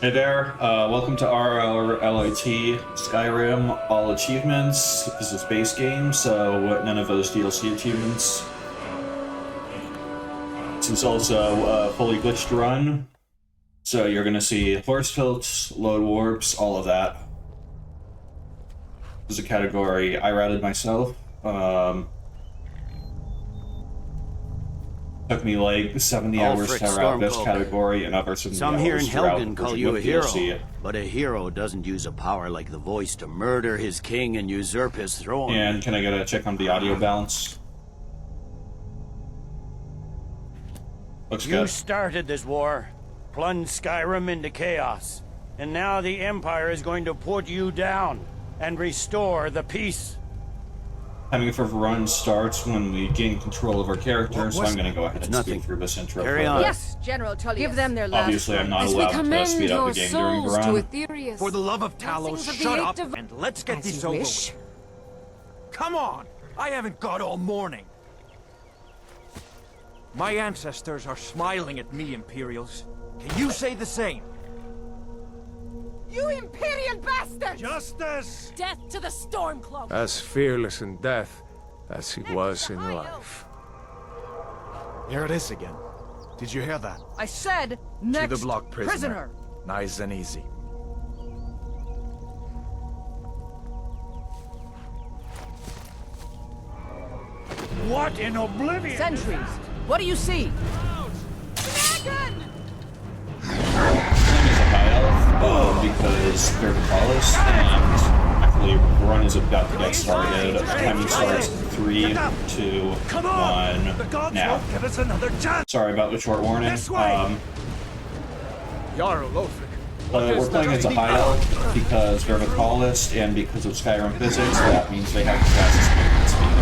Hey there, welcome to RRLOL6 Skyrim All Achievements. This is base game, so none of those DLC achievements. This is also a fully glitched run, so you're gonna see horse tilts, load warps, all of that. This is a category I routed myself. Took me like 70 hours to route this category, and over 70 Some hours here in to route Helgen call you a hero, but a hero doesn't use a power like the voice to murder his king and usurp his throne. And can I get a check on the audio balance? Looks good. You started this war, plunged Skyrim into chaos, and now the Empire is going to put you down and restore the peace. Timing for the run starts when we gain control of our character, so I'm going to go ahead and speed through this intro. Carry on. Yes, General Tullius. Give them their last. Obviously, I'm not allowed to speed up the game during the run. For the love of Talos, shut up and let's get this over with. Come on! I haven't got all morning. My ancestors are smiling at me, Imperials. Can you say the same? You Imperial bastards! Justice! Death to the Stormcloak! As fearless in death as he was in life. Here it is again. Did you hear that? I said, next To the block, prisoner. Nice and easy. What in oblivion? Sentries, what do you see? Because they're the tallest, and actually the run is about to get started. Timing starts 3, 2, 1, now. Give us another chance. Sorry about the short warning. We're playing as a high elf because they're the tallest, and because of Skyrim physics, that means they have the fastest movement speed.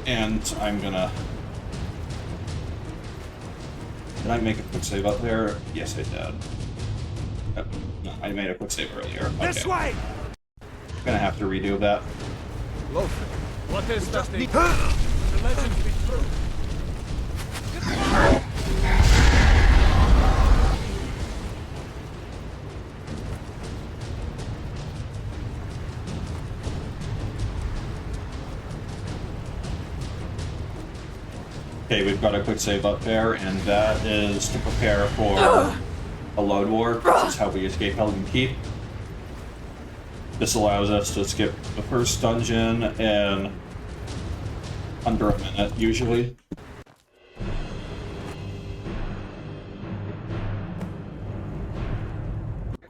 And I'm gonna... Did I make a quick save up there? Yes, I did. Oh, no, I made a quick save earlier. Okay. This way! Gonna have to redo that. What is that thing? The legend be true. Okay, we've got a quick save up there, and that is to prepare for a load warp. This is how we escape Helgen Keep. This allows us to skip the first dungeon in under a minute, usually.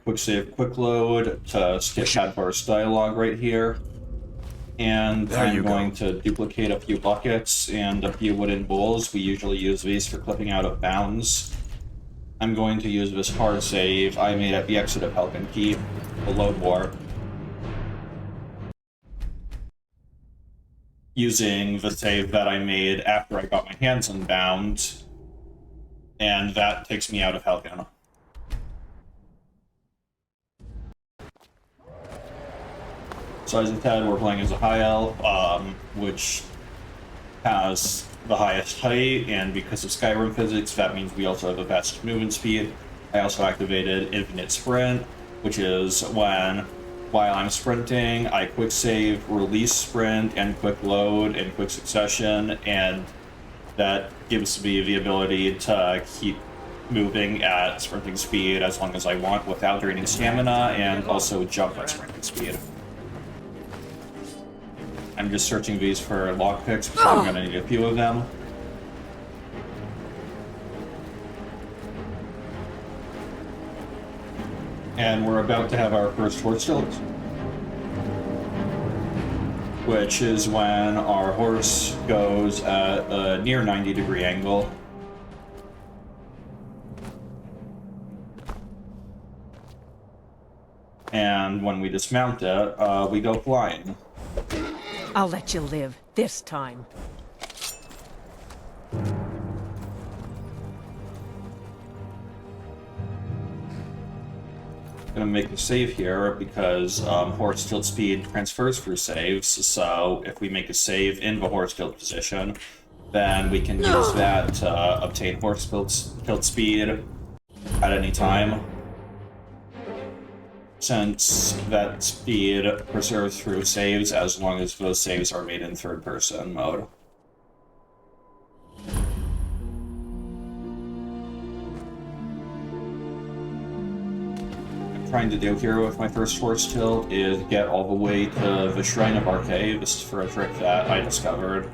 Quick save, quick load to skip Hadvar's dialogue right here. And I'm going to duplicate a few buckets and a few wooden bowls. We usually use these for clipping out of bounds. I'm going to use this hard save I made at the exit of Helgen Keep, the load warp, using the save that I made after I got my hands on bound, and that takes me out of Helgen. So as I said, we're playing as a high elf, which has the highest height, and because of Skyrim physics, that means we also have the fastest movement speed. I also activated Infinite Sprint, which is when, while I'm sprinting, I quick save, release sprint, and quick load in quick succession, and that gives me the ability to keep moving at sprinting speed as long as I want without draining stamina, and also jump at sprinting speed. I'm just searching these for lockpicks, because I'm gonna need a few of them. And we're about to have our first horse tilt, which is when our horse goes at a near 90-degree angle. And when we dismount it, we go flying. I'll let you live, this time. Gonna make a save here because horse tilt speed transfers through saves, so if we make a save in the horse tilt position, then we can use that to obtain horse tilt speed at any time. Since that speed preserves through saves as long as those saves are made in third-person mode. Trying to do here with my first horse tilt is get all the way to the Shrine of Arcade. This is for a trick that I discovered,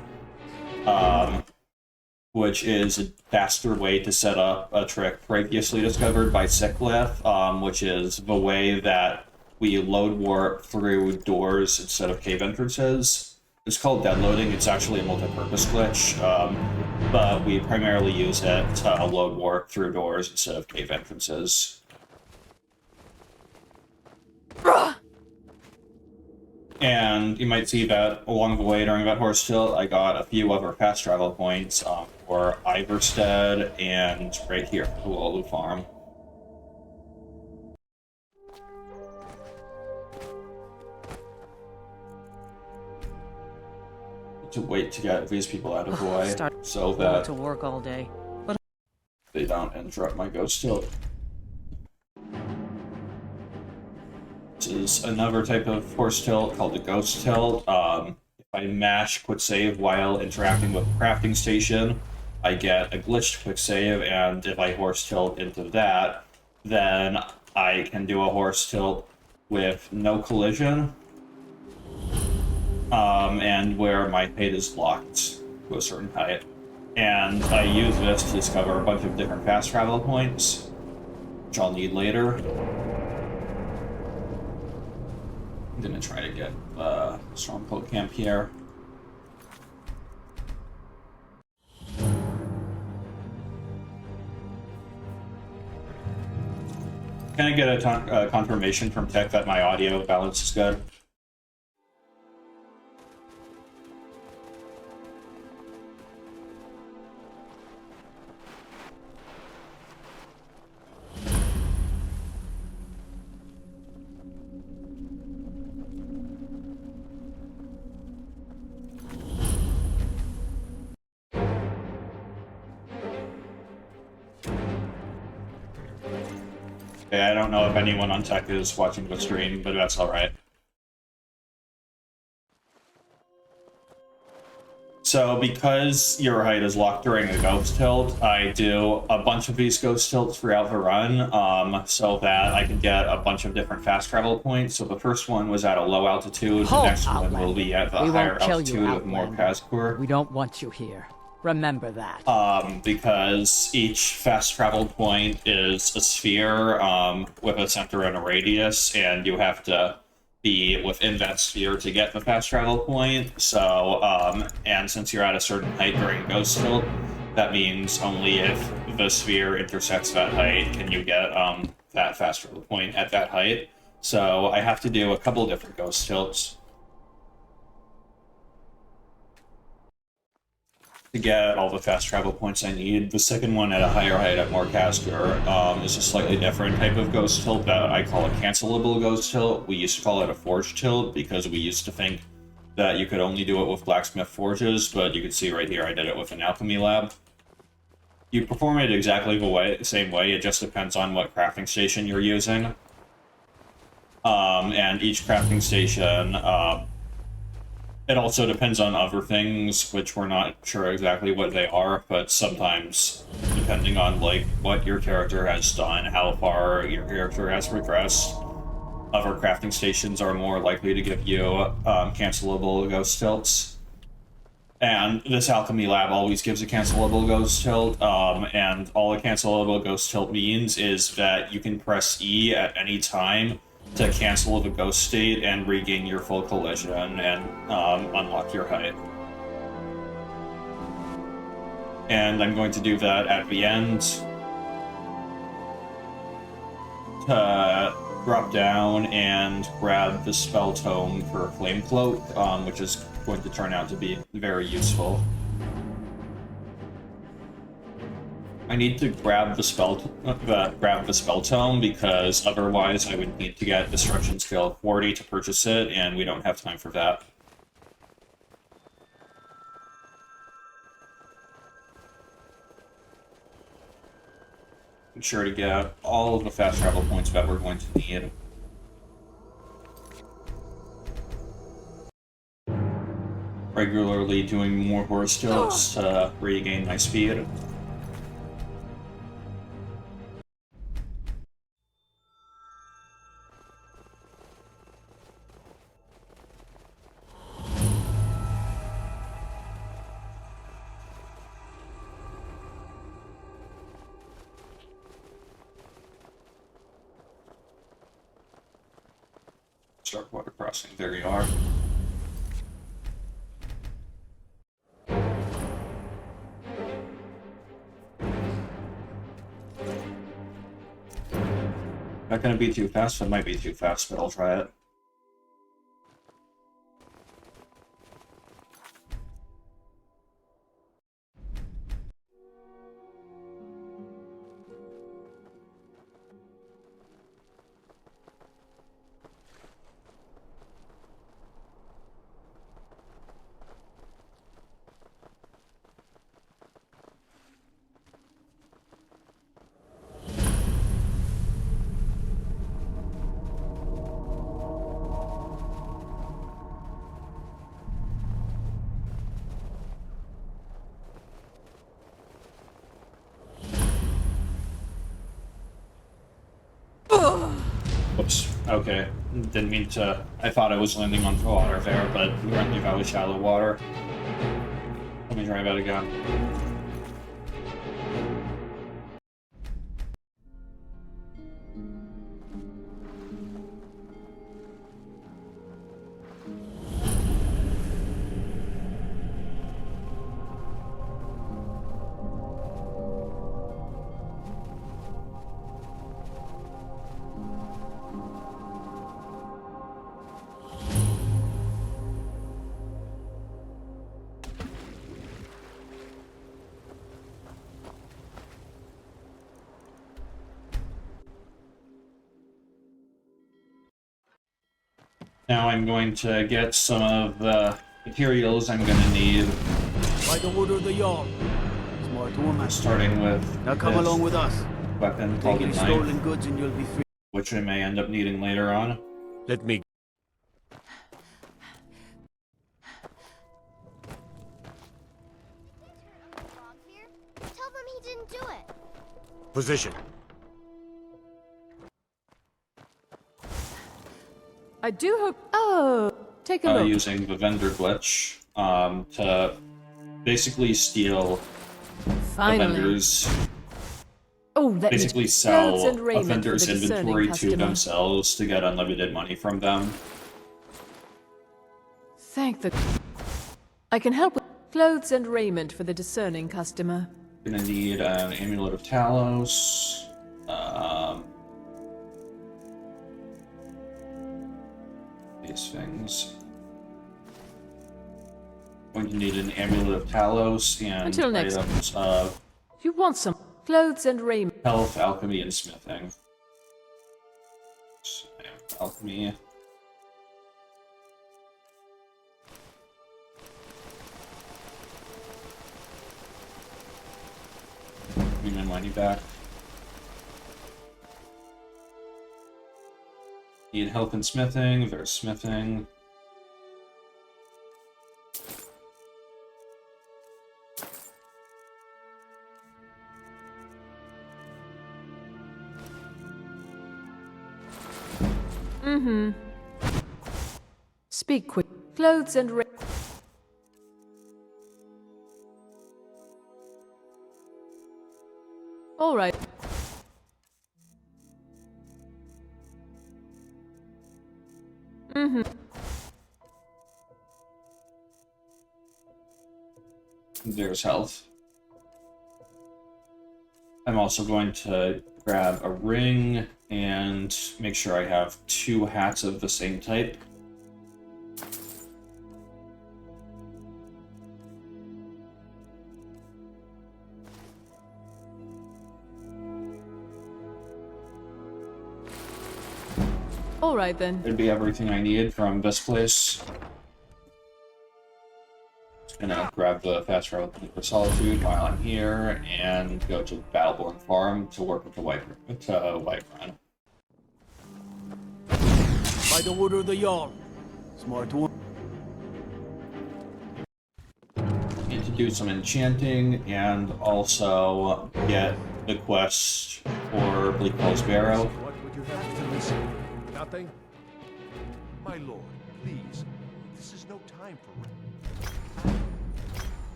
which is a faster way to set up a trick previously discovered by Sicklith, which is the way that we load warp through doors instead of cave entrances. It's called dead loading. It's actually a multi-purpose glitch, but we primarily use it to load warp through doors instead of cave entrances. And you might see that along the way during that horse tilt, I got a few other fast travel points for Iverstead and right here for Lulu Farm. To wait to get these people out of the way so that to work all day, but they don't interrupt my ghost tilt. This is another type of horse tilt called the ghost tilt. If I mash quick save while interacting with the crafting station, I get a glitched quick save, and if I horse tilt into that, then I can do a horse tilt with no collision, and where my height is locked to a certain height. And I use this to discover a bunch of different fast travel points, which I'll need later. I'm gonna try to get Stormcloak Camp here. Can I get a confirmation from Tech that my audio balance is good? I don't know if anyone on Tech is watching the stream, but that's alright. So, because your height is locked during a ghost tilt, I do a bunch of these ghost tilts throughout the run, so that I can get a bunch of different fast travel points. So the first one was at a low altitude, the next one will be at the higher altitude with more Kazkur. We don't want you here. Remember that. Because each fast travel point is a sphere with a center and a radius, and you have to be within that sphere to get the fast travel point. So, and since you're at a certain height during Ghost Tilt, that means only if the sphere intersects that height can you get that fast travel point at that height. So I have to do a couple different Ghost Tilts to get all the fast travel points I need. The second one at a higher height at Morcaster is a slightly different type of ghost tilt that I call a cancelable ghost tilt. We used to call it a forge tilt because we used to think that you could only do it with blacksmith forges, but you can see right here I did it with an alchemy lab. You perform it exactly the same way, it just depends on what crafting station you're using. And each crafting station, it also depends on other things, which we're not sure exactly what they are, but sometimes, depending on like what your character has done, how far your character has progressed, other crafting stations are more likely to give you cancelable ghost tilts. And this alchemy lab always gives a cancelable ghost tilt, and all a cancelable ghost tilt means is that you can press E at any time to cancel the ghost state and regain your full collision and unlock your height. And I'm going to do that at the end to drop down and grab the spell tome for Flame Cloak, which is going to turn out to be very useful. I need to grab the spell tome because otherwise I would need to get Destruction Skill 40 to purchase it, and we don't have time for that. Make sure to get all of the fast travel points that we're going to need. Regularly doing more horse jumps to regain my speed. Start water crossing, there you are. Not gonna be too fast, it might be too fast, but I'll try it. Whoops. Okay. Didn't mean to. I thought I was landing on water there, but apparently that was shallow water. Let me try that again. Now I'm going to get some of the materials I'm going to need. By the order of the Jarl. It's more to a man. Starting with Now come this along with us. weapon Take called a any knife, stolen goods and you'll be free. which I may end up needing later on. Let me. Tell them he didn't do it. Position. I do hope. Oh, take a look. Using the vendor glitch to basically steal the Finally. vendors. Oh, let Basically me sell clothes and a raiment for vendor's the discerning inventory to customer. themselves to get unlimited money from them. Thank the. I can help with clothes and raiment for the discerning customer. Gonna need an amulet of Talos. These things. Going to need an amulet of Talos and Until next items of You want some clothes and raiment? health, alchemy, and smithing. So, yeah, alchemy. Give me my money back. Need health and smithing. There's smithing. Speak quick. Clothes and raiment. All right. There's health. I'm also going to grab a ring and make sure I have 2 hats of the same type. All right then. It'd be everything I need from this place. Gonna grab the fast travel for Solitude while I'm here, and go to Battleborn Farm to work with the Whiterun. By the order of the Jarl. Smart one. Need to do some enchanting and also get the quest for Bleak Falls Barrow. What would you have to listen? Nothing? My lord, please. This is no time for...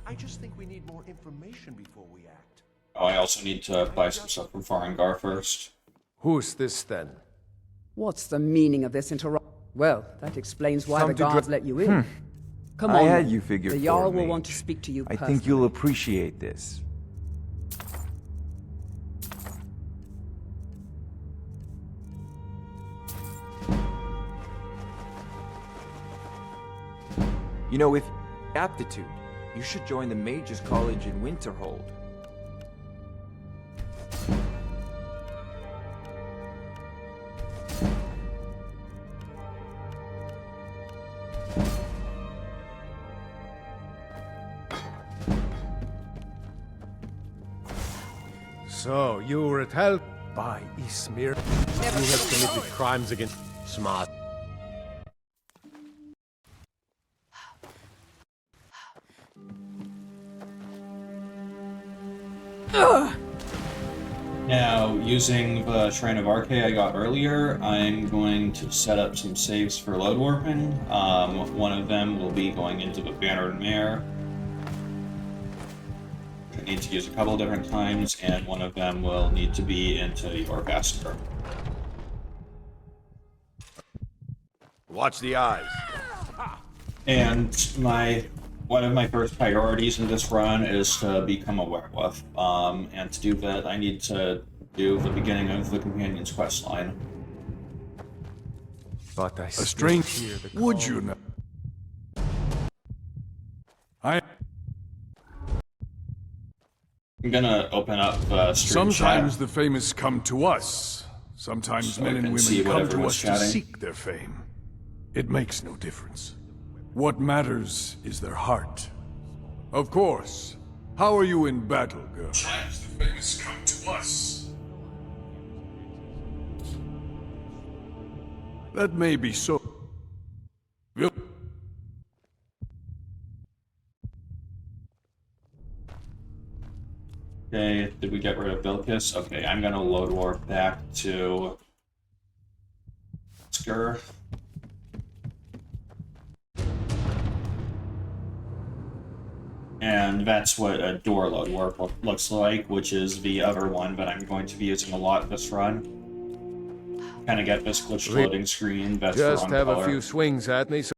I just think we need more information before we act. Oh, I also need to buy some stuff from Farengar first. Who's this then? What's the meaning of this interrupt? Well, that explains why the guards let you in. Come I on. had then. you figured The for Jarl me. will want to speak to you I personally. think you'll appreciate this. You know, with aptitude, you should join the Mages College in Winterhold. So, you were held by Ismir. You have committed crimes against... Smart. Now, using the Shrine of Arche I got earlier, I'm going to set up some saves for load warping. One of them will be going into the Bannered Mare. I need to use a couple different times, and one of them will need to be into your Vassar. Watch the eyes. And one of my first priorities in this run is to become a werewolf. And to do that, I need to do the beginning of the Companion's quest line. But I A strange. Would you know? I'm gonna open up stream Sometimes chat. the famous come to us. Sometimes So men I and can women see what come to everyone's us chatting. to seek their fame. It makes no difference. What matters is their heart. Of course. How are you in battle, girl? Sometimes the famous come to us. That may be so. Vil- Okay, did we get rid of Vilkis? Okay, I'm gonna load warp back to Skur. And that's what a door load warp looks like, which is the other one that I'm going to be using a lot this run. Kind of get this glitched loading screen. That's just for have a color. few swings at me. So...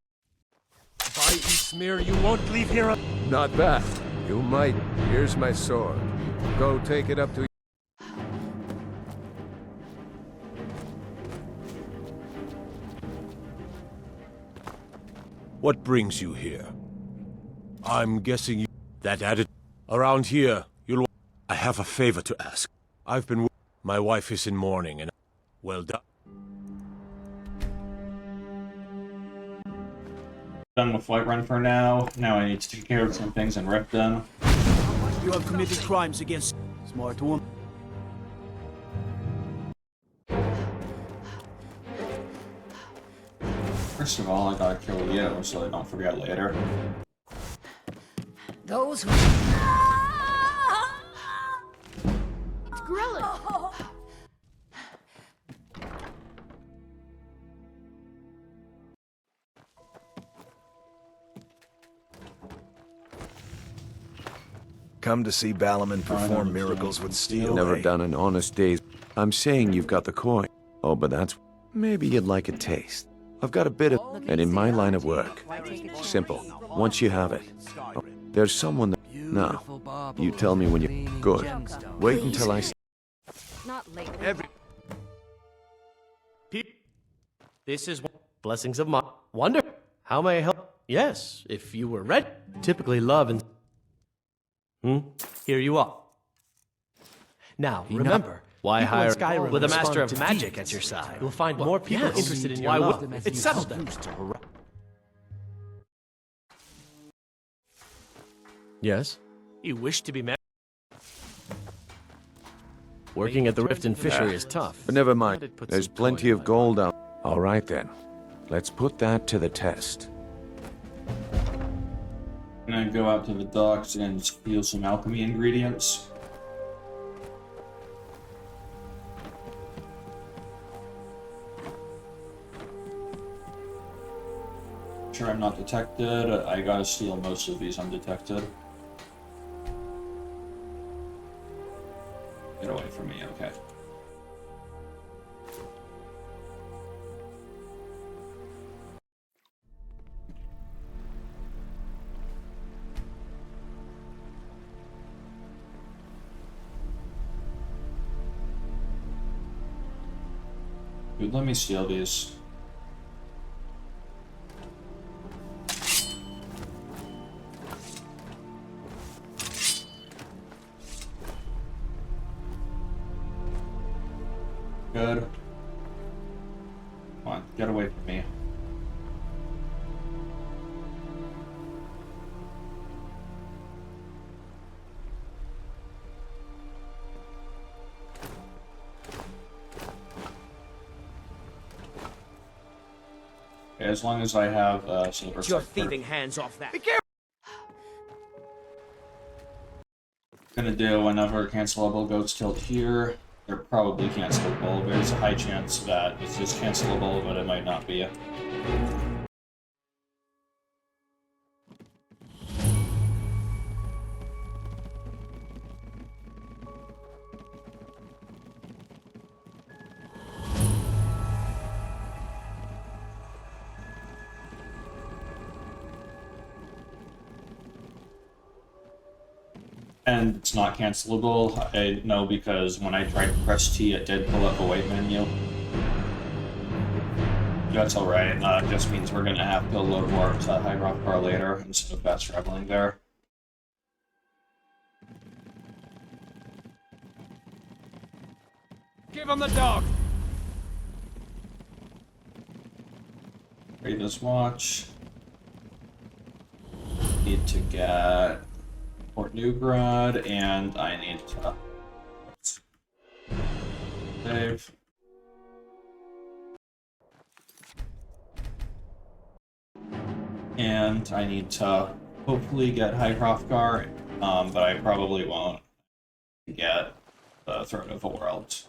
By Ismir, you won't leave here. Not bad. You might. Here's my sword. Go take it up to. What brings you here? I'm guessing you... That added... Around here, you'll... I have a favor to ask. I've been... My wife is in mourning and... Well done. Done with Whiterun for now. Now I need to take care of some things in Ripton. You have committed crimes against smart woman. First of all, I gotta kill you so I don't forget later. Those who... It's Grillin. Come to see Balaman perform miracles with steel. Never eh? done an honest day's... I'm saying you've got the coin. Oh, but that's... Maybe you'd like a taste. I've got a bit of... And in my line of work, simple. Once you have it, there's someone that... Now, you tell me when you... Good. Wait until I... Not lately. This is blessings of my wonder. How may I help? Yes, if you were ready. Typically love and... Here you are. Now, remember, why hire Skyrim with a master of magic at your side? You'll find more people interested in your love. It's settled then. Yes? You wish to be Working at the Rift and Fishery is tough. But never mind. There's plenty of gold out. All right then. Let's put that to the test. I'm gonna go out to the docks and steal some alchemy ingredients. Sure, I'm not detected. I gotta steal most of these undetected. Get away from me, okay. Dude, let me steal these. Good. Come on, get away from me. Okay, as long as I have silver. Get your thieving hands off that. Be careful! Gonna do whenever cancelable goes tilt here. They're probably cancelable. There's a high chance that it's just cancelable, but it might not be. And it's not cancelable, I know, because when I tried to press T, it did pull up a white menu. That's alright, it just means we're gonna have to load warp to High Rock Bar later instead of fast traveling there. Give him the dog! Raven's Watch. Need to get Port Newgrad, and I need to save. And I need to hopefully get High Hrothgar, but I probably won't get the Throne of the World.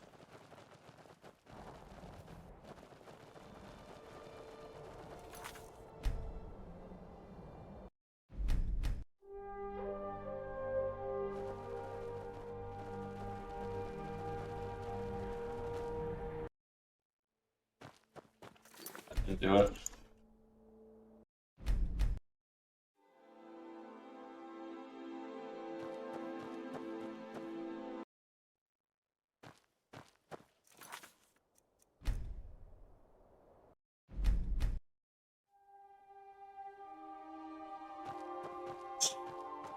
To do it.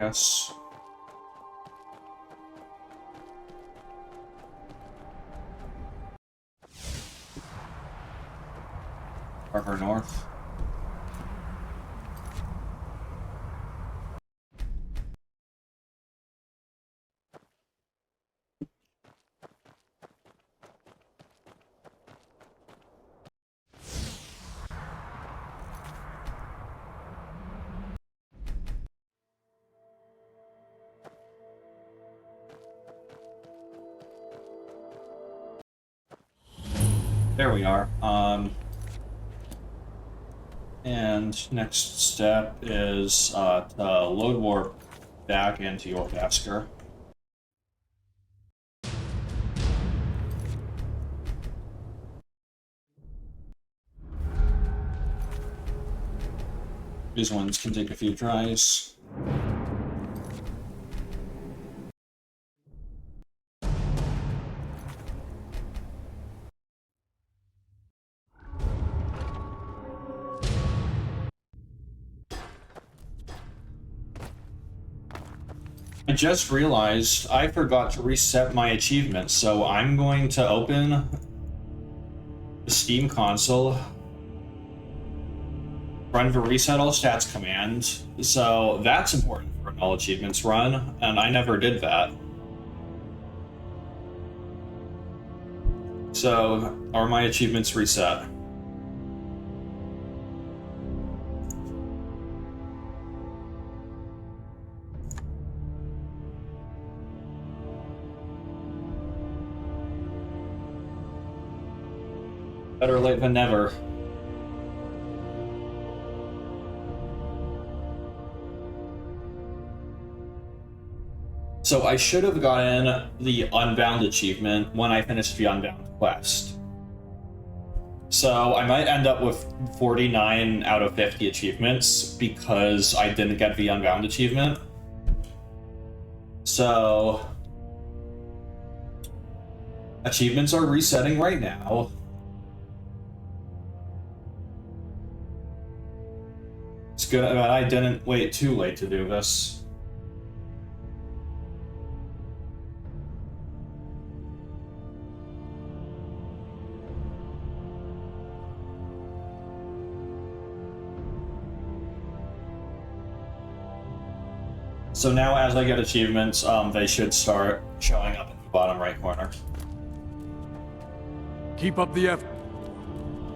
Yes. Harbor North. There we are. And next step is to load warp back into your Basker. These ones can take a few tries. I just realized I forgot to reset my achievements, so I'm going to open the Steam console, run the reset all stats command, so that's important for during all achievements run, and I never did that. So, are my achievements reset? Better late than never. So I should have gotten the Unbound achievement when I finished the Unbound quest. So I might end up with 49 out of 50 achievements because I didn't get the Unbound achievement. So achievements are resetting right now. It's good that I didn't wait too late to do this. So now as I get achievements, they should start showing up in the bottom right corner. Keep up the effort.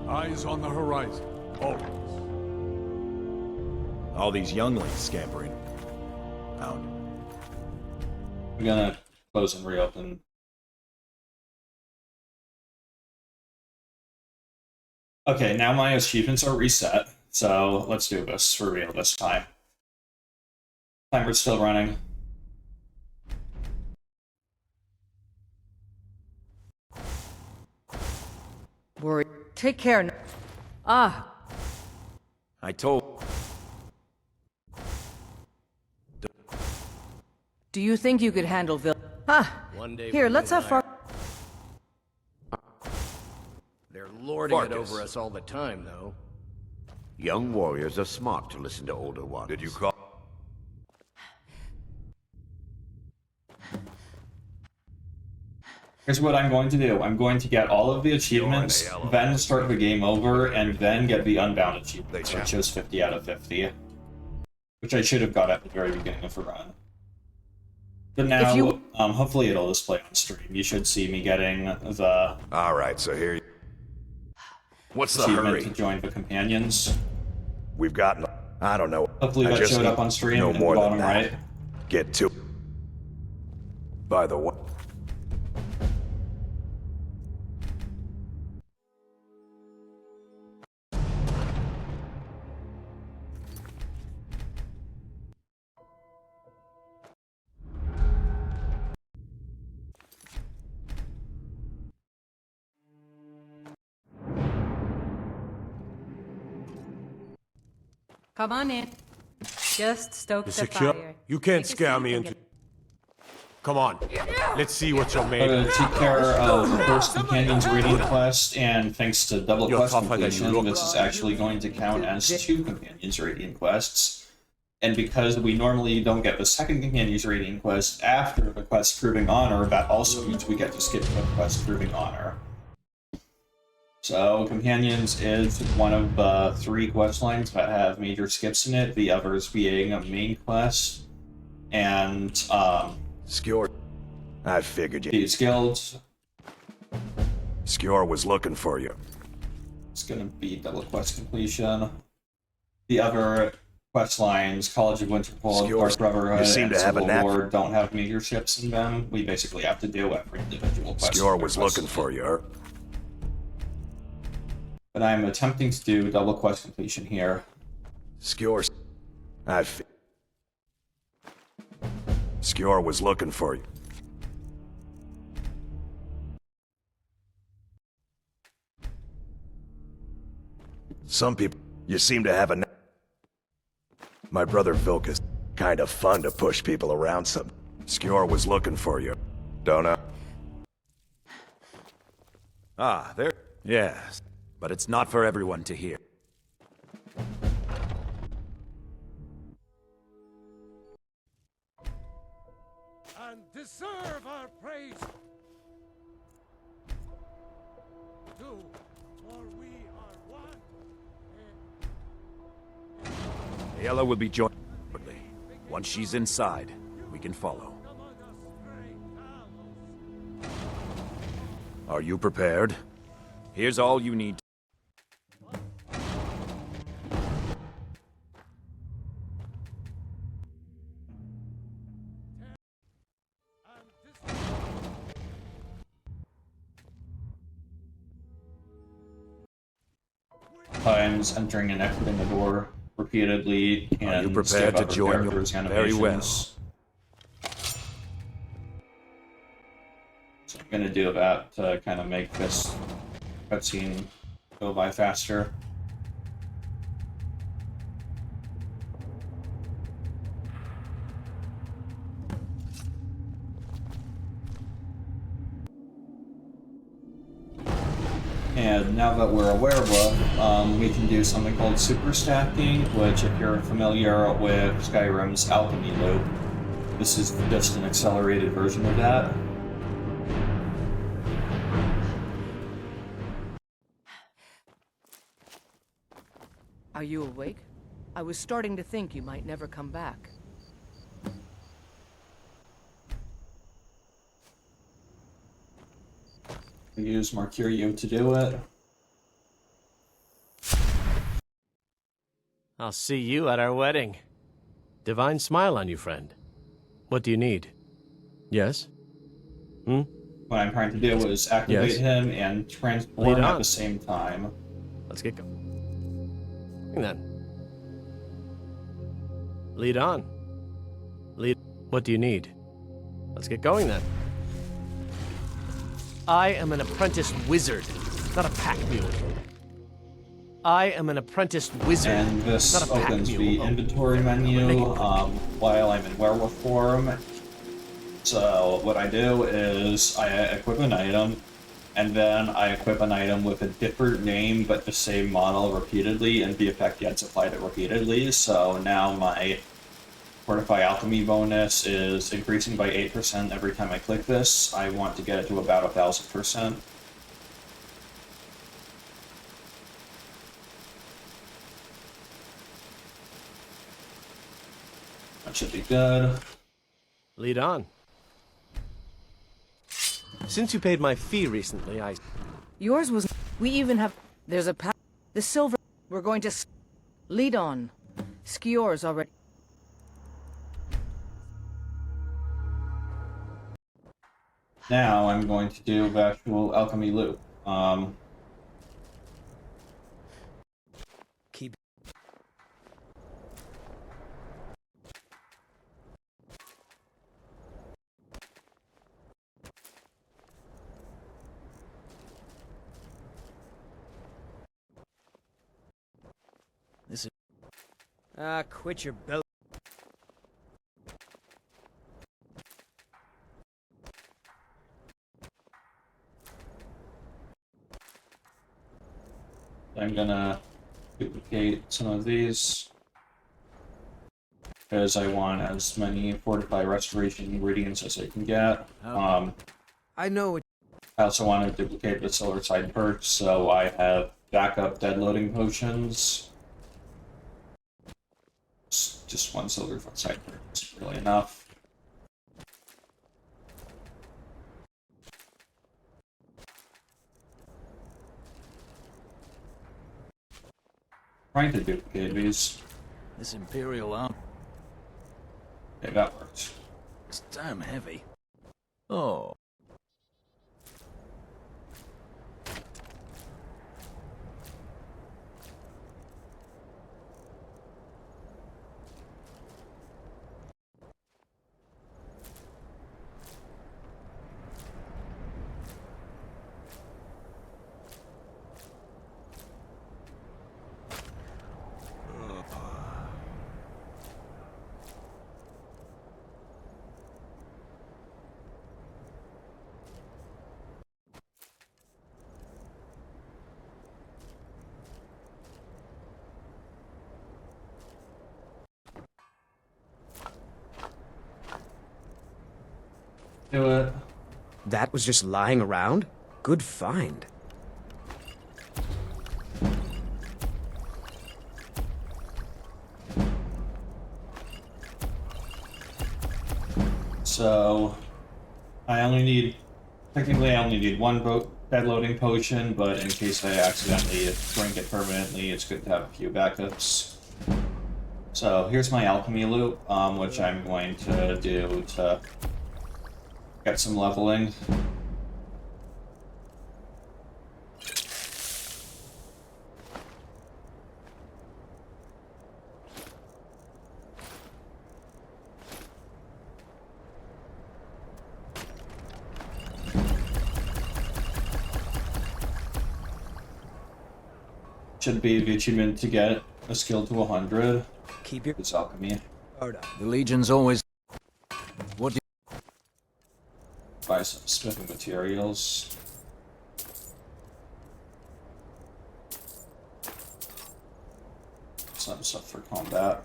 Eyes on the horizon. Always. All these younglings scampering. Out. I'm gonna close and reopen. Okay, now my achievements are reset, so let's do this for real this time. Timer's still running. Worry. Take care. Ah. I told. Do you think you could handle Here, let's have far. They're lording it over us all the time, though. Young warriors are smart to listen to older ones. Did you call? Here's what I'm going to do. I'm going to get all of the achievements, then start the game over, and then get the Unbound achievement, which is 50 out of 50. Which I should have got at the very beginning of the run. But now, hopefully it'll display on stream. You should see me getting the... Alright, so here you... What's the achievement hurry? To join the companions. We've gotten... I don't know. Hopefully that showed up on stream in the bottom right. Get to... By the way... Come on in. Just stoke the secure? fire. You can't scare me into... Come on, let's see what you're made of. Take care of the first Companion's Reading quest, and thanks to double quest completion, this is actually going to count as 2 Companion's Reading quests. And because we normally don't get the second Companion's Reading quest after the quest Proving Honor, that also means we get to skip the quest Proving Honor. So, Companions is one of the 3 quest lines that have major skips in it, the others being a main quest, and, Skjor. I figured you... These guilds. Skjor was looking for you. It's gonna be double quest completion. The other quest lines, College of Winterhold, Dark Brotherhood, and Civil War don't have major ships in them. We basically have to do every individual quest. Skjor was looking for you. But I'm attempting to do double quest completion here. Skjor... Skjor was looking for you. Some people... You seem to have a... My brother Vilkas... Kind of fun to push people around some... Skjor was looking for you. Don't I? Ah, there... Yes. But it's not for everyone to hear. And deserve our praise. For we are one. Ayala will be joined shortly. Once she's inside, we can follow. Are you prepared? Here's all you need. Times entering and exiting the door repeatedly can Are you prepared to join your... Very well. So I'm gonna do that to kind of make this cutscene go by faster. And now that we're aware of it, we can do something called super stacking, which if you're familiar with Skyrim's alchemy loop, this is just an accelerated version of that. Are you awake? I was starting to think you might never come back. Use Mercurio to do it. I'll see you at our wedding. Divine smile on you, friend. What do you need? Yes? Hmm? What I'm trying to do is activate him and transform at the same time. Let's get going. Then. Lead on. Lead. What do you need? Let's get going then. I am an apprentice wizard, not a pack mule. I am an apprentice wizard, and this not a pack opens mule. the inventory menu while I'm in werewolf form. So what I do is I equip an item, and then I equip an item with a different name but the same model repeatedly, and the effect gets applied it repeatedly. So now my Fortify Alchemy bonus is increasing by 8% every time I click this. I want to get it to about 1,000%. That should be good. Lead on. Since you paid my fee recently, Yours was... We even have... There's a pack... The silver... We're going to... Lead on. Skior's already... Now I'm going to do the actual alchemy loop. Keep. This is... quit your belly. I'm gonna duplicate some of these because I want as many Fortify Restoration ingredients as I can get. I know it. I also want to duplicate the Solar Side perks, so I have backup dead loading potions. Just one Solar Side perk is really enough. Trying to duplicate these. This Imperial arm. Okay, that works. It's damn heavy. Oh. Do it. That was just lying around? Good find. So technically I only need one bed loading potion, but in case I accidentally drink it permanently, it's good to have a few backups. So here's my alchemy loop, which I'm going to do to get some leveling. Should be the achievement to get a skill to 100. Keep your... It's alchemy. The Legion's always... What do you... Buy some smithing materials. Some stuff for combat.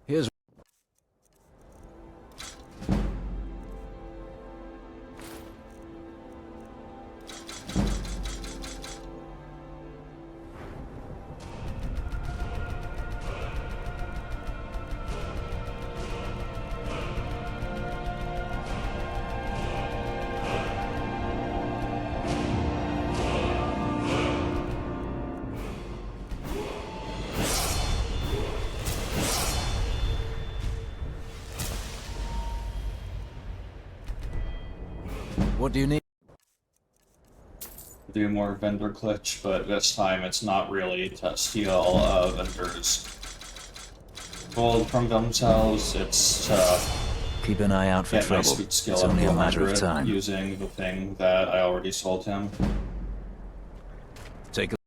Here's... What do you need? Do more vendor glitch, but this time it's not really to steal vendors gold from themselves, it's to keep an eye out for get my trouble. sweet skill It's up only to a matter of 100 time. using the thing that I already sold him. Take a...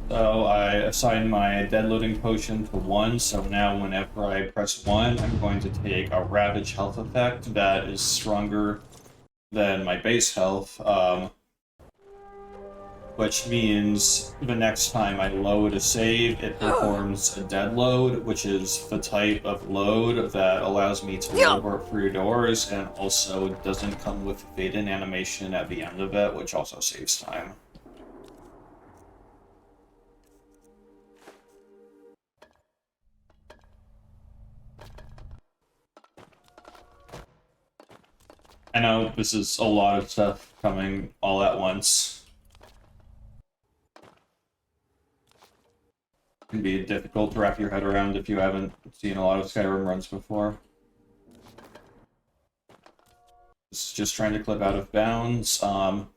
So I assigned my dead loading potion to 1, so now whenever I press 1, I'm going to take a Ravage health effect that is stronger than my base health, which means the next time I load a save, it performs a dead load, which is the type of load that allows me to load through doors, and also doesn't come with fade-in animation at the end of it, which also saves time. I know this is a lot of stuff coming all at once. It can be difficult to wrap your head around if you haven't seen a lot of Skyrim runs before. This is just trying to clip out of bounds to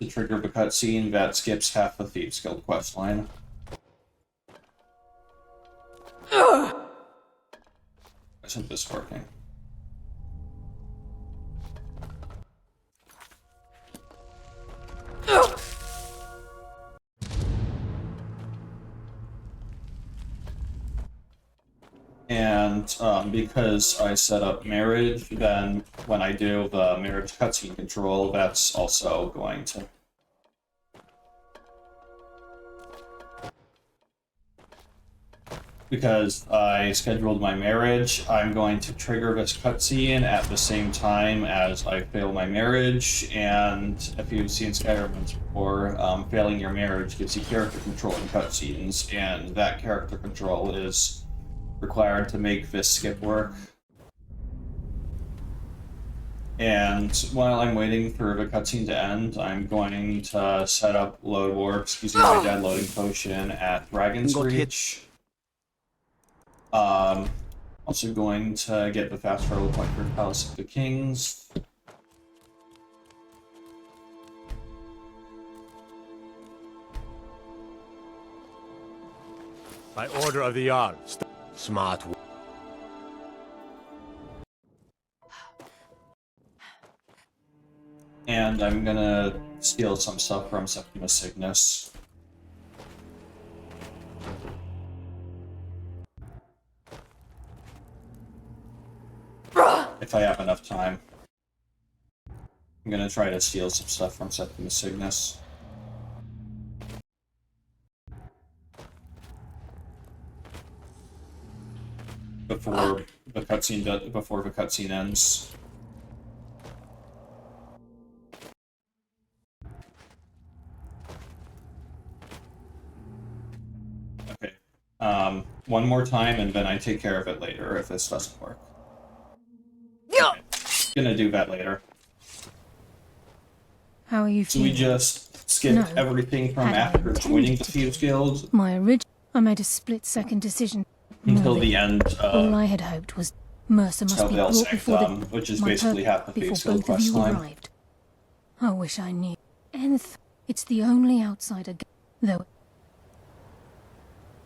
trigger the cutscene that skips half the Thieves Guild questline. Isn't this working? And because I set up marriage, then when I do the marriage cutscene control, that's also going to... Because I scheduled my marriage, I'm going to trigger this cutscene at the same time as I fail my marriage, and if you've seen Skyrim runs before, failing your marriage gives you character control in cutscenes, and that character control is required to make this skip work. And while I'm waiting for the cutscene to end, I'm going to set up load warps using my dead loading potion at Dragon's Reach. Also going to get the fast travel point for Palace of the Kings. By order of the Jarl. Smart. And I'm gonna steal some stuff from Septimus Cygnus. If I have enough time. I'm gonna try to steal some stuff from Septimus Cygnus. Before the cutscene ends. Okay. One more time and then I take care of it later if this doesn't work. Okay. Gonna do that later. How are you feeling? So we just skipped everything from after joining the Thieves Guild. I made a split-second decision. Until the end all I had hoped was Mercer must be brought before which is basically half the Thieves Guild quest line. I wish I knew. It's the only outsider, though.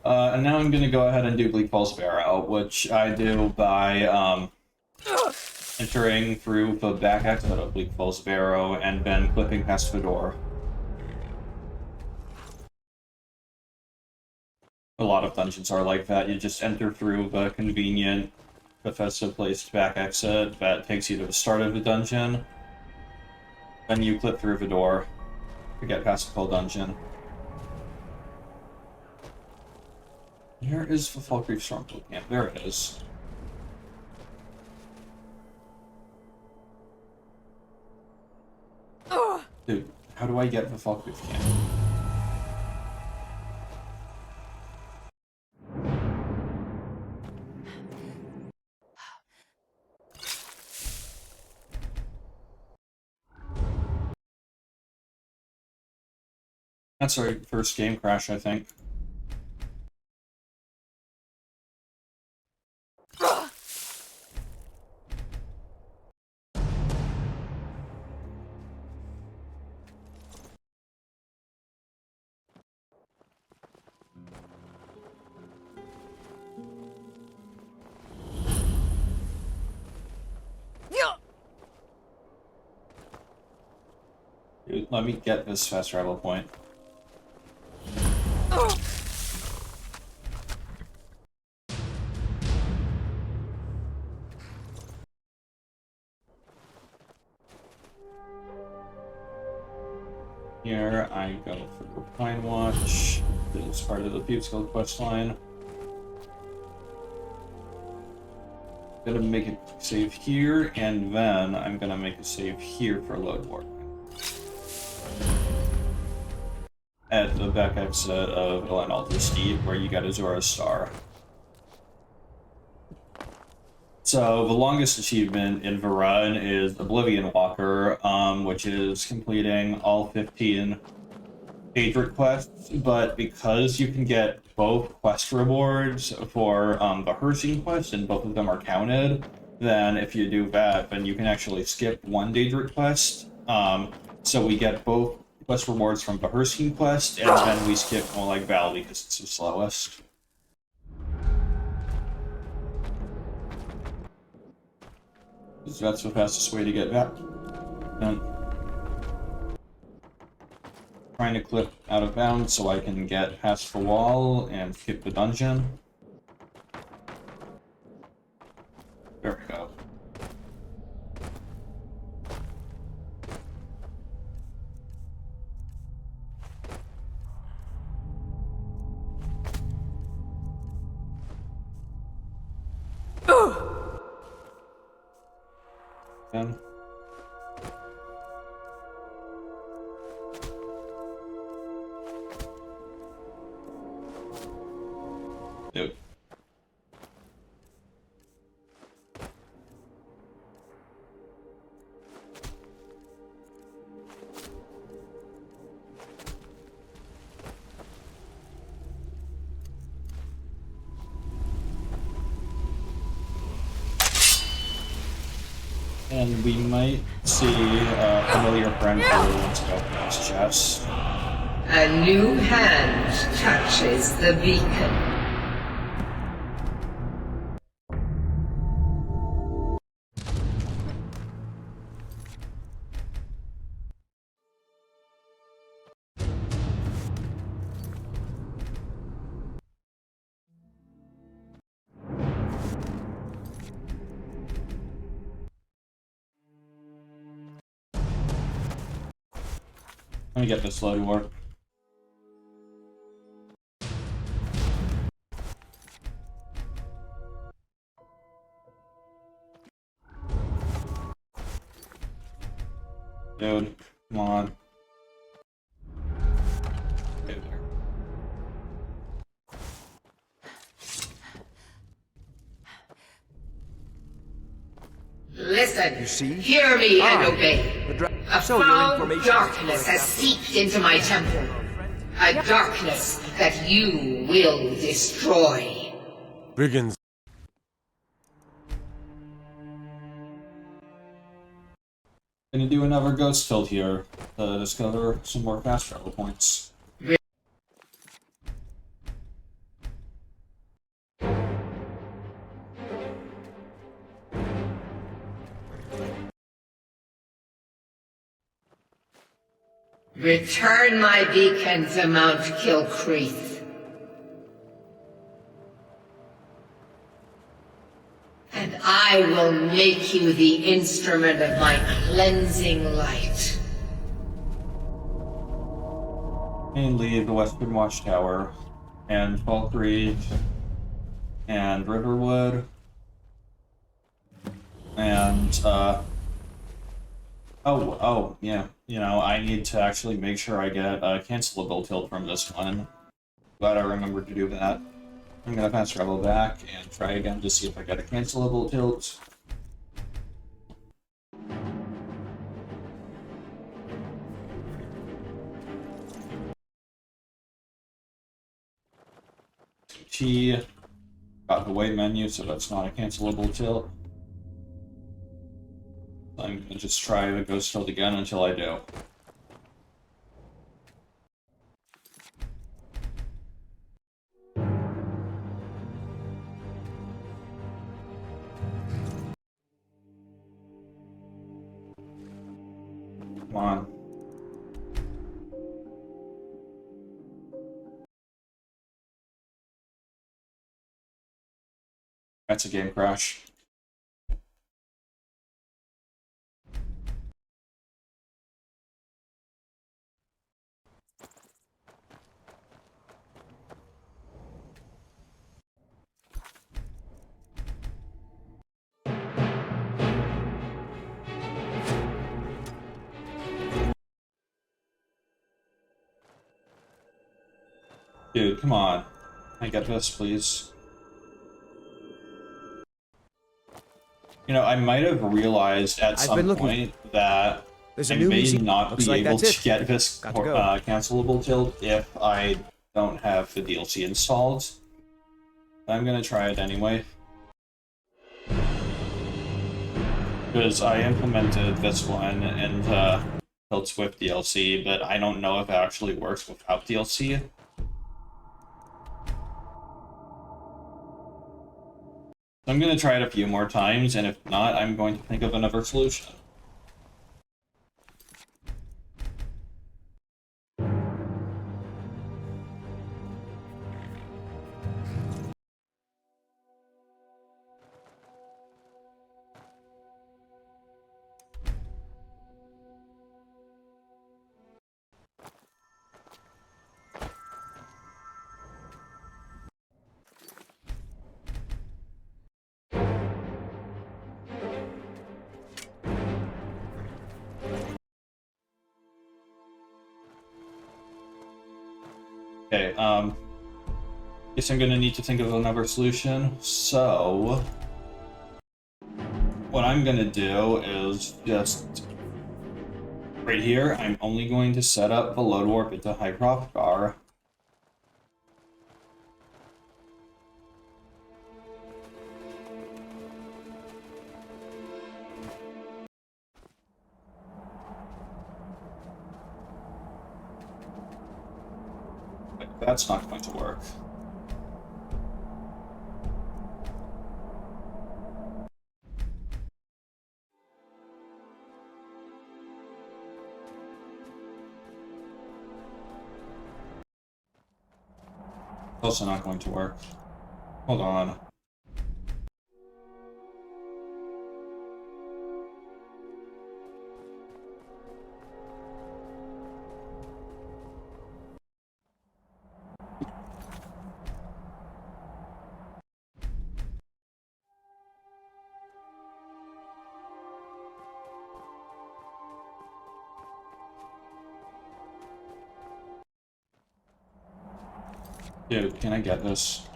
And now I'm gonna go ahead and do Bleak Falls Barrow, which I do by entering through the back exit of Bleak Falls Barrow and then clipping past the door. A lot of dungeons are like that. You just enter through the convenient Bethesda-placed back exit that takes you to the start of the dungeon. Then you clip through the door to get past the full dungeon. Where is the Falkreath Stormcloak Camp? There it is. Dude, how do I get the Falkreath Camp? That's our first game crash, I think. Dude, let me get this fast travel point. Here I go for Pine Watch. This is part of the Thieves Guild quest line. I'm gonna make a save here, and then I'm gonna make a save here for load warp. At the back exit of Elan Alter Steep, where you got Azora's Star. So the longest achievement in the run is Oblivion Walker, which is completing all 15 Daedric quests, but because you can get both quest rewards for the Hersing quest, and both of them are counted, then if you do that, then you can actually skip one Daedric quest. So we get both quest rewards from the Hersing quest, and then we skip Molag Valley because it's the slowest. So that's the fastest way to get that done. Trying to clip out of bounds so I can get past the wall and skip the dungeon. There we go. Then. Dude. And we might see a familiar friend who wants to open his chest. A new hand touches the beacon. Let me get this slow to work. Dude, come on. Okay, there. Listen, hear me and obey. A foul darkness has seeped into my temple. A darkness that you will destroy. Brigands. Gonna do another ghost tilt here to discover some more fast travel points. Return my beacon to Mount Kilcreath. And I will make you the instrument of my cleansing light. Mainly the Western Watchtower, and Falkreath, and Riverwood, and, oh, yeah, you know, I need to actually make sure I get a cancelable tilt from this one. Glad I remembered to do that. I'm gonna fast travel back and try again to see if I get a cancelable tilt. T got the weight menu, so that's not a cancelable tilt. I'm gonna just try the ghost tilt again until I do. Come on. That's a game crash. Dude, come on. Can I get this, please? You know, I might have realized at some point that I may not be able to get this cancelable tilt if I don't have the DLC installed. I'm gonna try it anyway. Because I implemented this one in Tilt Swift DLC, but I don't know if it actually works without DLC. I'm going to try it a few more times, and if not, I'm going to think of another solution. Okay, guess I'm gonna need to think of another solution. So, what I'm gonna do is just right here, I'm only going to set up the load warp into Hyperophgar. That's not going to work. Also not going to work. Hold on. Dude, can I get this?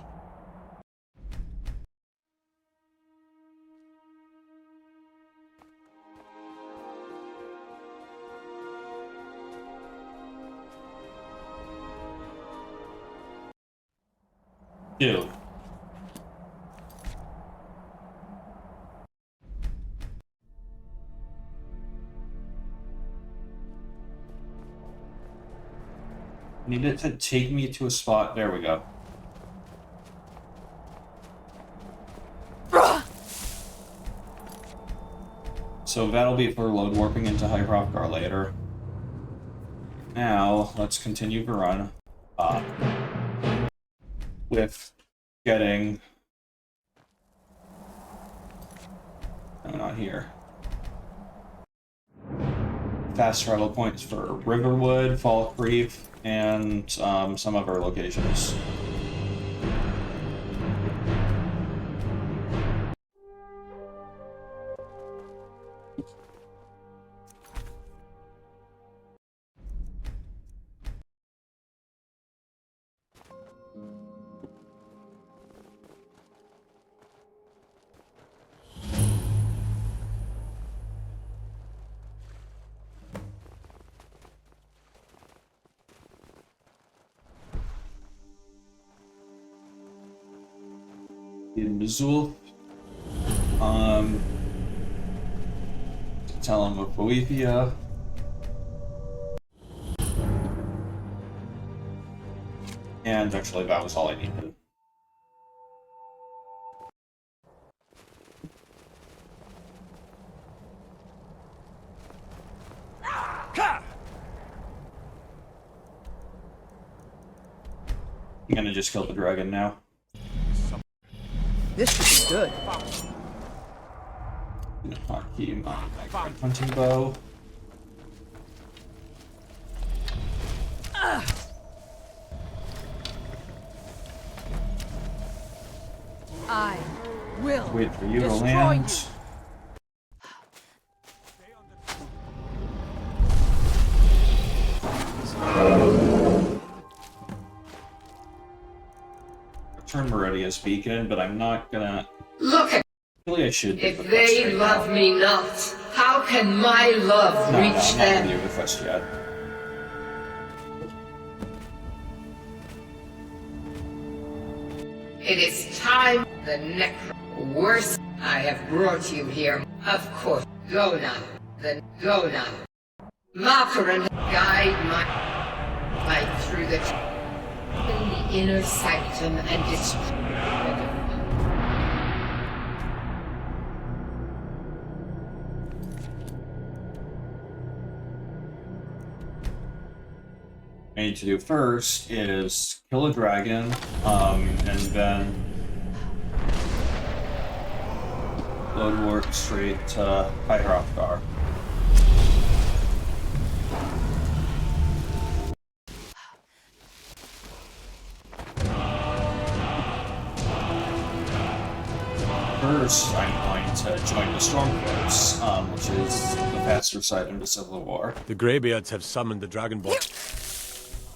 Dude. Need it to take me to a spot. There we go. So that'll be for load warping into High Hrothgar later. Now, let's continue the run. With getting... No, not here. Fast travel points for Riverwood, Fall Creek, and some other locations. In Zulf, tell him of Boethia. And actually, that was all I needed. I'm gonna just kill the dragon now. This should be good. Hotkey, my hunting bow. I will wait for you to destroy land. You. Turn Meridia's beacon, but I'm not gonna. Look at. Really, I should. If they love me not, how can my love reach I'm them? not gonna do the quest yet. It is time the necro. Worse, I have brought you here. Of course. Go now. Then go now. Malkaran, guide my light through the inner sanctum and destroy. I need to do first is kill a dragon, and then load warp straight to High Hrothgar. First, I'm going to join the Stormcloaks, which is the faster side into Civil War. The Greybeards have summoned the Dragonborn.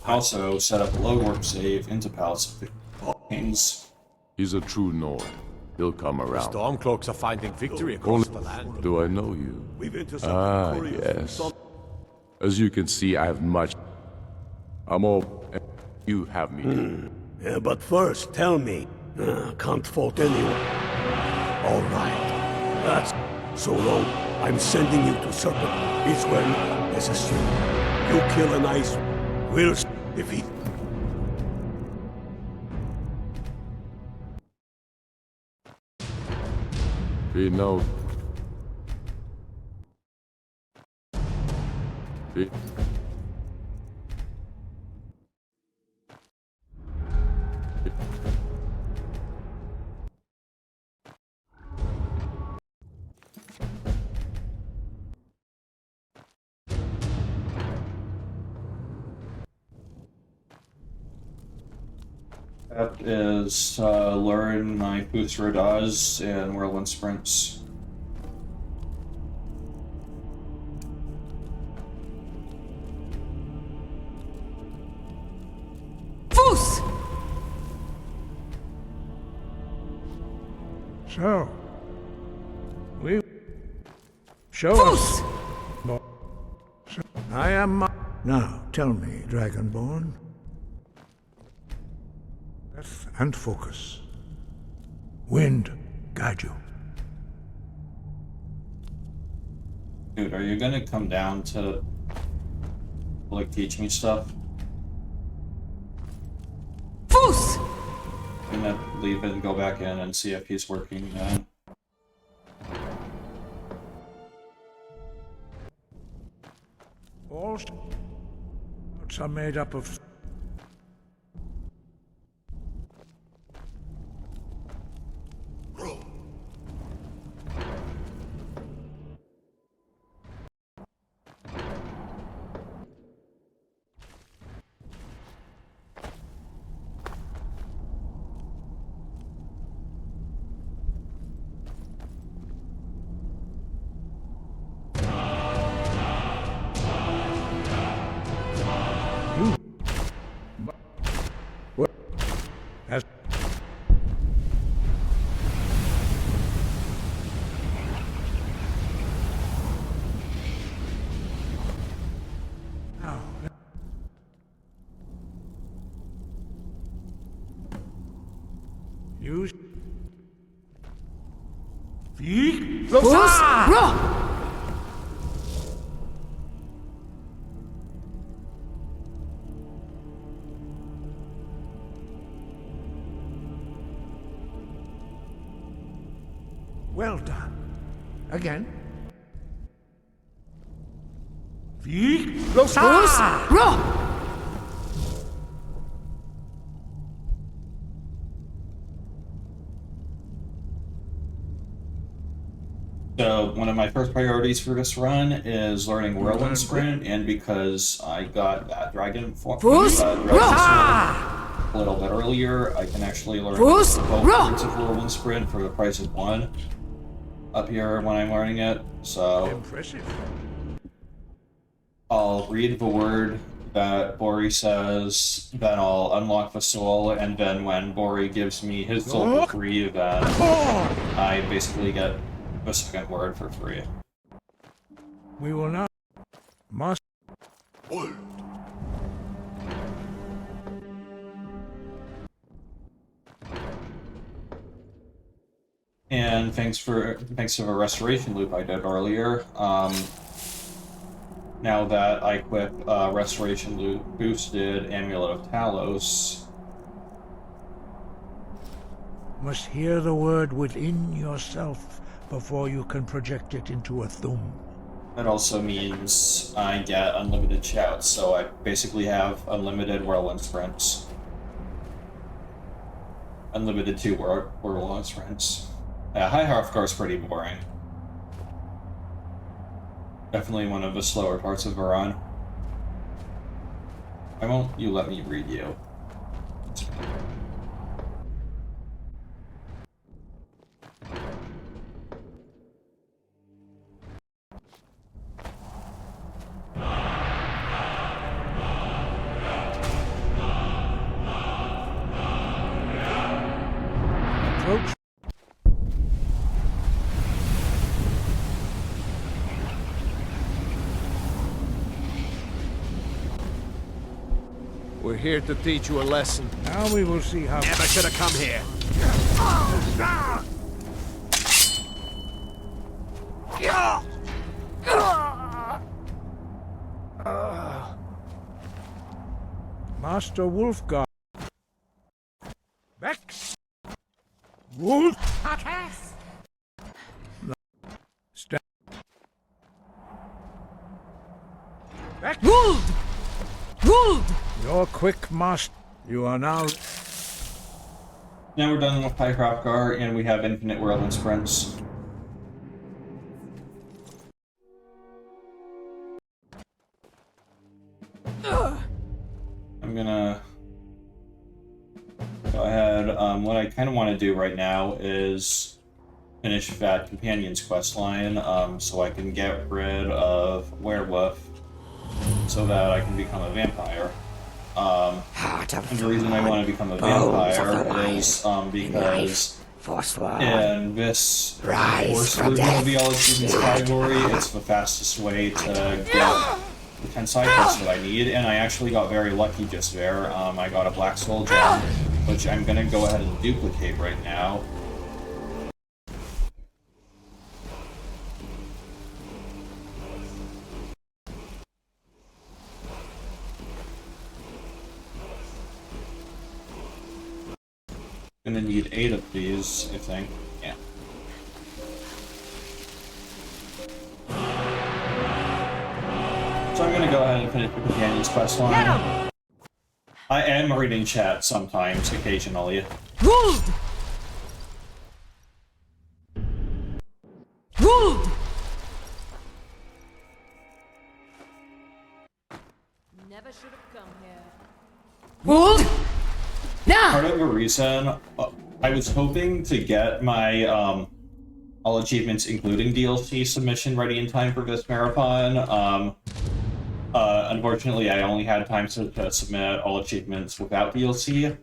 Also, set up a load warp save into Palace of the Kings. He's a true Nord. He'll come around. The Stormcloaks are finding victory across the land. Do I know you? Ah, yes. As you can see, I have much. I'm all. You have me. Yeah, but first, tell me. Can't fault anyone. All right. That's so long. I'm sending you to Serpent. It's where necessary. You kill an ice. We'll defeat. Be no. Be. That is learn my booster does and whirlwind sprints. Foos! So, we show Foos! us. I am. Now, tell me, Dragonborn. And focus. Wind, guide you. Dude, are you gonna come down to, like, teach me stuff? Foos! I'm gonna leave it and go back in and see if he's working again. All notes are made up of. As now, use well done. Again. So one of my first priorities for this run is learning whirlwind sprint, and because I got that dragon form a little bit earlier, I can actually learn both forms of whirlwind sprint for the price of one up here when I'm learning it. So Impressive. I'll read the word that Bori says, then I'll unlock the soul, and then when Bori gives me his soul for free, then I basically get the second word for free. We will not must And thanks to the restoration loop I did earlier. Now that I equip restoration loop boosted Amulet of Talos, must hear the word within yourself before you can project it into a thum. that also means I get unlimited shouts, so I basically have unlimited whirlwind sprints. Unlimited 2 whirlwind sprints. Yeah, High Hearthguard is pretty boring. Definitely one of the slower parts of the run. Why won't you let me read you? Approach. We're here to teach you a lesson. Now we will see how. Never should have come here. Master Wolfguard. Vex. Wolf. You're quick, master. You are now... Now we're done with High Hrothgar, and we have infinite whirlwind sprints. I'm gonna go ahead. What I kind of want to do right now is finish that Companion's quest line, so I can get rid of Werewolf, so that I can become a vampire. And the reason I want to become a vampire is because in this Force version of the All Achievements category, it's the fastest way to get the 10 side quests that I need, and I actually got very lucky just there. I got a Black Soul Gem, which I'm gonna go ahead and duplicate right now. Gonna need 8 of these, I think. Yeah. So I'm gonna go ahead and finish the Companion's quest line. I am reading chat sometimes, occasionally. Ruled! Ruled! Never should have come here. Ruled! Now! Part of the reason I was hoping to get my all achievements, including DLC submission, ready in time for this marathon. Unfortunately, I only had time to submit all achievements without DLC.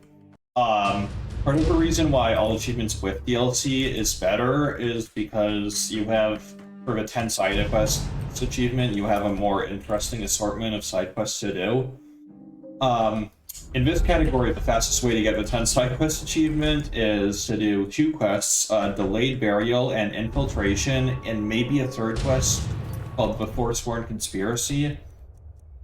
Part of the reason why all achievements with DLC is better is because you have, for the 10 side quests achievement, you have a more interesting assortment of side quests to do. In this category, the fastest way to get the 10 side quest achievement is to do 2 quests, Delayed Burial and Infiltration, and maybe a 3rd quest called The Forsworn Conspiracy.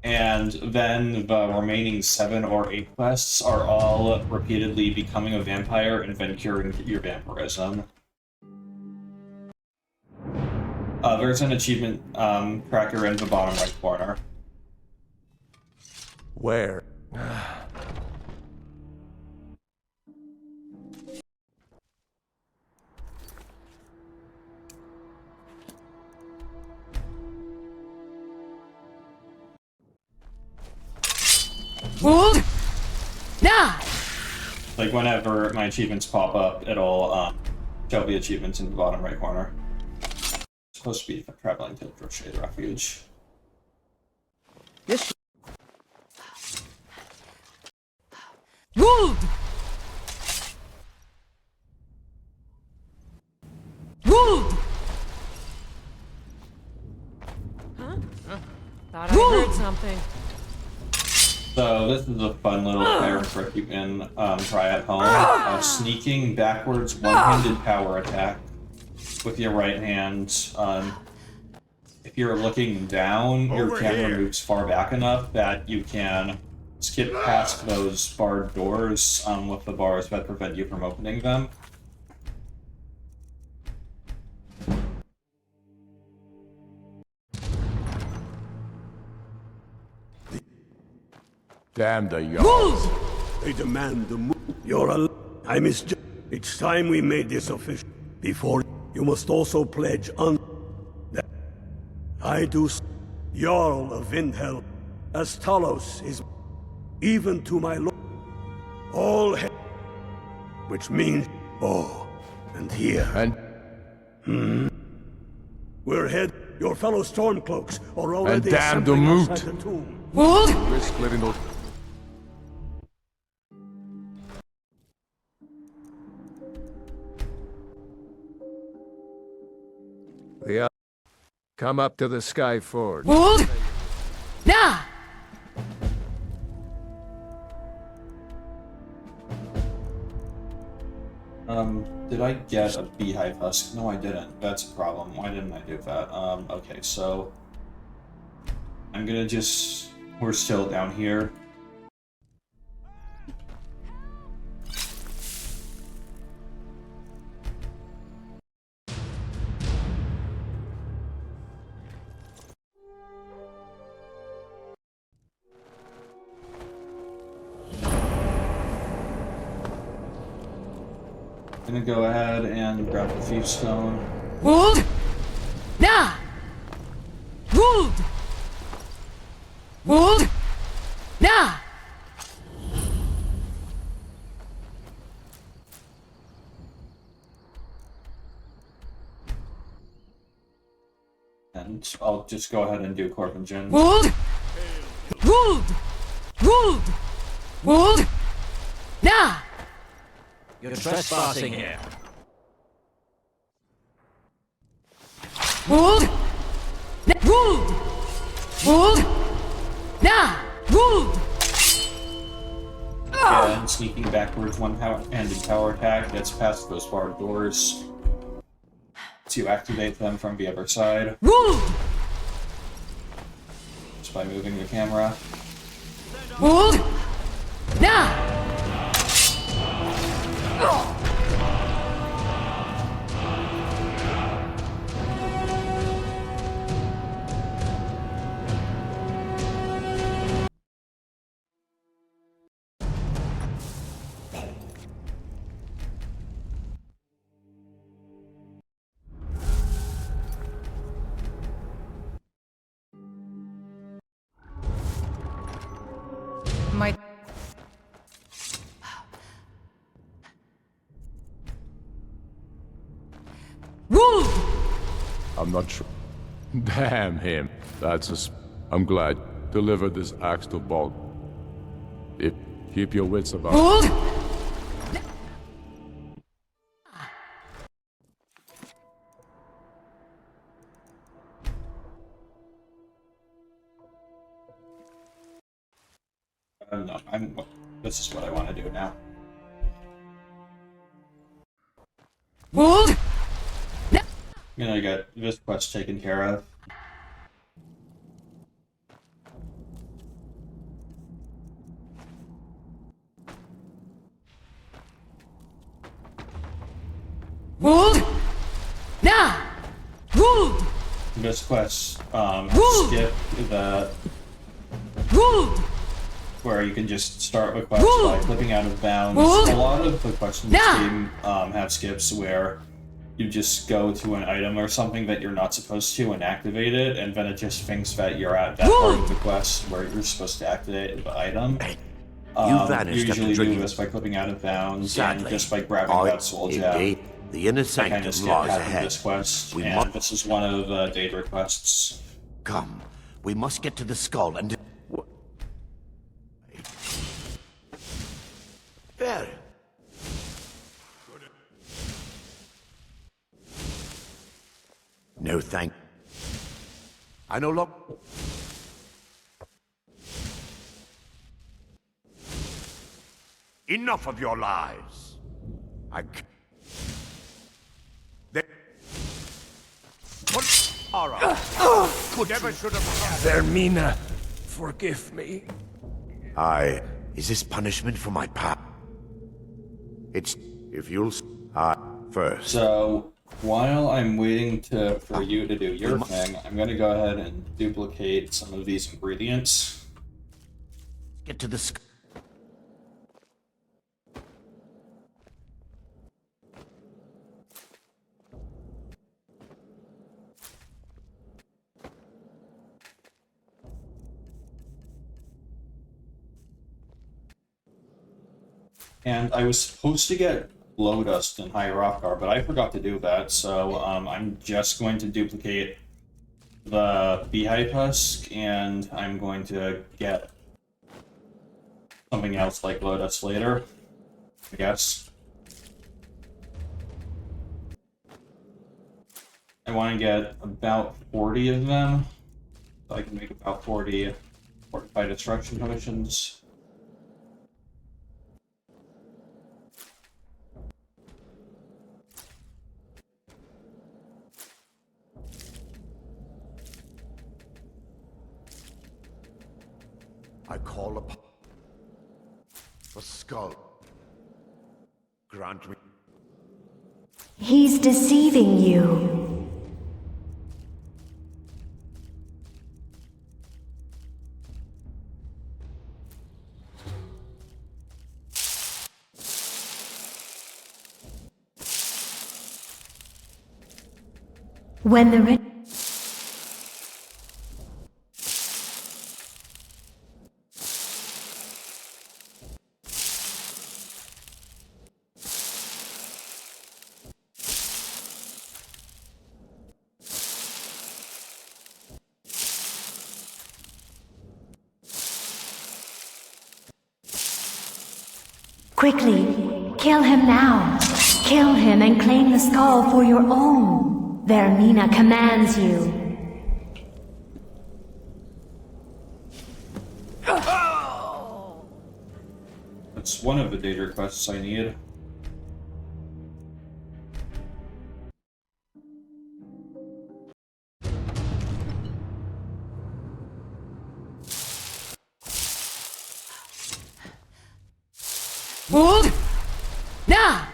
And then the remaining 7 or 8 quests are all repeatedly becoming a vampire and then curing your vampirism. There's an achievement tracker in the bottom right corner. Where? Ruled! Now! Like, whenever my achievements pop up, it'll show the achievements in the bottom right corner. It's supposed to be traveling to the Crochet Refuge. Yes. Ruled! Ruled! Huh? Thought I heard something. So this is a fun little fire trick you can try at home. Sneaking backwards one-handed power attack with your right hand. If you're looking down, your camera moves far back enough that you can skip past those barred doors with the bars that prevent you from opening them. Damn the yards. They demand the move. You're a... I misjudged. It's time we made this official. Before, you must also pledge on... that I do... Jarl of Vindhel, as Talos is... even to my lord. All which means... oh, and here... and... We're head... Your fellow Stormcloaks are already... and damn the assembling moot. outside the tomb. We're splitting those... Yeah. Come up to the Sky Forge. Ruled! Now! Did I get a beehive husk? No, I didn't. That's a problem. Why didn't I do that? Okay, so... I'm gonna just... We're still down here. gonna go ahead and grab the thief stone. Wold! Nah! Wold! Wold! Nah! And I'll just go ahead and do Corp Gen. Wold! Wold! Wold! Wold! Nah! You're trespassing here. Wold! Wold! Wold! Nah! Wold! Again, sneaking backwards, one-handed power attack gets past those barred doors to activate them from the other side. Wold! Just by moving the camera. Wold! Nah! My... Wold! I'm not sure. Damn him. That's a I'm glad. Deliver this axe to Bulk. Keep your wits about Wold! No, this is what I want to do now. Wold! I'm gonna get this quest taken care of. Wold! Nah! Wold! This quest, Wold! skip the... Wold! Where you can just start a quest Wold! by flipping out of bounds. Wold! A lot of the quests in this Nah! game have skips where you just go to an item or something that you're not supposed to and activate it, and then it just thinks that you're at that part of the quest where you're supposed to activate the item. You vanished You after usually do drinking. this by clipping out of bounds Sadly, and just by grabbing that soul gem. indeed, the inner I sanctum kind of skip lies half of ahead. this quest, We and must this is one of the data requests. come. We must get to the skull and. There. No thank. I no longer. Enough of your lies. What? All right. Never should have. Vermina, forgive me. Is this punishment for my past? It's if you'll. First. So, while I'm waiting for you to do your thing, I'm going to go ahead and duplicate some of these ingredients. Get to the skull. And I was supposed to get blow dust in Hierarchar, but I forgot to do that, so I'm just going to duplicate the beehive husk, and I'm going to get something else like blow dust later, I guess. I want to get about 40 of them, so I can make about 40 fortified destruction potions. I call upon the skull. Grant me. He's deceiving you. When the Quickly, kill him now. Kill him and claim the skull for your own. Vermina commands you. That's one of the data quests I need. Hold! Now!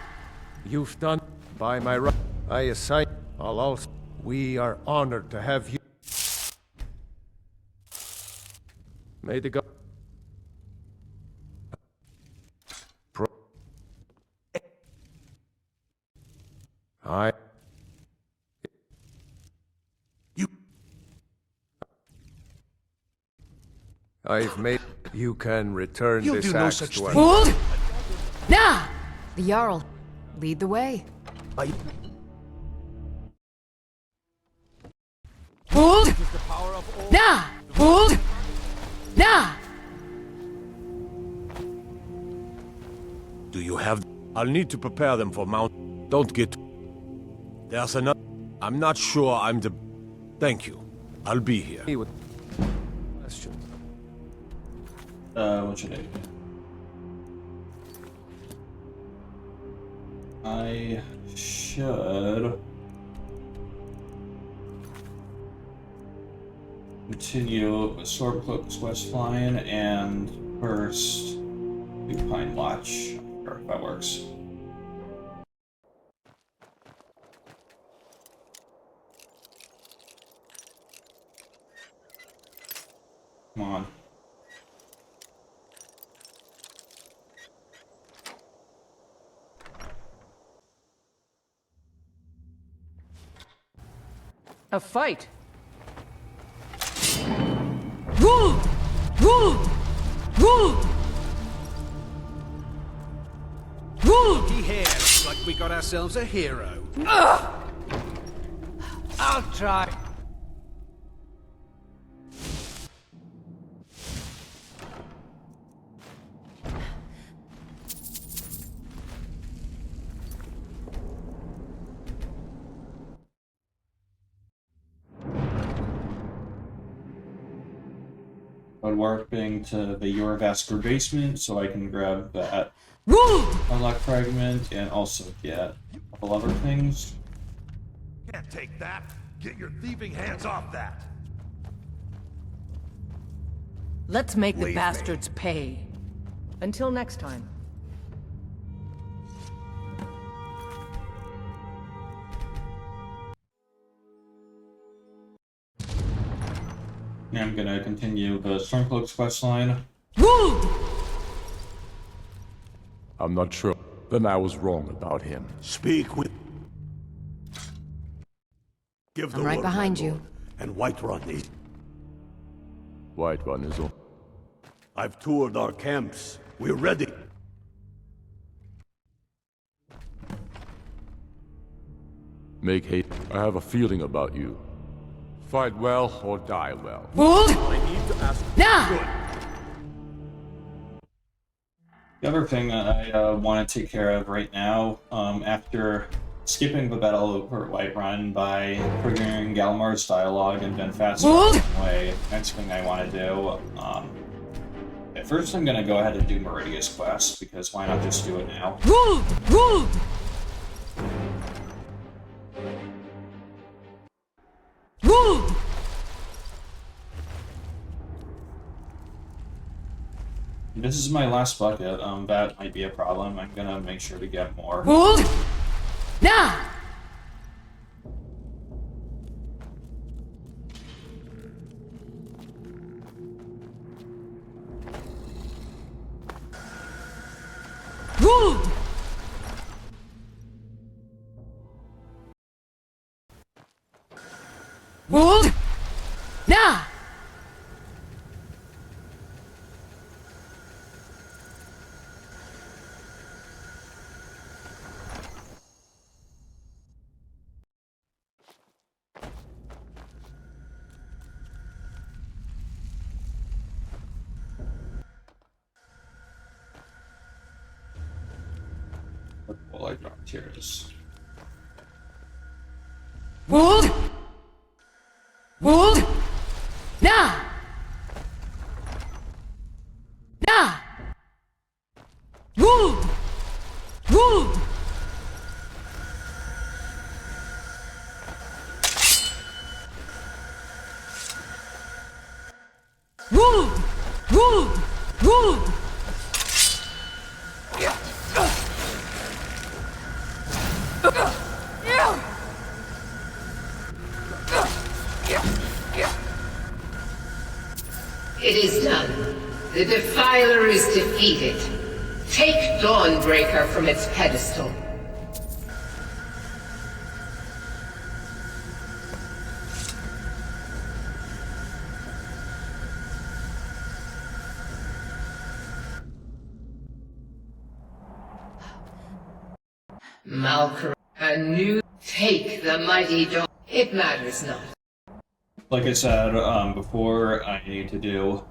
You've done by my right. I assign all also. We are honored to have you. May the God. I've made. You can return You'll this do no axe such to us. thing. Hold! Now! The Jarl, lead the way. Hold! Now! Hold! Now! Do you have? I'll need to prepare them for mount. Don't get. There's another. I'm not sure I'm the. Thank you. I'll be here. Question. What should I do? I should continue with Swordcloak's West Line and first do Pine Watch. Or if that works. Come on. A fight! Wood! Wood! Wood! Wood! Looky here, looks like we got ourselves a hero. I'll try. Warping to the Eurovascular basement so I can grab that unlock fragment and also get a couple other things. Can't take that. Get your thieving hands off that. Let's make the Leave me. bastards pay. Until next time. Now I'm gonna continue the Stormcloak's quest line. I'm not sure. Then I was wrong about him. Speak with. Give the I'm right word, behind my you. lord, and Whiterun is. Whiterun is on. I've toured our camps. We're ready. Make haste. I have a feeling about you. Fight well or die well. I need to ask. The other thing that I want to take care of right now, after skipping the battle over Whiterun by triggering Galmar's dialogue and then fast away, next thing I want to do, at first I'm going to go ahead and do Meridia's quest, because why not just do it now? This is my last bucket. That might be a problem. I'm gonna make sure to get more. Now! Wold! Nah! Well, I dropped tears. Wold! Wold! Nah! Nah! Wold! Wold! Wold! Wold! Wold! It is done. The Defiler is defeated. Take Dawnbreaker from its pedestal. Malcolm, a new take the mighty Dawn. It matters not. Like I said before, I need to do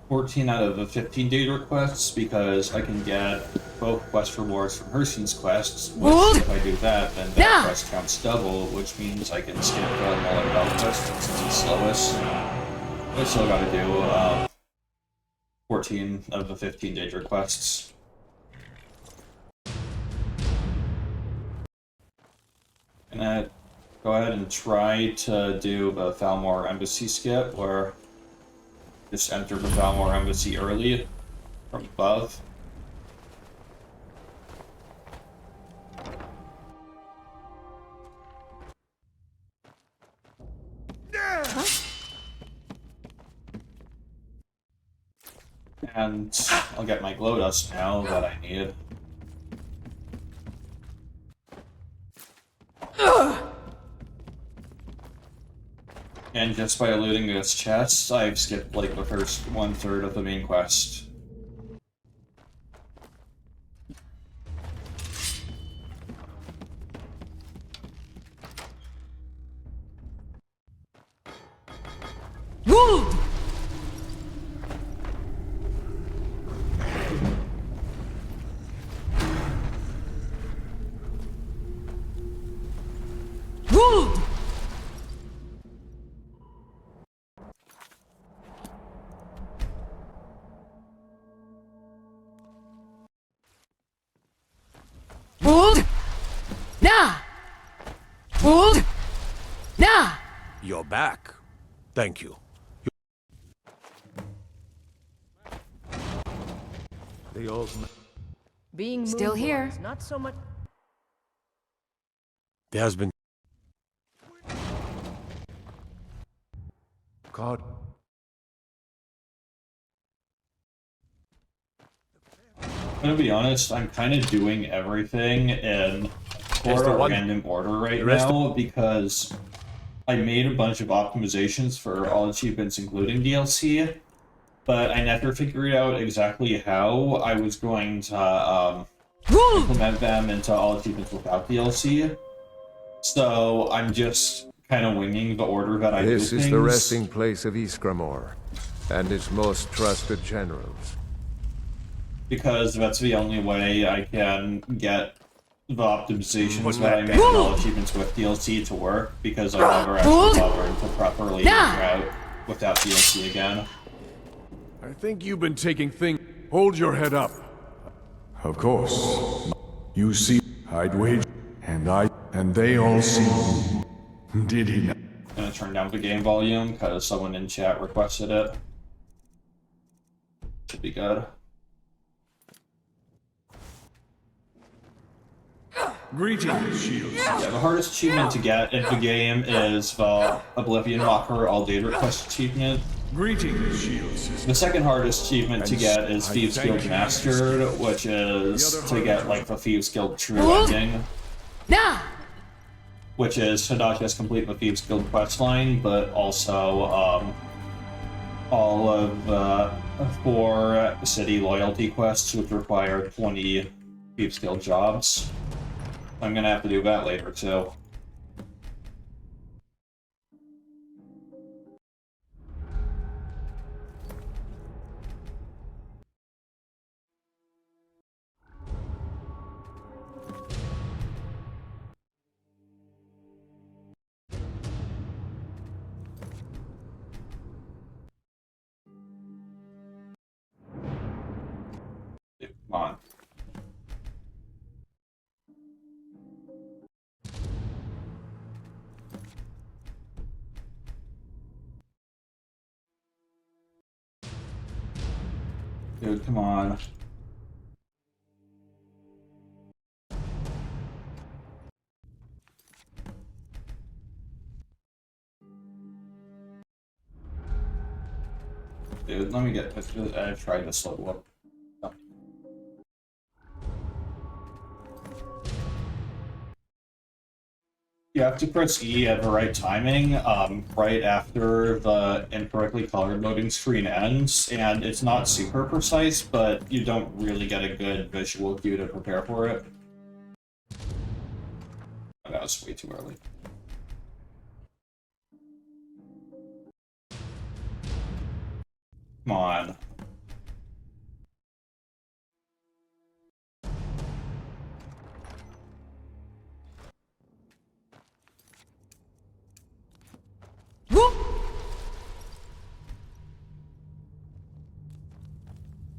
14 out of the 15 date requests because I can get both quest rewards from Hershey's quests, which if I do that, then that quest counts double, which means I can skip the Mullen Bell quest since it's the slowest. I still gotta do 14 of the 15 date requests. And I go ahead and try to do the Falmore Embassy skip, where just enter the Falmore Embassy early from above. And I'll get my glow dust now that I need. And just by looting this chest, I've skipped like the first 1/3 of the main quest. Wood! Wood! Wood! Nah! Wood! Nah! You're back. Thank you. The old Being Still here. Not so much. There has been... God. I'm gonna be honest, I'm kind of doing everything in random order right now because I made a bunch of optimizations for all achievements, including DLC, but I never figured out exactly how I was going to implement them into all achievements without DLC. So I'm just kind of winging the order that I do things. This is the resting place of Iskramor, and its most trusted generals. Because that's the only way I can get the optimizations that I made in all achievements with DLC to work, because I never actually bothered to properly figure out without DLC again. I think you've been taking things. Hold your head up. Of course. You see Hidewage, and they all see you. Did he not? I'm gonna turn down the game volume because someone in chat requested it. Should be good. Greetings, Shields. Yeah, the hardest achievement to get in the game is the Oblivion Walker All Day Request achievement. Greetings, Shields. The second hardest achievement to get is Thieves Guild Mastered, which is to get like the Thieves Guild True Ending. which is to not just complete the Thieves Guild questline, but also all of the 4 city loyalty quests, which require 20 Thieves Guild jobs. I'm gonna have to do that later too. Come on. Dude, come on. Dude, let me get this. I tried to slow up. You have to press E at the right timing, right after the incorrectly colored loading screen ends, and it's not super precise, but you don't really get a good visual cue to prepare for it. Oh, that was way too early. Come on.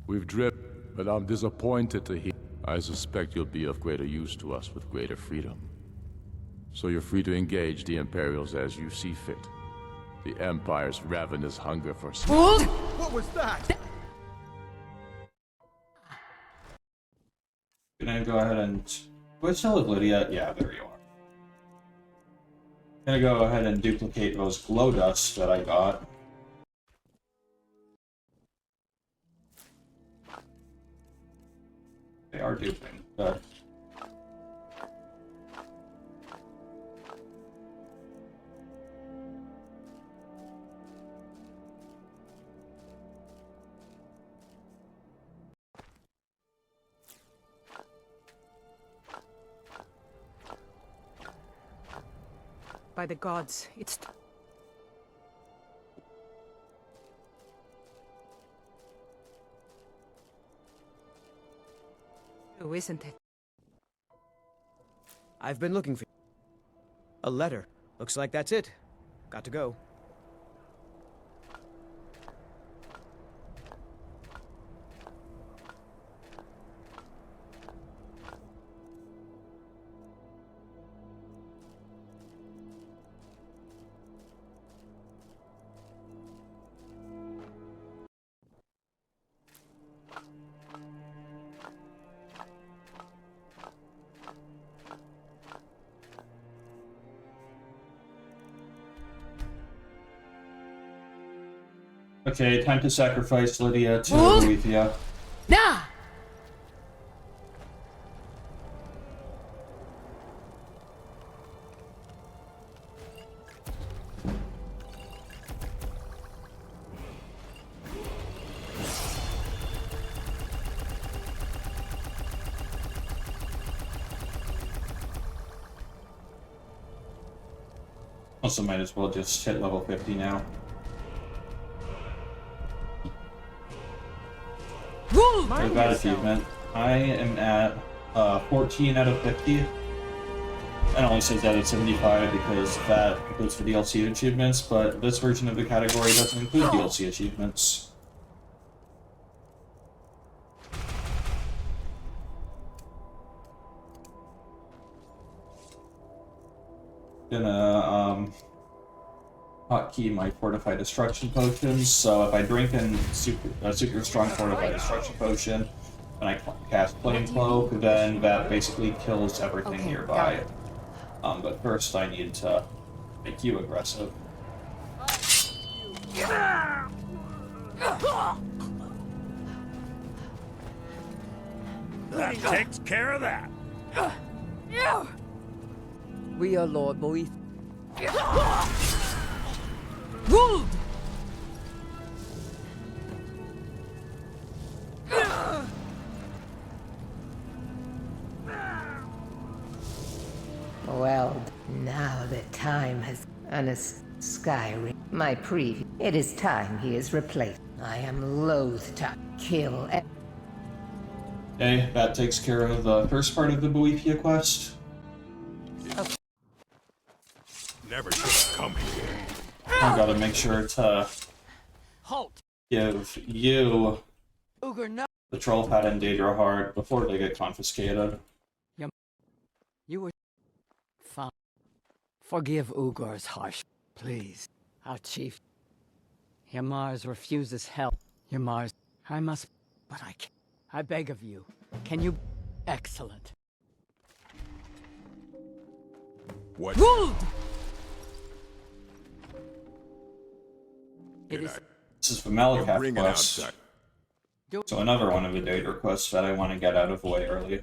We've driven, but I'm disappointed to hear. I suspect you'll be of greater use to us with greater freedom. So you're free to engage the Imperials as you see fit. The Empire's ravenous hunger for... What was that? Gonna go ahead and... Which hell of Lydia? Yeah, there you are. Gonna go ahead and duplicate those glow dusts that I got. They are duping, but... By the gods, it's... Oh, isn't it? I've been looking for a letter. Looks like that's it. Got to go. Okay, time to sacrifice Lydia to Alethea. Nah! Also might as well just hit level 50 now. There's that achievement. I am at 14 out of 50. It only says that it's 75 because that includes the DLC achievements, but this version of the category doesn't include DLC achievements. Gonna hotkey my fortified destruction potions, so if I drink a super strong fortified destruction potion and I cast flame cloak, then that basically kills everything nearby. But first I need to make you aggressive. That takes care of that. We are Lord Boy. Wood! Well, now that time has Skyrim, my preview. It is time he is replaced. I am loath to kill. Okay, that takes care of the first part of the Boethia quest. Never should have come here. I gotta make sure to Halt! give you Uger, no! the troll pad and Daedra heart before they get confiscated. You were fine. Forgive Ugar's harsh, please. Our chief. Yamar's refuses help. Yamar's, I must, but I can't. I beg of you. Can you? Excellent. What? Wood! It is. This is the Malakath Bring it quest. outside. So another one of the Daedra quests that I want to get out of the way early.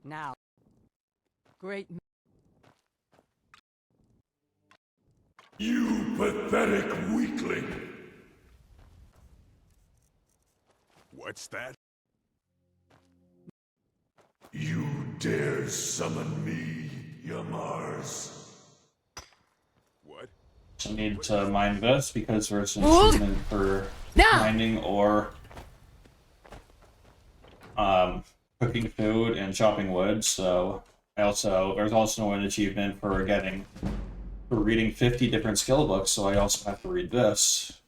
Now. Great. You pathetic weakling! What's that? You dare summon me, Yamars? What? I need to mine this because there's an achievement for mining or cooking food and chopping wood. So there's also an achievement for reading 50 different skill books. So I also have to read this.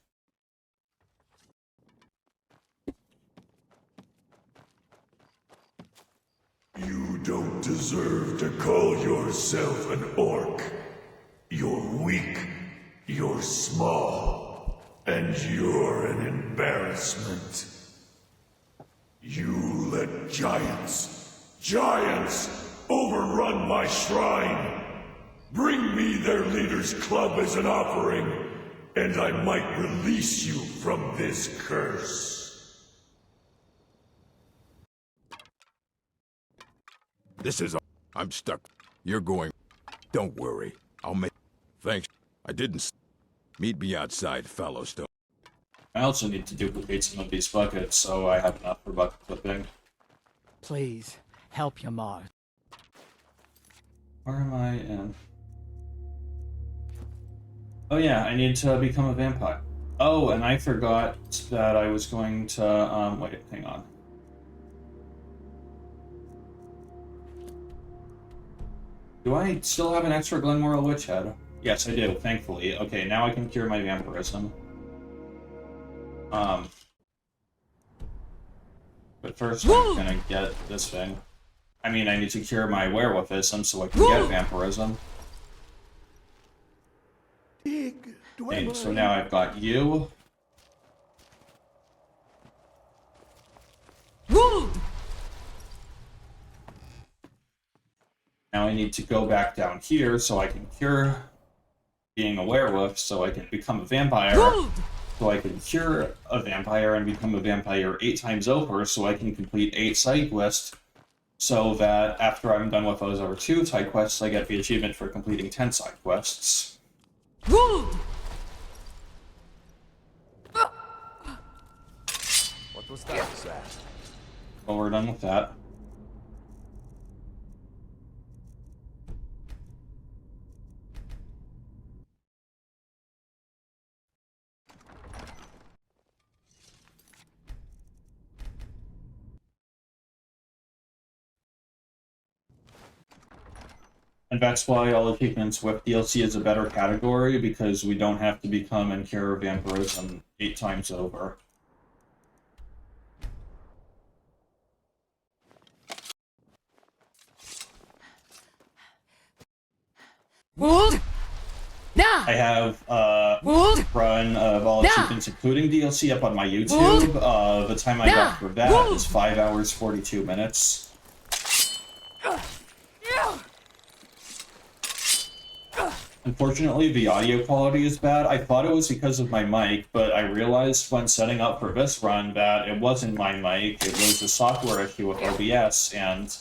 You don't deserve to call yourself an orc. You're weak, you're small, and you're an embarrassment. You let giants, overrun my shrine. Bring me their leader's club as an offering, and I might release you from this curse. This is... I'm stuck. You're going... Don't worry. I'll make... Thanks. I didn't... Meet me outside, Fallowstone. I also need to duplicate some of these buckets, so I have enough for bucket flipping. Please, help Yamar. Where am I in? Oh yeah, I need to become a vampire. Oh, and I forgot that I was going to, wait, hang on. Do I still have an extra Glenmoral Witch Head? Yes, I do, thankfully. Okay, now I can cure my vampirism. But first I'm gonna get this thing. I mean, I need to cure my werewolfism so I can get vampirism. Okay, so now I've got you. Now I need to go back down here so I can cure being a werewolf, so I can become a vampire. So I can cure a vampire and become a vampire 8 times over, so I can complete 8 side quests, so that after I'm done with those other 2 side quests, I get the achievement for completing 10 side quests. What was that? Well, we're done with that. And that's why all achievements with DLC is a better category, because we don't have to become and cure vampirism 8 times over. I have run of all achievements, including DLC, up on my YouTube. The time I got for that is 5 hours 42 minutes. Unfortunately, the audio quality is bad. I thought it was because of my mic, but I realized when setting up for this run that it wasn't my mic, it was a software issue with OBS, and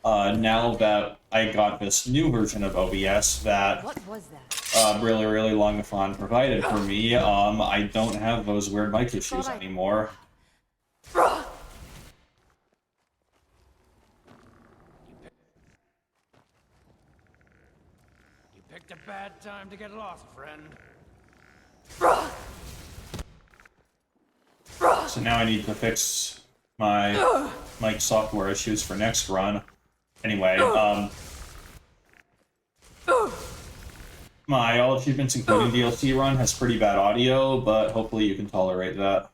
now that I got this new version of OBS that really Longathon provided for me, I don't have those weird mic issues anymore. Picked a bad time to get lost, friend. So now I need to fix my mic software issues for next run. Anyway, my all achievements including DLC run has pretty bad audio, but hopefully you can tolerate that.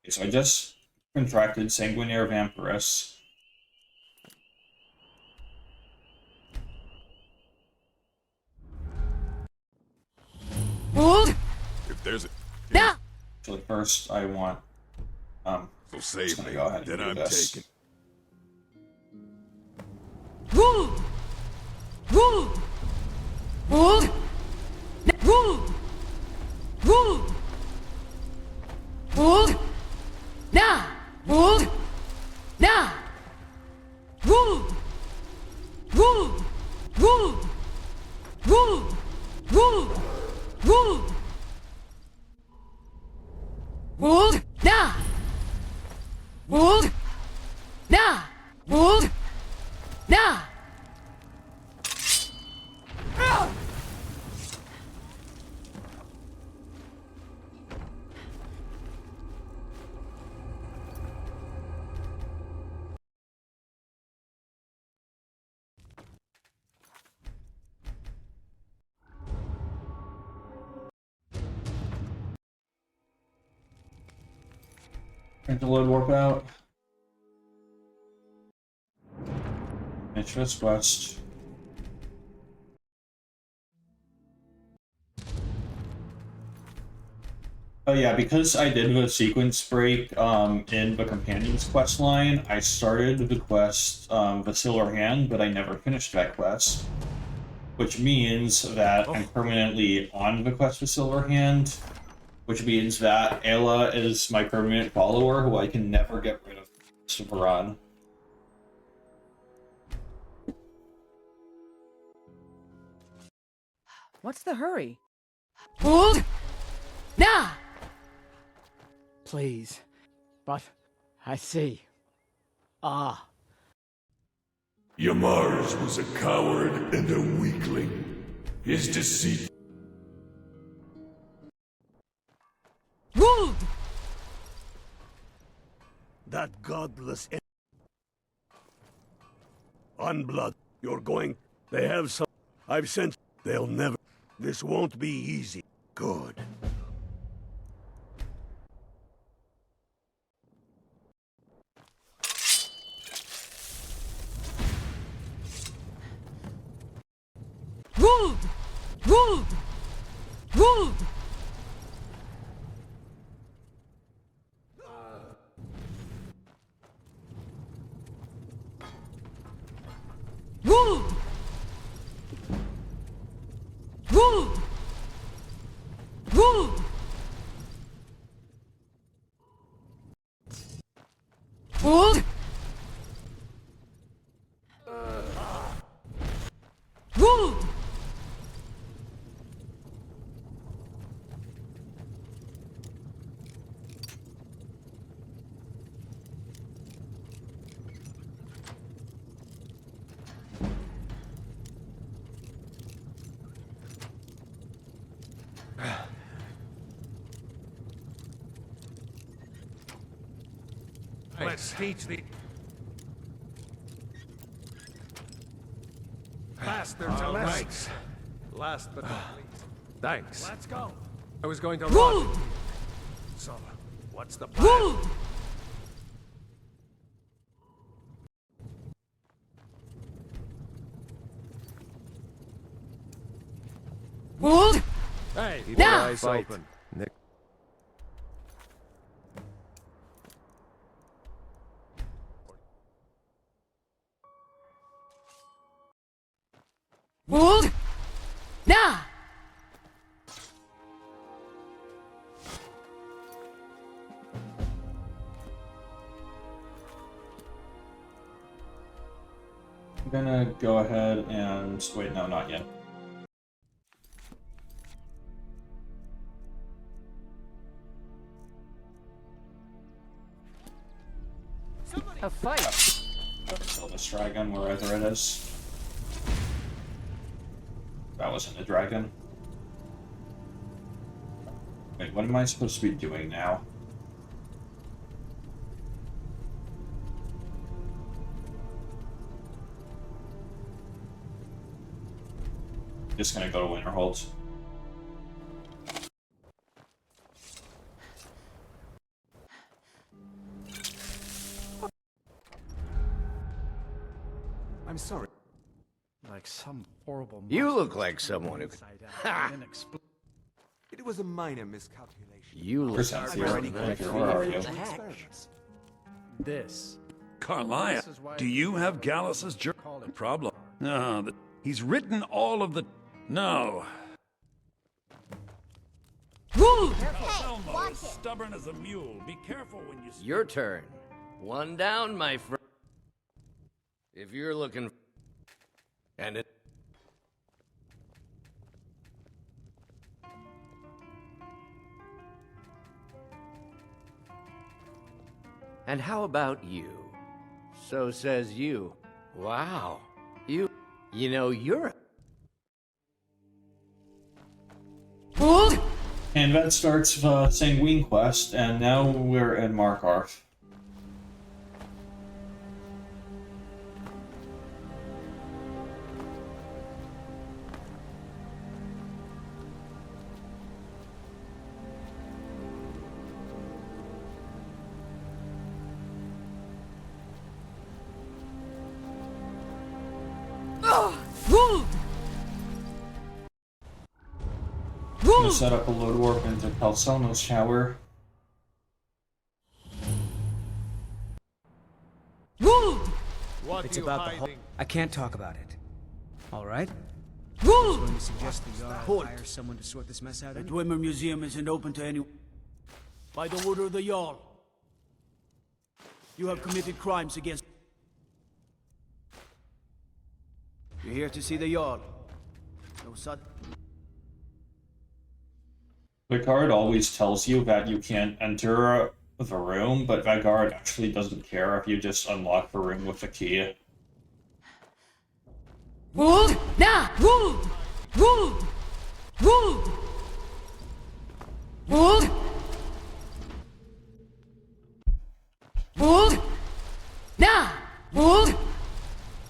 Okay, so I just contracted Sanguinary Vampirus. If there's a... Actually, first I want, so save me, go ahead and then do I'm this. taking. Wood! Wood! Wood! Wood! Wood! Wood! Na! Wood! Na! Wood! Wood! Wood! Wood! Wood! Wood! Wood! Na! Wood! Na! Wood! Na! Print the load warp out. Finish this quest. Oh yeah, because I did the sequence break in the Companion's quest line, I started the quest, the Silver Hand, but I never finished that quest. Which means that I'm permanently on the quest for Silver Hand, which means that Ayla is my permanent follower who I can never get rid of for the run. What's the hurry? Hold! Now! Please. But I see. Ah. Yamars was a coward and a weakling. His deceit... Wood! That godless... Unblood, you're going... They have some... I've sent... They'll never... This won't be easy. Good. Wood! Wood! Wood! Wood! Wood! Wood! Wood! Wood! Let's teach the bastards a lesson. Last but not least. Thanks. Let's go. I was going to rob you. So, what's the plan? Wood! Hey, keep now! your eyes open. Nick. Wood! Now! I'm gonna go ahead and wait. No, not yet. A fight. Kill this dragon wherever it is. That wasn't a dragon. Wait, what am I supposed to be doing now? Just gonna go to Winterhold. I'm sorry. Like some horrible. You look like someone who could. Ha! It was a minor miscalculation. You look This. Carlia, do you have Gallus's journal? Problem? No, he's written all of the. No. Thelma is stubborn as a mule. Be careful when you. Your turn. One down, my friend. If you're looking. And it. And how about you? So says you. Wow. You know, you're... And that starts Sanguine Quest, and now we're in Markarth. I'm gonna set up a load warp into Calcelno's shower. It's about the whole... I can't talk about it. All right? I was going to suggest the Jarl hire someone to sort this mess out. The Dwemer Museum isn't open to anyone. By the order of the Jarl. You have committed crimes against... You're here to see the Jarl. No son. The guard always tells you that you can't enter the room, but that guard actually doesn't care if you just unlock the room with the key. Wold! Nah! Wold! Wold! Wold! Wold! Wold! Nah! Wold!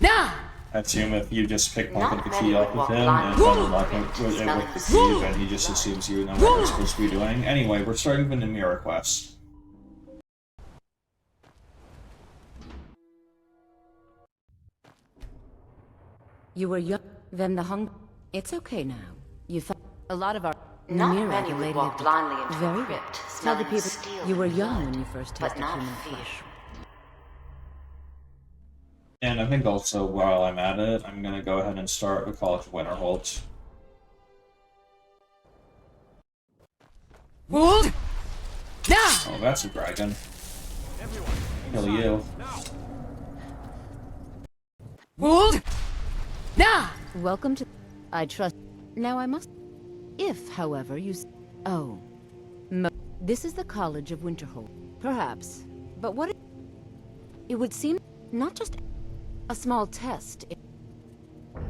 Nah! I assume if you just pickpocket the key off of him and unlock it with the key, then he just assumes you know what you're supposed to be doing. Anyway, we're starting with the Mirror Quest. You were young, then the hung... It's okay now. You found a lot of our... Not Mira, many the would lady walk of the- blindly into Very a well. crypt, Tell the smelling people steel you were and young blood, when you first but tasted not human fear. flesh. And I think also, while I'm at it, I'm gonna go ahead and start the College of Winterhold. Wold! Nah! Oh, that's a dragon. Kill you. Wold! Nah! Welcome to... I trust... Now I must... If, however, you... Oh. This is the College of Winterhold. Perhaps. But what... It would seem... Not just... A small test.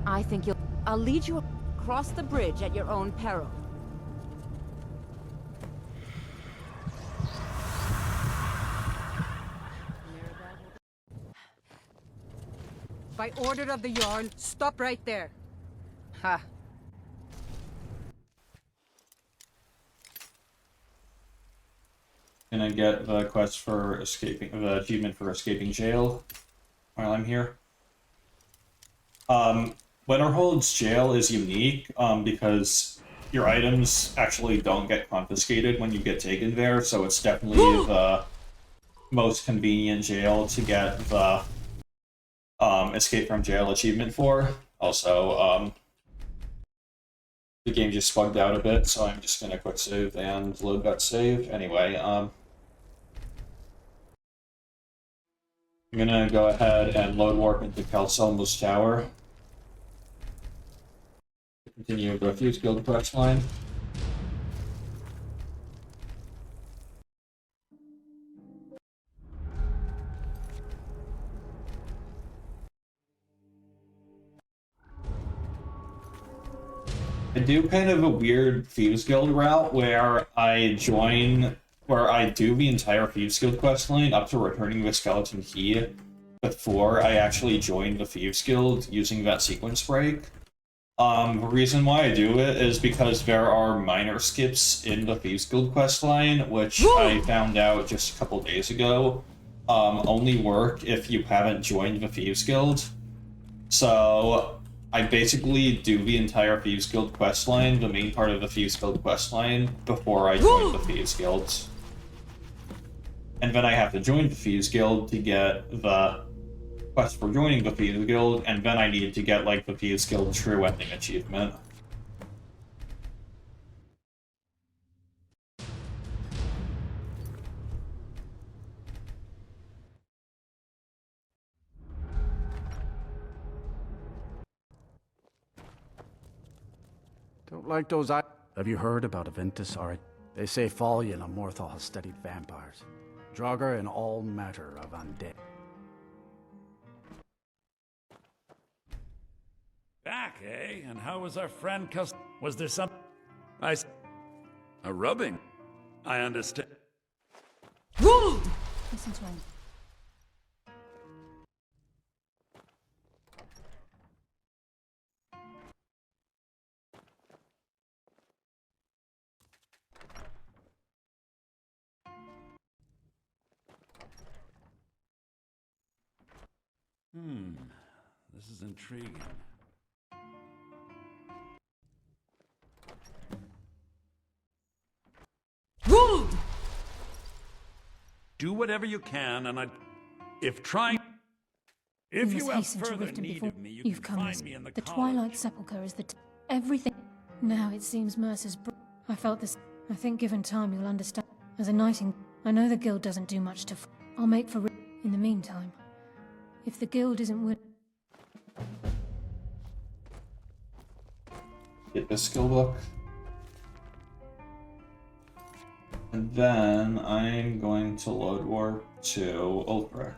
I think you'll... I'll lead you across the bridge at your own peril. By order of the Jarl, stop right there. Ha. Gonna get the quest for escaping, the achievement for escaping jail while I'm here. Winterhold's jail is unique because your items actually don't get confiscated when you get taken there, so it's definitely the most convenient jail to get the escape from jail achievement for. Also, the game just bugged out a bit, so I'm just gonna quick save and load that save. Anyway, I'm gonna go ahead and load warp into Calcelmo's tower. Continue the Fuse Guild quest line. I do kind of a weird Fuse Guild route where I do the entire Fuse Guild quest line up to returning the skeleton key before I actually join the Thieves Guild using that sequence break. The reason why I do it is because there are minor skips in the Thieves Guild questline, which I found out just a couple days ago, only work if you haven't joined the Thieves Guild. So I basically do the entire Thieves Guild questline, the main part of the Thieves Guild questline, before I join the Thieves Guild. And then I have to join the Thieves Guild to get the quest for joining the Thieves Guild, and then I need to get, like, the Thieves Guild True Ending achievement. Don't like those Have you heard about Aventus Art? They say Fallion and Morthal has studied vampires. Draugr and all matter of undead. Back, eh? And how was our friend Was there some... A rubbing? I understand. Listen to him. This is intriguing. Do whatever you can, and if you have further need of me, you can find me in the college. Twilight Sepulchre is everything. Now it seems Mercer's I felt this. I think given time you'll understand. As a knighting, I know the guild doesn't do much to I'll make for in the meantime. If the guild isn't willing... Get the skill book. And then I'm going to load warp to Ulfric.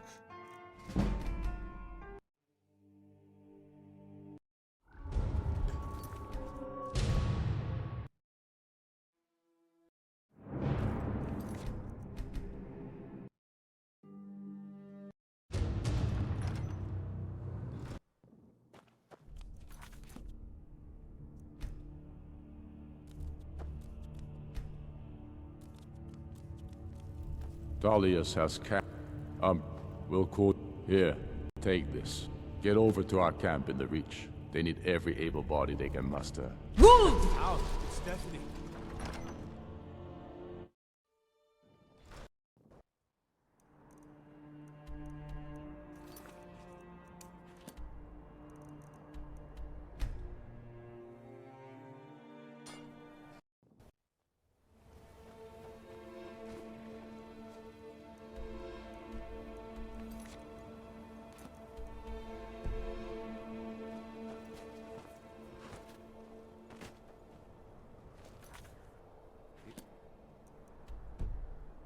Dalius has we'll quote here. Take this. Get over to our camp in the Reach. They need every able body they can muster. Out. It's Stephanie.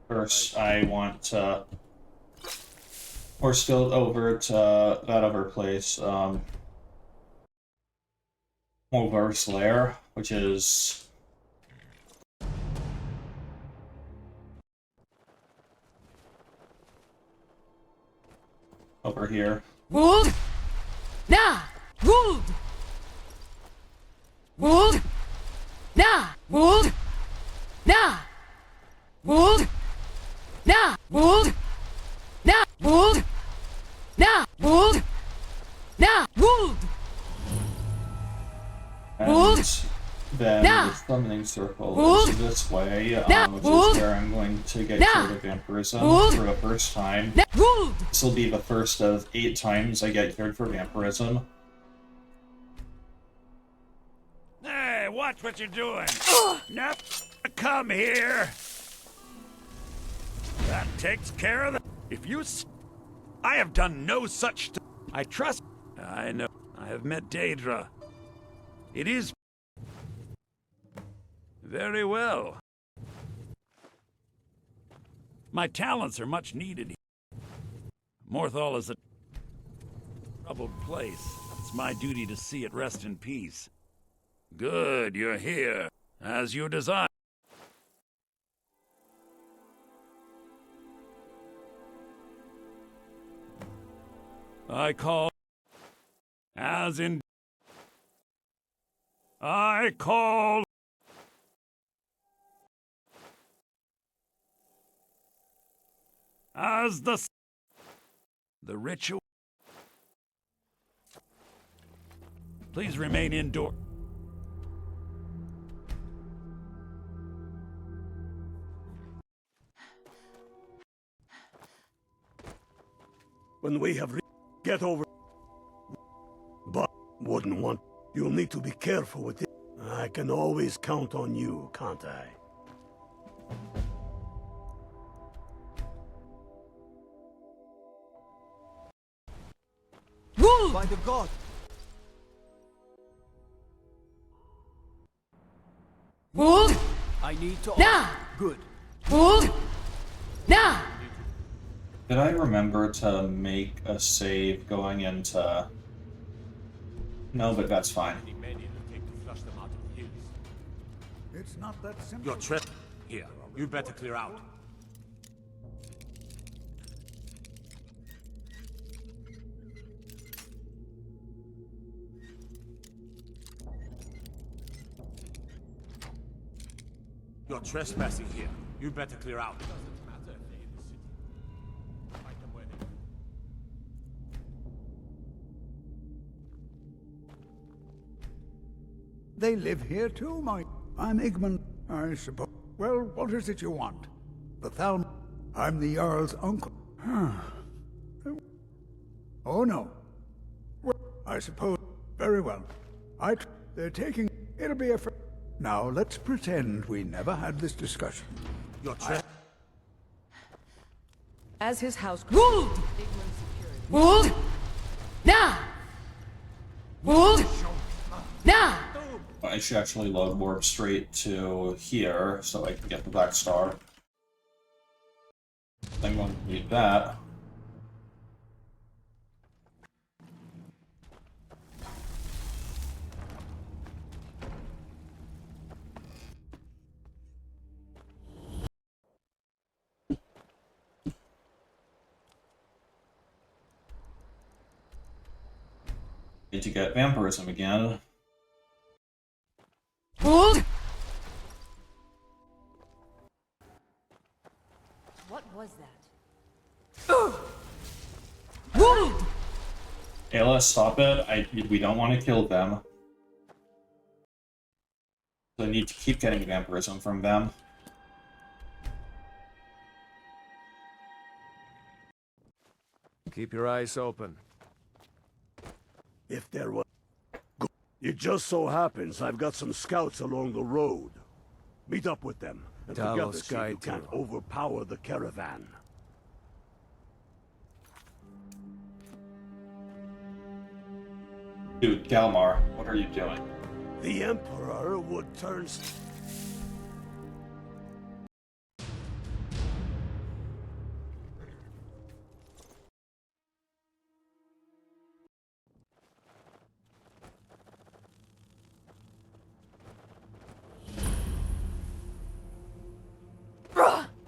First, I want to horse guild over to that other place, Mulverse Lair, which is over here. Wold! Nah! Wold! Wold! Nah! Wold! Nah! Wold! Nah! Wold! Nah! Wold! Nah! Wold! Nah! Wold! And then the summoning circle is this way, which is where I'm going to get cured of vampirism for the first time. This will be the first of 8 times I get cured for vampirism. Hey, watch what you're doing! Now, come here! That takes care of the... If you... I have done no such thing. I trust. I know. I have met Daedra. It is very well. My talents are much needed here. Morthal is a troubled place. It's my duty to see it rest in peace. Good, you're here. As you desire. I call... As in... I call... As the ritual... Please remain indoors. When we have get over... But wouldn't want... You'll need to be careful with it. I can always count on you, can't I? Rule! By the god! Hold! I need to... Now! Good. Hold! Now! Did I remember to make a save going into... No, but that's fine. It's not that simple. Your trip here. You'd better clear out. You're trespassing here. You'd better clear out. They live here too, I'm Igman, I suppose. Well, what is it you want? The Thalm... I'm the Jarl's uncle. Oh, no. Well, I suppose... Very well. They're taking... It'll be a... Now, let's pretend we never had this discussion. Your As his house... Hold! Hold! Now! Hold! Now! I should actually load warp straight to here so I can get the Black Star. I'm going to need that. Need to get vampirism again. Hold! What was that? Hold! Ayla, stop it. We don't want to kill them. So I need to keep getting vampirism from them. Keep your eyes open. If there was... It just so happens I've got some scouts along the road. Meet up with them, and together see if you can't overpower the caravan. Dude, Galmar, what are you doing? The Emperor would turn...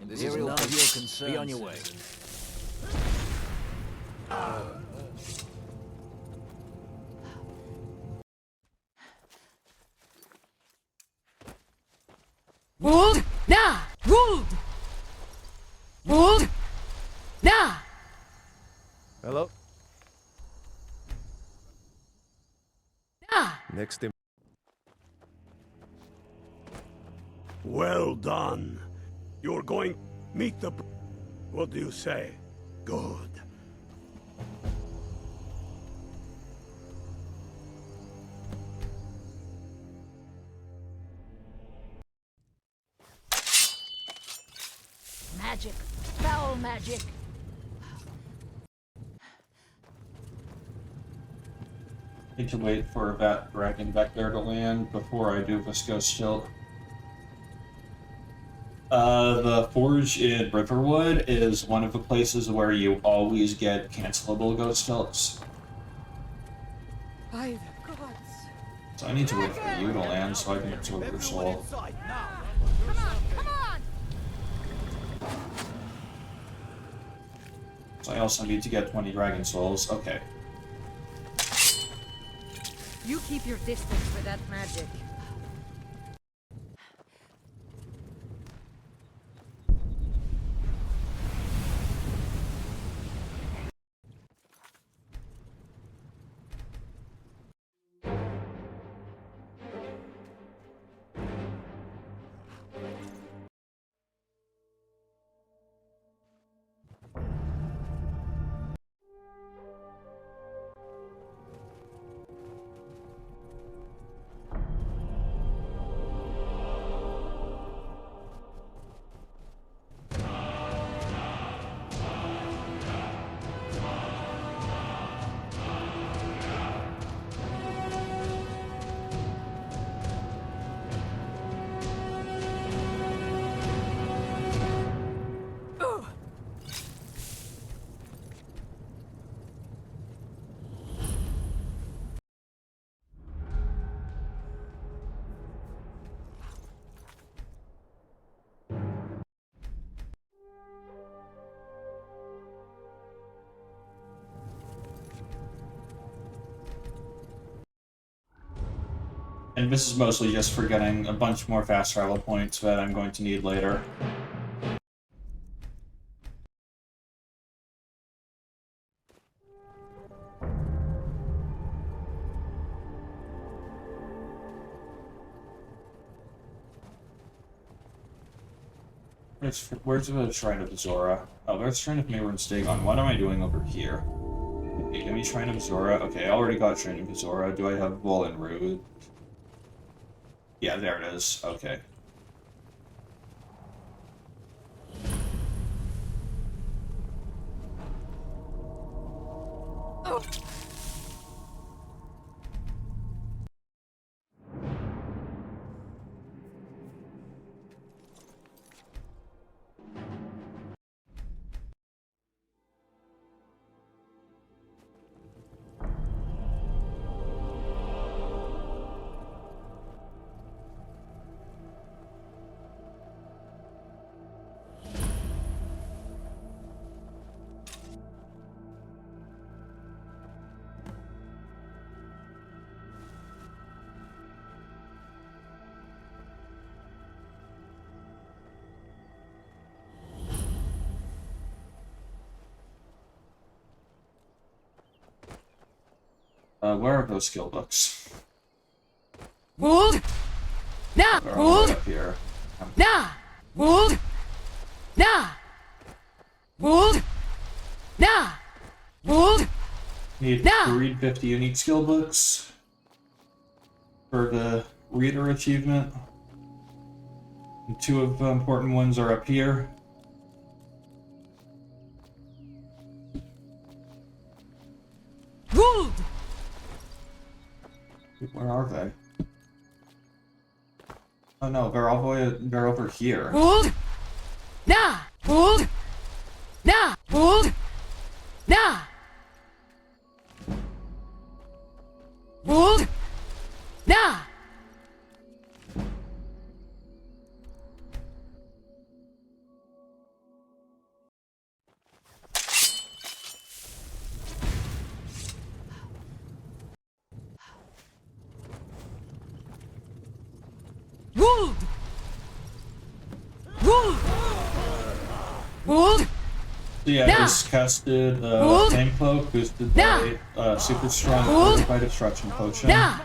This is none of your concern. Be on your way. Hold! Now! Hold! Hold! Now! Hello? Now! Next in... Well done. You're going... Meet the... What do you say? Good. Magic. Foul magic. Need to wait for that dragon back there to land before I do this ghost tilt. The forge in Riverwood is one of the places where you always get cancelable ghost tilts. By the gods. So I need to wait for you to land so I can absorb your soul. Come on! So I also need to get 20 dragon souls. Okay. You keep your distance for that magic. And this is mostly just for getting a bunch more fast travel points that I'm going to need later. Where's the Shrine of Zora? Oh, there's Shrine of Mayron's Dagon. What am I doing over here? Okay, give me Shrine of Zora. Okay, I already got Shrine of Zora. Do I have Volan Root? Yeah, there it is. Okay. Where are those skill books? Hold! Nah! Hold! Up here. Nah! Hold! Nah! Hold! Nah! Hold! Need to read 50 unique skill books for the reader achievement. And 2 of the important ones are up here. Hold! Where are they? Oh no, they're all the way, they're over here. Hold! Nah! Hold! Nah! Hold! Nah! Hold! Nah! Hold! Hold! Hold! So yeah, Nah. this casted Hold. Flame Cloak, boosted by super strong Hold. Fortified Destruction Potion. Nah!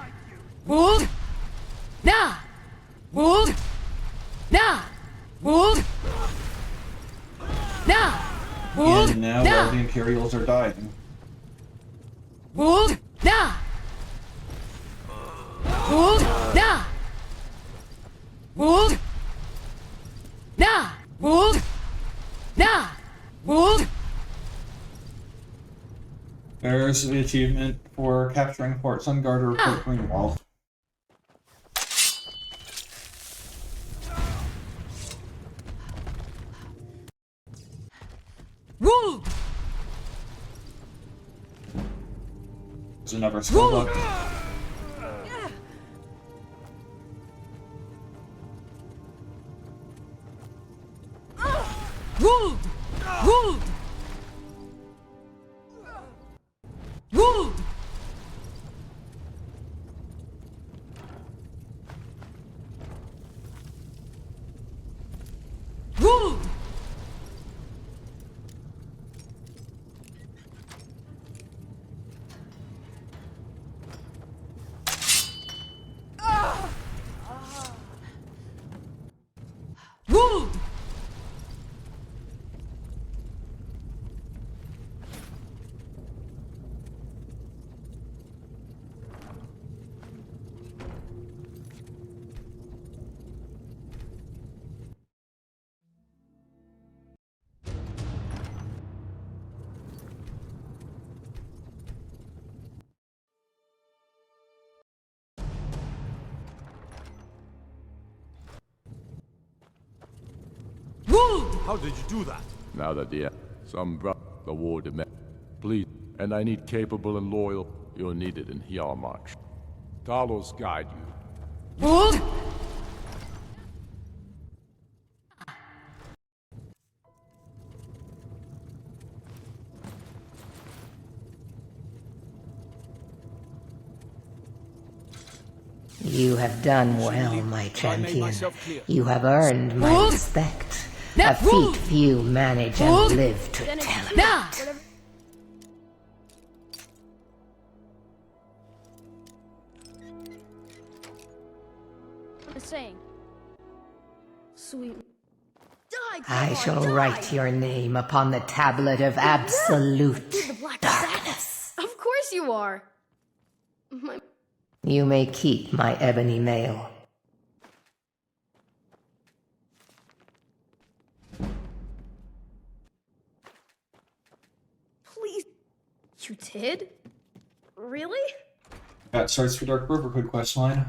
Hold! Nah! Hold! Nah! Hold! Nah! Hold! And now Nah! all the Imperials are dying. Hold! Nah! Hold! Nah! Hold! Nah! Hold! Nah! Hold! There's the achievement for capturing Fort Sunguard or Fort Greenwald. Woo! There's another skill book. Woo! Woo! Woo! Woo! Woo! How did you do that? Now that the war demand, please, and I need capable and loyal. You're needed in Hjalmarch. Talos guide you. Hold! You have done well, my champion. You have earned my respect. A feat few manage and live to tell about. I'm saying. Sweet. I shall write your name upon the tablet of absolute darkness. Of course you are. You may keep my ebony mail. Please. You did? Really? That starts for Dark Brotherhood questline.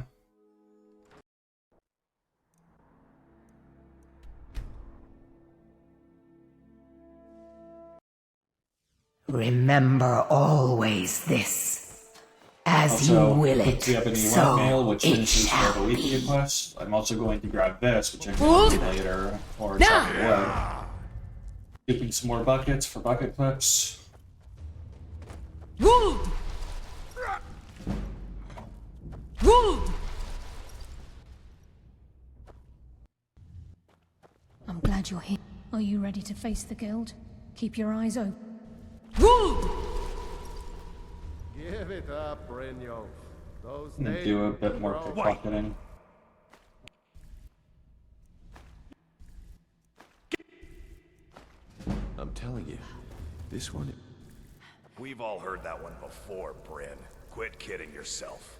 Remember always this. As Also, you will with it, the ebony so mail, which it finishes shall the weekly be. quest. I'm also going to grab this, which I'm going to do later, or something away. Keeping some more buckets for bucket clips. Woo! Woo! I'm glad you're here. Are you ready to face the guild? Keep your eyes open. Woo! Give it up, Brynjolf. Those I'm gonna do a bit more pickpocketing. I'm telling you, this one... We've all heard that one before, Bryn. Quit kidding yourself.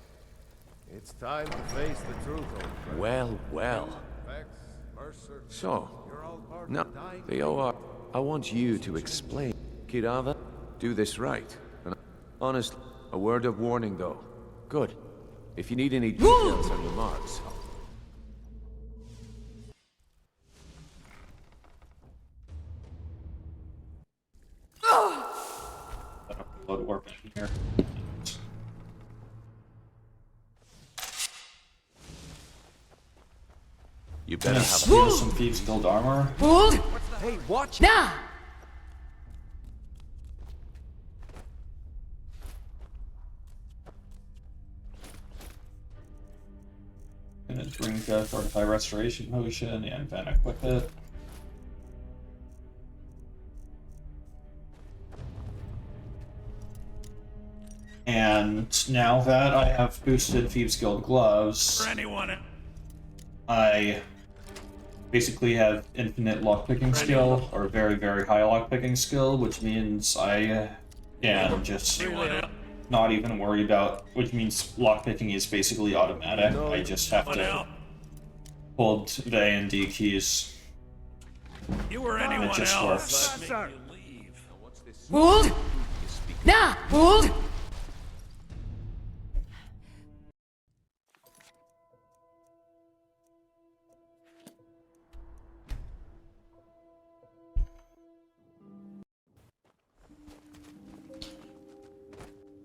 It's time to face the truth, old friend. Well, well. Vex, Mercer, So, you're all part no, of the dying. they are... I want you to explain. Kirava, do this right. And honestly, a word of warning, though. Good. If you need any details on your marks... Load warp in here. You I'm better gonna have... steal some Thieves Guild armor. Hey, watch now! Gonna drink a Fortify Restoration Potion and then equip it. And now that I have boosted Thieves Guild gloves, For anyone. I basically have infinite lockpicking skill, or very, very high lockpicking skill, which means I can just not even worry about, which means lockpicking is basically automatic. I just have to hold the A and D keys. You or And anyone it just else. works. Let me leave. Hold! Nah! Hold!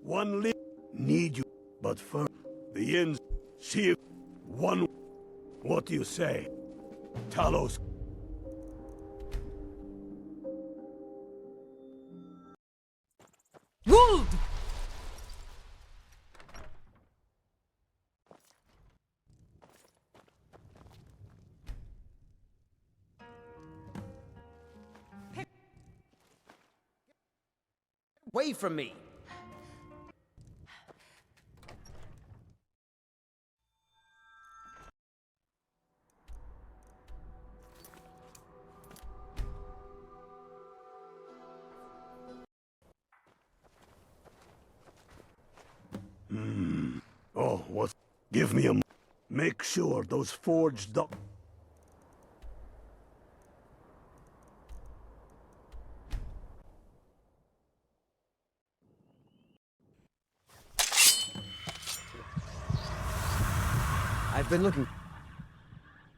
One need you, but first, the inns, see if one... What do you say? Talos... Wold! Away from me! Oh, what? Give me a... Make sure those forged up... I've been looking...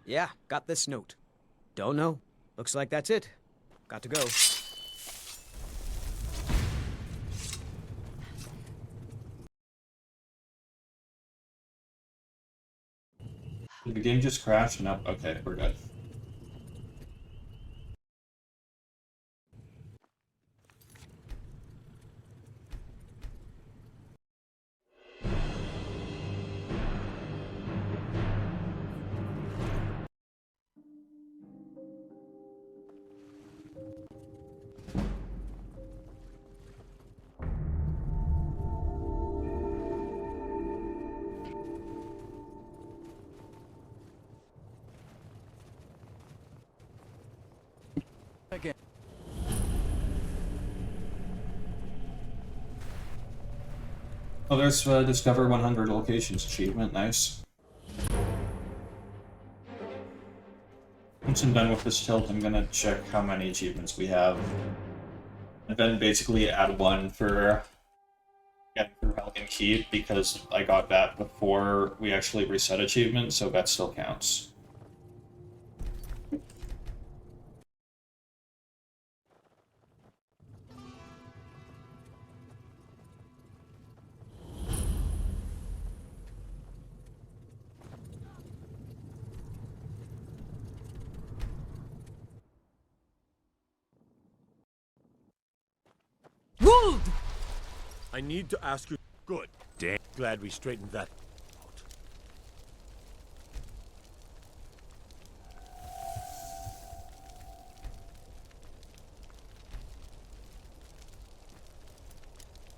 Yeah, got this note. Don't know. Looks like that's it. Got to go. Did the game just crash? Nope. Okay, we're good. Again. Oh, there's Discover 100 Locations achievement. Nice. Once I'm done with this tilt, I'm gonna check how many achievements we have. And then basically add one for getting through Helgen Keep, because I got that before we actually reset achievement, so that still counts. Wold! I need to ask you... Good. Damn. Glad we straightened that out.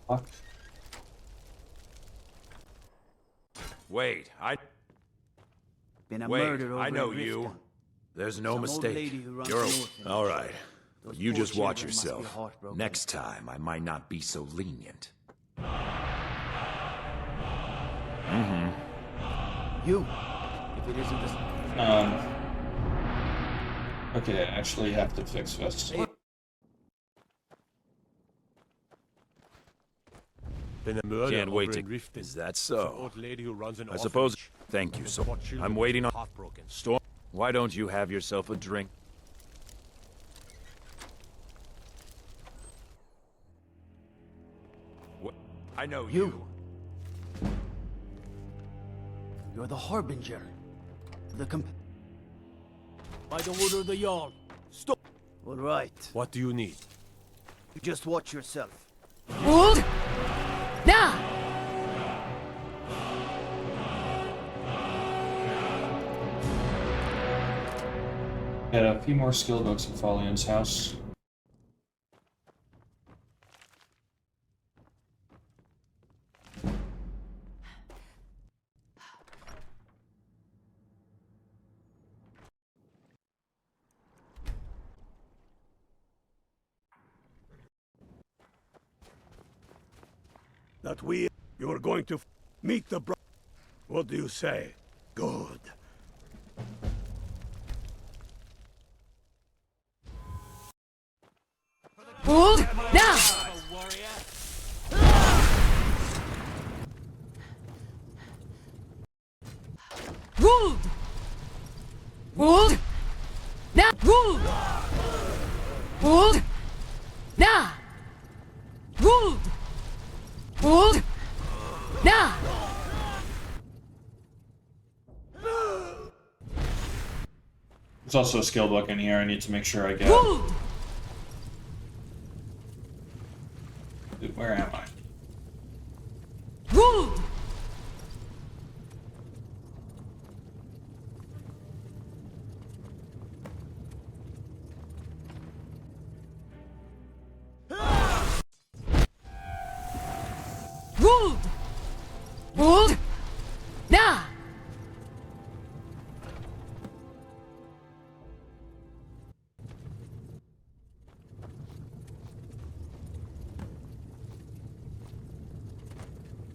Fuck. Wait, Been a Wait, murder over I know in you. Riften. There's no Some old mistake. lady who runs You're north in all the right. village. Those You poor just watch children must be yourself. heartbroken. Next time, I might not be so lenient. You! If it isn't this... Okay, I actually have to fix this. Been a murder Can't wait over to... in Riften. Is that Some so? old lady who runs an I suppose... orphanage. Thank you, so... Poor children I'm must waiting be on... heartbroken. Storm, why don't you have yourself a drink? I know you. You're the Harbinger. The By the order of the Jarl. Stop! All right. What do you need? You just watch yourself. Hold! Nah! Get a few more skill books in Folian's house. That you're going to meet the What do you say? Good. Hold! Now! Ruled! Ruled! Now! Ruled! Ruled! Now! Ruled! Ruled! Now! There's also a skill book in here I need to make sure I get. Ruled! Dude, where am I? Ruled! Ruled! Ruled! Now!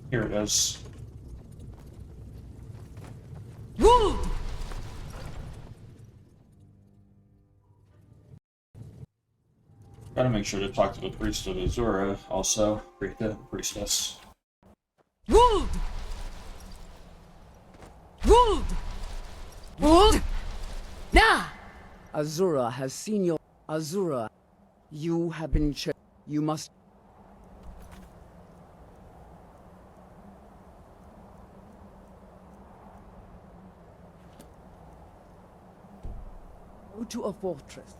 Here it is. Ruled! Gotta make sure to talk to the priest of Azura, also. Priestess. Ruled! Ruled! Ruled! Now! Azura has seen your... Azura, you have been You must... Go to a fortress.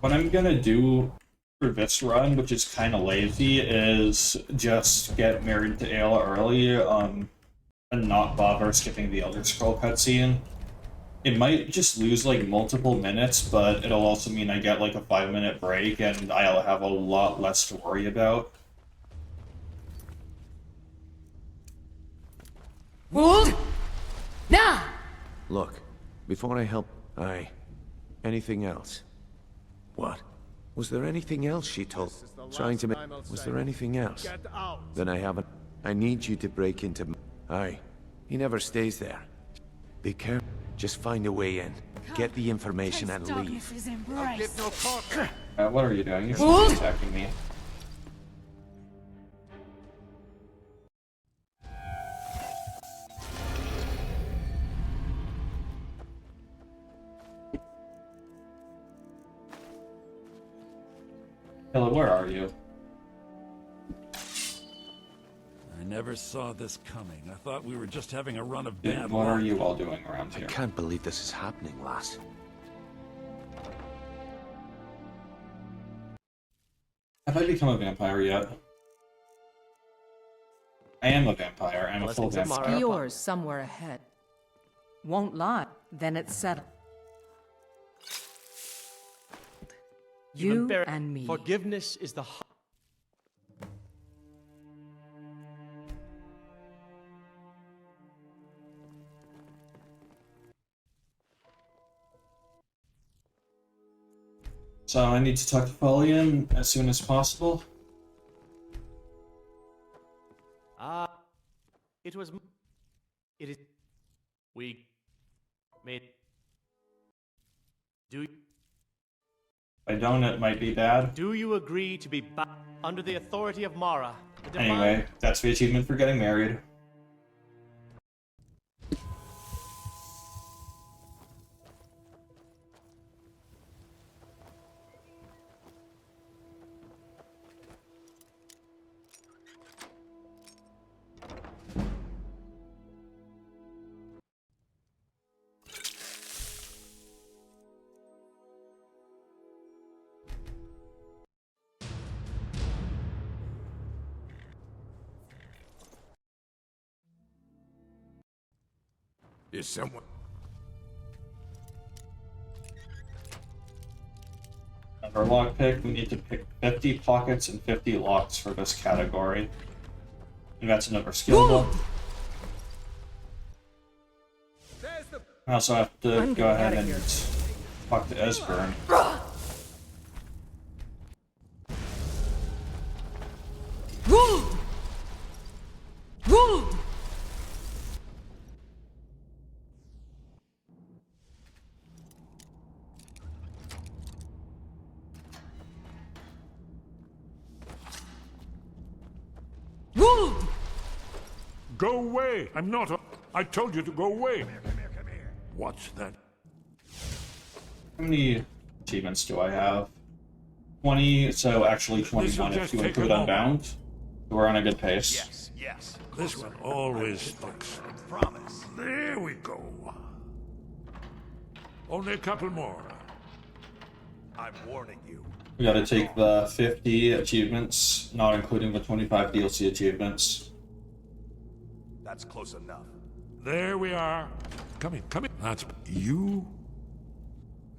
What I'm gonna do for this run, which is kind of lazy, is just get married to Ayla early, and not bother skipping the Elder Scroll cutscene. It might just lose like multiple minutes, but it'll also mean I get like a 5-minute break, and I'll have a lot less to worry about. Ruled! Now! Look, before I help... Anything else? What? Was there anything else she told? Trying to make... Was there anything else? Then I haven't... I need you to break into... He never stays there. Be careful. Just find a way in. Get the information and leave. What are you doing? You're supposed to be attacking me. Hello, where are you? I never saw this coming. I thought we were just having a run of bad What luck. are you all doing around here? I can't believe this is happening, lass. Have I become a vampire yet? I am a vampire. I'm a full vampire. Yours somewhere ahead. Won't lie. Then it's settled. You and me. Forgiveness is the So I need to talk to Folian as soon as possible. It was... It is... We... made... Do... If I don't, it might be bad. Do you agree to be under the authority of Mara? Anyway, that's the achievement for getting married. Is someone... Under lockpick, we need to pick 50 pockets and 50 locks for this category. And that's another skill book. I also have to go ahead and talk to Esbern. Go away! I'm not a... I told you to go away! What's that? How many achievements do I have? 20, so actually 21 if you include Unbound. We're on a good pace. Yes. This one always sticks. Promise. There we go. Only a couple more. I'm warning you. We gotta take the 50 achievements, not including the 25 DLC achievements. That's close enough. There we are. Come in. That's you.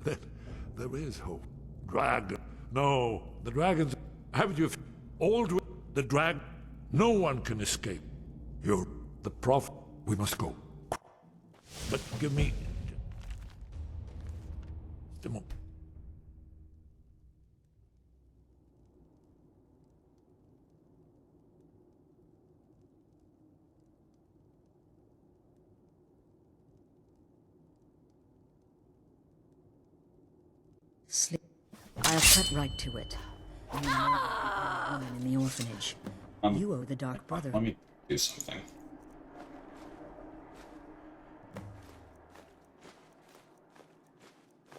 There is hope. Dragon. No, the dragons. Haven't you? Old. The drag. No one can escape. You're the prophet. We must go. But give me. Just a moment. Sleep. I'll cut right to it. You know the woman in the orphanage. You owe the Dark Brother. Let me do something.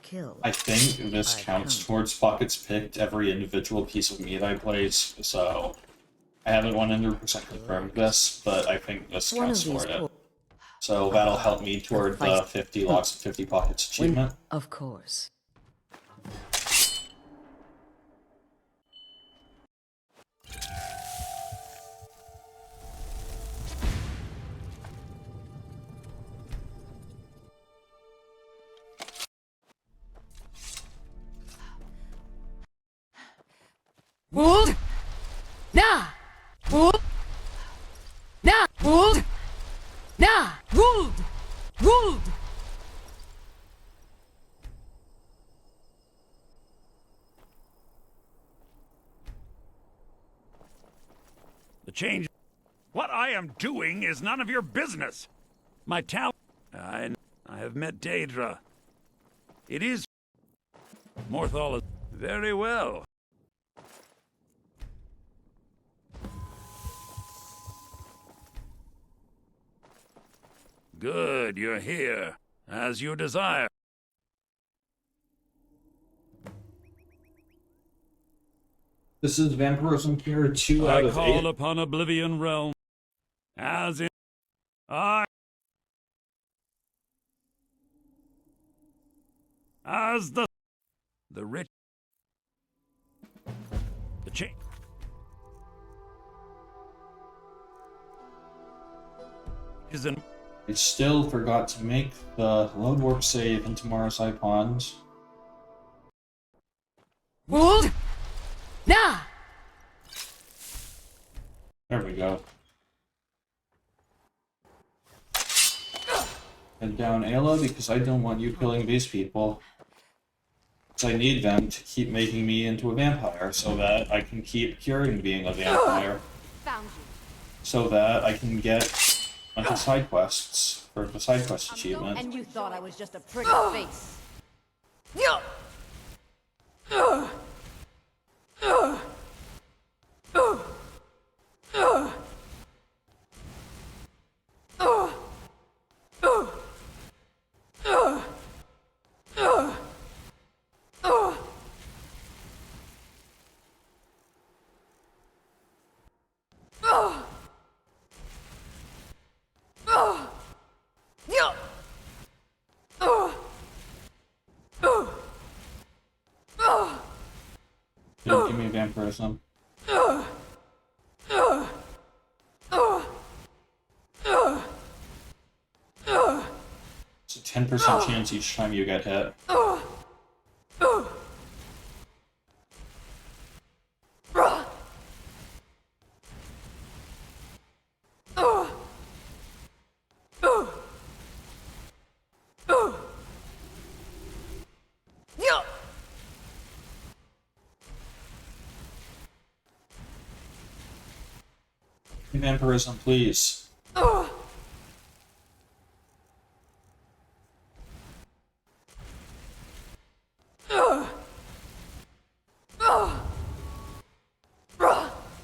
Kill. I think this counts towards buckets picked every individual piece of meat I place, so I haven't 100% confirmed this, but I think this counts toward it. So that'll help me toward the 50 logs of 50 pockets achievement. Of course. Wold! Na! Wold! Na! Wold! Na! Wold! Wold! The change. What I am doing is none of your business. My talent. I have met Daedra. It is. Morthal is very well. Good, you're here. As you desire. This is Vampirism Cure 2 out I of call 8. upon Oblivion Realm. As in... As the rich... The chain... Isn't... I still forgot to make the load warp save into Marasai Pond. Wold! Na! There we go. Head down Ayla because I don't want you killing these people. I need them to keep making me into a vampire so that I can keep curing being a vampire. Found you. So that I can get onto side quests for the side quest achievement. And you thought I was just a pretty face. Don't give me vampirism. It's a 10% chance each time you get hit. Vampirism, please.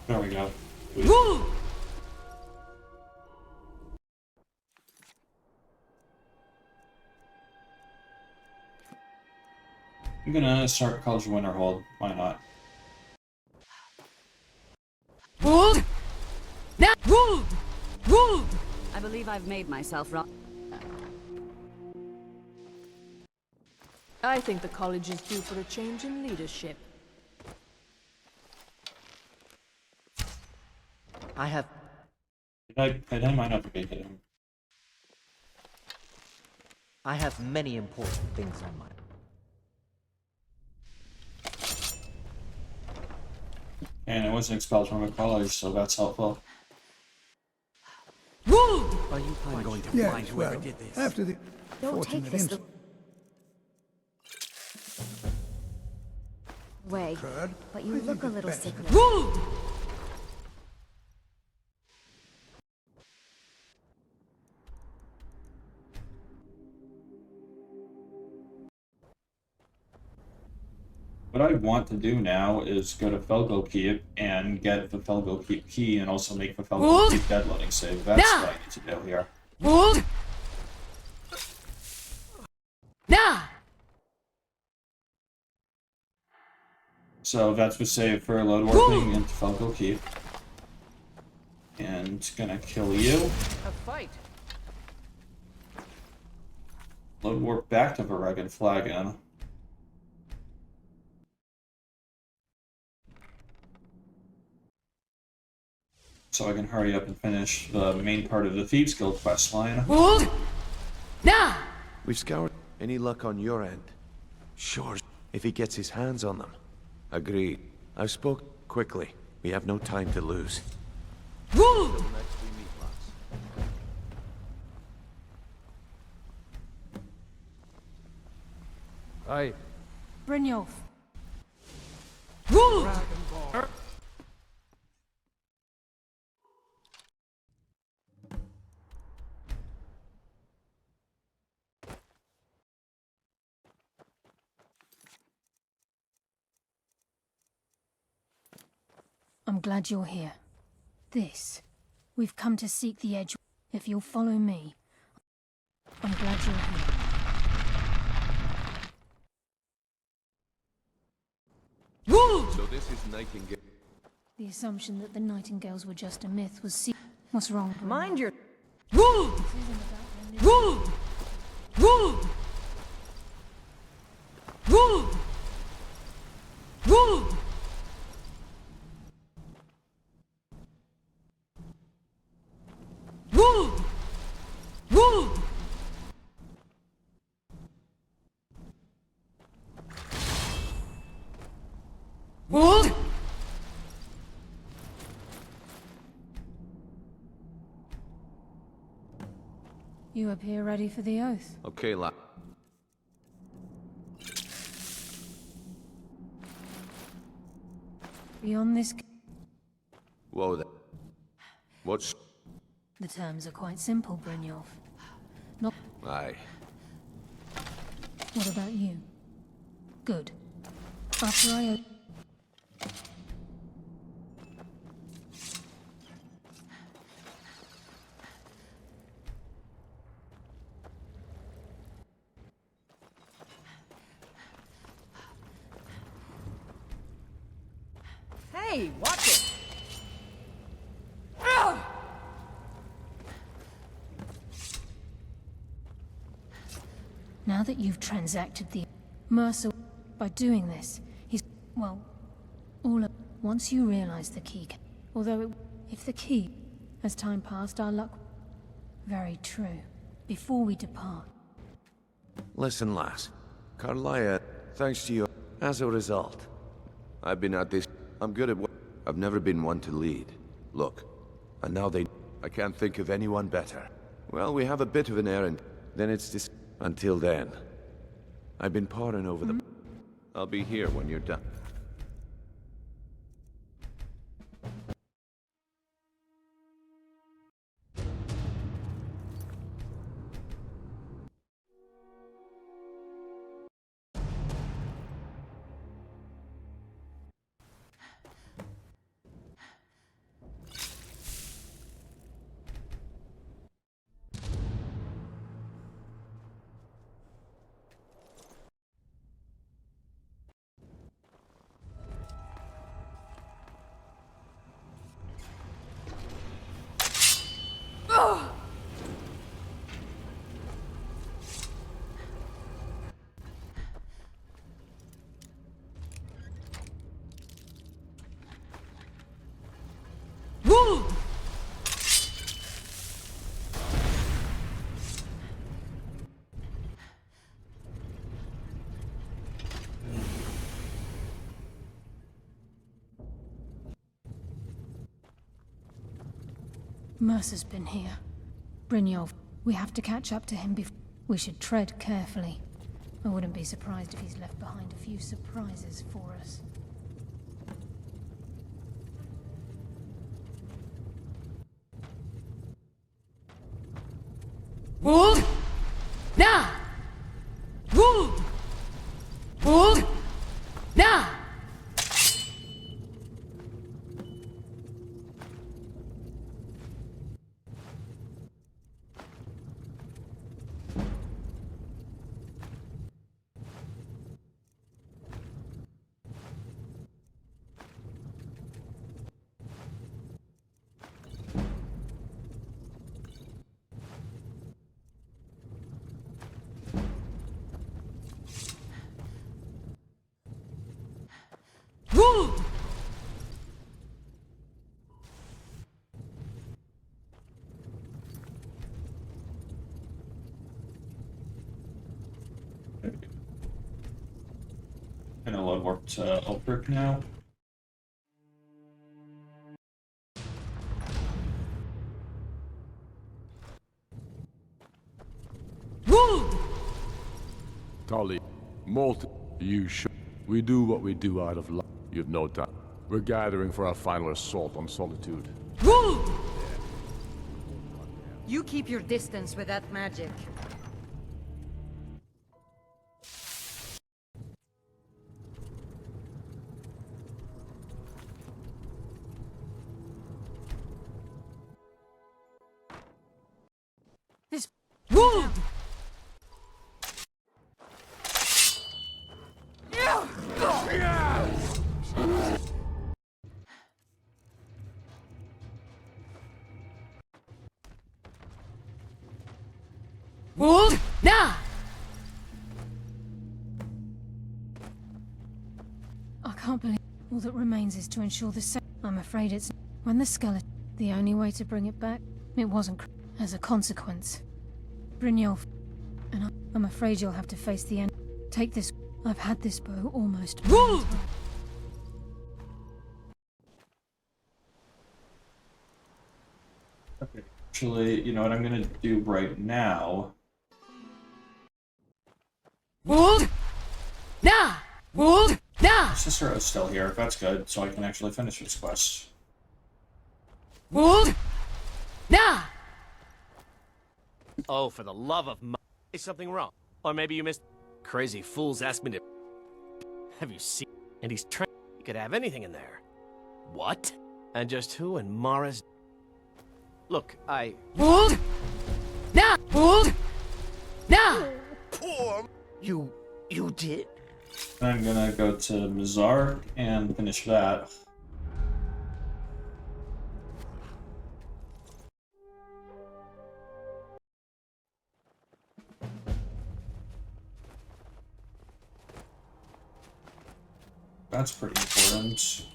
There we go. I'm gonna start College of Winterhold. Why not? Ruled! Now ruled! Ruled! I believe I've made myself wrong. I think the college is due for a change in leadership. I have... I might not be him. I have many important things on my... And I wasn't expelled from a college, so that's helpful. Ruled! Are you I'm going to yes, find whoever well, did this? after the Don't take this the way, but you look a little sickly. Ruled! What I want to do now is go to Felgo Keep and get the Felgo Keep key and also make the Felgo Keep deadloading save. That's what I need to do here. Ruled! Nah! So that's the save for load warping into Felgo Keep. And gonna kill you. A fight. Load warp back to Varegan Flagon. So I can hurry up and finish the main part of the Thieves Guild questline. Ruled! Nah! We've scoured. Any luck on your end? Sure, if he gets his hands on them. Agreed. I spoke quickly. We have no time to lose. Ruled! Aye. Brynjolf. Ruled! I'm glad you're here. We've come to seek the edge. If you'll follow me, I'm glad you're here. Ruled! So this is Nightingale. The assumption that the Nightingales were just a myth was What's wrong? Mind your... Ruled! Ruled! Ruled! Ruled! Ruled! Ruled! Ruled! Ruled! You appear ready for the oath. Okay, lad. Beyond this, Whoa there. What's... the terms are quite simple, Brynjolf. Not. Aye. What about you? Good. After I. Hey, watch it! Now that you've transacted the Mercer, by doing this, he's well, all of. Once you realize the key, if the key, as time passed, our luck. Very true. Before we depart. Listen, lass. Carlia, thanks to you, as a result, I've been at this. I'm good at what. I've never been one to lead. Look, and now I can't think of anyone better. Well, we have a bit of an errand. Then it's this. Until then, I've been poring over them. I'll be here when you're done. Mercer's been here. Brynjolf, we have to catch up to him before. We should tread carefully. I wouldn't be surprised if he's left behind a few surprises for us. Wold! Na! Wold! Wold! Na! Wold! Gonna load warp to Ulfric now. Wold! Tully, Molt, you should. We do what we do out of love. You've no time. We're gathering for our final assault on Solitude. Wold! You keep your distance with that magic. This... Wold! Wold! Na! I can't believe all that remains is to ensure the same. I'm afraid it's when the skeleton. The only way to bring it back, it wasn't as a consequence. Brynjolf, and I'm afraid you'll have to face the end. Take this. I've had this bow almost. Wold! Okay. Actually, you know what I'm gonna do right now? Wold! Na! Wold! Na! Cicero's still here. That's good, so I can actually finish this quest. Wold! Na! Oh, for the love of is something wrong? Or maybe you missed... Crazy fools asked me to... Have you seen... And he's trying... He could have anything in there. What? And just who in Mara's... Look, I... Wold! Na! Wold! Na! Poor... You did? I'm gonna go to Mizark and finish that. That's pretty important.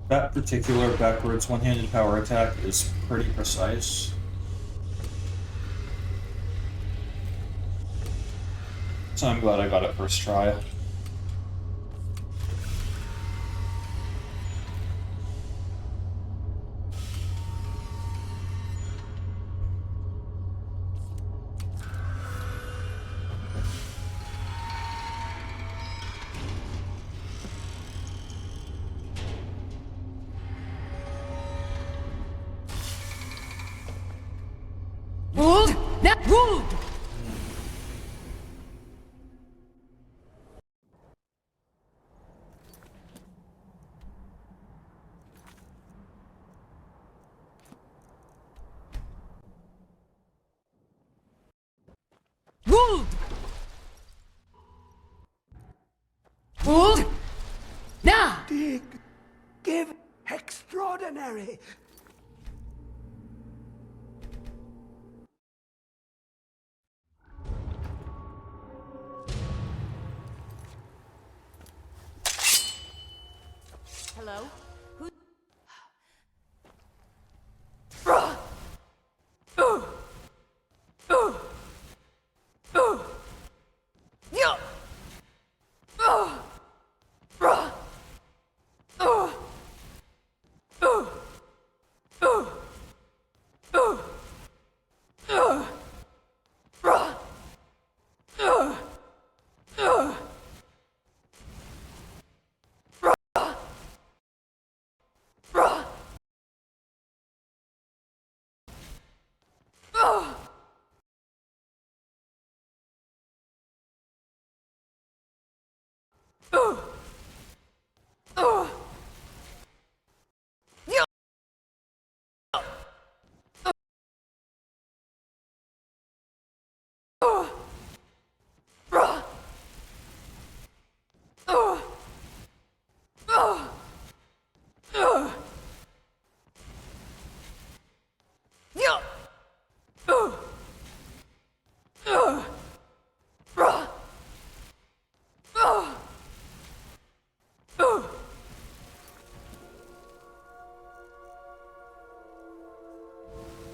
That particular backwards one-handed power attack is pretty precise. So I'm glad I got it first try. Wold! Na! Wold! Wold! Wold! Na! Dig. Give. Extraordinary. Hello? Who?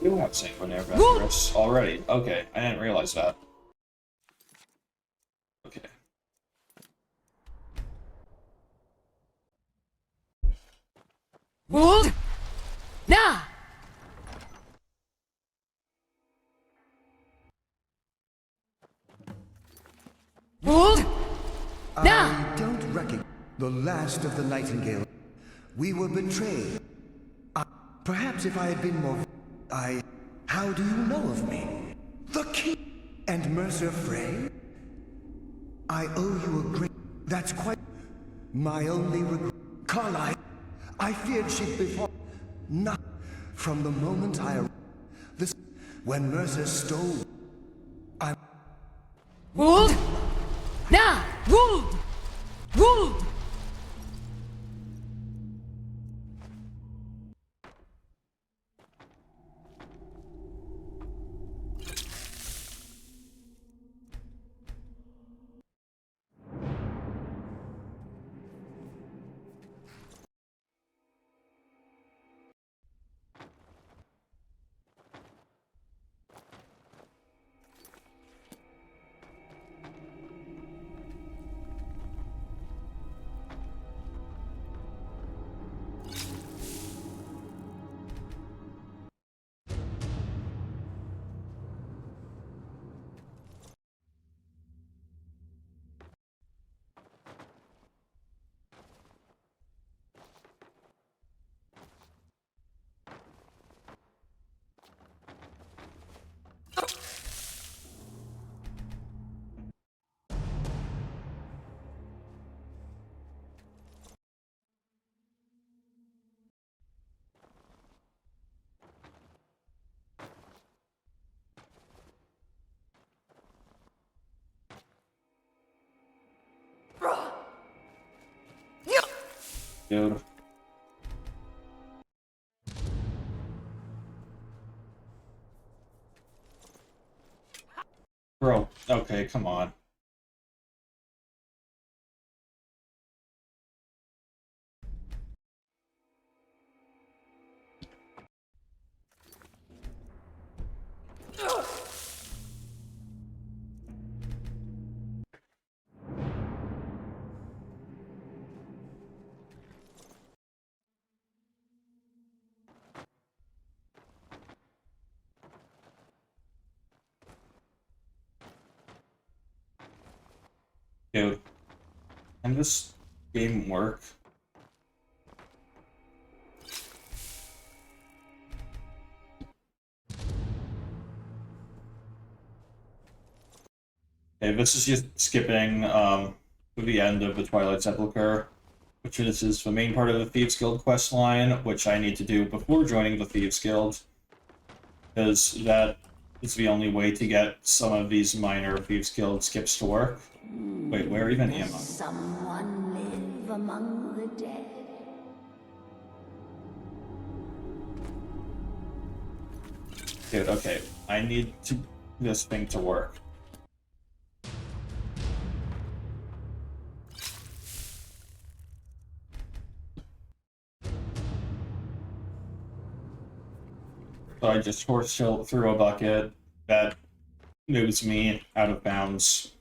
You have Sanguinary Adventurous already. Okay, I didn't realize that. Okay. Wold! Nah! Wold! Nah! I don't recognize the last of the Nightingale. We were betrayed. Perhaps if I had been more... How do you know of me? The King and Mercer Frey? I owe you a great... That's quite... My only regret... Carlyle, I feared she'd before... Not... From the moment I arrived... This... When Mercer stole... I... Wold! Nah! Wold! Wold! Dude. Bro, okay, come on. Dude, can this game work? Okay, this is just skipping to the end of the Twilight Sepulchre, which is the main part of the Thieves Guild quest line, which I need to do before joining the Thieves Guild, because that is the only way to get some of these minor Thieves Guild skips to work. Wait, where even am I? Someone live among the dead. Dude, okay, I need this thing to work. So I just horse through a bucket that moves me out of bounds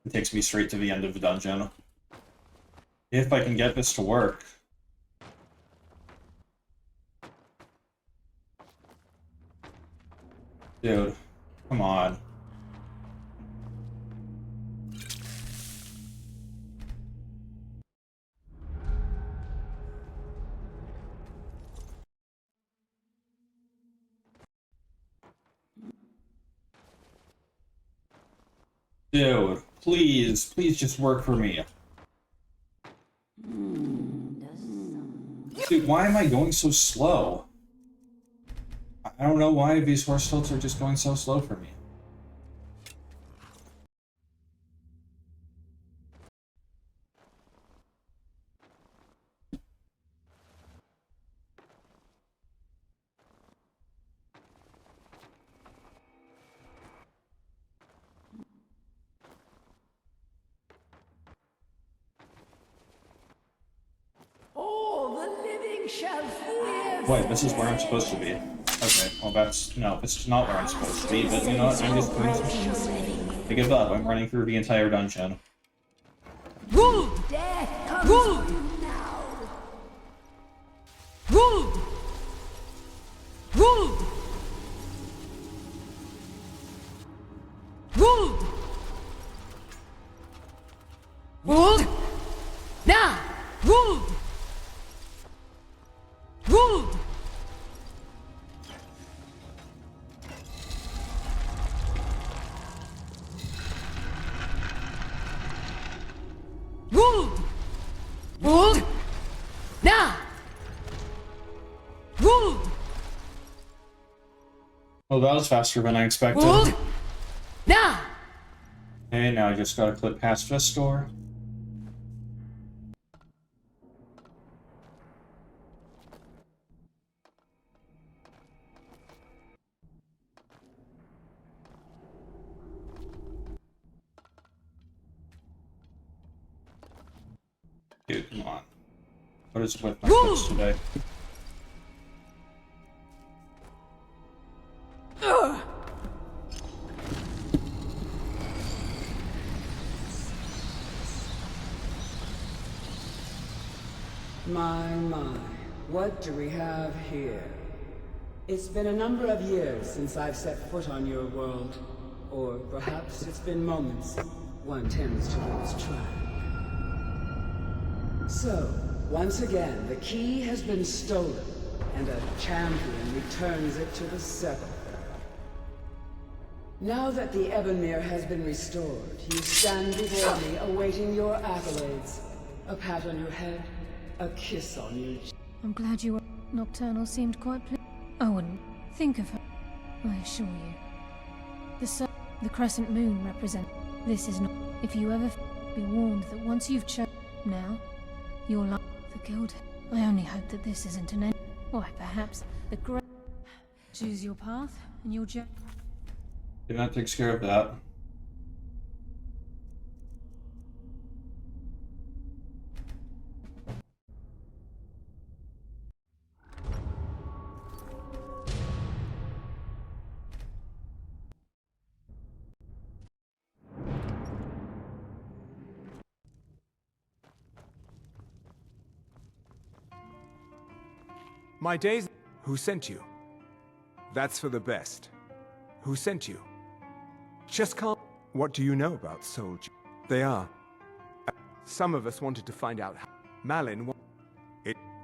and takes me straight to the end of the dungeon. If I can get this to work. Dude, come on. Dude, please just work for me. Dude, why am I going so slow? I don't know why these horse tilts are just going so slow for me. All the living shall live. Wait, this is where I'm supposed to be. Okay, well no, this is not where I'm supposed to be, but you know what, I'm just doing some... I give up, I'm running through the entire dungeon. Death comes for you now. Oh, that was faster than I expected. Okay, now I just gotta click past this door. Dude, come on. What is with my kids today? My, what do we have here? It's been a number of years since I've set foot on your world. Or perhaps it's been moments. One tends to lose track. So, once again, the key has been stolen, and a champion returns it to the sepulchre. Now that the Ebonmere has been restored, you stand before me awaiting your accolades. A pat on your head, a kiss on your cheek. I'm glad you were. Nocturnal seemed quite I wouldn't think of her. I assure you. The crescent moon represents. This is not. If you ever be warned that once you've chosen now, your life, the guild. I only hope that this isn't an end. Why, perhaps the great. Choose your path, and you'll judge. Yeah, that takes care of that. My days... Who sent you? That's for the best. Who sent you? Just can't... What do you know about Soul? They are... Some of us wanted to find out how... Malin...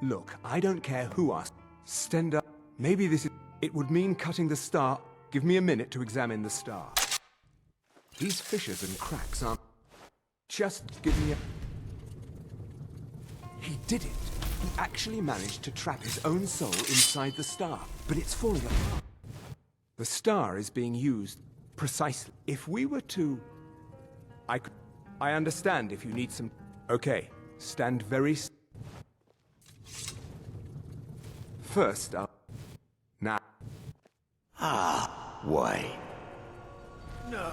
Look, I don't care who asked. Stand up. Maybe this is... It would mean cutting the star... Give me a minute to examine the star. These fissures and cracks aren't... Just give me a... He did it. He actually managed to trap his own soul inside the star, but it's falling apart. The star is being used precisely. If we were to... I understand if you need some... Okay, stand very... First up... Now... Why? No,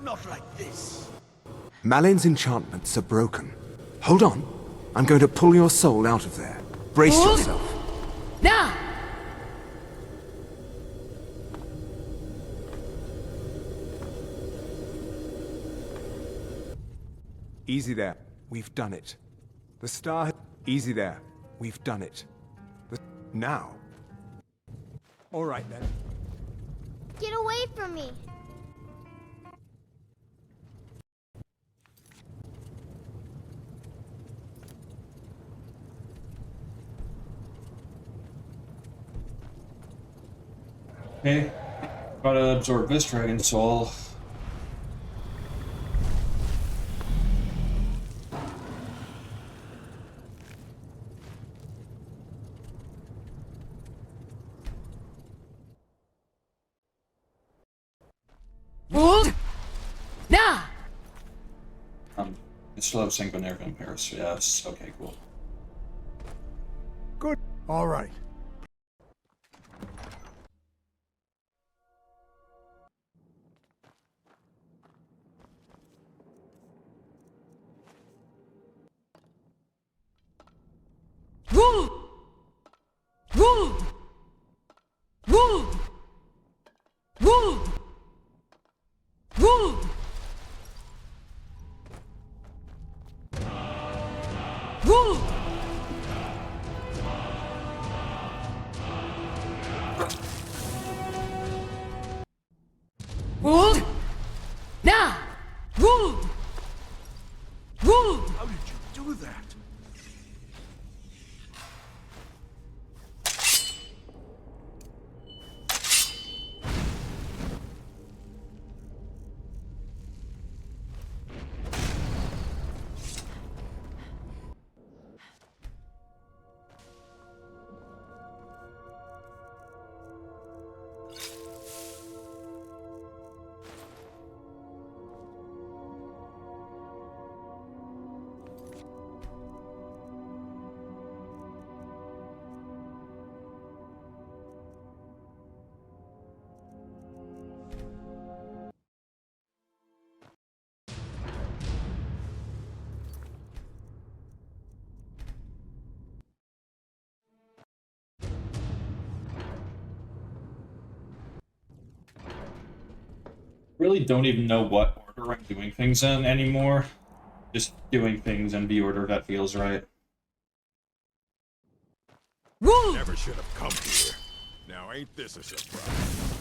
not like this. Malin's enchantments are broken. Hold on. I'm going to pull your soul out of there. Brace yourself. Easy there. We've done it. The star... Easy there. We've done it. Now. All right, then. Get away from me! Okay. Gotta absorb this dragon soul. Hold! Now! I still have Sanguinary Vampires, yes. Okay, cool. Good. All right. Wood! Wood! Wood! Wood! Wood! Wood! Wood! Now! Wood! Wood! How did you do that? Really don't even know what order I'm doing things in anymore. Just doing things in the order that feels right. Never should have come here. Now ain't this a surprise?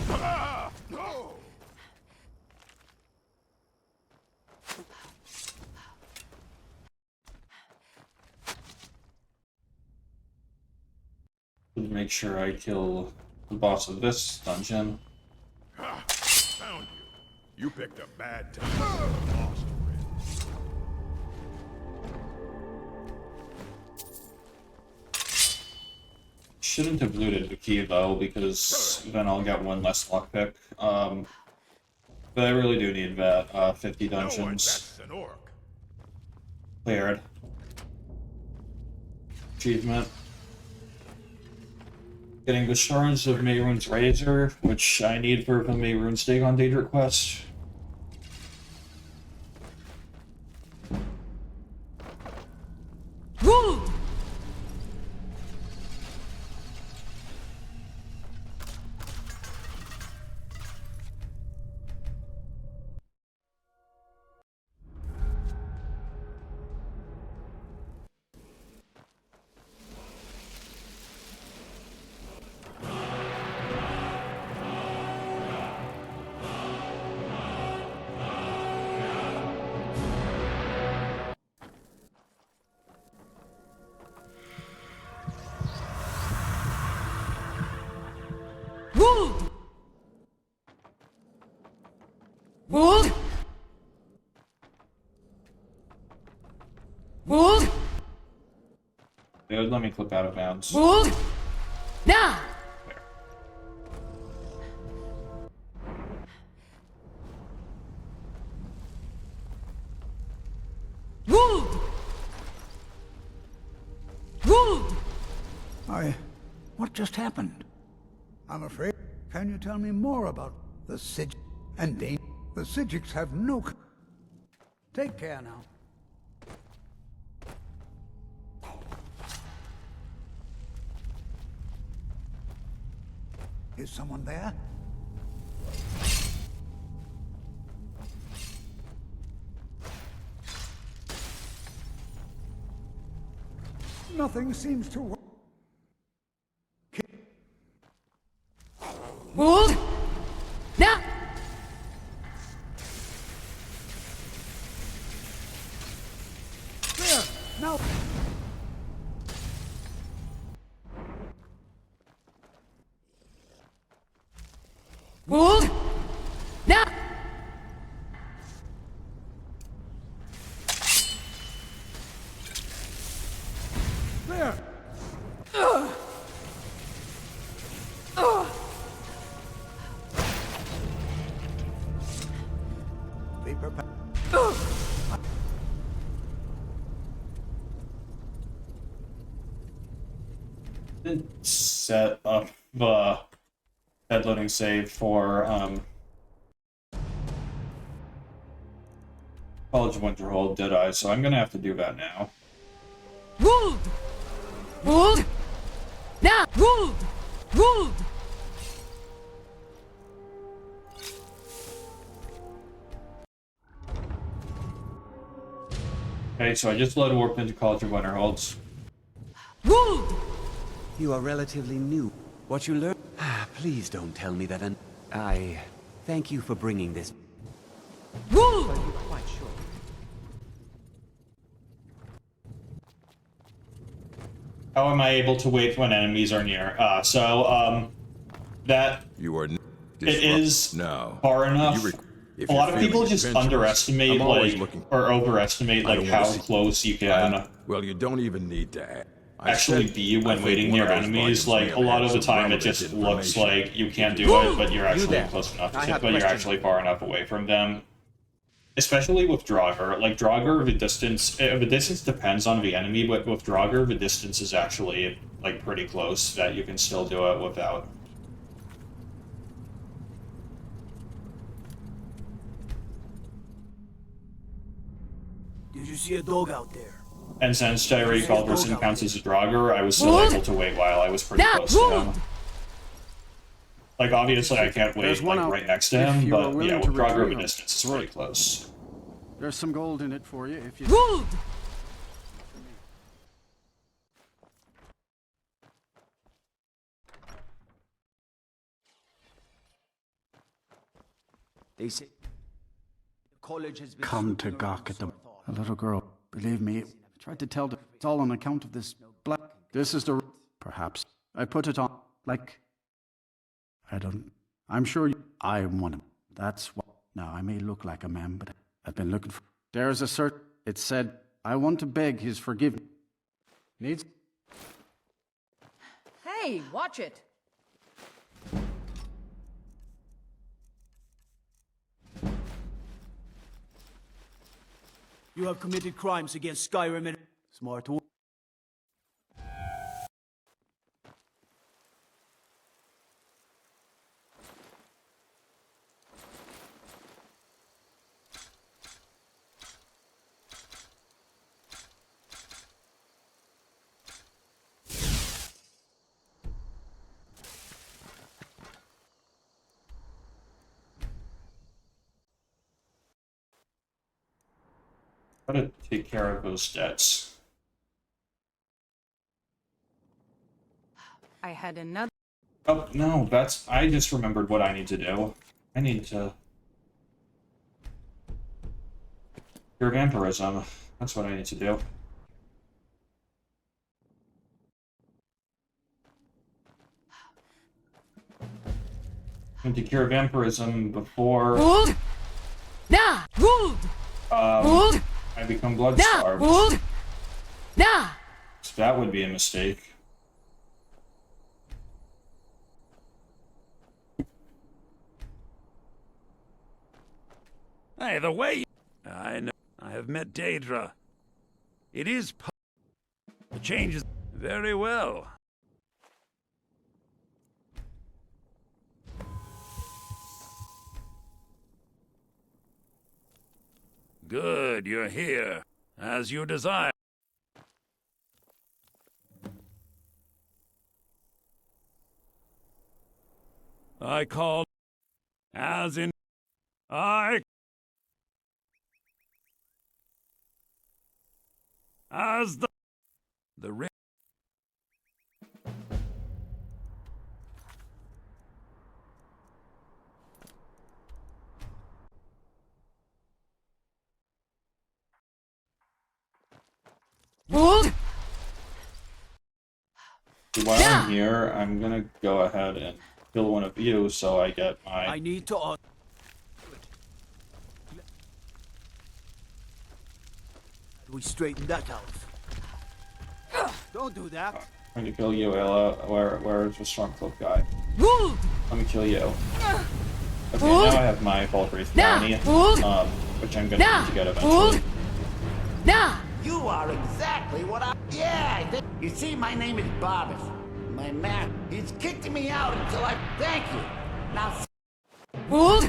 Ah! No! Make sure I kill the boss of this dungeon. Ha! Found you. You picked a bad time. Lost already. Shouldn't have looted the key though, because then I'll get one less lockpick. But I really do need that 50 dungeons. An orc. Cleared. Achievement. Getting the shards of Mehrunes Razor, which I need for the Mehrunes Dagon Daedric quest. Woo! Wood! Wood! Wood! Dude, let me clip out of bounds. Wood! Now! Wood! Wood! What just happened? I'm afraid. Can you tell me more about the Sig and Dane? The Sijiks have no... Take care now. Is someone there? Nothing seems to work. Hold! Now! There! Now! Hold! Now! There! Vapor Didn't set up the head loading save for College of Winterhold, did I? So I'm gonna have to do that now. Hold! Hold! Now! Hold! Hold! Okay, so I just load warp into College of Winterhold. Hold! You are relatively new. What you learn? Please don't tell me that I thank you for bringing this. Hold! Are you quite sure? How am I able to wait when enemies are near? That You are. it is no. far enough. If A lot you're of people feeling just adventurous, underestimate, I'm always like, looking. or overestimate, I like, don't wanna how see- close you can Well, you don't even need to add. I actually said- be I when think waiting one near of those enemies. volumes Like, may a have lot had of the some time it relevant just looks information. like you can't You do can- it, but you're actually there. close enough to I hit, have but you're questions. actually far enough away from them. Especially with Draugr. Like, Draugr, the distance depends on the enemy, but with Draugr, the distance is actually, like, pretty close, that you can still do it without. Did you see a dog out there? And since Tyreek Alderson counts as a Draugr, I was still able to wait while I was pretty close to him. Like, obviously I can't wait, There's one like, out. right next to If him, you are but willing yeah, to with Draugr, the retrieve distance is pretty close. There's some gold in it for you if you. Hold! They say the college has been Come to gawk at the a little girl. Believe me, I tried to tell her it's all on account of this black. This is the perhaps I put it on like I don't. I'm sure I am one of them. That's what. Now I may look like a man, but I've been looking for. There's a cert. It said I want to beg his forgiveness. Needs. Hey, watch it! You have committed crimes against Skyrim and... Smart one. Gotta take care of those debts. I had another. Oh, no, I just remembered what I need to do. I need to... cure vampirism. That's what I need to do. I need to cure vampirism before... Hold! Now! Hold! Hold! I become blood Now! starved. Hold! Now! So that would be a mistake. Hey, the way... I know. I have met Daedra. It is... The changes... Very well. Good, you're here. As you desire. I call... As in... I... As the... The ring... While I'm here, I'm gonna go ahead and kill one of you so I get my... I need to... We straighten that out. Don't do that. I'm gonna kill you, Ayla. Where's the strong cloak guy? Let me kill you. Okay, now I have my Vault Wraith Brownie, which I'm gonna need to get eventually. You are exactly what I... Yeah, I think... You see, my name is Bobbis. My man, he's kicked me out until I... Thank you. Now... What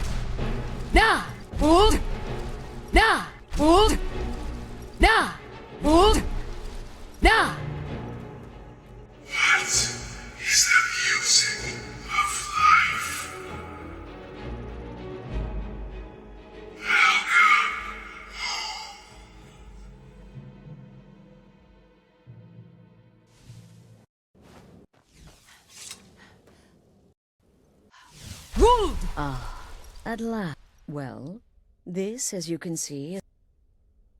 is the music of life? Welcome home. Ah, at last. Well, this, as you can see, is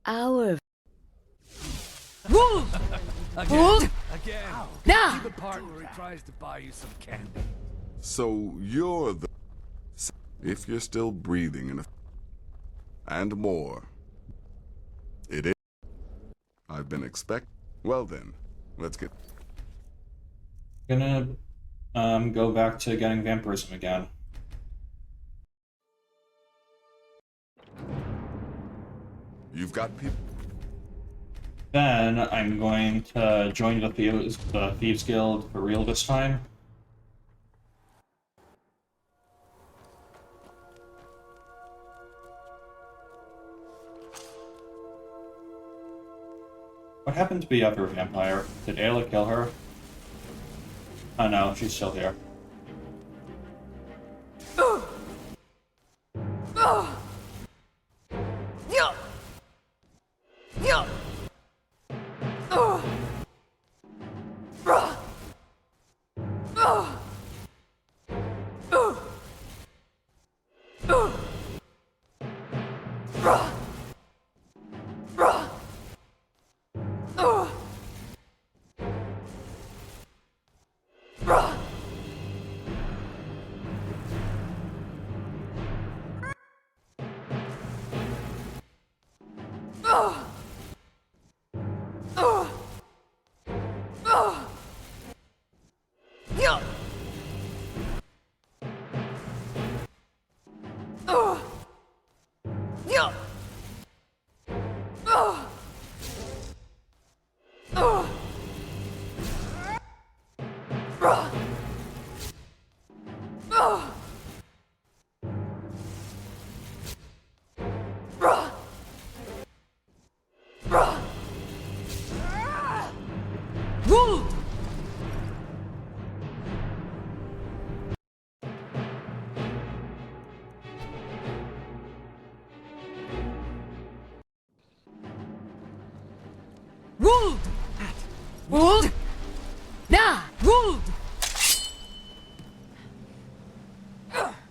our... Again. See the part where he tries to buy you some candy. So you're the... If you're still breathing and more. It is. I've been Well then, let's get... Gonna go back to getting vampirism again. You've got people... Then I'm going to join the Thieves Guild for real this time. What happened to the other vampire? Did Ayla kill her? Oh no, she's still here.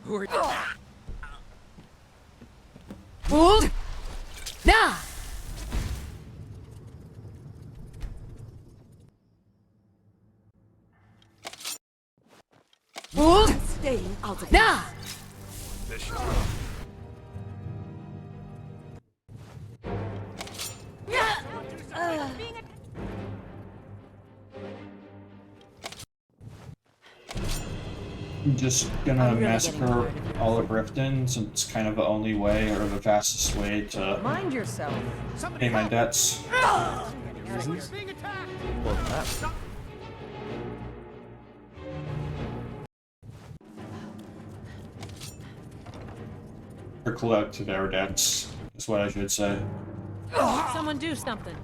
Who are you? Staying out of This should I'm just gonna massacre all of Riften, since it's kind of the only way, or the fastest way to Mind yourself. pay my debts. Or collect their debts, is what I should say. Someone do something.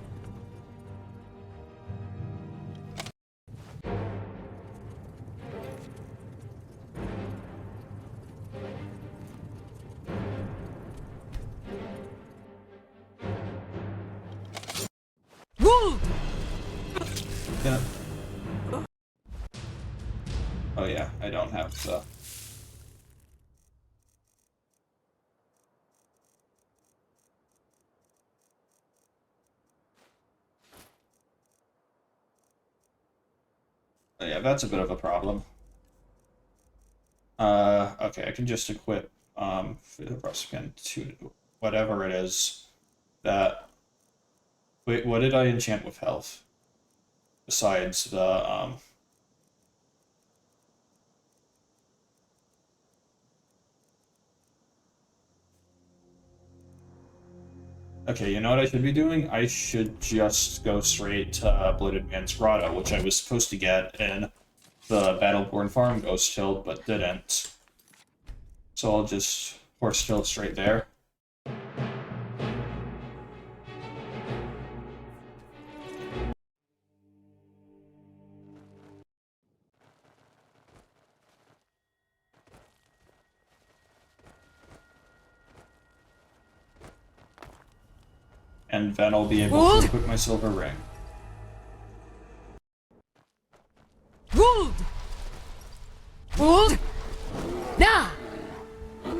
Yeah. Oh yeah, I don't have the... Yeah, that's a bit of a problem. Okay, I can just equip the skin to whatever it is that. Wait, what did I enchant with health? Besides the Okay, you know what I should be doing? I should just go straight to Bloated Man's Grotto, which I was supposed to get in the Battleborn Farm Ghost Hill, but didn't. So I'll just horse hill straight there. And then I'll be able to equip my silver ring.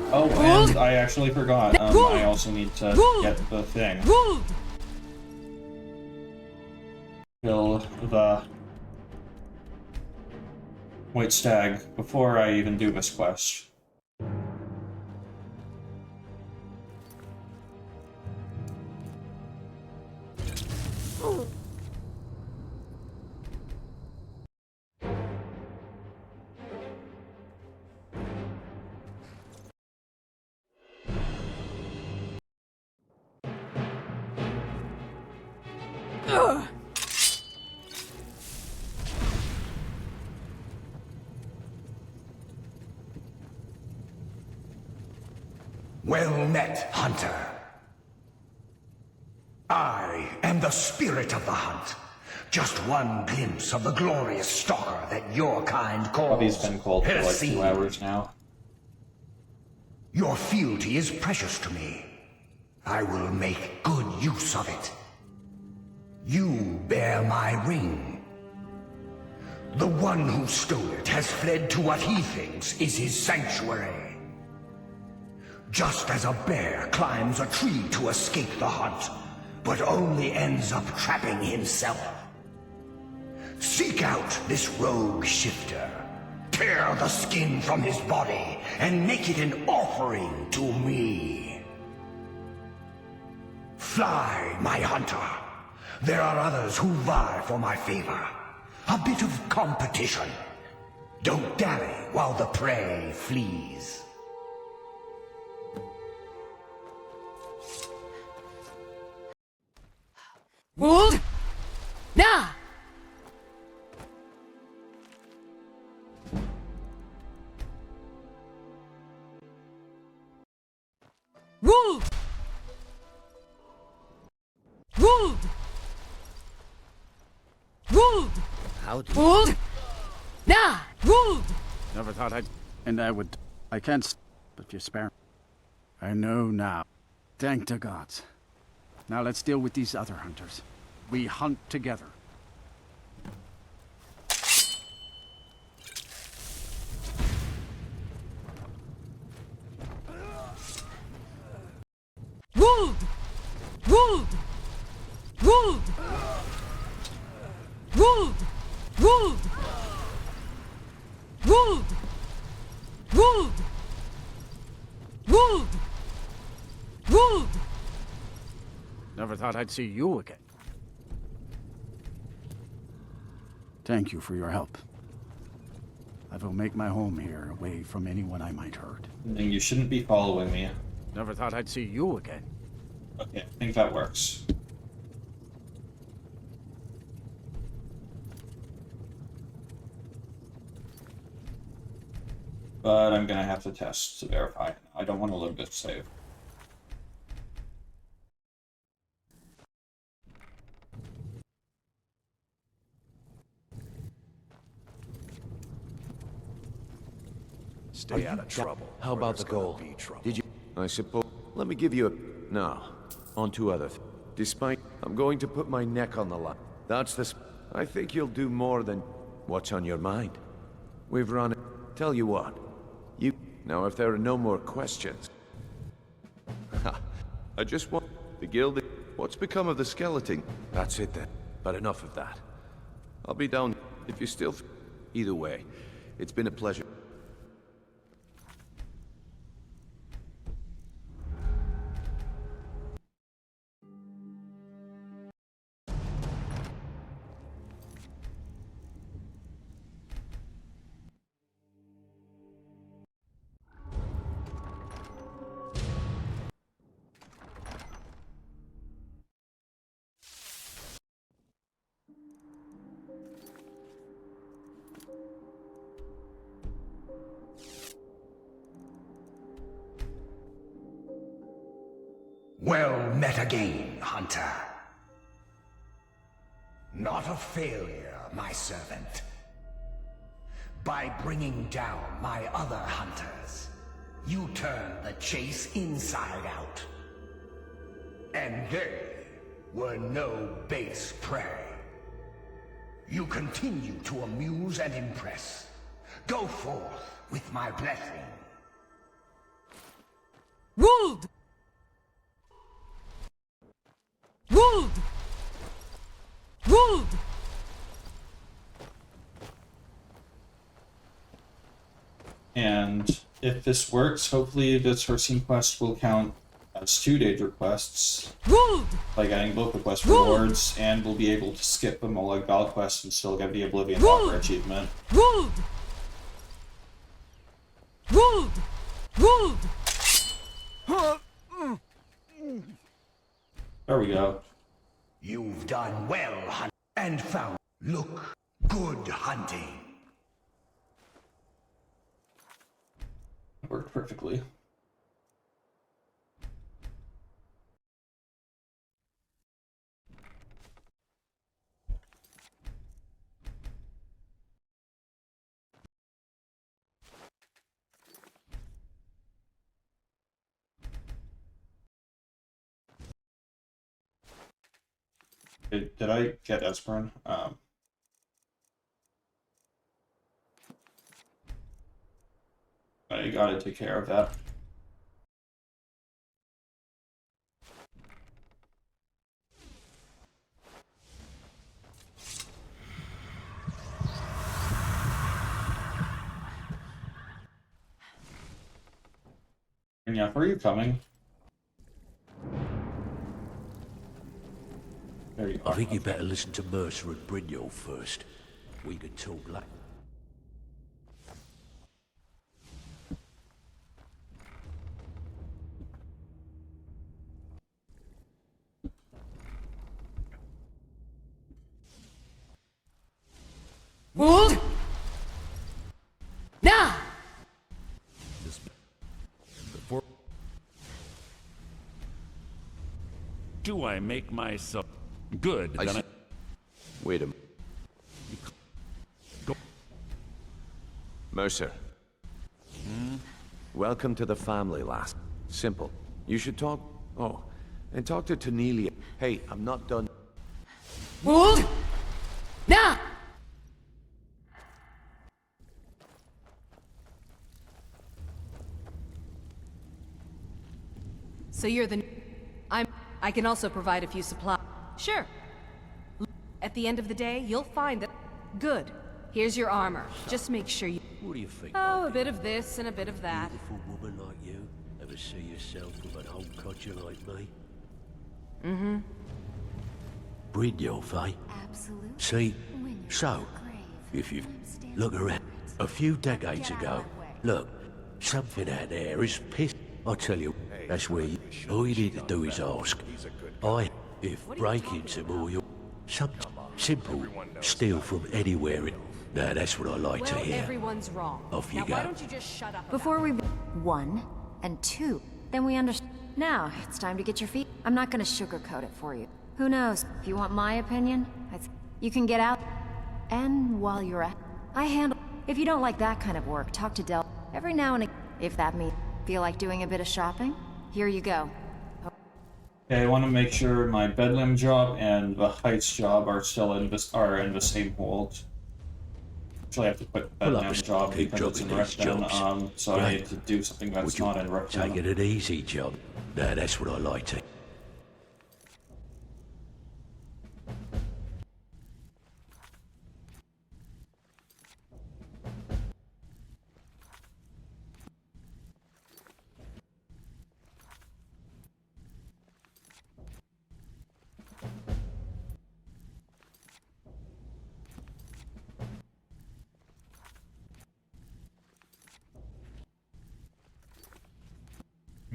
Oh, and I actually forgot. I also need to get the thing. Kill the White Stag before I even do this quest. Well met, Hunter. I am the spirit of the hunt. Just one glimpse of the glorious stalker that your kind calls Bobby's been cold for like 2 hours now. Your fealty is precious to me. I will make good use of it. You bear my ring. The one who stole it has fled to what he thinks is his sanctuary. Just as a bear climbs a tree to escape the hunt, but only ends up trapping himself. Seek out this rogue shifter. Tear the skin from his body and make it an offering to me. Fly, my hunter. There are others who vie for my favor. A bit of competition. Don't dally while the prey flees. Wold! Nah! Wold! Wold! Wold! How do Wold! Nah! Wold! Never thought I'd... And I would... I can't... But you spare... I know now. Thank the gods. Now let's deal with these other hunters. We hunt together. Wold! Wold! Wold! Wold! Wold! Wold! Wold! Wold! Wold! Never thought I'd see you again. Thank you for your help. I will make my home here, away from anyone I might hurt. Then you shouldn't be following me. Never thought I'd see you again. Okay, I think that works. But I'm gonna have to test to verify. I don't want to load this save. Stay out of trouble. How about the gold? Did you... I suppose... Let me give you a... No. On to other Despite... I'm going to put my neck on the line. That's the... I think you'll do more than... What's on your mind? We've run... Tell you what. You... Now, if there are no more questions... I just want... The guild... What's become of the skeleton? That's it then. But enough of that. I'll be down... If you still... Either way, it's been a pleasure. Well met again, Hunter. Not a failure, my servant. By bringing down my other hunters, you turned the chase inside out. And they were no base prey. You continue to amuse and impress. Go forth with my blessing. Wold! Wold! Wold! And if this works, hopefully the sourcing quest will count as 2 danger quests by getting both the quest rewards, and we'll be able to skip the Molag Bal quest and still get the Oblivion Walker achievement. Wold! Wold! Wold! There we go. You've done well, hunt and found. Look, good hunting. Worked perfectly. Did I get Esperin? I gotta take care of that. And yeah, where are you coming? There you I think you better listen to Mercer and Brynjolf first. We can talk later. Wold! Nah! Before... Do I make myself good? Then Wait a minute. Mercer. Welcome to the family, lass. Simple. You should talk... Oh, and talk to Tanelia. Hey, I'm not done. Wold! Nah! So you're the... I can also provide a few supplies. Sure. At the end of the day, you'll find that... Good. Here's your armor. Just make sure you... What do you think? Oh, a bit of this and a bit of that. Beautiful woman like you. Ever see yourself with an old codger like me? Mm-hmm. Brynjolf, eh? Absolutely. See? So, if you look around, a few decades ago, look, something out there is pissed. I tell you, that's where you... All you need to do is ask. If break-ins are more your... Something simple, steal from anywhere. Now that's what I like to hear. Everyone's wrong. Off you now, go. why don't you just shut up? Before we... 1 and 2. Then we understand. Now, it's time to get your feet... I'm not gonna sugarcoat it for you. Who knows? If you want my opinion, you can get out. And while you're at... I handle... If you don't like that kind of work, talk to Del. Every now and again, if that means... Feel like doing a bit of shopping? Here you go. Okay, I want to make sure my Bedlam job and the Heights job are still in the same hold. Actually, I have to put Bedlam job because it's in Riften, so I need to do something that's not in Riften. Take it an easy job. Now that's what I like to...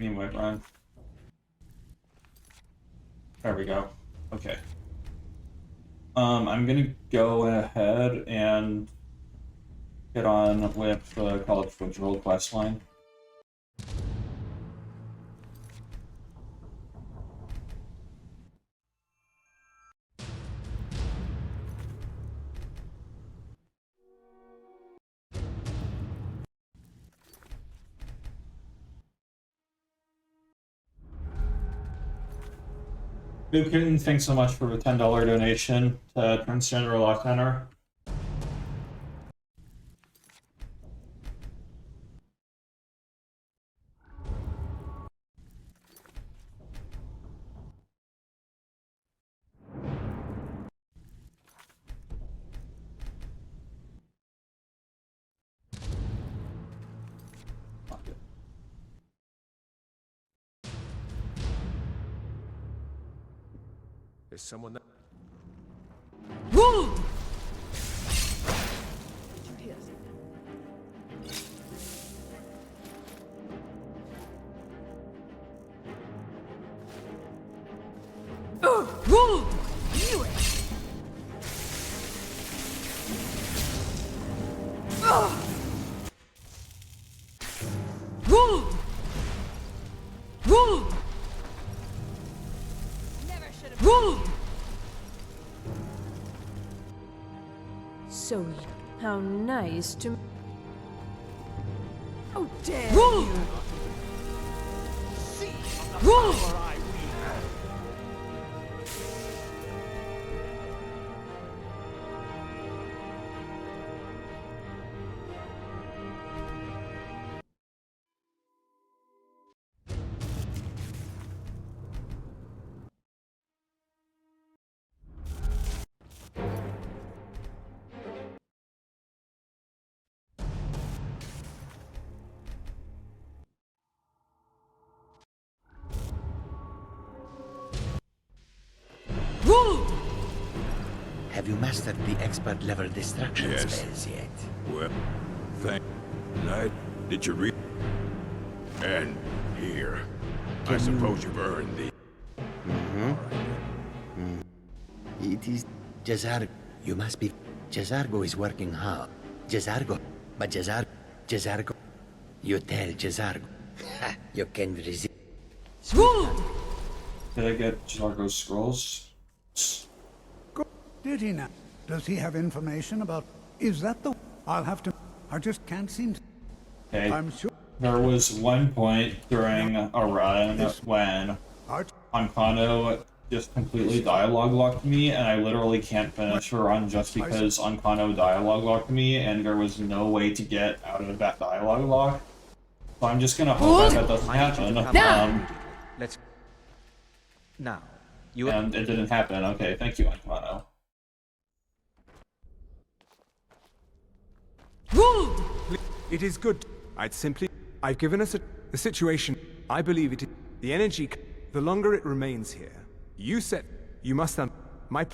Anyway, Brian. There we go. Okay. I'm gonna go ahead and get on with the College of Winterhold quest line. Lucan, thanks so much for the $10 donation to Transgender Law Center. There's someone that... Woo! Woo! You it! Woo! Woo! Woo! So, how nice to... Oh, dare Woo! you! Woo! Woo! Have you mastered the expert level destruction Yes. spells yet? Well, thank night. Did you read? And here. I suppose you've earned the... It is Jazargo. You must be... Jazargo is working hard. Jazargo. But Jazargo... You tell Jazargo. Ha! You can resist. Woo! Did I get Jargo's scrolls? Did he not? Does he have information about... Is that the... I'll have to... I just can't seem to... Okay. I'm sure... There was one point during a run when Ancano just completely dialogue locked me, and I literally can't finish a run just because Ancano dialogue locked me, and there was no way to get out of that dialogue lock. So I'm just gonna hope that doesn't happen. Let's... Now, you... And it didn't happen. Okay, thank you, Ancano. Woo! It is good. I've given us a situation. I believe it is... The energy... The longer it remains here. You said... You must... My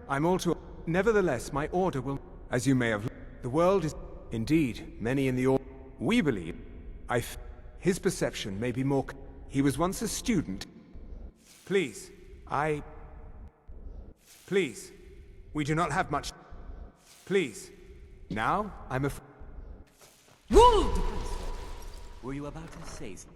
I'm all too... Nevertheless, my order will... As you may have... The world is... Indeed, many in the order... We believe... His perception may be more... He was once a student. Please. Please. We do not have much... Please. Now, I'm a... Woo! Were you about to say something?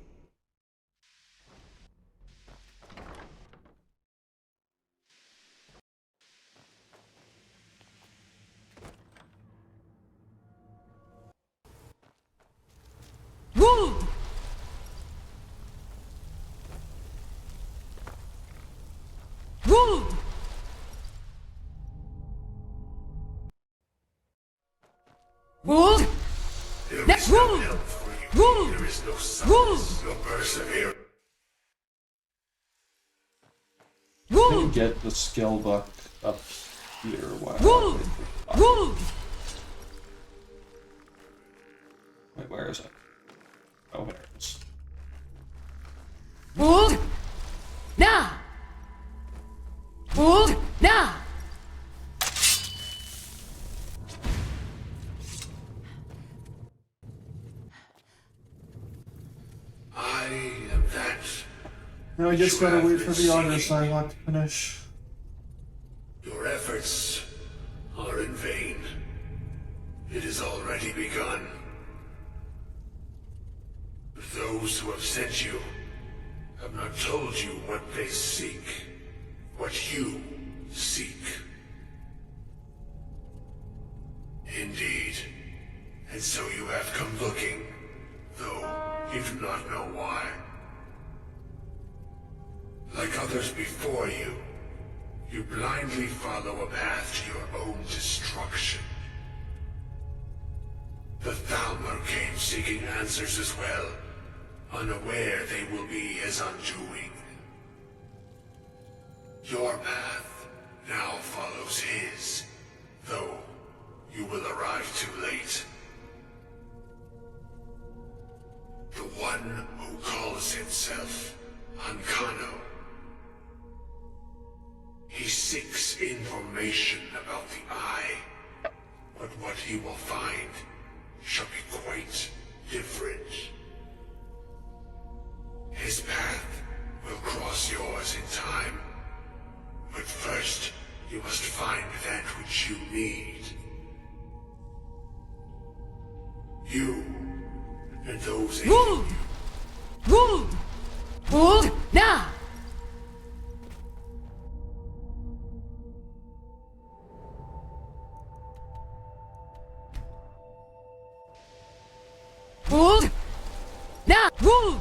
Woo! Woo! Woo! There is no help for you. There is no solace, no perseverance. Didn't get the skill book up here. Wow. Wait, where is it? Oh, there it is. Hold! Now! Hold! Now! I am that. Now I just you gotta have wait been for the honor seeking. sign to finish. Your efforts are in vain. It has already begun. Those who have sent you have not told you what they seek, what you seek. Indeed. And so you have come looking, though you do not know why. Like others before you, you blindly follow a path to your own destruction. The Thalmor came seeking answers as well, unaware they will be his undoing. Your path now follows his, though you will arrive too late. The one who calls himself Ankano. He seeks information about the Eye, but what he will find shall be quite different. His path will cross yours in time, but first you must find that which you need. You and those Ruled! Ruled! Ruled! Now! Ruled! Now! Ruled!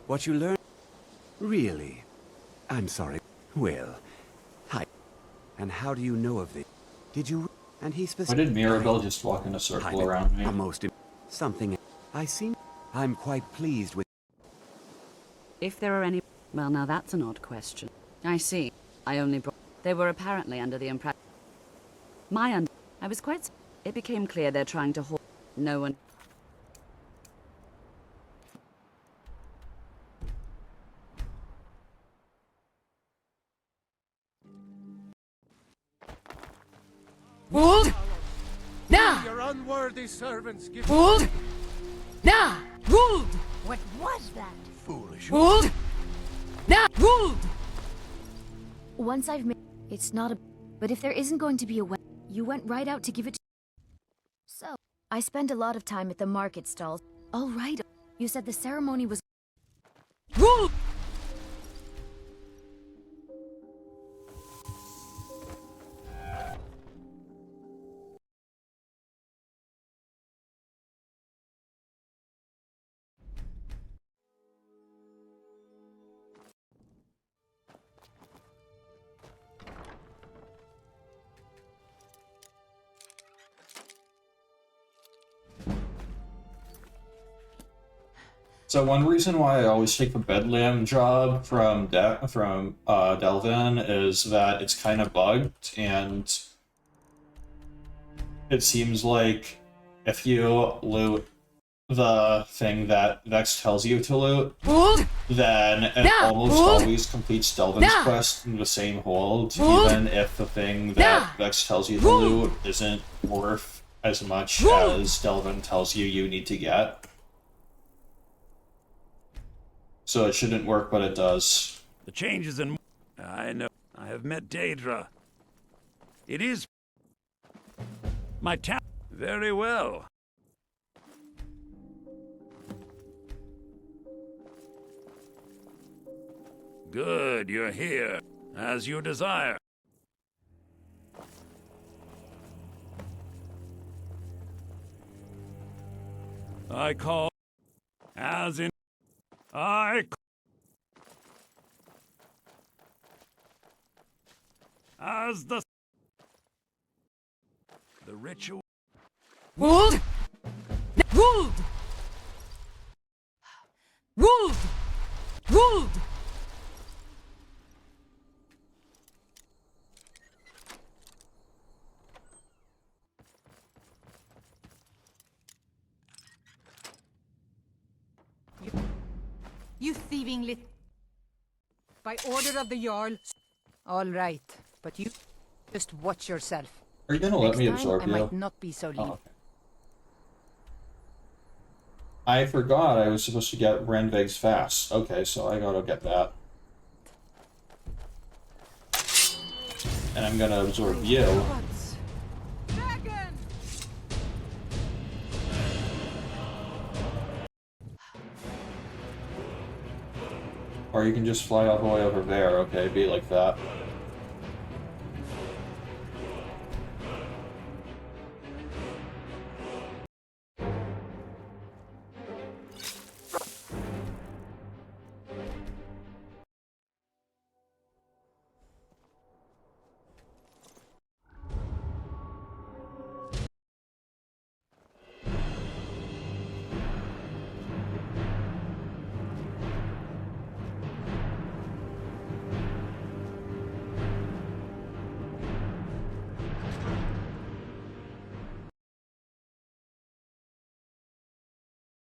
What you learn? Really? I'm sorry. Well, hi. And how do you know of this? Did you? And he Why specifically. did Mirabelle just walk in a circle around me? Something. I seem. I'm quite pleased with. If there are any... Well, now that's an odd question. I see. I only brought... They were apparently under the impression... I was quite... It became clear they're trying to hold... No one... Ruled! Now! Your unworthy servants give... Ruled! Now! Ruled! What was that? Foolish. Ruled! Now! Ruled! Once I've made... It's not a... But if there isn't going to be a way... You went right out to give it to... So, I spend a lot of time at the market stalls. All right. You said the ceremony was... Ruled! So one reason why I always take the Bedlam job from Delvin is that it's kind of bugged, and it seems like if you loot the thing that Vex tells you to loot, then it almost always completes Delvin's quest in the same hold, even if the thing that Vex tells you to loot isn't worth as much as Delvin tells you need to get. So it shouldn't work, but it does. The changes in... I know. I have met Daedra. It is... My town... Very well. Good, you're here. As you desire. I call... As in... As the ritual... Ruled! Ruled! Ruled! Ruled! You thieving lit... By order of the Jarl. All right, but you just watch yourself. Are you gonna let me Next time, absorb I you? might not be so Oh, okay. I forgot I was supposed to get Randveg's fast. Okay, so I gotta get that. And I'm gonna absorb you. Or you can just fly all the way over there, okay? Be like that.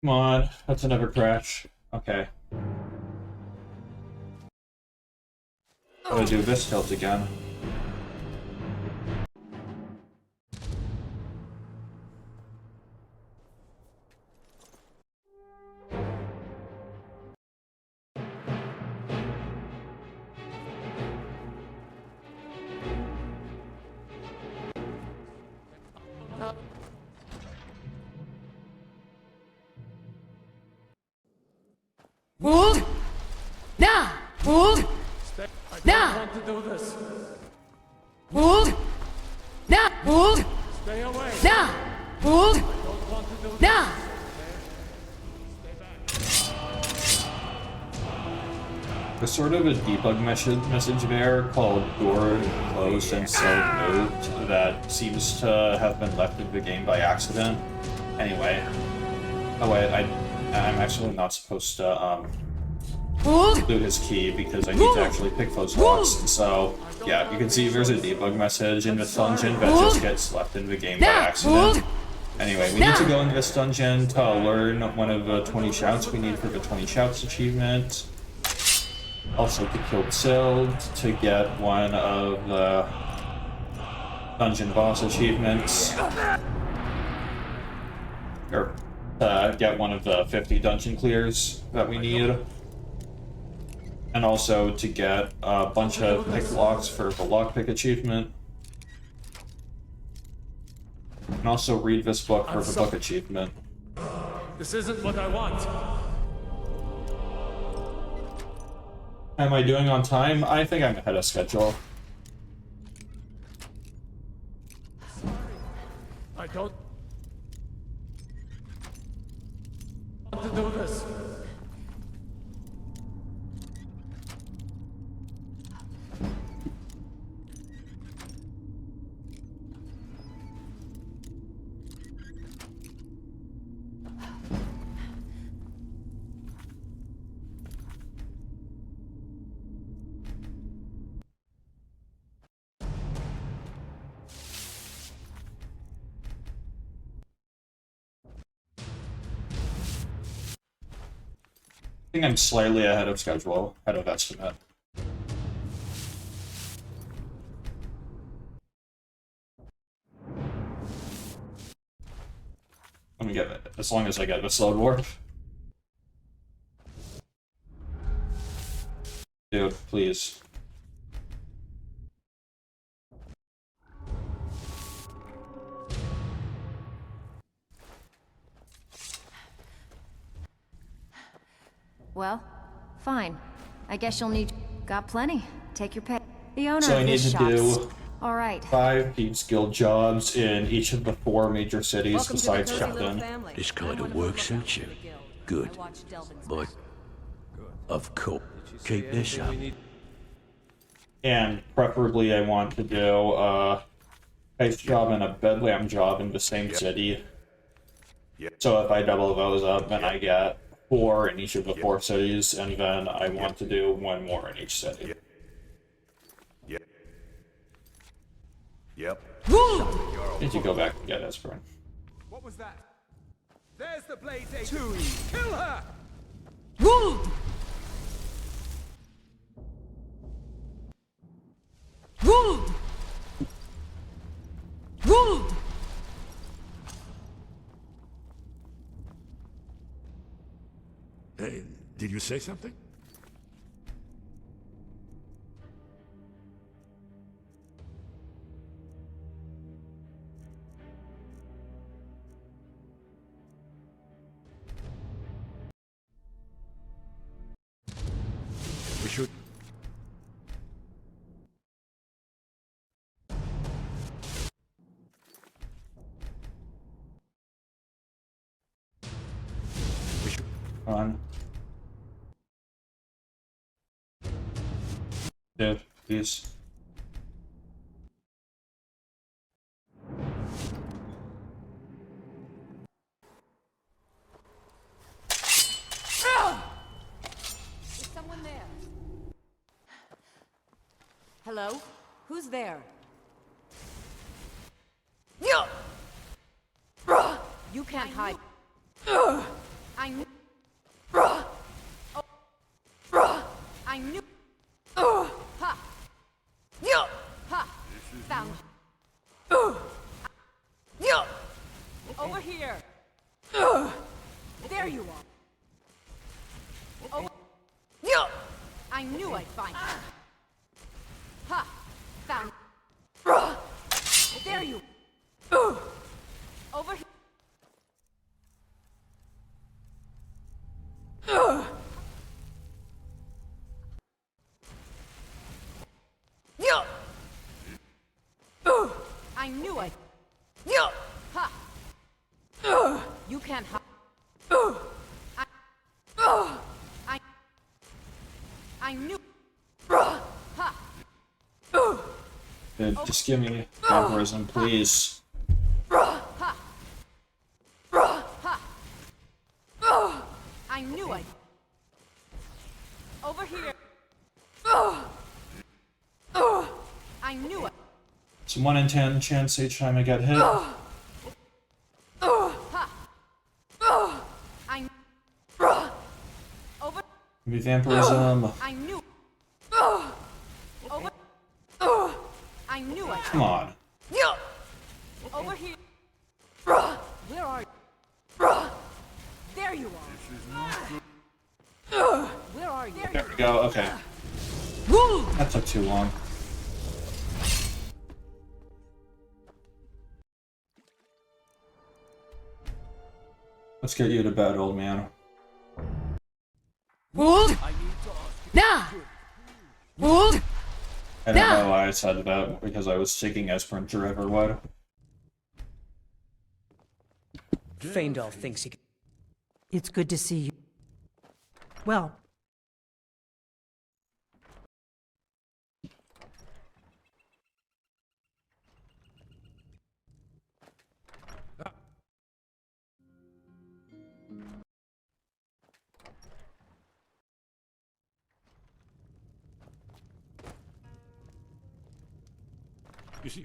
Come on, that's another crash. Okay. Gotta do this tilt again. Hold! Now! Hold! Now! want to do this. Hold! Now! Hold! Stay away. Now! Hold! Don't want to do this. Now! There's sort of a debug message there called door closed and so moved that seems to have been left in the game by accident. Anyway. Oh wait, I'm actually not supposed to loot his key because I need to actually pick those locks. And so, yeah, you can see there's a debug message in this dungeon that just gets left in the game by accident. Anyway, we need to go into this dungeon to learn one of the 20 shouts we need for the 20 shouts achievement. Also to kill Sild to get one of the dungeon boss achievements. Or get one of the 50 dungeon clears that we need. And also to get a bunch of pick locks for the lockpick achievement. And also read this book for the book achievement. This isn't what I want. Am I doing on time? I think I'm ahead of schedule. I don't want to do this. I think I'm slightly ahead of schedule, ahead of estimate. Let me get it, as long as I get the slowed warp. Dude, please. Well, fine. I guess you'll need... Got plenty. Take your pick. The owner So I of need this to shop's... do All right. 5 Thieves Guild jobs in each of the 4 major cities besides Captain. This kind of work suits you. Good. But, of course, keep this up. And preferably I want to do a ice job and a bedlam job in the same city. So if I double those up, then I get 4 in each of the 4 cities, and then I want to do 1 more in each city. Need to go back and get Esperin. What was that? There's the blade. Tui, kill her! Wold! Wold! Hey, did you say something? We should... On. Dude, please. Is someone there? Hello? Who's there? You can't hide. I knew. Oh. I knew. Ha. Ha. Found. Over here. There you are. Oh. I knew I'd find you. Ha. Found. There you. Over here. I knew I. Ha. You can't hide. I knew. Ha. Dude, just give me vampirism, please. Ha. Ha. I knew I. Over here. I knew it. It's a 1 in 10 chance each time I get hit. Ha. I. Over. Give me vampirism. I knew. Over. I knew it. Come on. Over here. Where are you? There you are. Where are you? There we go, okay. That took too long. Let's get you to bed, old man. Wold! Nah! Wold! I don't know why I said that, because I was taking Esperancer everywhere. Faendal thinks he can... It's good to see you. Well. You see...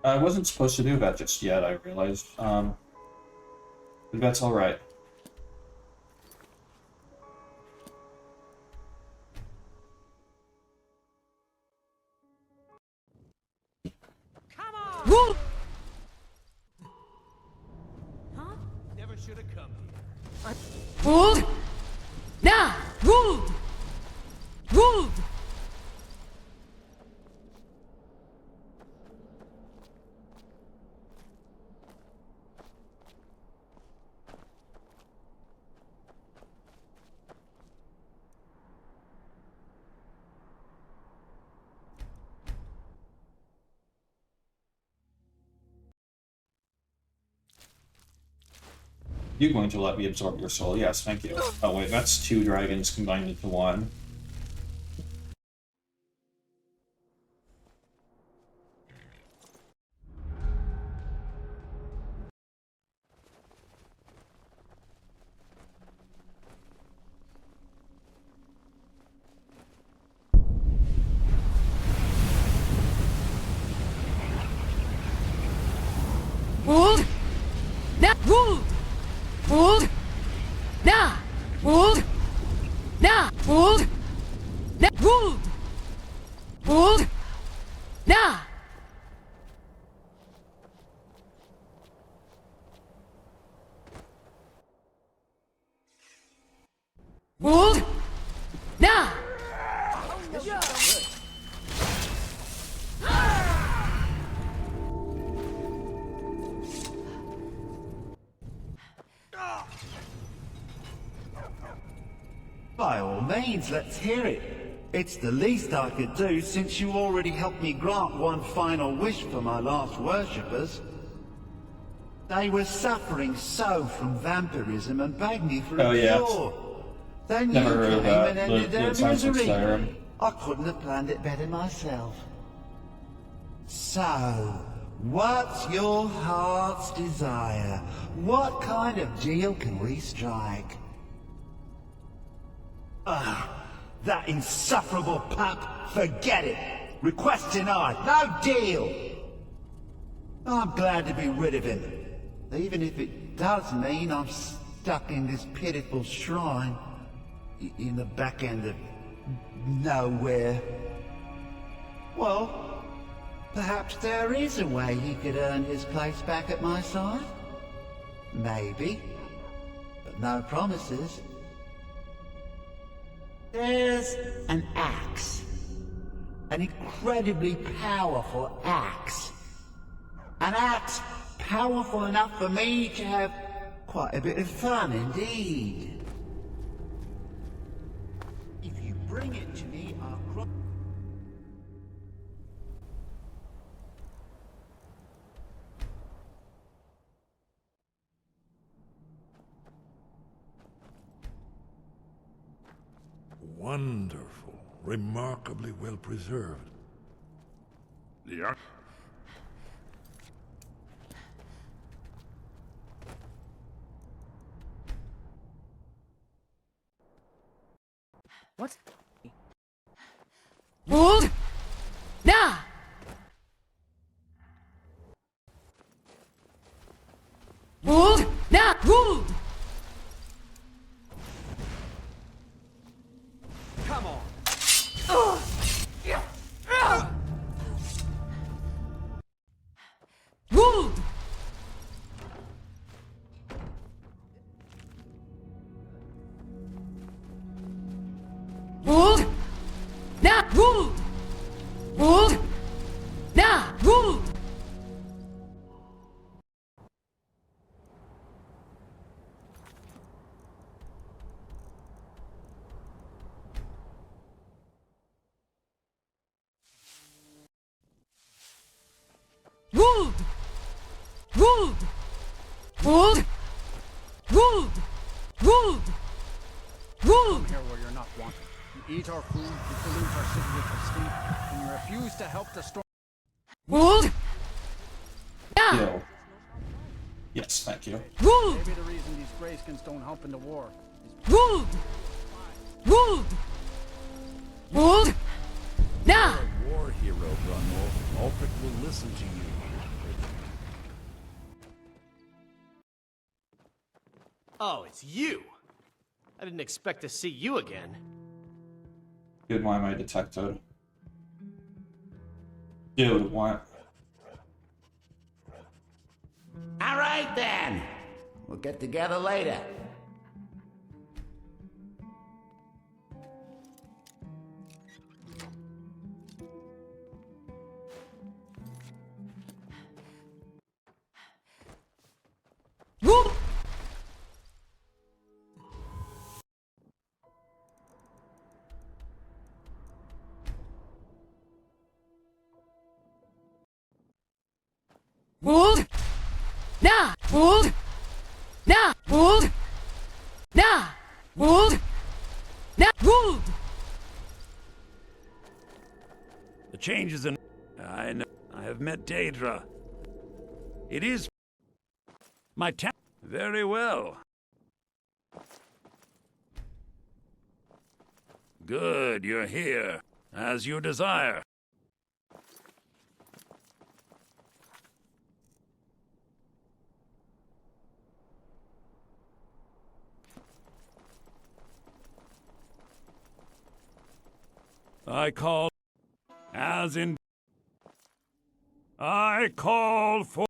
I wasn't supposed to do that just yet, I realized. But that's alright. Wold! Never should have come here. Wold! Nah! Wold! Wold! You going to let me absorb your soul? Yes, thank you. Oh wait, that's 2 dragons combined into 1. Wold! Nah! Wold! Wold! Nah! Wold! means, let's hear it. It's the least I could do since you already helped me grant one final wish for my last worshippers. They were suffering so from vampirism and begged me for a cure. Then Never you heard of came that, and but ended their it sounds like misery. Skyrim. I couldn't have planned it better myself. So, what's your heart's desire? What kind of deal can we strike? That insufferable pup! Forget it! Request denied! No deal! I'm glad to be rid of him, even if it does mean I'm stuck in this pitiful shrine in the back end of nowhere. Well, perhaps there is a way he could earn his place back at my side? Maybe, but no promises. There's an axe. An incredibly powerful axe. An axe powerful enough for me to have quite a bit of fun indeed. If you bring it to me, I'll cross. Wonderful. Remarkably well preserved. Yeah. What? Hold! Nah! Hold! Nah! Hold! Come on. Hold! Hold! Nah! Hold! Hold! Nah! Hold! Hold! Hold! Hold! Hold! Hold! Hold! Come here where you're not wanted. You eat our food, you pollute our city with your sleep, and you refuse to help the storm. Hold! Yo. Yes, thank you. Hold! Maybe the reason these grayskins don't help in the war is Hold! Hold! Hold! Nah! You're a war hero, Brunwolf. Ulfric will listen to you. Oh, it's you! I didn't expect to see you again. Dude, why am I detected? Dude, why? All right then. We'll get together later. Hold! Hold! Nah! Hold! Nah! Hold! Nah! Hold! Nah! Hold! The changes in... I know. I have met Daedra. It is... my town. Very well. Good, you're here. As you desire. I call... as in... I call for...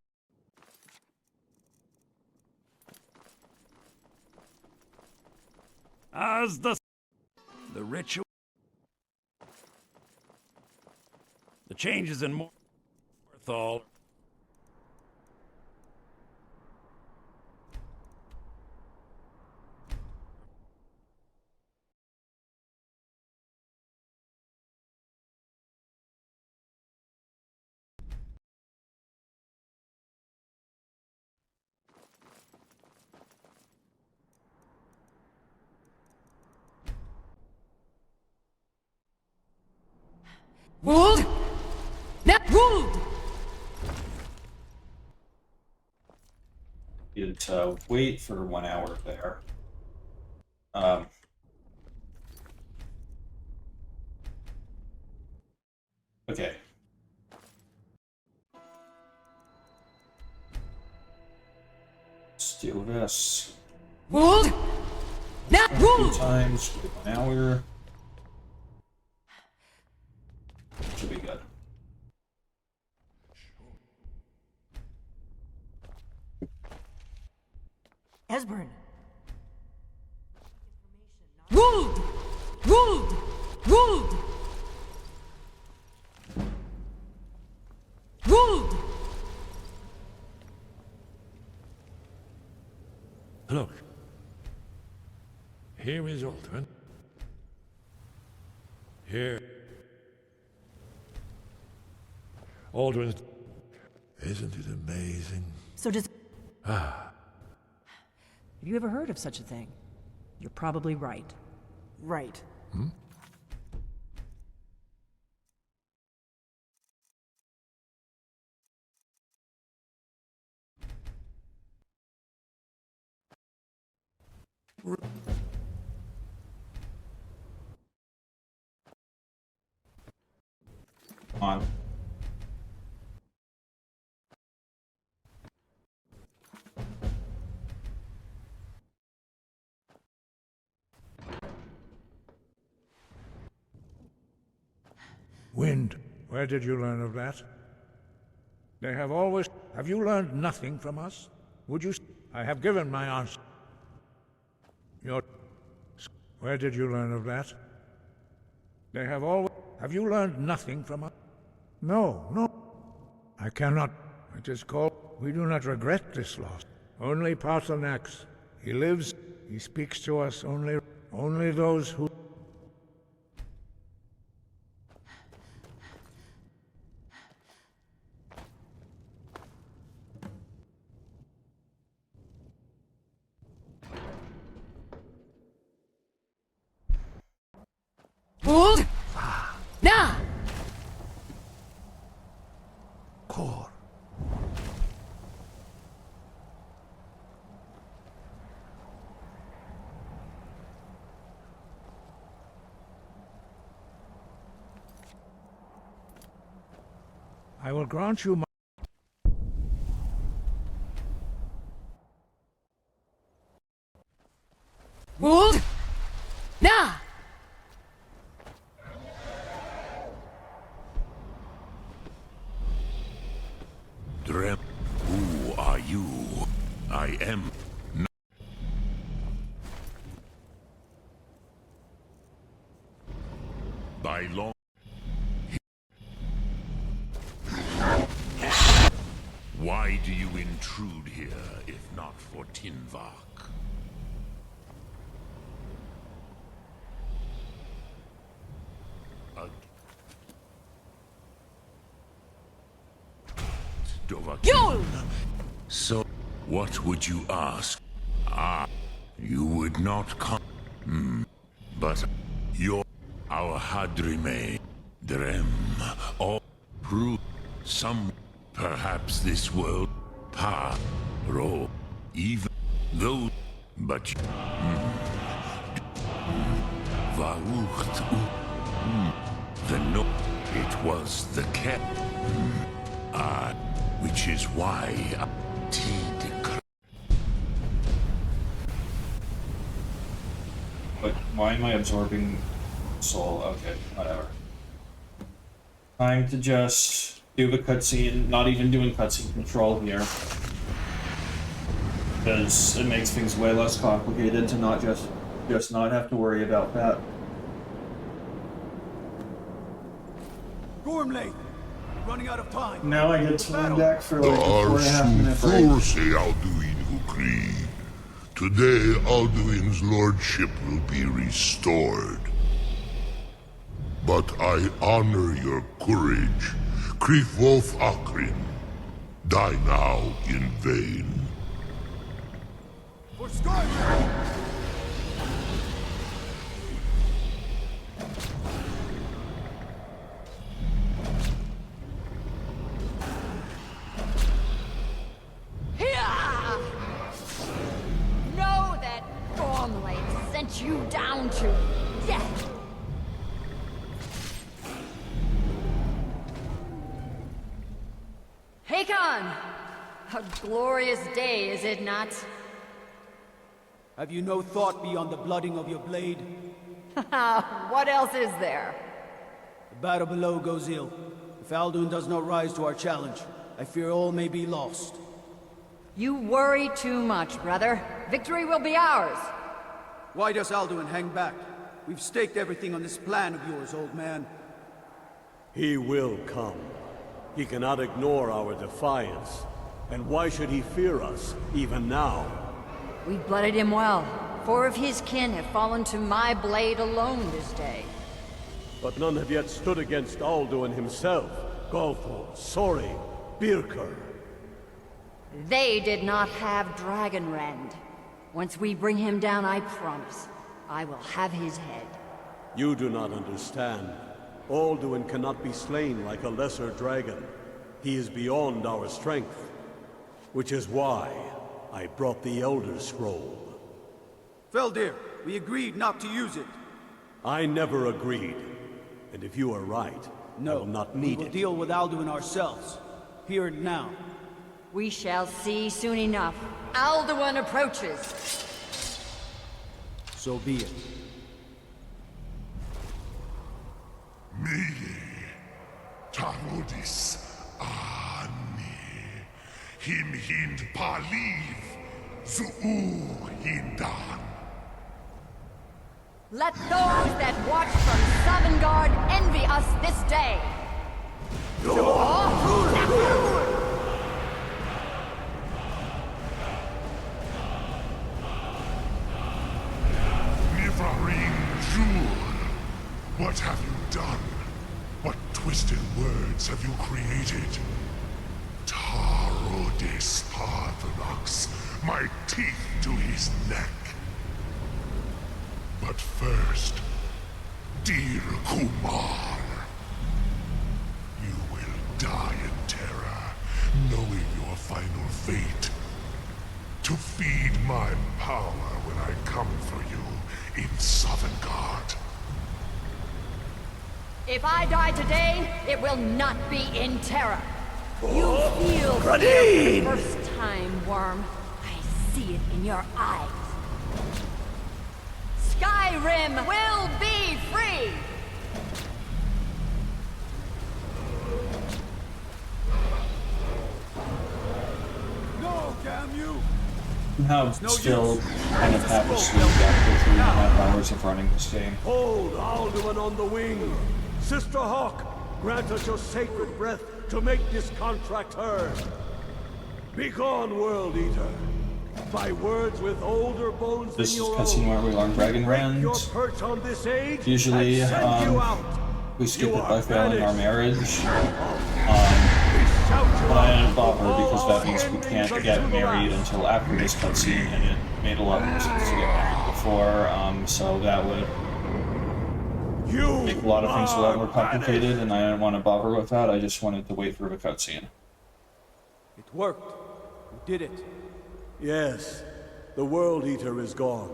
as the ritual... the changes in Morthal... Wood! Needed to wait for 1 hour there. Okay. Let's do this. Wood! Now, 2 times, wait 1 hour. Should be good. Esbern. Wood! Wood! Wood! Wood! Look. Here is Aldrin. Here. Aldrin's... Isn't it amazing? So does... Ah. Have you ever heard of such a thing? You're probably right. Right. Hmm? On. Wind, where did you learn of that? They have always... Have you learned nothing from us? Would you... I have given my answer. Your... Where did you learn of that? They have always... Have you learned nothing from us? No, no. I cannot... It is called... We do not regret this loss. Only Paarthurnax. He lives. He speaks to us only... Only those who... Wood! Now! Core. I will grant you my... Wood! Now! Drem, who are you? I am... By long... Why do you intrude here, if not for Tinvak? Yul! So, what would you ask? Ah, you would not come. But our Hadrime, Drem, or prove some, perhaps this world, Ro, even though, but Vaucht, the no, it was the cat. Which is why But why am I absorbing soul? Okay, whatever. Time to just do the cutscene, not even doing cutscene control here. Because it makes things way less complicated to not just not have to worry about that. Gormley! Running out of time. Now I get to run back for like a 4.5 minute break. Forse Alduin who grieve. Today Alduin's lordship will be restored. But I honor your courage. Krief Wolf Akrin. Die now in vain. For Skyrim! hunt you down to death! Hakon! A glorious day, is it not? Have you no thought beyond the blooding of your blade? What else is there? The battle below goes ill. If Alduin does not rise to our challenge, I fear all may be lost. You worry too much, brother. Victory will be ours. Why does Alduin hang back? We've staked everything on this plan of yours, old man. He will come. He cannot ignore our defiance. And why should he fear us, even now? We blooded him well. 4 of his kin have fallen to my blade alone this day. But none have yet stood against Alduin himself. Galthor, Sori, Birker. They did not have Dragonrend. Once we bring him down, I promise, I will have his head. You do not understand. Alduin cannot be slain like a lesser dragon. He is beyond our strength. Which is why I brought the Elder Scroll. Feldir, we agreed not to use it. I never agreed. And if you are right, I will not need we will it. deal with Alduin ourselves. Here and now. We shall see soon enough. Alduin approaches. So be it. Meye, Tarodis, Ani, Him Hind Paliv, Zuu Hindan. Let those that watch from Sovngarde envy us this day. Nivarin Jur, what have you done? What twisted words have you created? Tarodis Parthenox, my teeth to his neck. But first, dear Kumar, you will die in terror, knowing your final fate. To feed my power when I come for you in Sovngarde. If I die today, it will not be in terror. You feel fear Radin! for the first time, Worm. I see it in your eyes. Skyrim will be free! No, damn you! Now still kind of half asleep after 3.5 hours of running this game. Hold Alduin on the wing! Sister Hawk, grant us your sacred breath to make this contract heard. Begone, World Eater. By words with older bones This than is your cutscene own. where we learn Dragonrend. Your perch on this age Usually, and send you out. we skip You it by are failing our banished. marriage. But I didn't bother because that means we can't get married until after this cutscene, and it made a lot more sense to get married before, so that would make a lot of things a lot more complicated, and I didn't want to bother with that. I just wanted to wait for the cutscene. It worked. We did it. Yes, the World Eater is gone.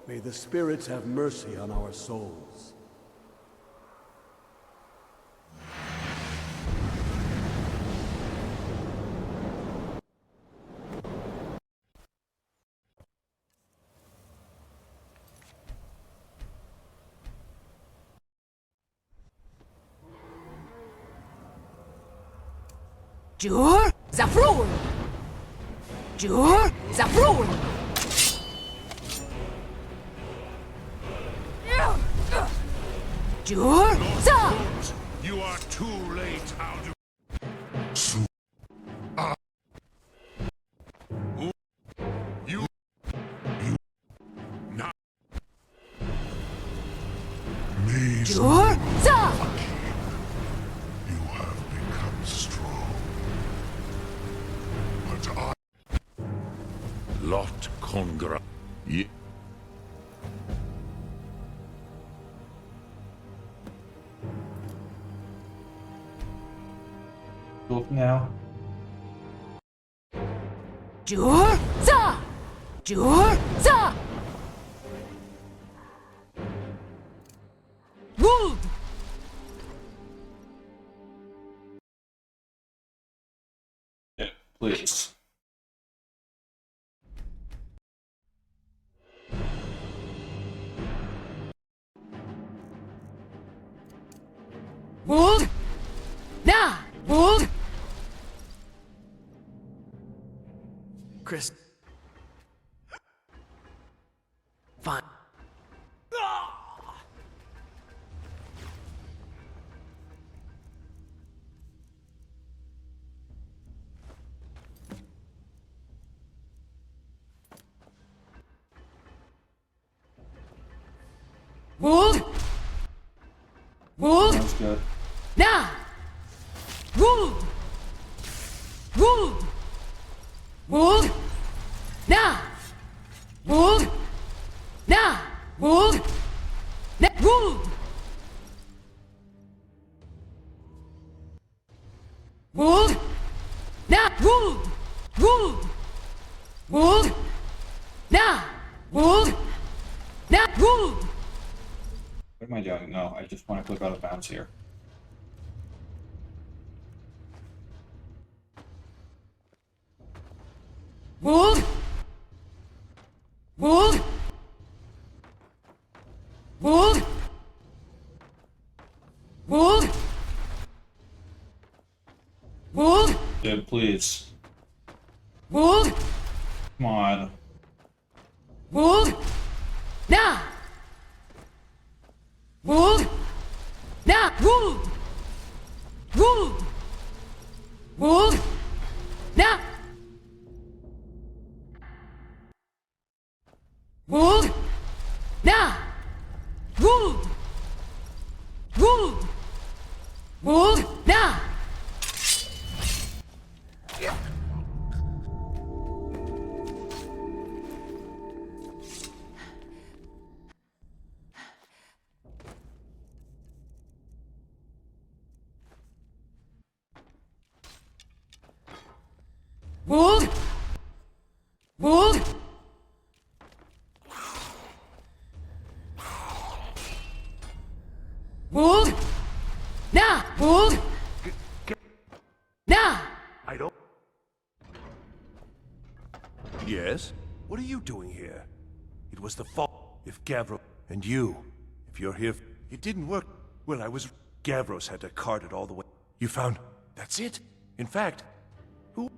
May the spirits have mercy on our souls. Jur Zafrul! Jur Zafrul! Jur Za! You are too late, Alduin. You now. Jur Za! You have become strong. But I... Lot Congra... Look now. Jur Za! Jur Za! Please. Hold! Nah! Hold! Chris. Fine. Hold! Hold! That's good. Nah! Hold! Hold! Hold! Nah! Hold! Nah! Hold! Nah! Hold! Hold! Nah! Hold! Hold! Hold! Nah! Hold! Nah! Hold! What am I doing? No, I just want to click out of bounds here. Hold! Hold! Hold! Hold! Hold! Dude, please. Hold! Come on. Hold! Nah! Hold! Nah! Hold! Hold! Hold! Nah! Hold! Nah! Hold! Hold! Hold! Nah! Hold! Hold! Hold! Nah! Hold! Nah! I don't... Yes? What are you doing here? It was the fault if Gavros... And you, if you're here... It didn't work. Well, I was... Gavros had to cart it all the way. You found... That's it? In fact... Who...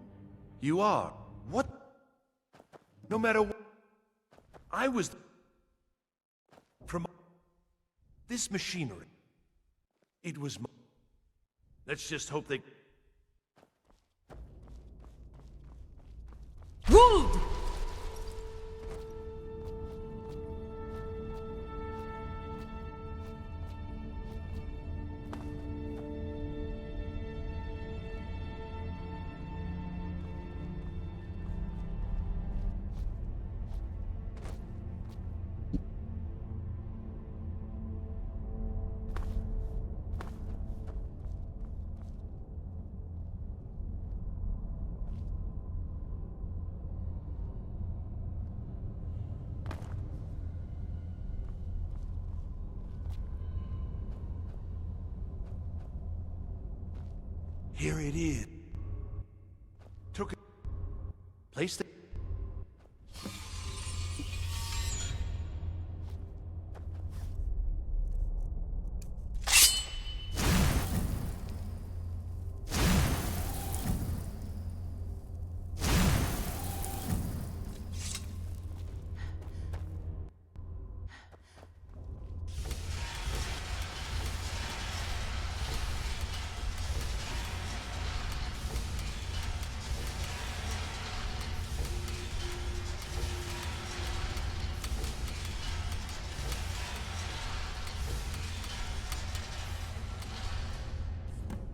You are. What? No matter what... I was... From... This machinery. It was... Let's just hope they... Hold! Here it is. Took it. Placed it.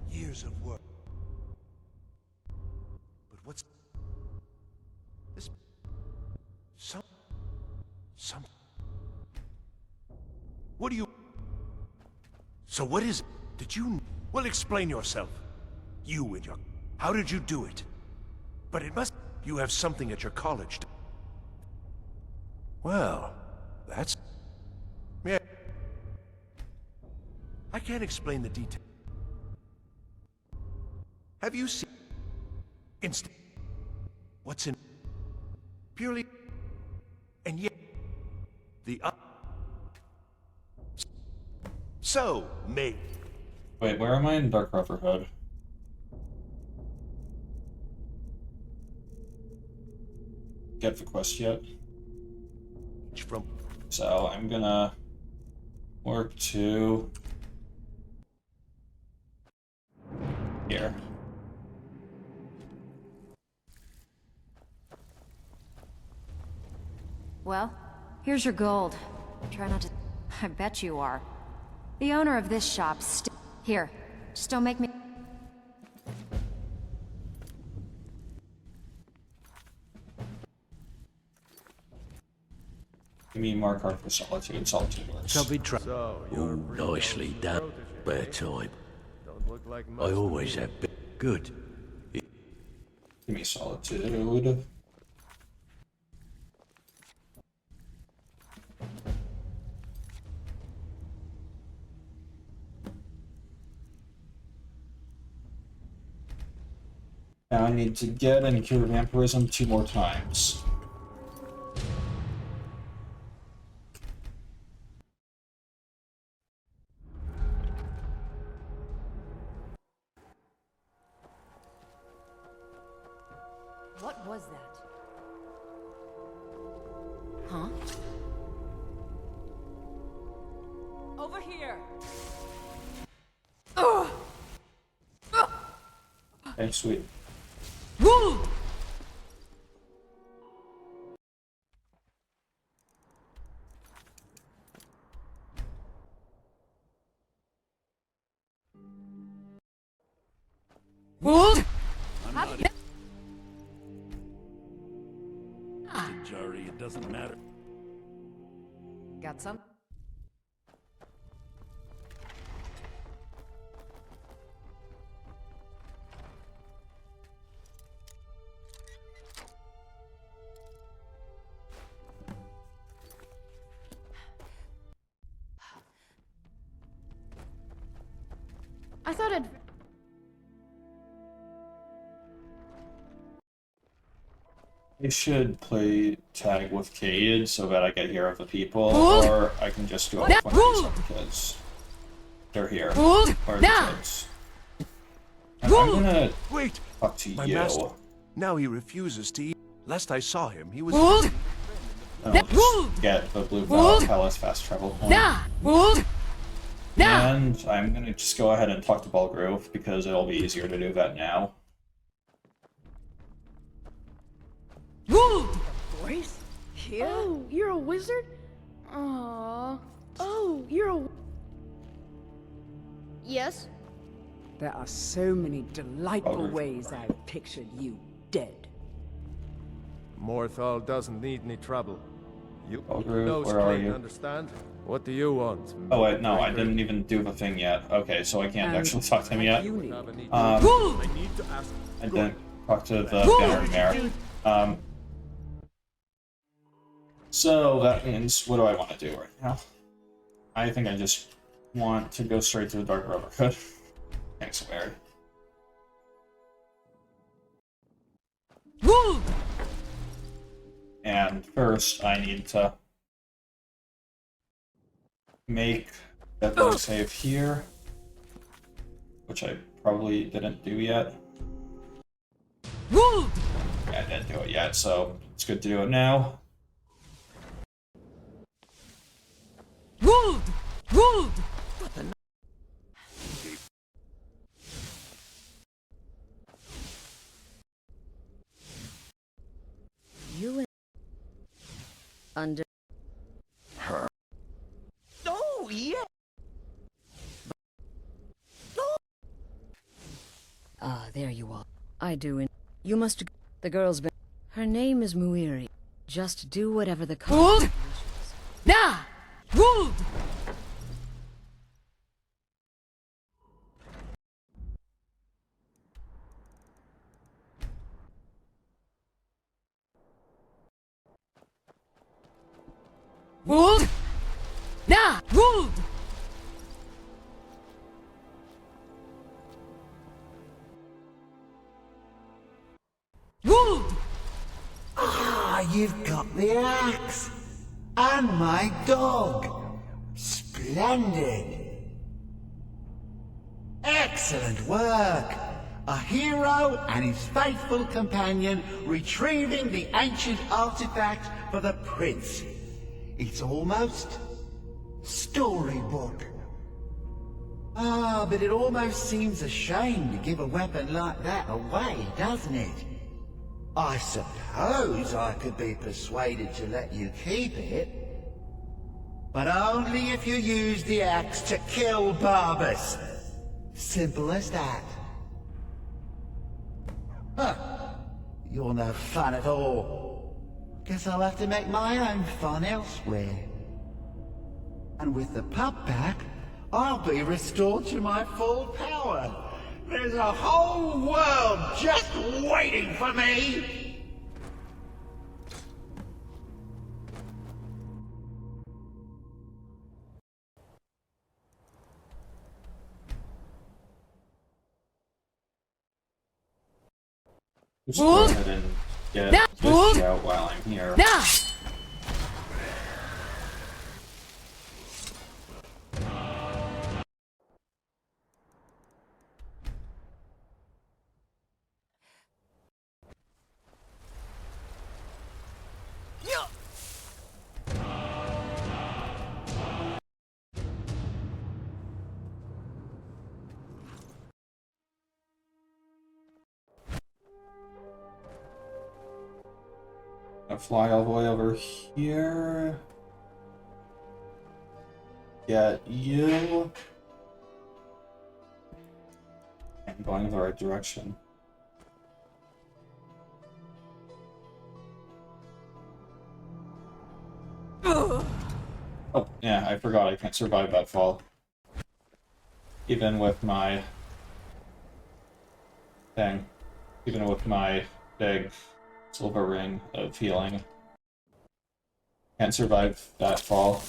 Years of work. But what's... This... Some... What do you... So what is it? Did you... Well, explain yourself. You and your... How did you do it? But it must... You have something at your college. Well, that's... Yeah. I can't explain the details. Have you seen... Instant... What's in purely and yet the so mate. Wait, where am I in Dark Brotherhood? Get the quest yet? So I'm gonna work to here. Well, here's your gold. Try not to... I bet you are. The owner of this shop Here, just don't make me... Give me more card for Solitude. Solitude works. Shall we try? Ooh, nicely done. Spare time. I always have been good. Give me Solitude. Now I need to get and cure vampirism 2 more times. What was that? Huh? Over here! Okay, sweet. Woo! I'm not Jari, it doesn't matter. Got some? I thought I'd... I should play tag with Cade so that I get here of the people, or I can just do it with one because they're here. Or the kids. I'm gonna Wait! talk to My you. master. Now he refuses to eat. Last I saw him, he was... I'll just get the blue palace fast travel point. And I'm gonna just go ahead and talk to Balgrove because it'll be easier to do that now. Voice? Here? Oh, you're a wizard? Aww. Oh, you're a... Yes? There are so many delightful ways I pictured you dead. Morthal doesn't need any trouble. You Balgrove, where are you? Understand? What do you want? Oh wait, no, I didn't even do the thing yet. Okay, so I can't actually talk to him yet. I didn't talk to the banner mayor. So that means, what do I want to do right now? I think I just want to go straight to the Dark Brotherhood. Thanks, Larry. And first, I need to make that little save here, which I probably didn't do yet. Yeah, I didn't do it yet, so it's good to do it now. You under her. Oh, yeah. Ah, there you are. I do. You must. The girl's been. Her name is Muiri. Just do whatever the call wishes. Nah! Woo! Wood! Nah! Wood! Wood! Ah, you've got the axe. And my dog. Splendid. Excellent work. A hero and his faithful companion retrieving the ancient artifact for the prince. It's almost storybook. Ah, but it almost seems a shame to give a weapon like that away, doesn't it? I suppose I could be persuaded to let you keep it. But only if you use the axe to kill Barbas. Simple as that. Huh. You're no fun at all. Guess I'll have to make my own fun elsewhere. And with the pup back, I'll be restored to my full power. There's a whole world just waiting for me! Just go ahead and get this out while I'm here. I'll fly all the way over here. Get you. I'm going in the right direction. Oh, yeah, I forgot I can't survive that fall. Even with my thing. Even with my big silver ring of healing. Can't survive that fall.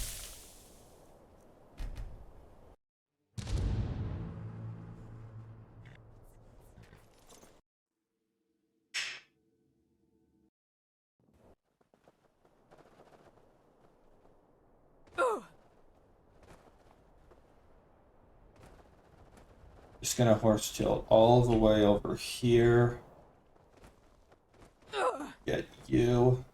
Just gonna horse tail all the way over here. Get you.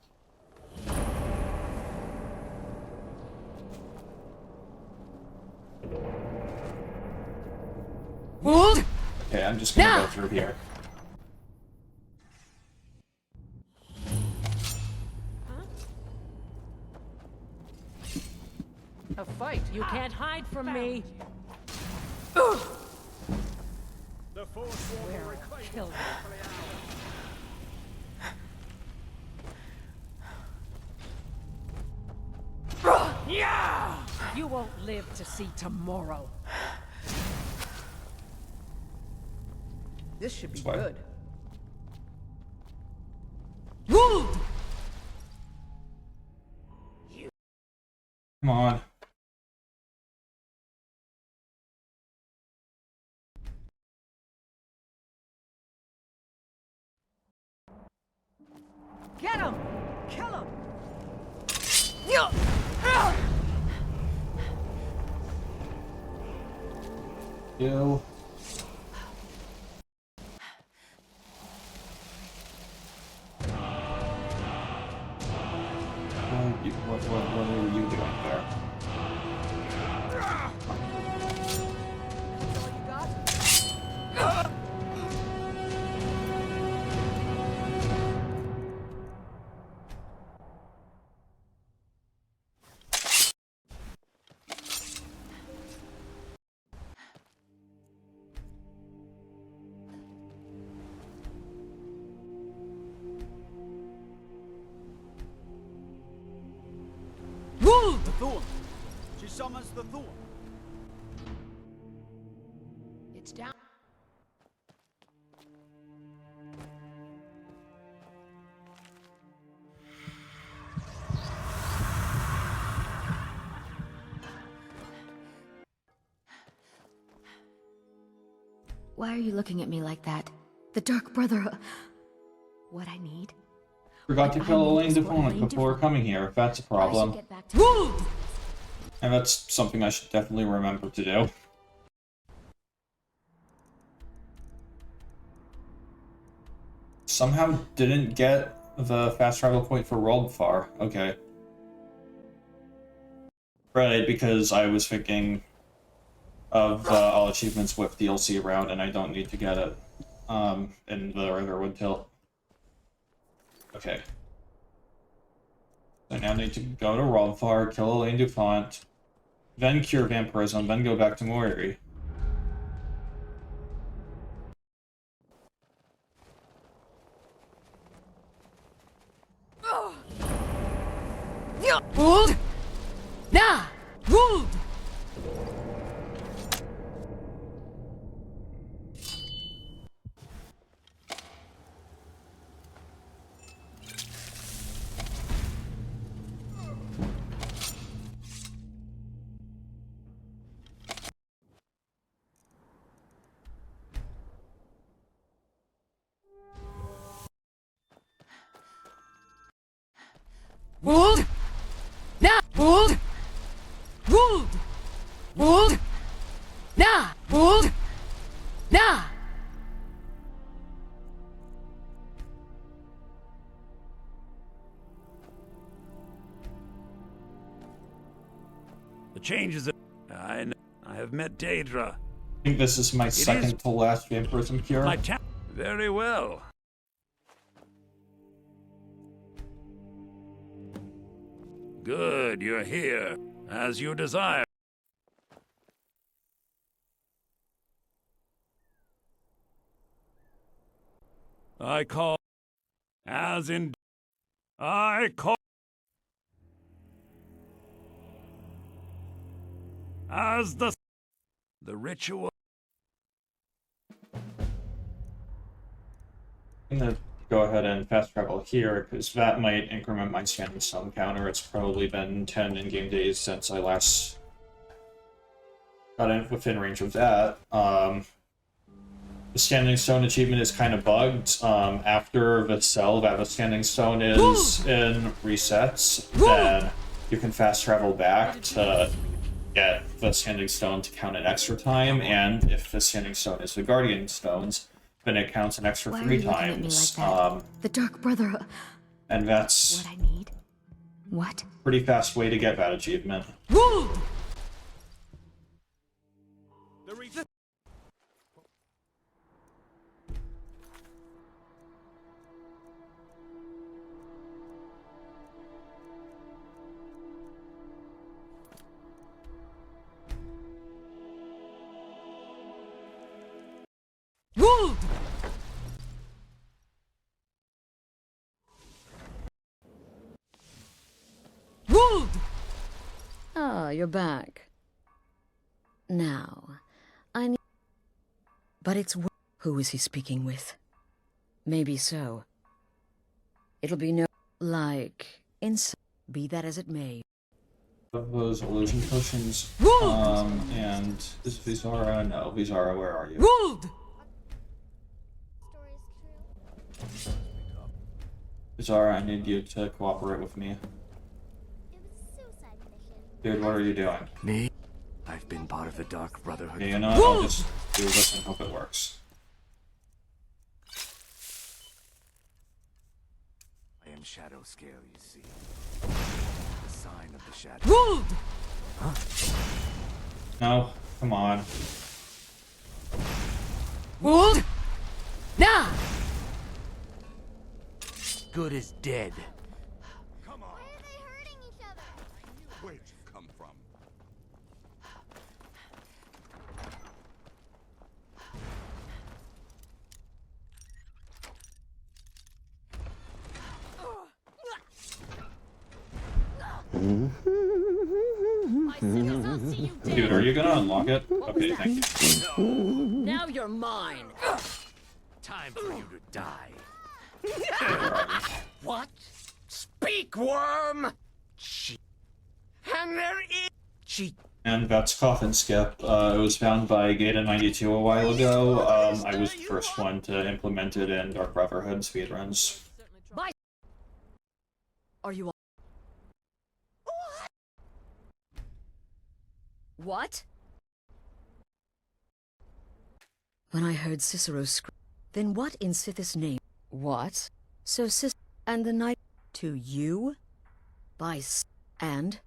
Okay, I'm just gonna go through here. A fight. You can't hide from me. The force will reclaim kill Yeah! You won't live to see tomorrow. This should be That's good. Come on. Get him! Kill him! You. What are you doing there? The Thorn. She summons the Thorn. It's down. Why are you looking at me like that? The Dark Brother... What I need? Forgot to kill Elaine Defiant before coming here. That's a problem. And that's something I should definitely remember to do. Somehow didn't get the fast travel point for Worldfar. Okay. Right, because I was thinking of all achievements with DLC around, and I don't need to get it in the regular Woodtill. Okay. I now need to go to Worldfar, kill Elaine Defiant, then cure vampirism, then go back to Moiri. Wold! Nah! Wold! Wold! Nah! Wold! Wold! Wold! Nah! Wold! Nah! The changes. I know. I have met Daedra. I think this is my second to last vampirism cure. Very well. Good, you're here. As you desire. I call. As in. I call. As the ritual. I'm gonna go ahead and fast travel here, because that might increment my standing stone counter. It's probably been 10 in-game days since I last got in within range of that. The standing stone achievement is kind of bugged. After the cell that the standing stone is in resets, then you can fast travel back to get the standing stone to count an extra time, and if the standing stone is the guardian stones, then it counts an extra 3 times. The Dark Brother. And that's What I need? What? pretty fast way to get that achievement. Wold! Wold! Ah, you're back. Now, I need... But it's... Who is he speaking with? Maybe so. It'll be no... Like... Be that as it may. Of those illusion potions, and is Vizara? No, Vizara, where are you? Wold! Vizara, I need you to cooperate with me. Dude, what are you doing? Me? I've been part of the Dark Brotherhood. Yeah, you know what? I'll just do this and hope it works. I am Shadow Scale, you see. The sign of the Shadow. Wold! Huh? No, come on. Wold! Nah! Good as dead. Where'd you come from? Dude, are you gonna unlock it? Okay, thank you. Now you're mine! Time for you to die. What? Speak, worm! And there is... And that's Coffin Skip. It was found by Gata92 a while ago. I was the first one to implement it in Dark Brotherhood speedruns. Are you all... What? When I heard Cicero scream, then what in Sithis' name? What? So and the knight to you? By and?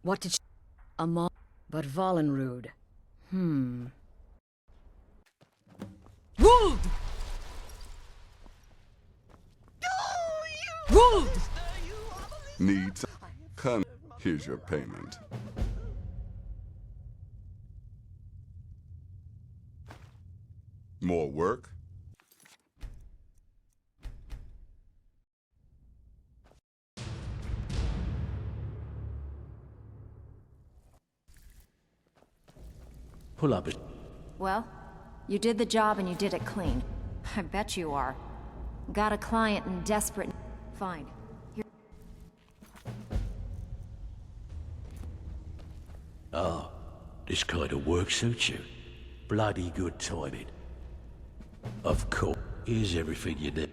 What did she... Amon... But Valenrude. Wold! Wold! Needs. Come. Here's your payment. More work? Pull up. Well, you did the job and you did it clean. I bet you are. Got a client in desperate... Fine. Oh, this kind of work suits you. Bloody good timing. Of course, here's everything you need.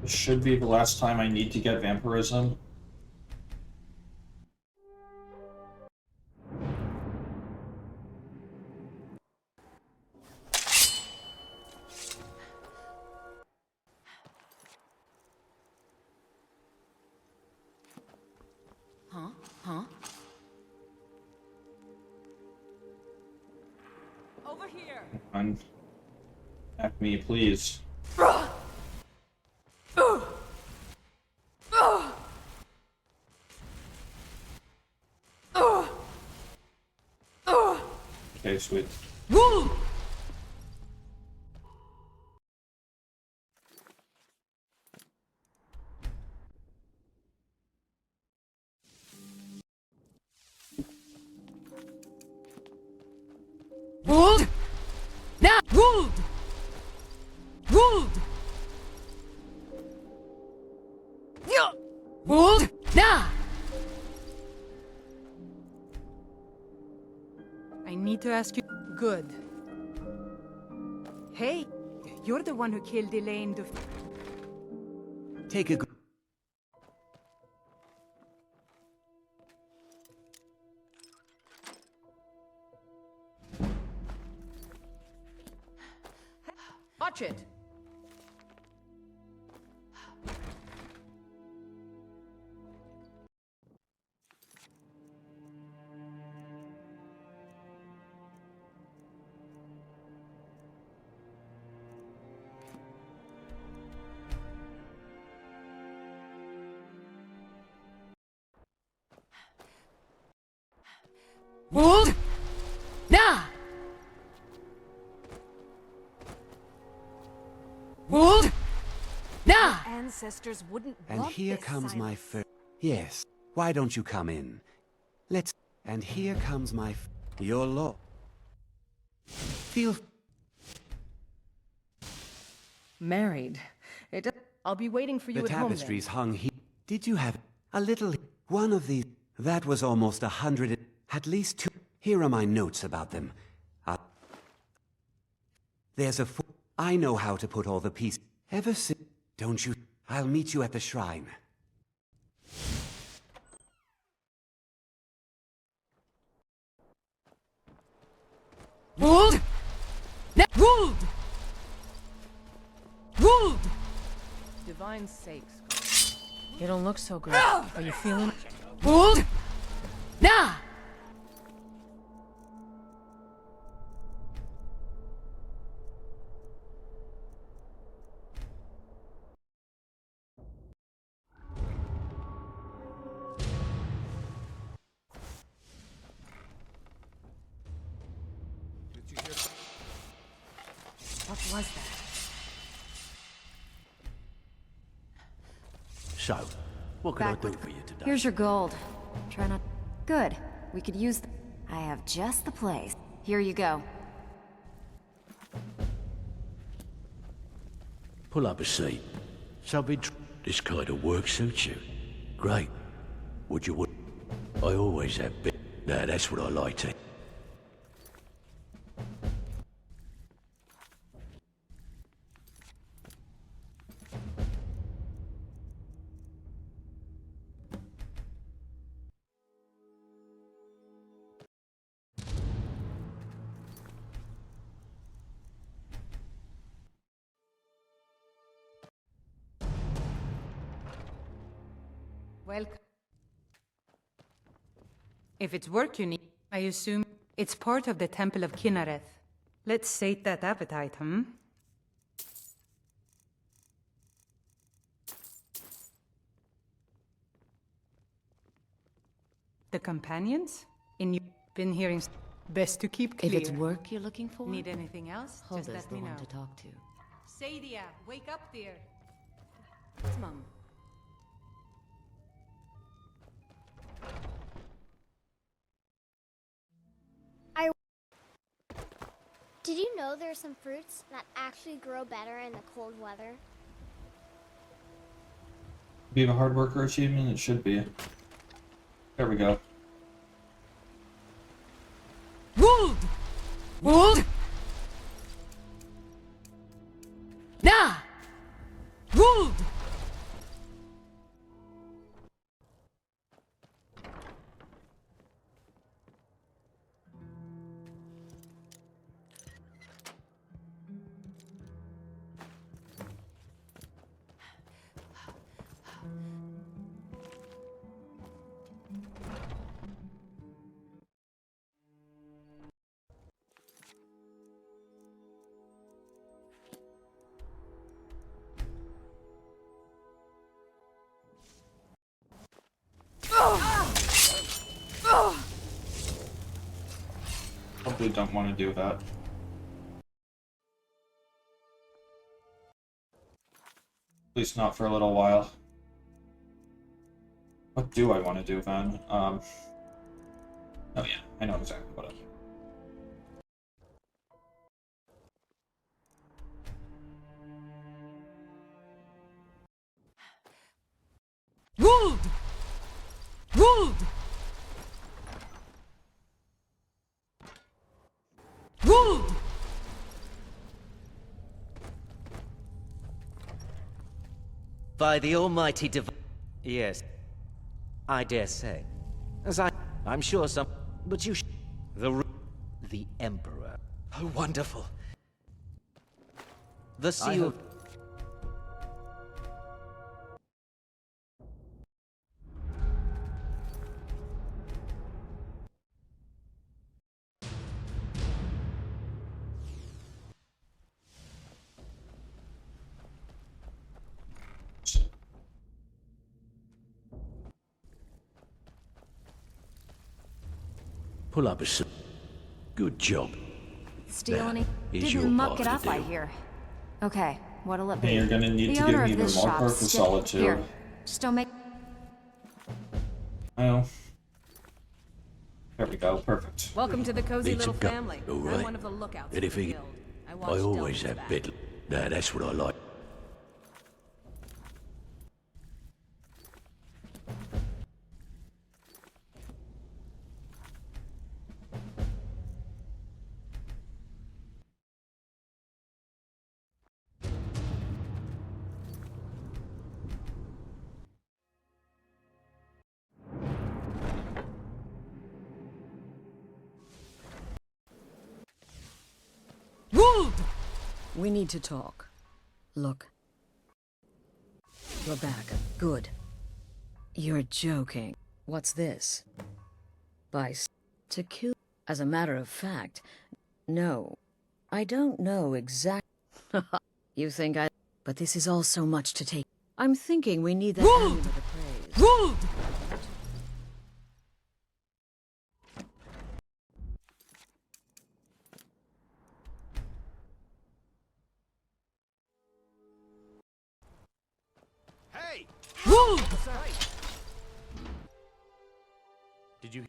This should be the last time I need to get vampirism. Huh? Over here. Attack me, please. Okay, sweet. Woo! Wold! Now! Wold! Wold! Yeah! Wold! Now! I need to ask you... Good. Hey, you're the one who killed Elaine de... Take a... Watch it. Wold! Now! Wold! Now! Ancestors wouldn't And want here this comes my silence. first... Yes. Why don't you come in? Let's... And here comes my... Your law. Feel... Married. I'll be waiting for you The at home then. tapestries hung here. Did you have a little... One of these... That was almost 100... At least 2... Here are my notes about them. There's a... I know how to put all the pieces... Ever since... Don't you... I'll meet you at the shrine. Wold! Now! Wold! Wold! Divine sakes. You don't look so good. Are you feeling... Wold! Now! What was that? So, what can I Back do with- for you today? Here's your gold. Try not... Good. We could use the... I have just the place. Here you go. Pull up a seat. This kind of work suits you. Great. Would you? I always have been. Now that's what I like to. Welcome. If it's work you need, I assume it's part of the Temple of Kinnereth. Let's sate that appetite, hmm? The companions? In you been hearing best to keep clear. If it's work you're looking for, Need anything else? Hulda's Just let the me one know. to talk to. Sadia, wake up there. It's Mum. Did you know there are some fruits that actually grow better in the cold weather? Be a hard worker achievement? It should be. There we go. Wold! Wold! Nah! Wold! Probably don't want to do that. At least not for a little while. What do I want to do then? Oh yeah, I know exactly what I do. Wold! Wold! Wold! By the almighty Yes. I dare say. I'm sure some... But you The Emperor. Oh, wonderful. The seal... Pull up a good job. Steal Now, any? here's your Didn't muck part it of the up, I deal. hear. Okay, what'll it be? And you're gonna need the to owner give me of the this marker shop for solitude. Here, just don't make... Oh. There we go, perfect. Welcome to the cozy Need little some gun, family. all I'm right. one of the lookouts for the Anything? guild. I I watch always Delvin's have back. bed. Now that's what I like. Wold! We need to talk. Look. You're back. Good. You're joking. What's this? To kill... As a matter of fact, no. I don't know exactly... You think I... But this is all so much to take. I'm thinking we need that Wold! amulet of praise. Wold! Hey! Wold! Did you...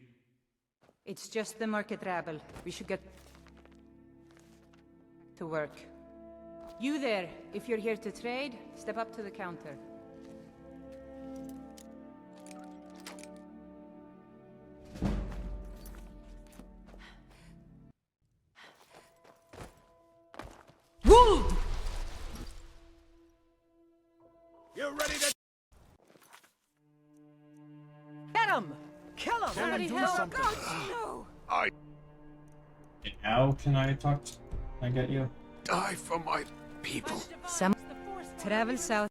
It's just the market rabble. We should get to work. You there, if you're here to trade, step up to the counter. Wood! You ready to... Get him! Kill him! Somebody do help! something. No! I How can I talk? Can I get you? die for my people. Some travel south.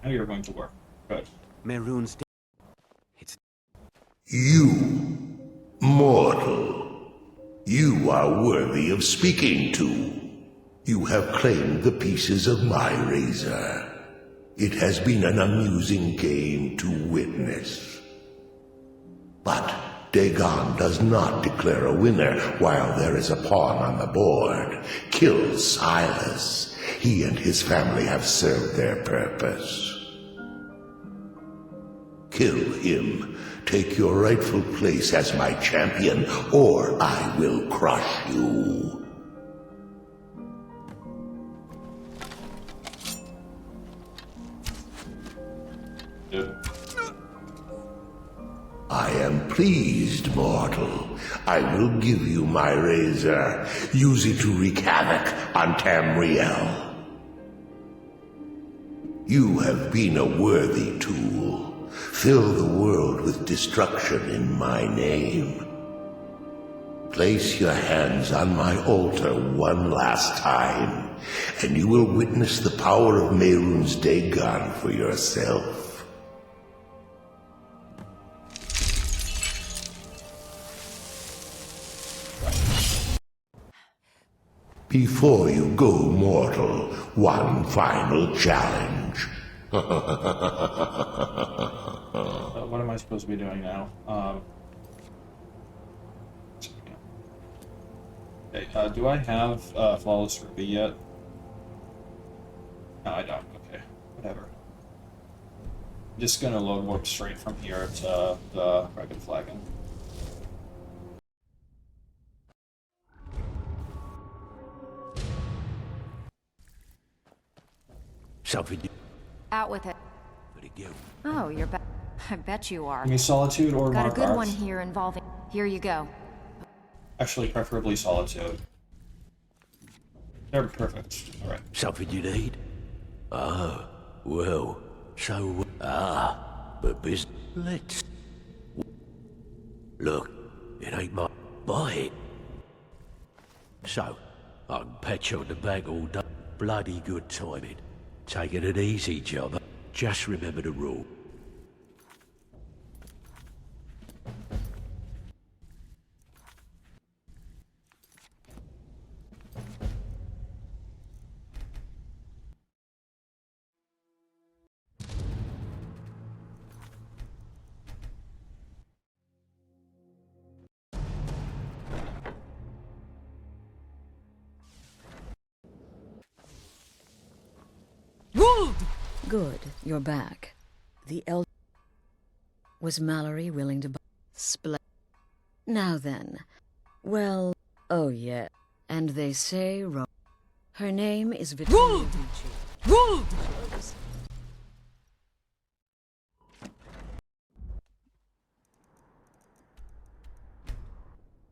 Now you're going to work. Good. Mehrunes. You, mortal, you are worthy of speaking to. You have claimed the pieces of my razor. It has been an amusing game to witness. But Dagon does not declare a winner while there is a pawn on the board. Kill Silas. He and his family have served their purpose. Kill him. Take your rightful place as my champion, or I will crush you. I am pleased, mortal. I will give you my razor. Use it to wreak havoc on Tamriel. You have been a worthy tool. Fill the world with destruction in my name. Place your hands on my altar one last time, and you will witness the power of Mehrunes Dagon for yourself. Before you go, mortal, one final challenge. What am I supposed to be doing now? Okay, do I have Flawless Ruby yet? No, I don't. Okay, whatever. I'm just gonna load warp straight from here to the Dragon Flagon. Something. Out with it. Where'd it go? Oh, you're back. I bet you are. Give me Solitude or Got a Mark good Arts. one here involving... Here you go. Actually, preferably Solitude. They're perfect. Alright. Something you need? Ah, well, so... but let's... Look, it ain't my... Buy it. So, I can pat you on the back all day. Bloody good timing. Taking it easy, Jobber. Just remember the rule. Good, you're back. The elder... Was Mallory willing to buy... Now then. Well, oh yeah. And they say her name is Victoria. Wood!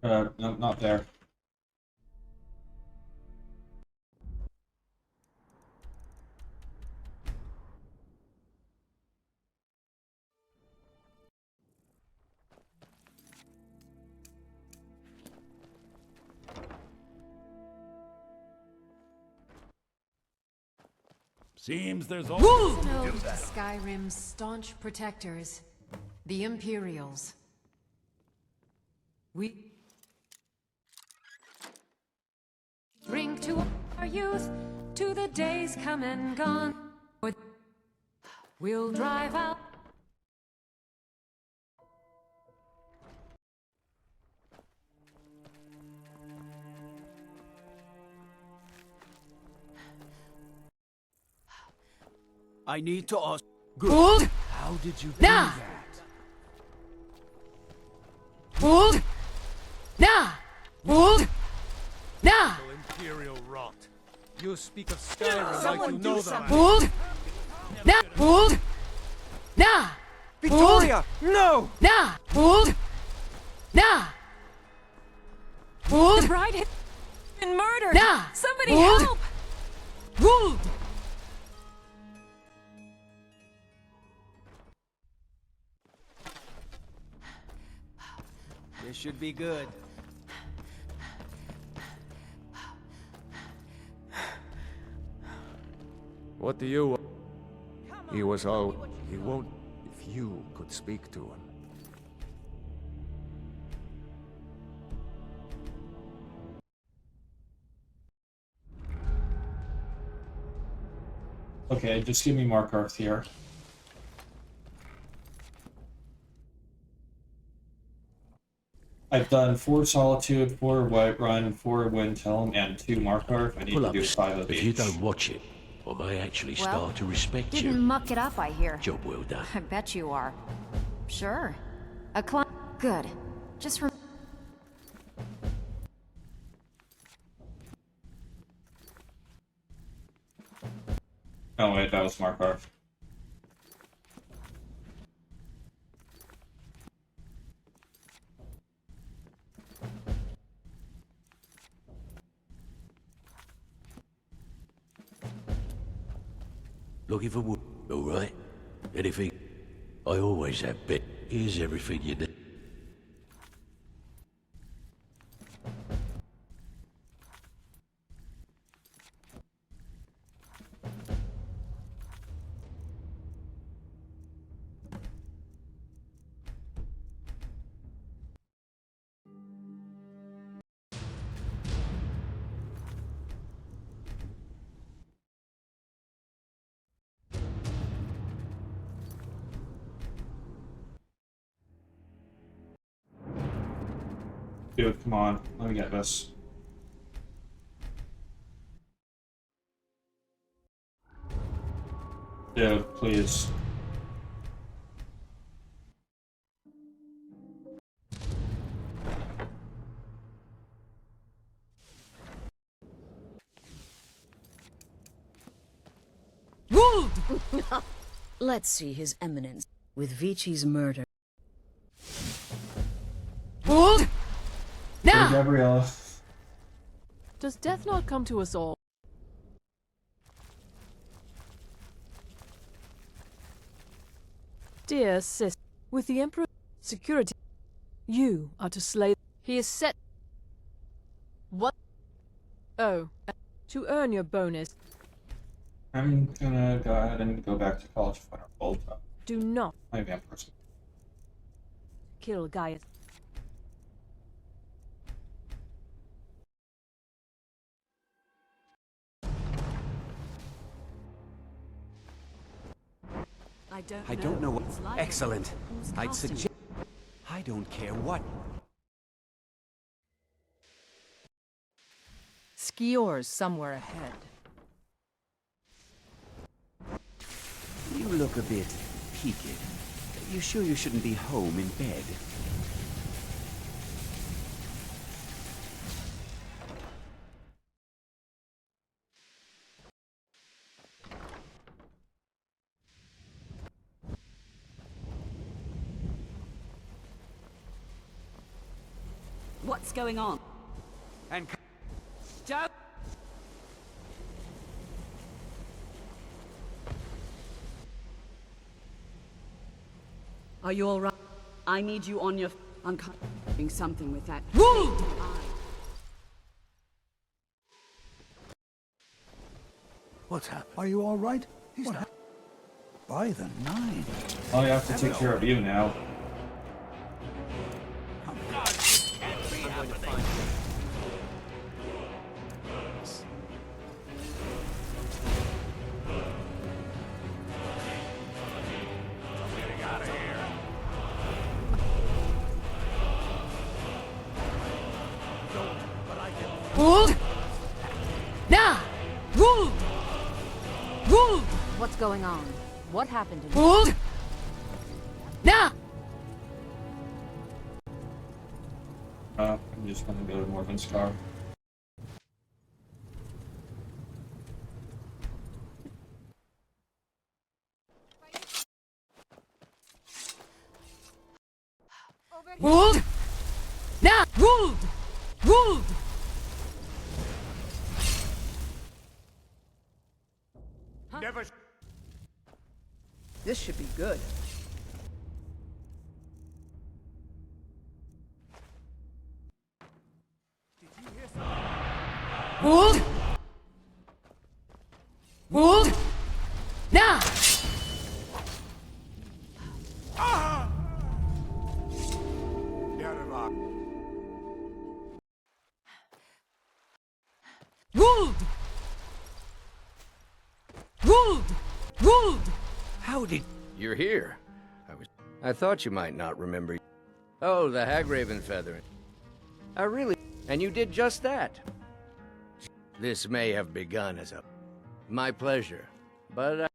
No, not there. Seems there's No, always Skyrim's staunch protectors, the Imperials. We drink to our youth, to the days come and gone. We'll drive out. I need to ask... Good. How did you do Now. that? Hold! Nah! Hold! Nah! Imperial rot. You speak of Skyrim like you know them. Hold! Nah! Hold! Nah! Victoria! No! Nah! Hold! Nah! Hold! The bride has been murdered! Nah! Somebody Hold! help! Hold! This should be good. What do you want? He was all... He won't... If you could speak to him. Okay, just give me Markarth here. I've done 4 Solitude, 4 Whiterun, 4 Windhelm, and 2 Markarth. I need Pull to up, do 5 of if each. you don't watch it, I may actually Well, start to respect Didn't you. muck it up, I hear. Job well done. I bet you are. Sure. A climb. Good. Just Oh wait, that was Markarth. Looking for wood, all right? Anything? I always have bit. Here's everything you need. Dude, come on. Let me get this. Dude, please. Let's see His Eminence with Vici's murder. Hold! Hey, Gabriella. Does death not come to us all? Dear sis, with the Emperor's security, you are to slay. He is set. What? Oh, to earn your bonus. I'm gonna go ahead and go back to college for a full time. Do not Maybe I'm person. kill Gaius. I don't know what... Excellent. I'd suggest... I don't care what... Skior's somewhere ahead. You look a bit peaked. You sure you shouldn't be home in bed? What's going on? And... Joe? Are you all right? I need you on your... I'm doing something with that. Woo! What's happened? Are you all right? He's not... By the 9. I have to take care of you now. Hold! Nah! Hold! Hold! What's going on? What happened to Hold! Nah! I'm just gonna go to Northern Scar. Wold! Now! Wold! Wold! Never. This should be good. Wold! Wold! Now! Wold! Wold! Wold! How did... You're here. I thought you might not remember. Oh, the Hagraven feather. I really... And you did just that. This may have begun as a... My pleasure. But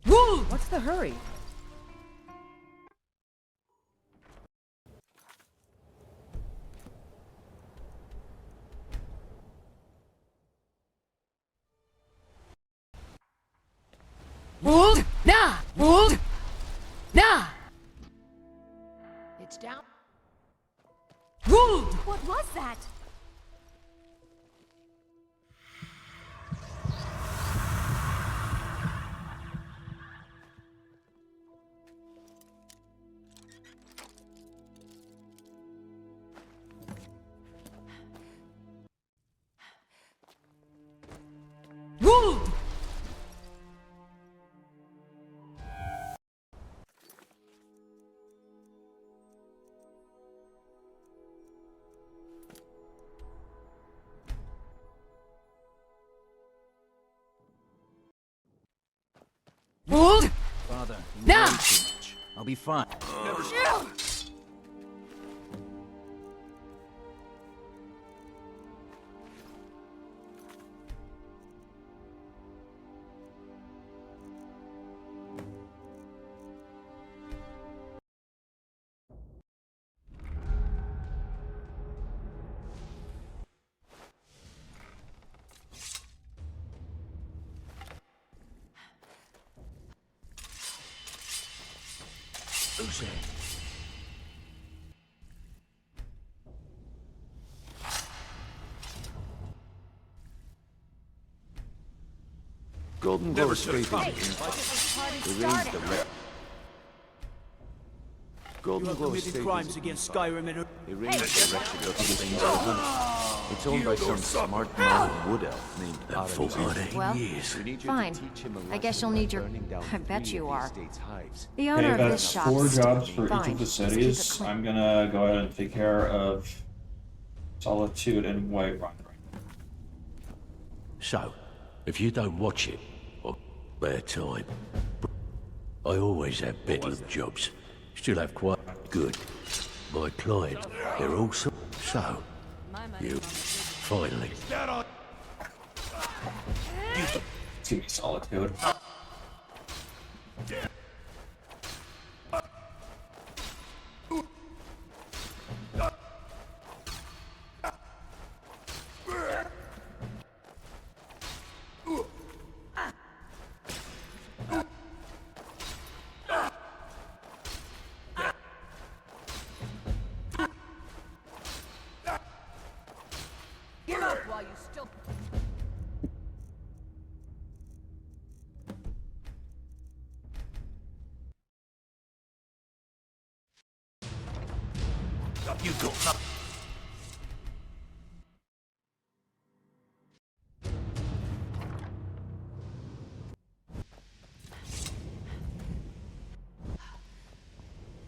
Wold! What's the hurry? Wold! Nah! Wold! Nah! It's down. Wold! What was that? Wold! Wold! Father, you Now! worry too much. I'll be fine. Who's there? Golden Never goes should've straight come. into Hey, the range direct. Golden You have goes committed straight crimes into against the Skyrim and... The range direction of the things I hunt. It's owned by some smart mountain wood elf named Well, fine. I guess you'll need your... I bet you are. The owner Okay, of this that's shop... 4 jobs for each Fine. of the Just keep it cities. clean. I'm gonna go ahead and take care of Solitude and Whiterun. So, if you don't watch it, or spare time, I always have bedlam jobs. Still have quite good. My client, they're all so... You, finally. Give me Solitude. Give up while you still... You got nothing.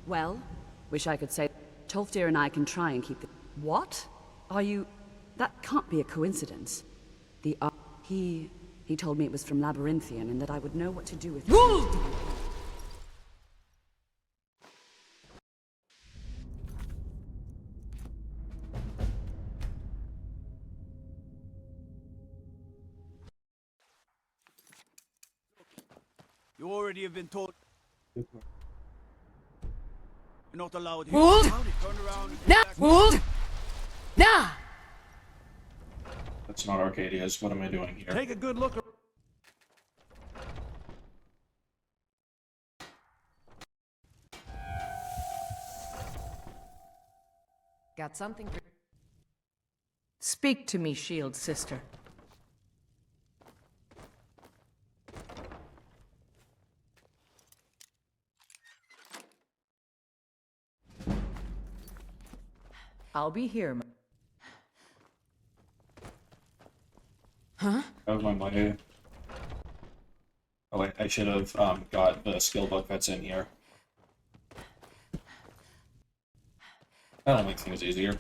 Well, wish I could say Tolfdir and I can try and keep the... What? Are you... That can't be a coincidence. He told me it was from Labyrinthian and that I would know what to do with it. Wold! You already have been told... You're not allowed here. Hold. Turn around. Nah. Hold. Nah. That's not Arcadia's. What am I doing here? Take a good look. Got something for... Speak to me, Shield Sister. I'll be here. Huh? That was my money. Oh, I should have got the skill book that's in here. That'll make things easier.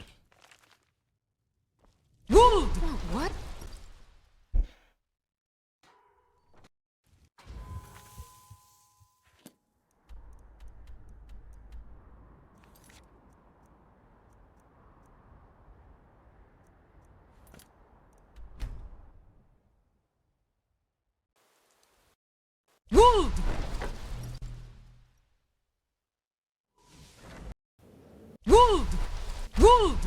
Woo! What? Woo! Woo! Woo!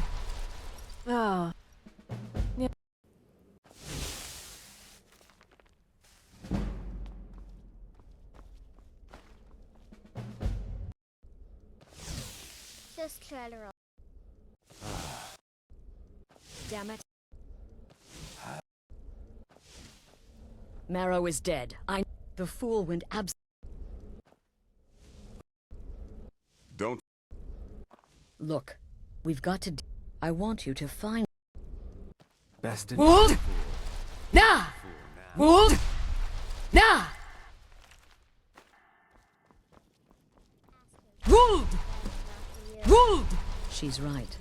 Ah. Yeah. Just try to roll. Damn it. Marrow is dead. The fool went Don't. Look, we've got to. I want you to find. Best in. Hold! Nah! Hold! Nah! Hold! Hold! She's right.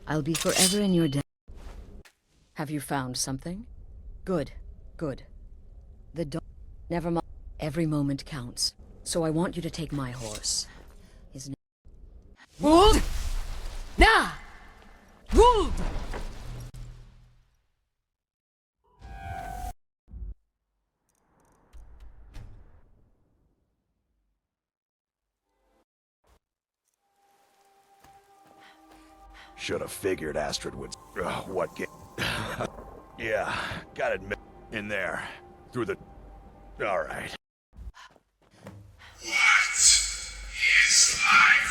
I'll be forever in your debt. Have you found something? Good. Good. The dog. Never mind. Every moment counts. So I want you to take my horse. His name. Hold! Nah! Hold! Should have figured Astrid would. What game? Yeah, gotta admit, in there, through the. All right.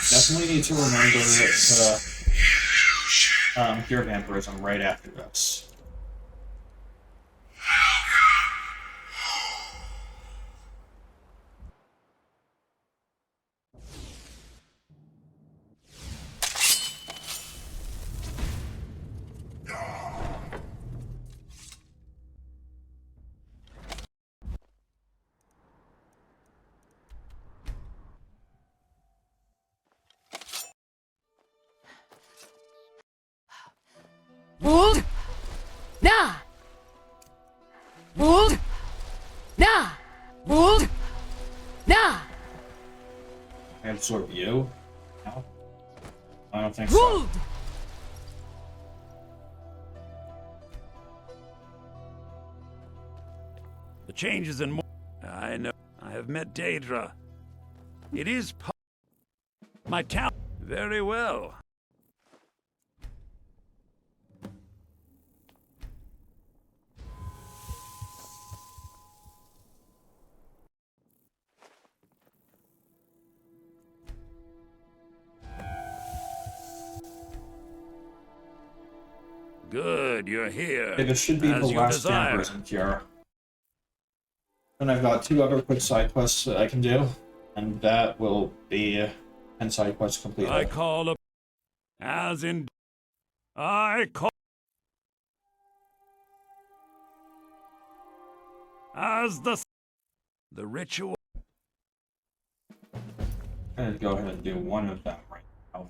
Definitely need to remember to cure vampirism right after this. Hold! Nah! Hold! Nah! Hold! Nah! I absorb you? No? I don't think so. Hold! The changes in more. I know. I have met Daedra. It is my town. Very well. Good, you're here. Okay, this should be the last vampirism cure. Then I've got 2 other quick side quests that I can do, and that will be 10 side quests completed. I call up, as in, I call, as the ritual. I'm gonna go ahead and do one of them right now.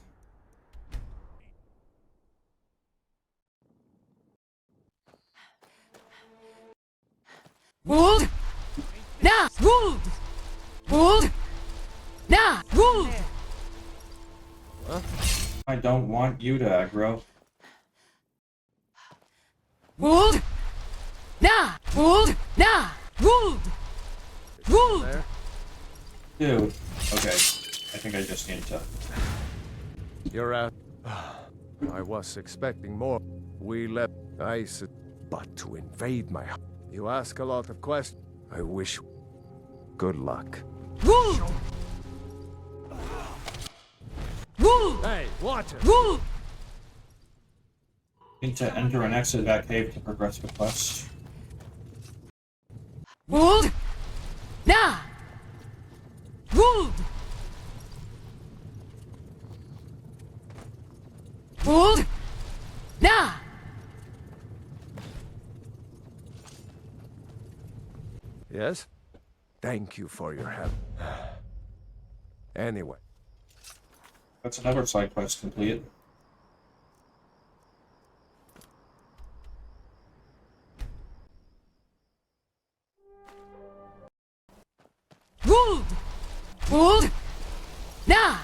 Hold! Nah! Hold! Hold! Nah! Hold! Huh? I don't want you to aggro. Hold! Nah! Hold! Nah! Hold! Hold! Dude. Okay. I think I just need to You're out. I was expecting more. We left ice, but to invade my house. You ask a lot of questions. I wish. Good luck. Woo! Woo! Hey, watch it! Woo! Need to enter and exit that cave to progress the quest. Wood! Na! Wood! Wood! Na! Yes? Thank you for your help. Anyway. That's another side quest complete. Wood! Wood! Na!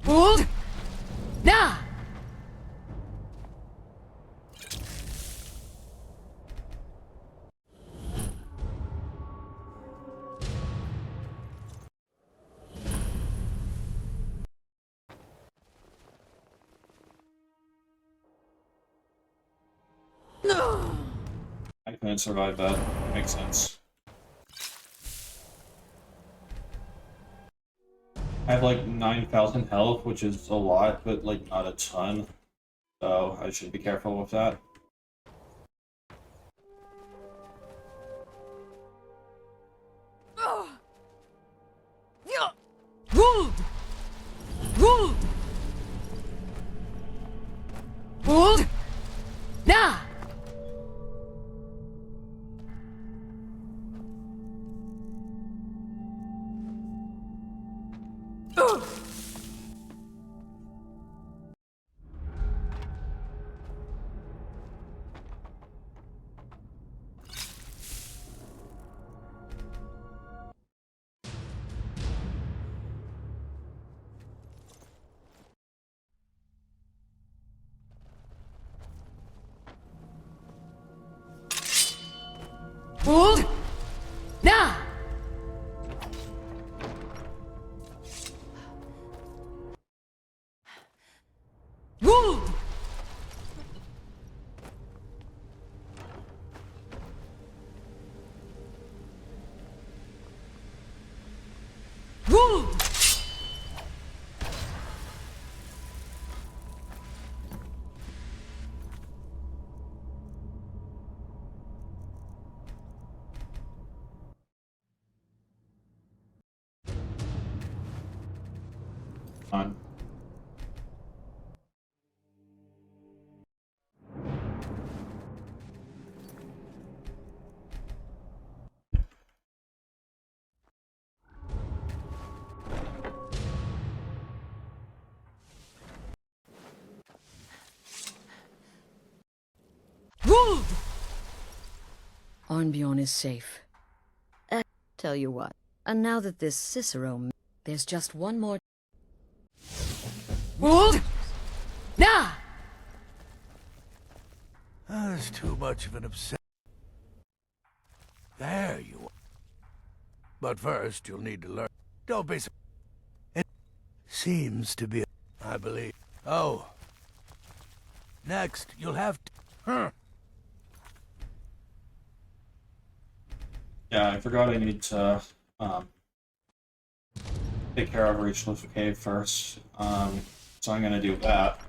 Wood! Na! I couldn't survive that. Makes sense. I have like 9,000 health, which is a lot, but like not a ton. So I should be careful with that. Wood! Wood! Wood! Na! Wood! Na! Wood! Wood! On. Wood! Arnbjorn is safe. Tell you what, and now that this Cicero... There's just one more... Wood! Na! That's too much of an obsession. There you are. But first, you'll need to learn. Don't be so... It seems to be, I believe. Oh. Next, you'll have to... Huh. Yeah, I forgot I need to take care of Reach Lift Cave first. So I'm gonna do that.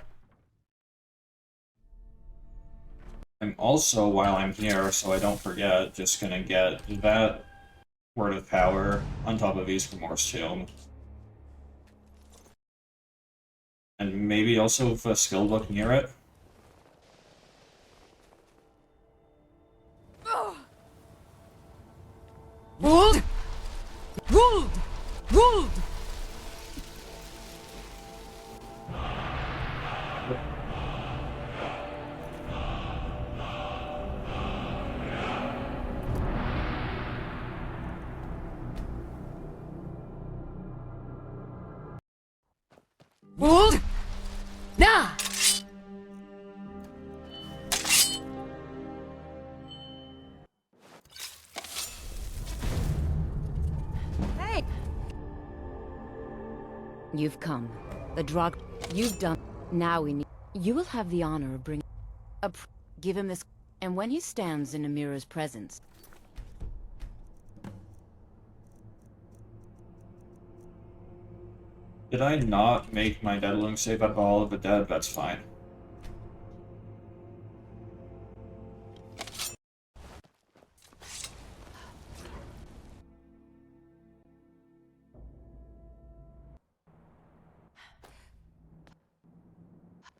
I'm also, while I'm here, so I don't forget, just gonna get that Word of Power on top of Isgrimor's Tomb. And maybe also with a skill book near it. Wood! Wood! Wood! You've come. The drug you've done. Now we need. You will have the honor of bringing. Give him this, and when he stands in Amira's presence. Did I not make my deadling save at Ball of the Dead? That's fine.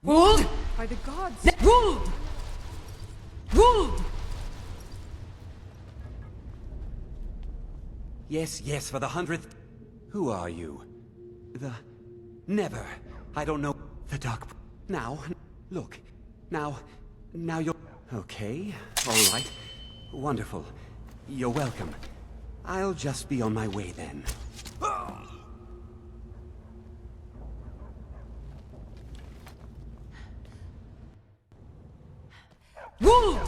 Ruled! By the gods! Ruled! Ruled! Yes, yes, for the 100th. Who are you? Never. I don't know. The Dark... Now, look. Now you're... Okay, all right. Wonderful. You're welcome. I'll just be on my way then. Ruled!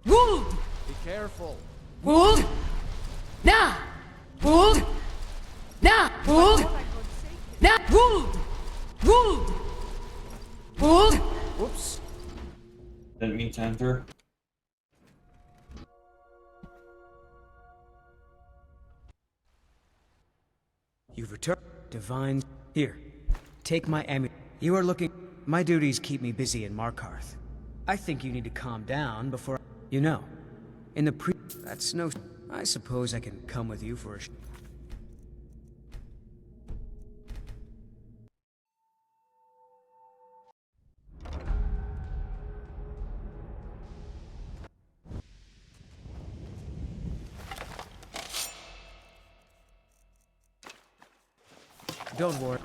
Ruled! Be careful. Ruled! Now! Ruled! Now! Ruled! Now! Ruled! Ruled! Ruled! Whoops. Didn't mean to enter. You've returned. Divine. Here. Take my amulet. You are looking. My duties keep me busy in Markarth. I think you need to calm down before. You know. In the That's no. I suppose I can come with you for a. Don't worry.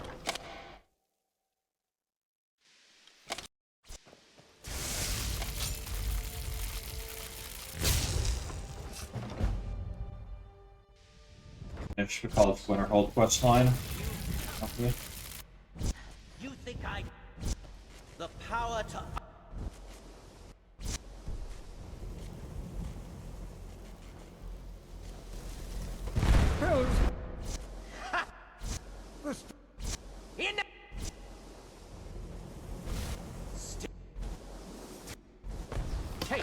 I should call it Winterhold quest line. Okay. You think I... The power to... Hells! In... Hey!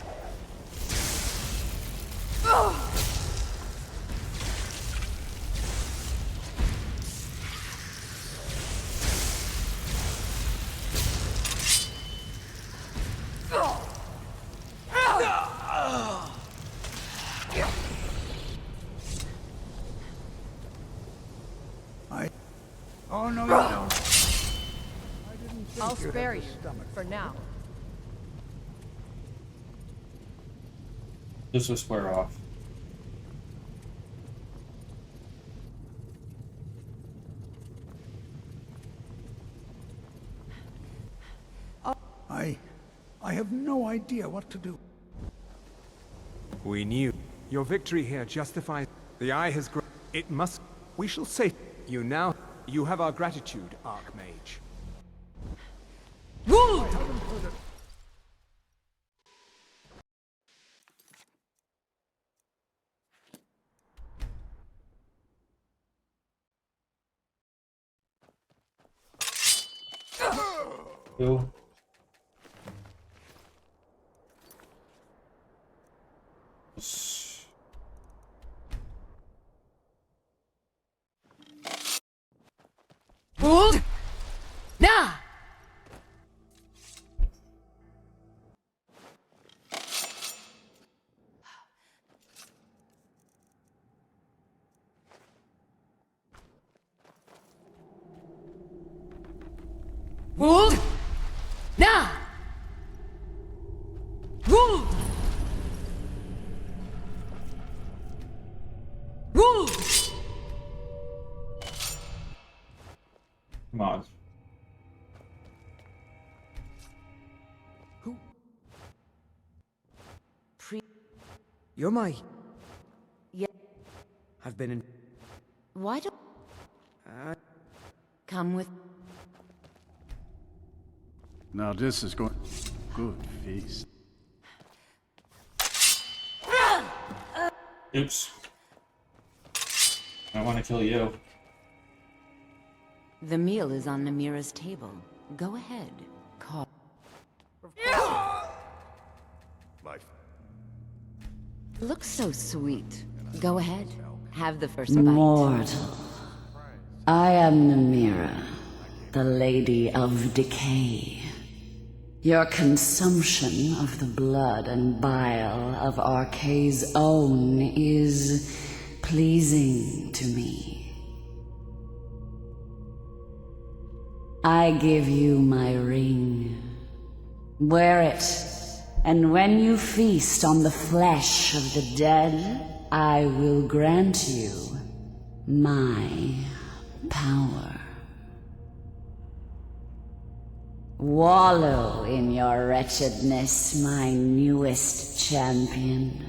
Oh, no, you don't. I'll spare you, for now. This will square off. I have no idea what to do. We knew. Your victory here justifies... The Eye has grown. It must... We shall say... You now... You have our gratitude, Archmage. Ruled! Two. Ruled! Now! Ruled! Now! Ruled! Ruled! Come on. You're my... Yeah. I've been in... Why don't... Come with... Now this is going... Good feast. Oops. I want to kill you. The meal is on Namira's table. Go ahead. Call. Looks so sweet. Go ahead. Have the first bite. Mortal. I am Namira, the Lady of Decay. Your consumption of the blood and bile of Arkay's own is pleasing to me. I give you my ring. Wear it, and when you feast on the flesh of the dead, I will grant you my power. Wallow in your wretchedness, my newest champion.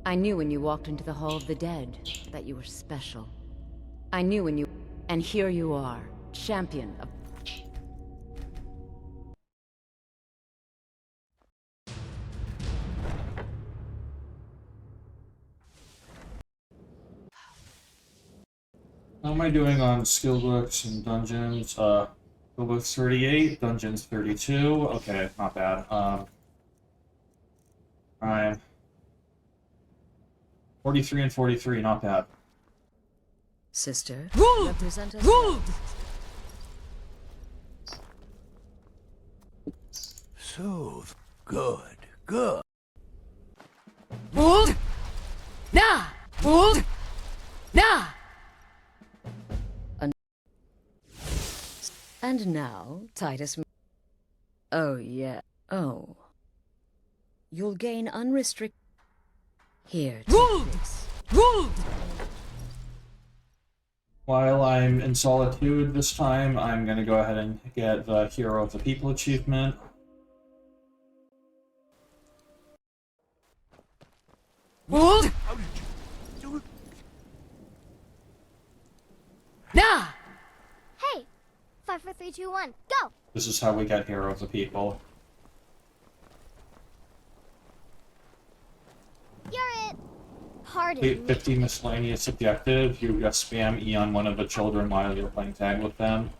I knew when you walked into the Hall of the Dead that you were special. I knew when you... And here you are, champion of... How am I doing on skill books and dungeons? Skill books 38, dungeons 32. Okay, not bad. I'm 43 and 43, not bad. Sister, Good! represent us. Good! So, good, good. Good! Nah! Good! Nah! And now, Titus... Oh, yeah. Oh. You'll gain unrestricted... Here, take Good! this. Good! While I'm in solitude this time, I'm gonna go ahead and get the Hero of the People achievement. Good! Nah! Hey! 5, 4, 3, 2, 1, go! This is how we get Hero of the People. You're it! Pardon Complete me. 50 miscellaneous objectives. You just spam E on one of the children while you're playing tag with them.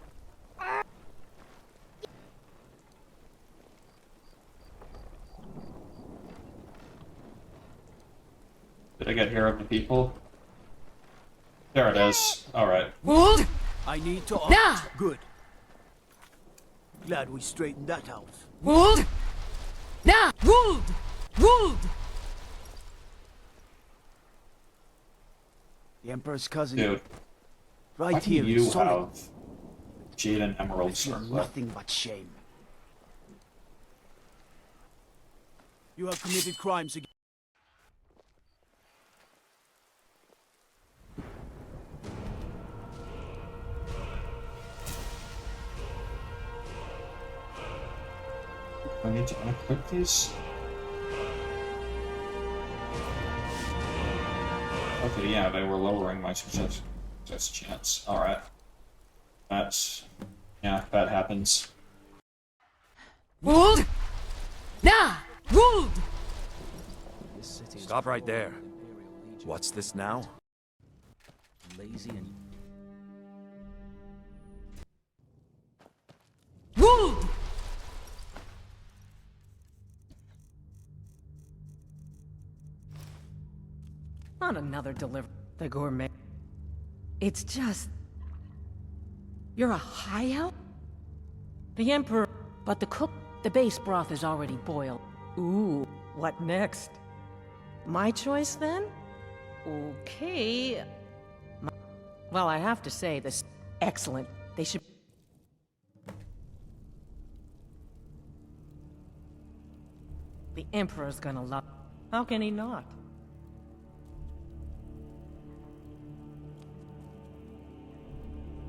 Did I get Hero of the People? There it is. Alright. Good! I need to... Nah! Good. Glad we straightened that out. Good! Nah! Good! Good! The Emperor's cousin. Dude. Right Why do here. you solid. have Jade and Emerald I feel Circlet? nothing but shame. You have committed crimes against... I need to unequip these? Okay, yeah, they were lowering my success chance. Alright. That's... yeah, that happens. Good! Nah! Good! Stop right there. What's this now? Lazy and... Good! Not another deliver. The gourmet. It's just... You're a high elf? The Emperor... But the cook... The base broth is already boiled. Ooh, what next? My choice, then? Okay... Well, I have to say, this... Excellent. They should... The Emperor's gonna love... How can he not?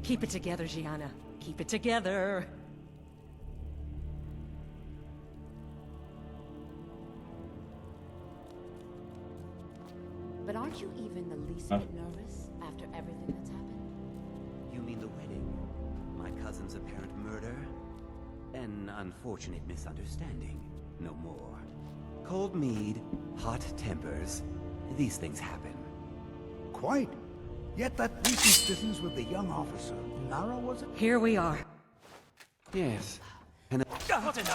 Keep it together, Gianna. Keep it together. But the least bit nervous after everything that's happened? You mean the wedding? My cousin's apparent murder? An unfortunate misunderstanding. No more. Cold mead, hot tempers. These things happen. Quite. Yet that recent business with the young officer, Nara, was it? Here we are. Yes. And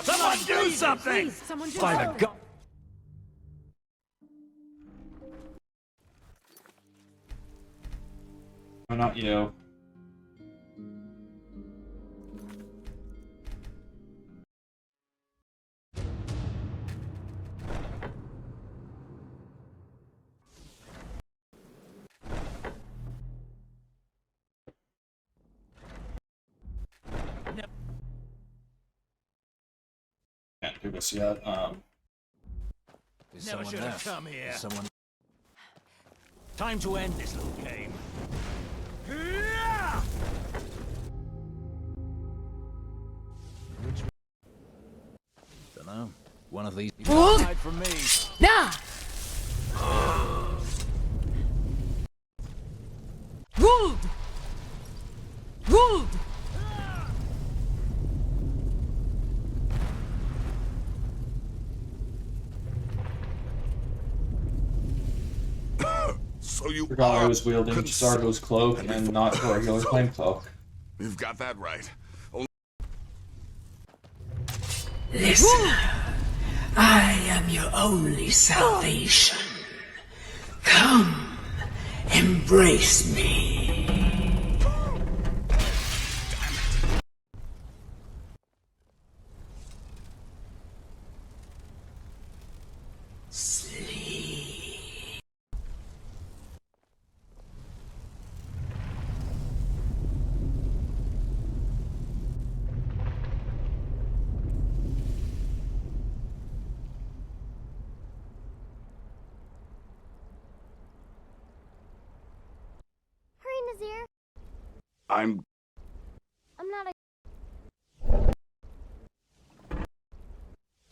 Someone do something! Please, someone do By the something! God! No, not you. Can't do this yet. Never should have come here. Time to end this little game. Dunno. One of these. Hold! Hide from me. Nah! Ruled! Ruled! So you Forgot I are was wielding Sargo's cloak and not a regular flame cloak. You've got that right. Listen, I am your only salvation. Come, embrace me. Hurry, Nazir. I'm not a...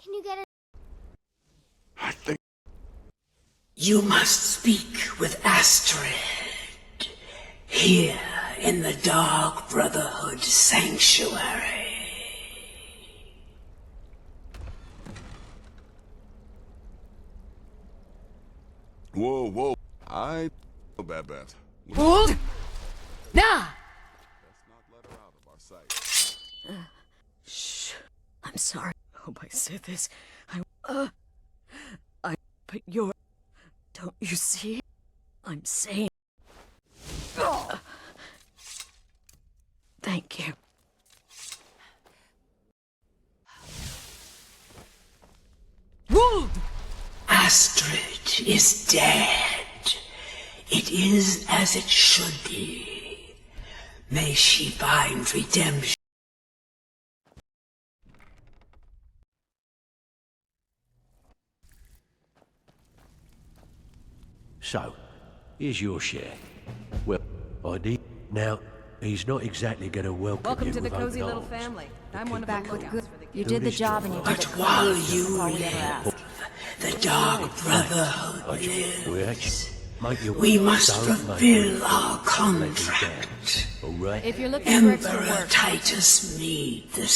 Can you get it? I think You must speak with Astrid. Here in the Dark Brotherhood Sanctuary. Whoa. I bad bet. Hold! Nah! Let's not let her out of our sight. Shh. I'm sorry. I hope I said this. But you're... Don't you see? I'm saying... Thank you. Ruled! Astrid is dead. It is as it should be. May she find redemption. So, here's your share. Well, I need... Now, he's not exactly gonna welcome Welcome you to the with cozy open little arms. family. I'm one of Back the with good. lookouts for the You kids. did the job and you did But it. while That's you all we ever live, asked. the Dark Brotherhood We lives. actually... Make your We must don't make fulfill me our let you contract. down. Alright? If you're looking for extra Emperor work, Titus Meade II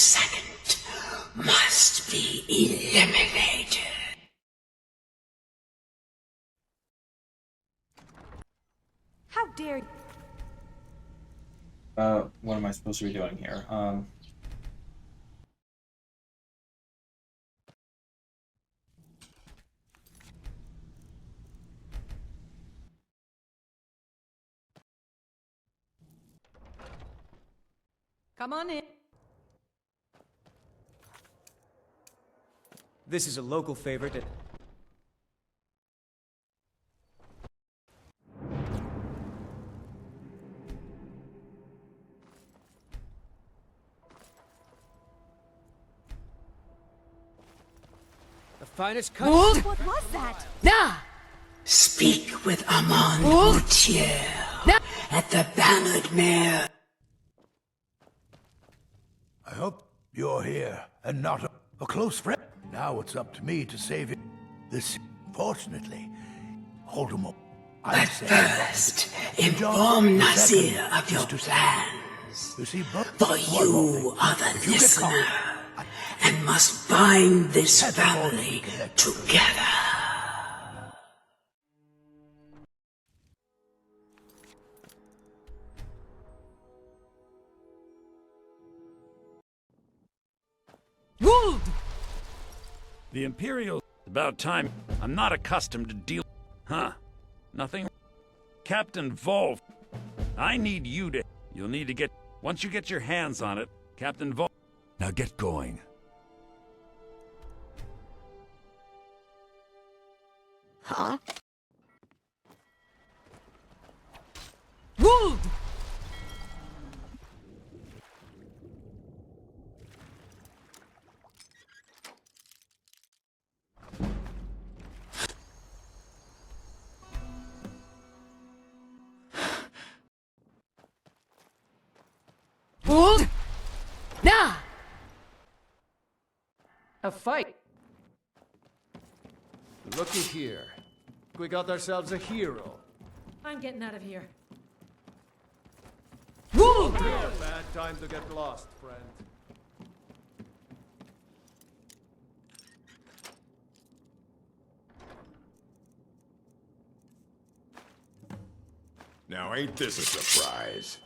must be eliminated. How dare you? What am I supposed to be doing here? Come on in. This is a local favorite. The finest cut. Hold! what was that? Nah! Speak with Amand Hold! Moutier Nah! at the Bannered Mare. I hope you're here and not a close friend. Now it's up to me to save it. This, fortunately, hold him up. But first, inform Nasir of your plans. You see, For you are the listener, and must bind this family together. Wold! The Imperial... About time. I'm not accustomed to deal... Huh. Nothing... Captain Volf. I need you to... You'll need to get... Once you get your hands on it, Captain Volf... Now get going. Huh? Wold! Wold! Nah! A fight. Looky here. We got ourselves a hero. I'm getting out of here. Won't be a bad time to get lost, friend. Now ain't this a surprise?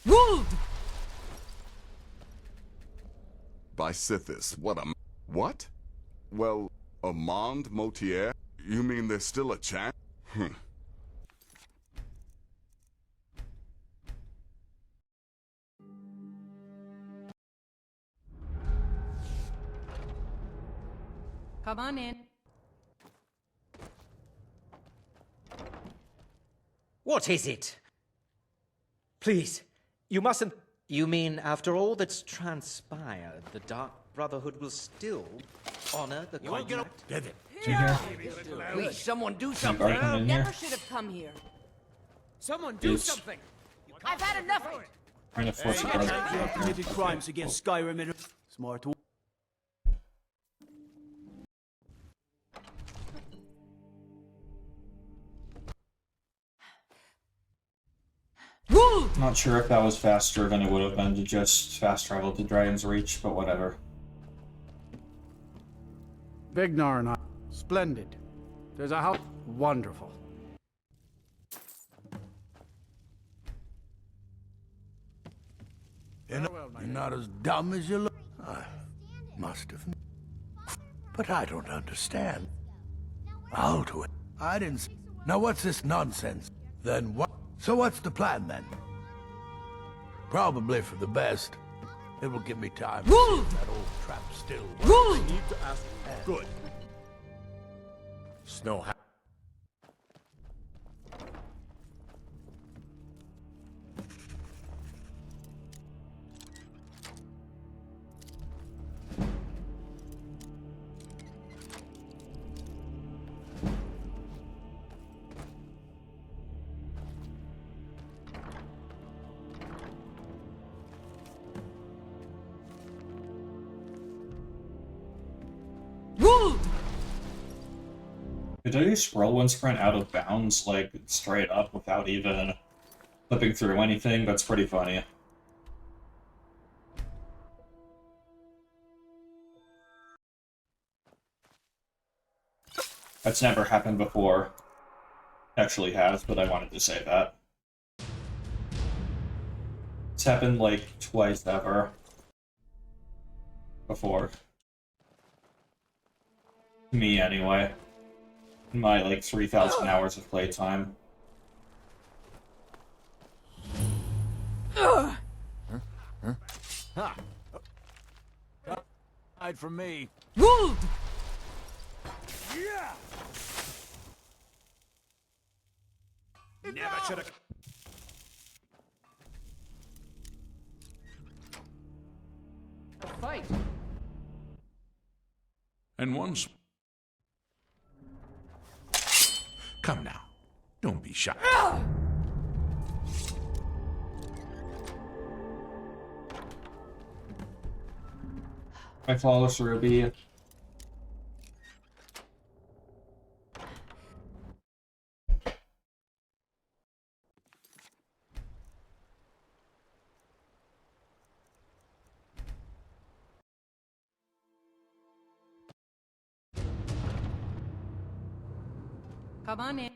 Wold! By Sithis, what a... What? Well, a Monde Motier? You mean there's still a chance? Come on in. What is it? Please, you mustn't... You mean, after all that's transpired, the Dark Brotherhood will still honor the contract? David. Please, someone do something. In here. Never should have come here. Someone do Is- something. I've had enough of it. Trying to force You it. have committed crimes against Skyrim and... Smart. Not sure if that was faster than it would have been to just fast travel to Dragon's Reach, but whatever. Vignar and I. Splendid. There's a house. Wonderful. You're not as dumb as you look. I must have. But I don't understand. I'll do it. I didn't. Now what's this nonsense? Then what? So what's the plan then? Probably for the best. It will give me time to see if that old trap still works. I need to ask. Good. Snow. Did I just whirlwind sprint out of bounds, like, straight up without even flipping through anything? That's pretty funny. That's never happened before. Actually has, but I wanted to say that. It's happened, like, twice ever. Before. Me, anyway. In my, like, 3,000 hours of playtime. Ha! Hide from me. Wold! Yeah! should've... Fight. And once... Come now. Don't be shy. My flawless Ruby. Come on in.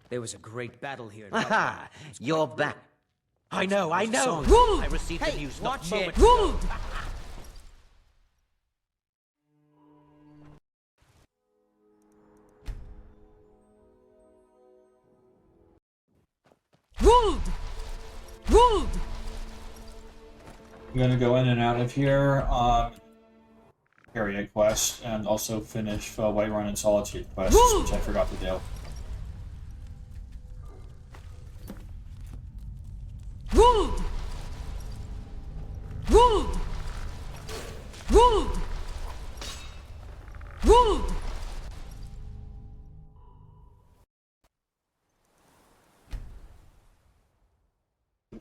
There was a great battle here. Aha! You're back. I know. Ruled! I received the Hey, news watch not it. moments Ruled! ago. Ruled! Ruled! I'm gonna go in and out of here. Area quest, and also finish Whiterun and Solitude quest, which I forgot to do. Ruled! Ruled! Ruled! Ruled!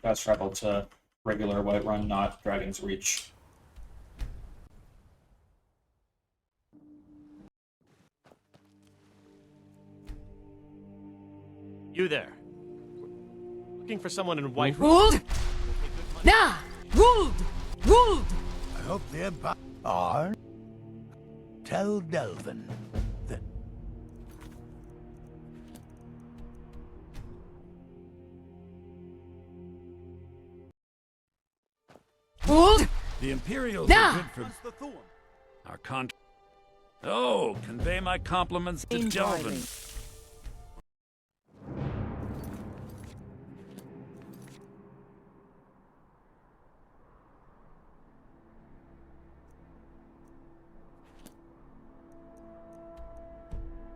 Fast travel to regular Whiterun, not Dragon's Reach. You there. Looking for someone in white. Ruled! Nah! Ruled! Ruled! I hope the Empire are. Tell Delvin that. Ruled! The Imperials Nah! are good for our Oh, convey my compliments to Delvin.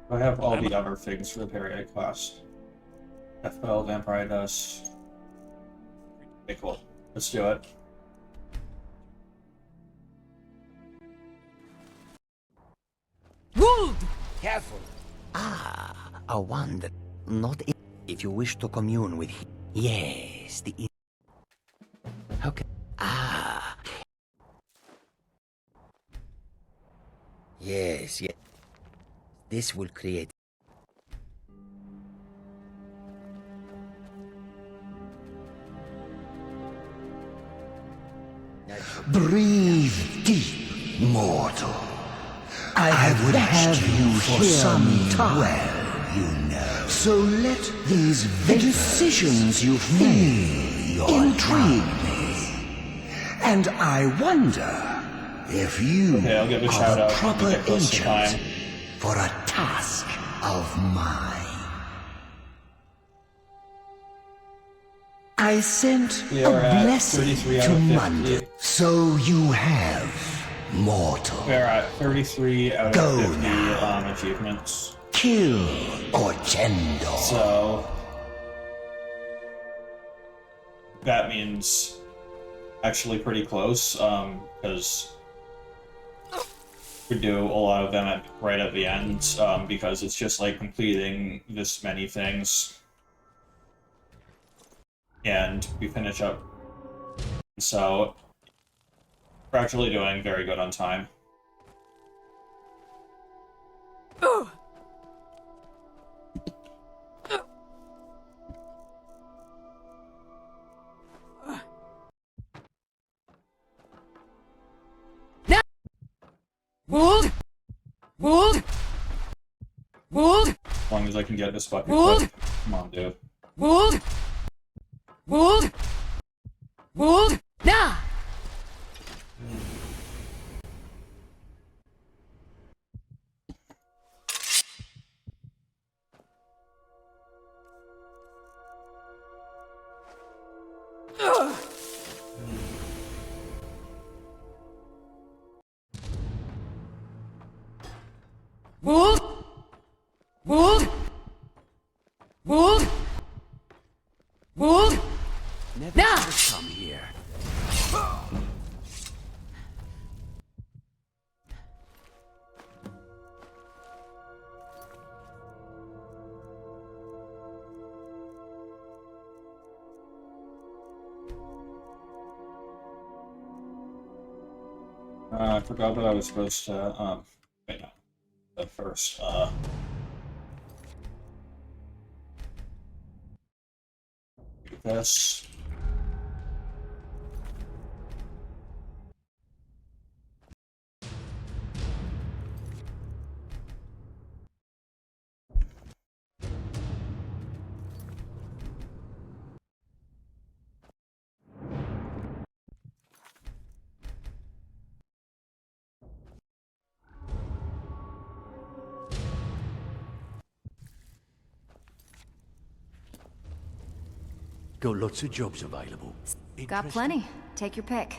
I have all the other things for the Perrier class. FL, Vampire Dust. Okay, cool. Let's do it. Ruled! Careful. A wonder. Not if you wish to commune with him. Yes, the... How can... Yes. This will create... Breathe deep, mortal. I would have you for some time. Well, you know. So let these decisions you've made intrigue me. And I wonder if you I'll give a are shout the out proper time. agent for a task of mine. I sent We a are at blessing 33 out to of 50. Monday, so you have, mortal. We're at 33 out Go of 50 achievements. Kill or gender. So that means actually pretty close, because we do a lot of them right at the end, because it's just like completing this many things. And we finish up. So we're actually doing very good on time. Ruled! Ruled! Ruled! As long as I can get this fucking Ruled! quick. Come on, dude. Ruled! Ruled! Ruled! Nah! Ruled! never should have come here. I forgot that I was supposed to, wait, no. The first, do this. Got lots of jobs available. Got plenty. Take your pick.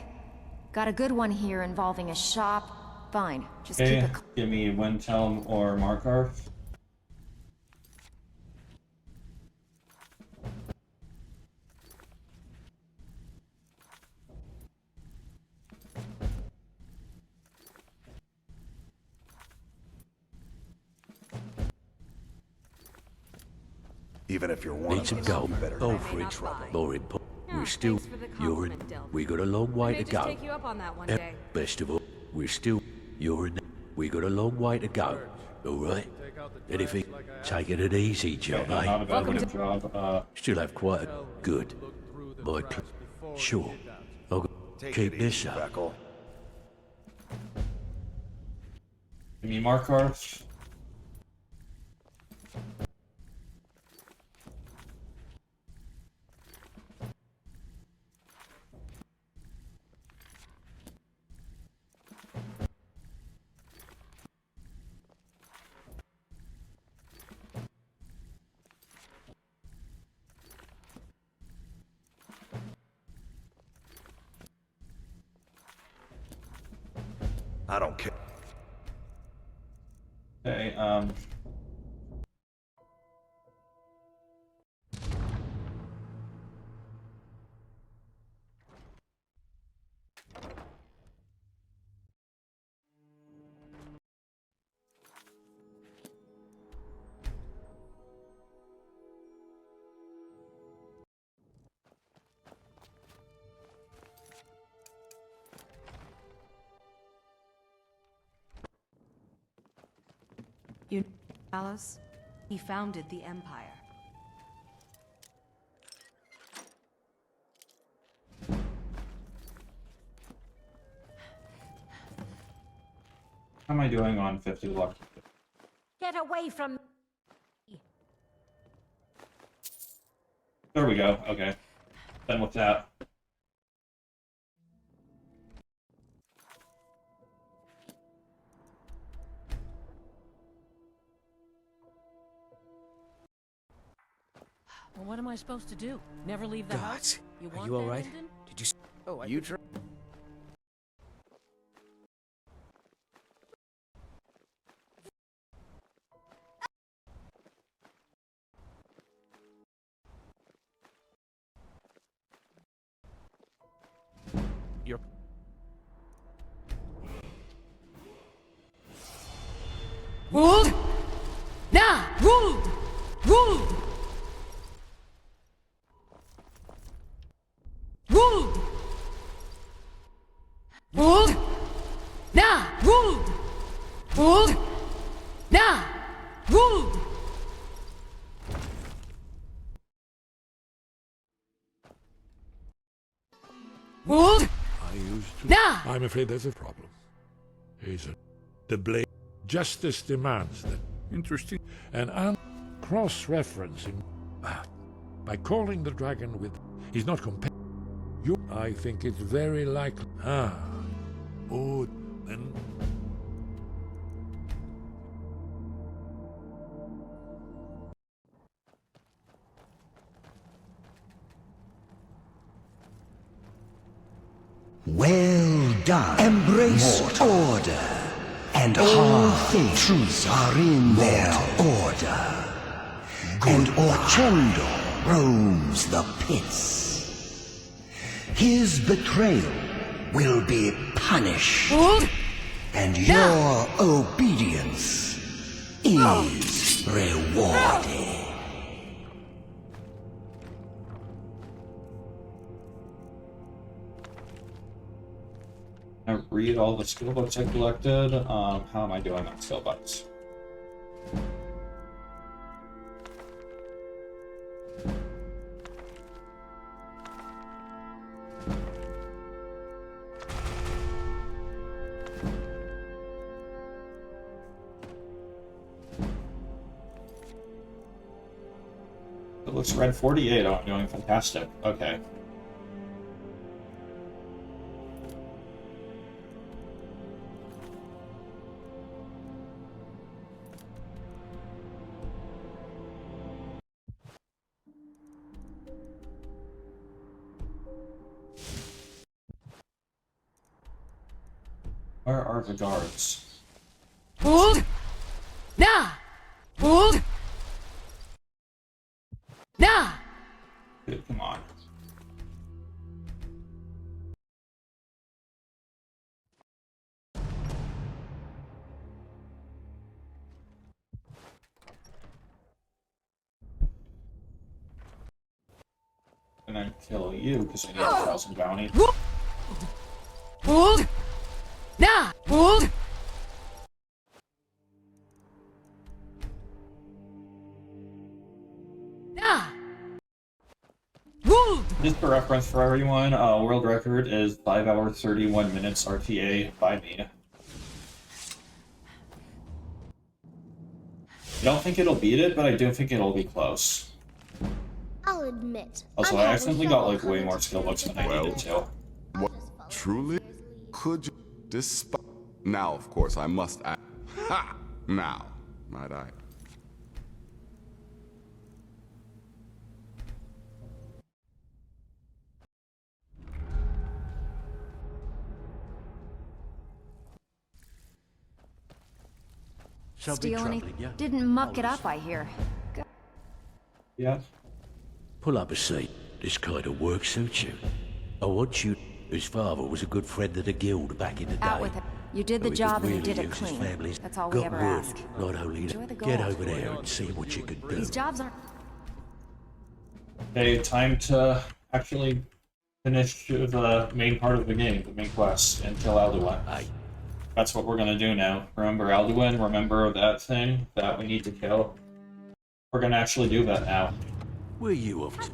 Got a good one here involving a shop. Fine. Just keep it. Give me Windhelm or Markarth. Even if you're one of us, you better go for it. More important, we're still, you're in, we got a long way to go. Take you up on that one day. Best of all, we're still, you're in, we got a long way to go. All right? Anything, taking it easy, John, eh? Not a bad job. Still have quite a good. Sure. I'll keep this up. Give me Markarth. I don't care. Okay, You Alice? He founded the Empire. how am I doing on 50 luck? Get away from... There we go, okay. Done with that. Well, what am I supposed to do? Never leave the house? You Are want you that, alright? Hendon? Did you... Oh, you try... You're... Ruled! Nah! Ruled! Ruled! Ruled! Ruled! Nah! Ruled! Ruled! Nah! Ruled! Ruled! I used to. Nah! I'm afraid there's a problem. Is it the blade? Justice demands that. Interesting. And cross-referencing. By calling the dragon with. He's not compared. You. I think it's very likely. Oh, then. Well done. Embrace order, and all things are in their order. And Orchendo roams the pits. His betrayal will be punished. And your obedience is rewarded. I read all the skill books I collected. How am I doing on skill books? It looks red 48. Oh, I'm doing fantastic. Okay. Where are the guards? Hold! Nah! Hold! Nah! Good, come on. And then kill you because I need 1,000 bounty. Hold! Nah! Hold! Nah! Hold! Just for reference for everyone, world record is 5 hours 31 minutes RTA by me. I don't think it'll beat it, but I do think it'll be close. I'll admit. Also, I'm I having accidentally trouble got like way coming more to skill books than I Well, needed to. What truly could you despise? Now, of course, I must act. Ha! Now, might I? Steal any? Yeah. Didn't muck it up, I hear. Yeah. Pull up a seat. This kind of work suits you. I want you. His father was a good friend of the guild back in the day. Out with it. You did the He job could and you really did it use his clean. family's That's all we got ever wood. ask. Not only Enjoy the get gold. over there and see what you can do. These jobs aren't. Okay, time to actually finish the main part of the game, the main quest, and kill Alduin. That's what we're gonna do now. Remember Alduin? Remember that thing that we need to kill? We're gonna actually do that now. Where you off to?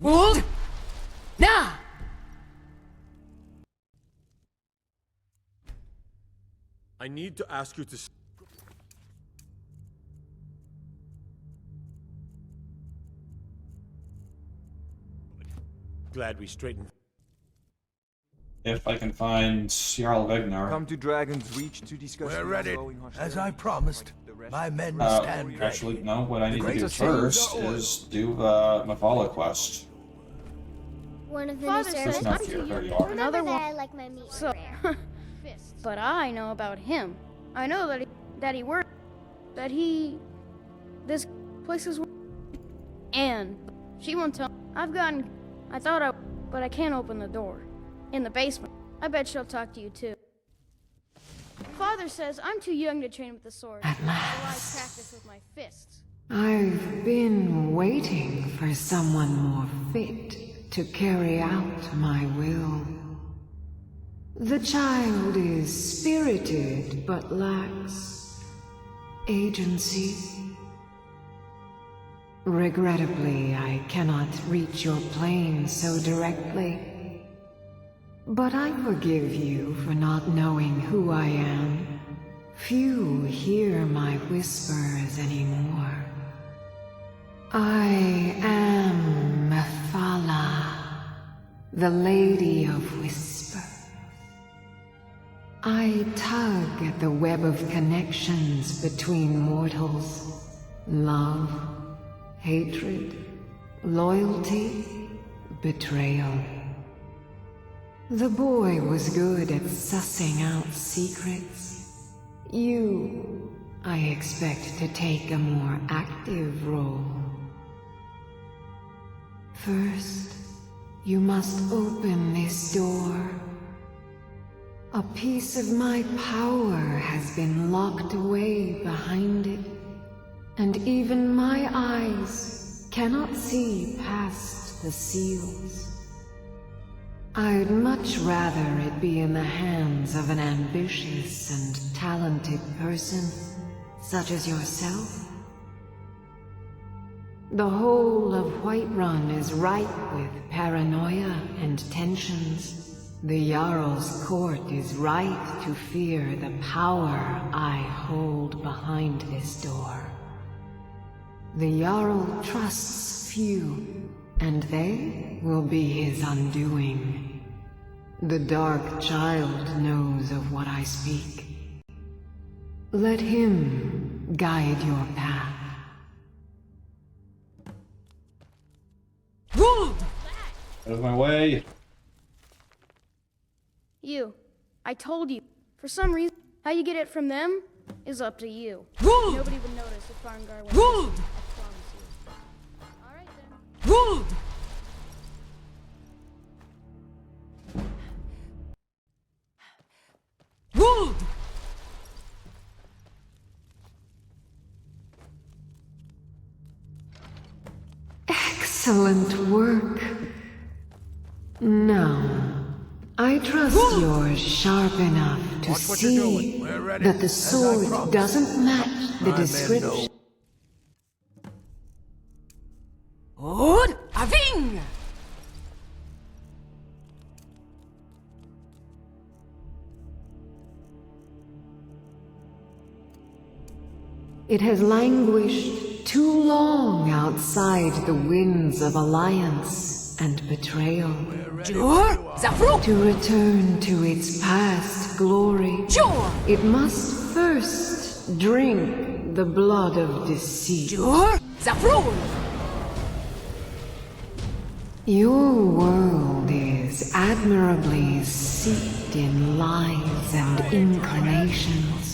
Hold! Nah! I need to ask you to... Glad we straightened... If I can find Jarl Vegnar. Come to Dragon's Reach to discuss... We're ready. As I promised, my men stand ready. Actually, no, what I need to do greatest first things are is do the Mavala quest. One of the Father new says It's not here, there you are. Another Remember that one. I like my meat So, rare. but I know about him. I know that he worked, this place is, and she won't tell. But I can't open the door. In the basement. I bet she'll talk to you too. Father says I'm too young to train with the sword. At So I last. practice with my fists. I've been waiting for someone more fit to carry out my will. The child is spirited but lacks agency. Regrettably, I cannot reach your plane so directly. But I forgive you for not knowing who I am. Few hear my whispers anymore. I am Mephala, the Lady of Whisper. I tug at the web of connections between mortals. Love, hatred, loyalty, betrayal. The boy was good at sussing out secrets. You, I expect to take a more active role. First, you must open this door. A piece of my power has been locked away behind it, and even my eyes cannot see past the seals. I'd much rather it be in the hands of an ambitious and talented person, such as yourself. The whole of Whiterun is ripe with paranoia and tensions. The Jarl's court is right to fear the power I hold behind this door. The Jarl trusts few, and they will be his undoing. The Dark Child knows of what I speak. Let him guide your path. Out of my way. You. I told you. For some reason, how you get it from them is up to you. Nobody would notice if Farngar went missing. I promise you. Alright then. Excellent work. Now, I trust you're sharp enough to see that the sword doesn't match the description. Od Aving! It has languished too long outside the winds of alliance and betrayal. To return to its past glory, it must first drink the blood of deceit. Your world is admirably steeped in lies and inclinations.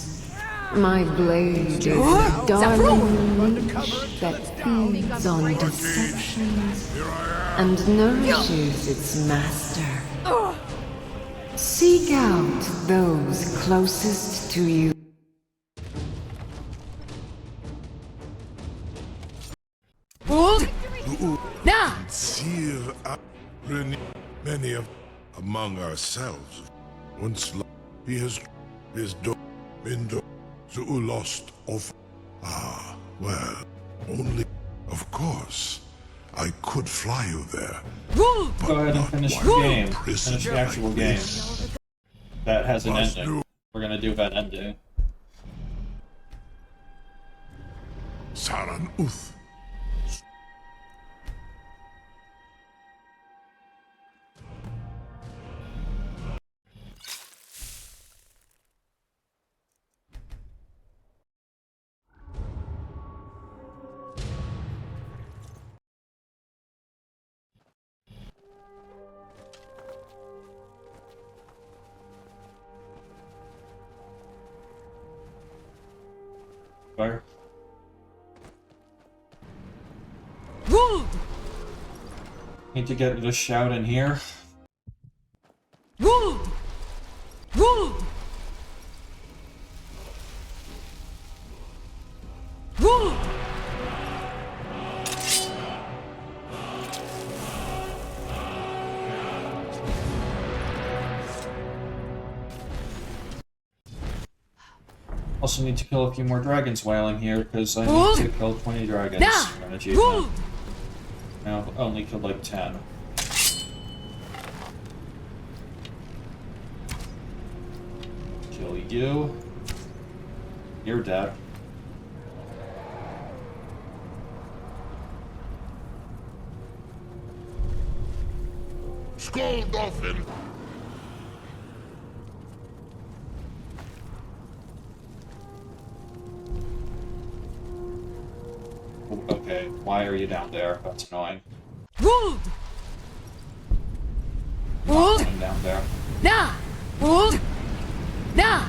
My blade is a darling leech that feeds on deceptions and nourishes its master. Seek out those closest to you. Many of among ourselves once he has been so lost of well, only of course I could fly you there. Go ahead and finish the game. Finish the actual game. That has an ending. We're gonna do that ending. Saran Uth. Fire. Need to get the shout in here. Also need to kill a few more dragons while I'm here, because I need to kill 20 dragons for an achievement. Now I've only killed like 10. Kill you. You're dead. Skull Dolphin! Okay, why are you down there? That's annoying. Wood! Nothing down there. Nah! Hold! Nah!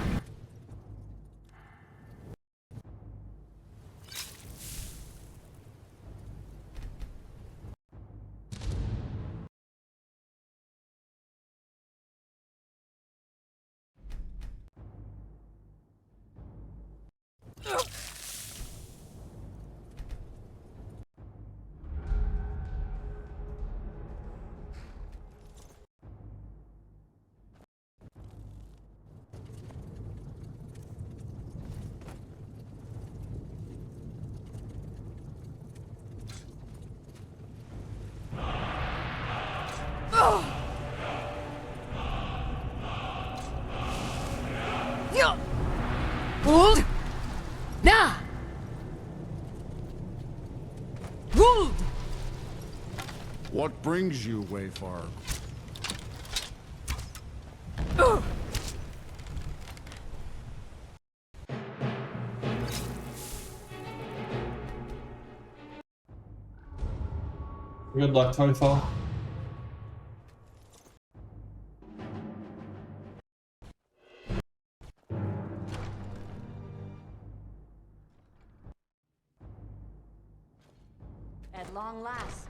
Hold! Nah! Hold! What brings you, Wayfarer? Good luck, Toyfall. At long last.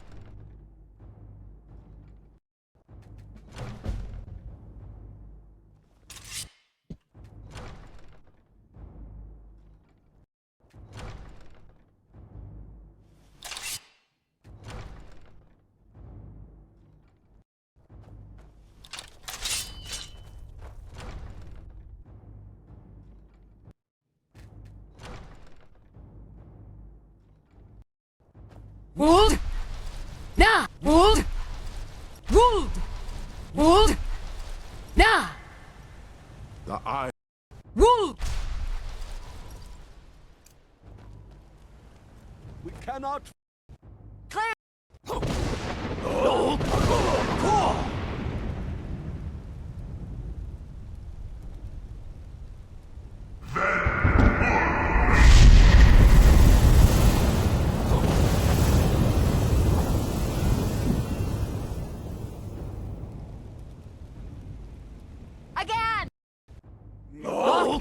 Hold! Nah! Hold! Hold! Hold! Nah! The eye. Hold! We cannot. Clear! Again! No!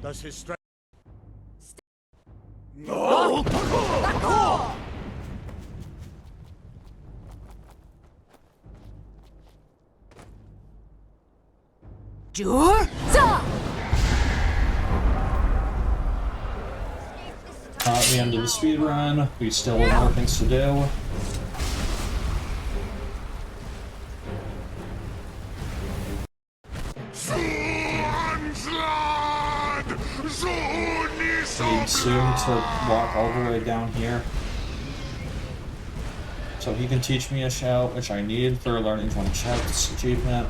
Does his strength? No! Jur! At the end of the speed run, we still have more things to do. Need soon to walk all the way down here. So he can teach me a shout, which I need for learning 20 shouts achievement.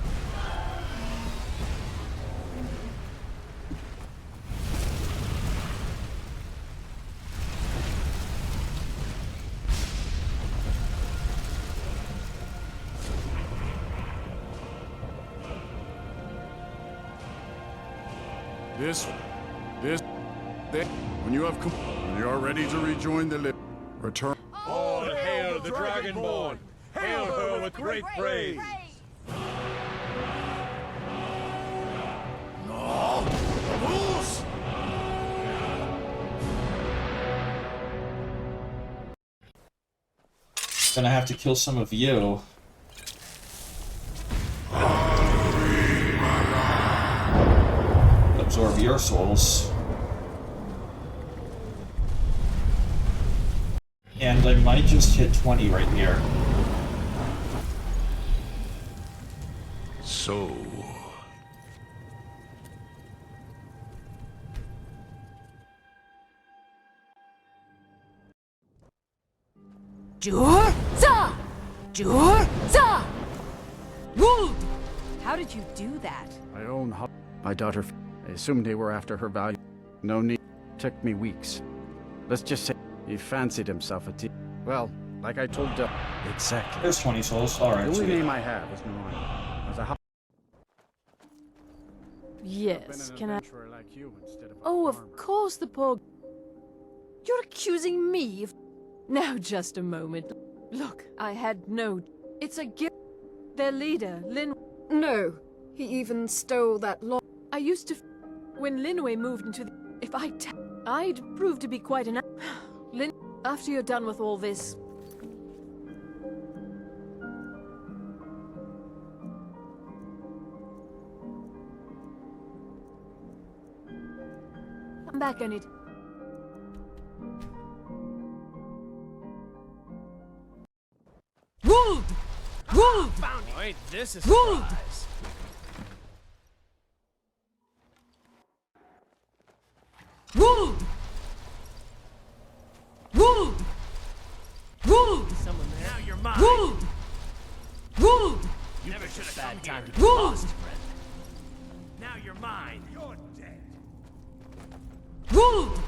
When you have when you are ready to rejoin the return. All hail the Dragonborn! Hail her with great praise! No! Rules! Gonna have to kill some of you. Absorb your souls. And I might just hit 20 right here. So... Jur! Za! Jur! Za! Wood! How did you do that? My own my daughter. I assumed they were after her value. No need. Took me weeks. Let's just say he fancied himself a well, like I told exactly. There's 20 souls. Alright, The only sweet. name I have is Narayana. As a Yes, can I? like you instead of Oh, of course the poor... You're accusing me of... Now, just a moment. Look, I had no... It's a gift. Their leader, Lin... No, he even stole that law. I used to... When Linway moved into the... If I'd prove to be quite an... Lin... After you're done with all this... Come back, I need... Wold! Wold! Wait, this is Wold! surprise. Wold! Wold! Wold! Someone there. Now you're mine. Wold! Wold! You never should have bad time to get Wold! lost, friend. Now you're mine. You're dead. Wold!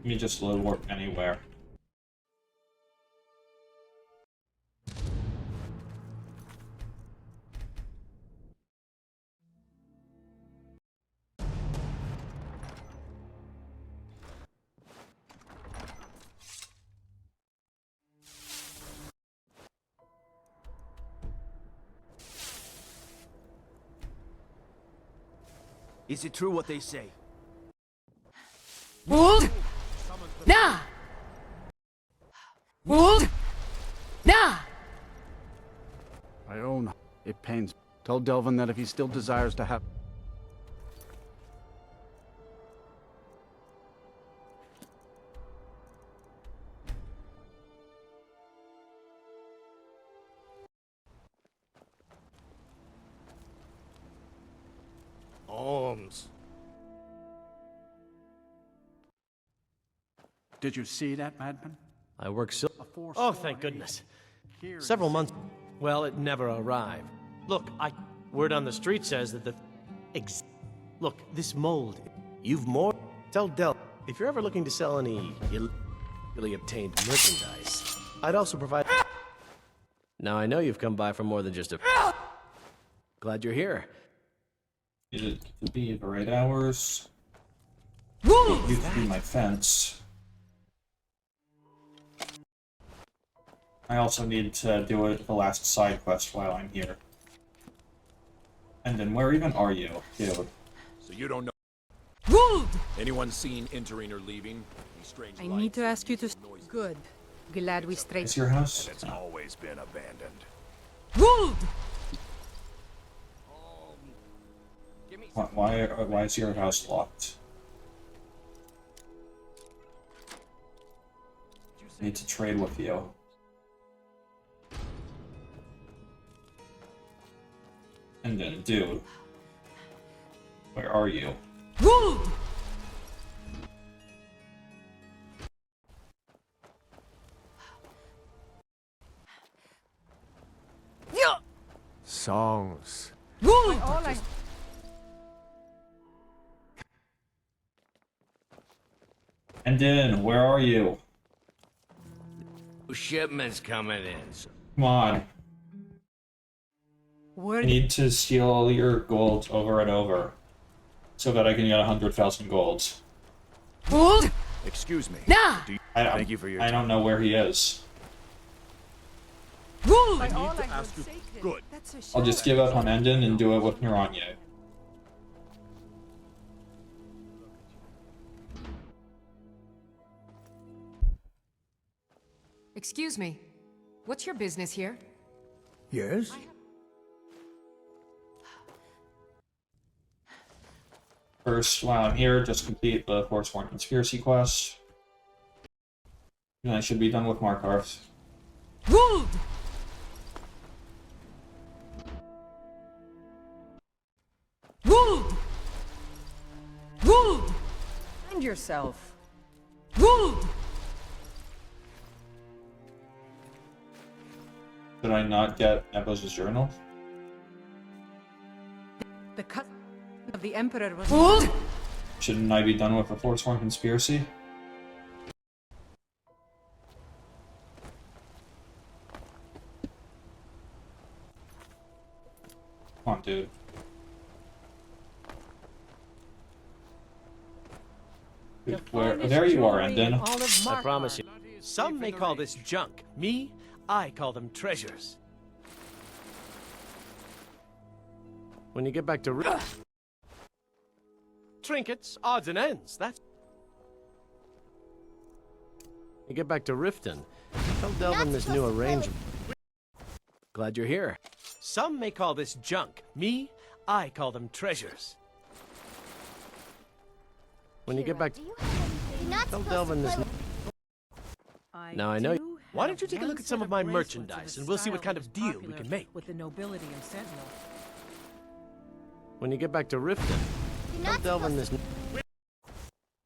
Let me just load work anywhere. Is it true what they say? Wold! Nah! Wold! Nah! I own. It pains. Tell Delvin that if he still desires to have. Alms. Did you see that, madman? I work so... Oh, thank goodness. Several months... Well, it never arrived. Look, Word on the street says that the... Look, this mold... You've more... Tell Del, if you're ever looking to sell any illegally obtained merchandise, I'd also provide... Now, I know you've come by for more than just a... Glad you're here. Need it to be the right hours. It used to be my fence. I also need to do the last side quest while I'm here. And then where even are you, dude? So you don't know. Wold! Anyone seen entering or leaving? Any strange I need to ask you to... Good. Glad we straight... Is your house? And it's always been abandoned. Wold! Why is your house locked? I need to trade with you. And then, dude, where are you? Wold! Songs. Wold! And then, where are you? Shipments coming in. Come on. Where... I need to steal all your gold over and over, so that I can get 100,000 golds. Wold! Excuse me. Nah! Thank you for your I don't know where he is. Wold! I need to ask you. Good. I'll just give up on Endon and do it with Naranye. Excuse me. What's your business here? Yes? First, while I'm here, just complete the Forsworn Conspiracy quest. And I should be done with Markarth. Wood! Wood! Wood! Find yourself. Wood! Did I not get Nebos' journal? The cut of the Emperor was... Wood! Shouldn't I be done with the Forsworn conspiracy? Come on, dude. Where, there you are, Endon. I promise you. Some may call this junk. Me, I call them treasures. When you get back to trinkets, odds and ends, that's... You get back to Riften, don't delve in this new arrangement. Glad you're here. Some may call this junk. Me, I call them treasures. When you get back... Don't delve in this... Now I know you... Why don't you take a look at some of my merchandise, and we'll see what kind of deal we can make. With the nobility and Sentinel. When you get back to Riften, don't delve in this...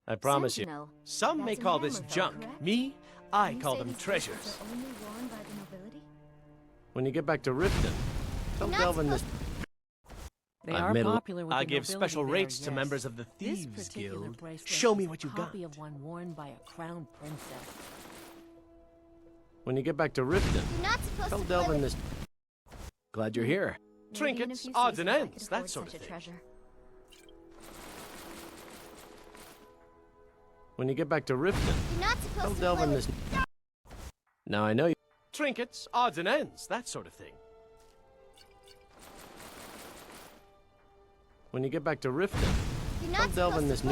I promise you. Some may call this junk. Me, I call them treasures. When you get back to Riften, don't delve in this... They are popular with I the give nobility special there, rates to yes. members of the This Thieves particular Guild. bracelet Show me is what a you got. copy of one worn by a crown princess. When you get back to Riften, don't delve in this... Glad you're here. Trinkets, odds and ends, that sort of thing. When you get back to Riften, don't delve in this... Now I know you... Trinkets, odds and ends, that sort of thing. When you get back to Riften, don't delve in this...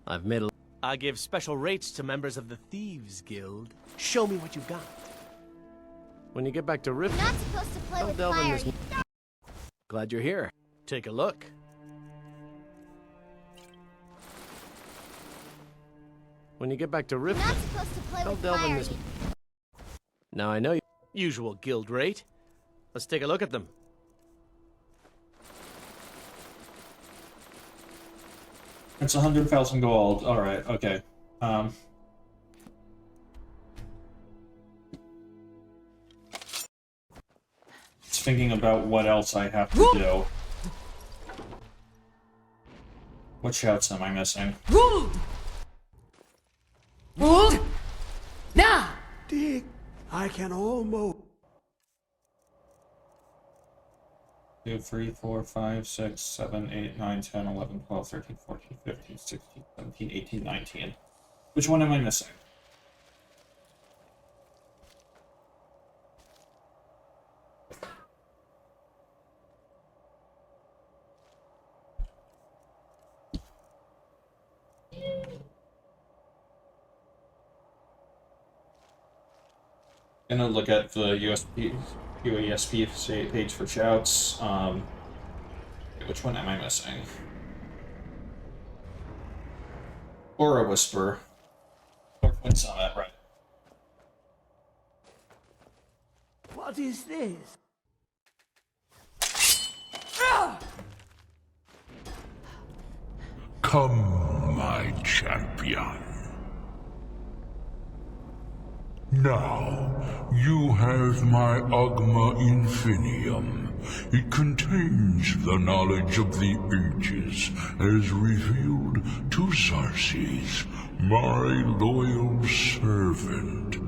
I've made a... I give special rates to members of the Thieves Guild. Show me what you got. When you get back to Riften, don't delve in this... Glad you're here. Take a look. When you get back to Riften, don't delve in this... Now I know you... Usual guild rate. Let's take a look at them. It's 100,000 gold. Alright, okay. Just thinking about what else I have to do. What shouts am I missing? Wood! Wood! Now! Dick, I can almost... 2, 3, 4, 5, 6, 7, 8, 9, 10, 11, 12, 13, 14, 15, 16, 17, 18, 19. Which one am I missing? Gonna look at the UASP page for shouts. Which one am I missing? Aura Whisper. Northwind Summit, right. What is this? Come, my champion. Now, you have my Ogma Infinium. It contains the knowledge of the ages as revealed to Xarxes, my loyal servant.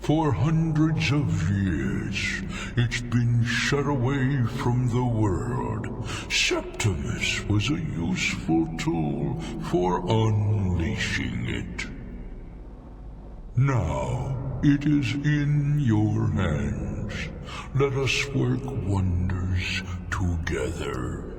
For hundreds of years, it's been shut away from the world. Septimus was a useful tool for unleashing it. Now, it is in your hands. Let us work wonders together.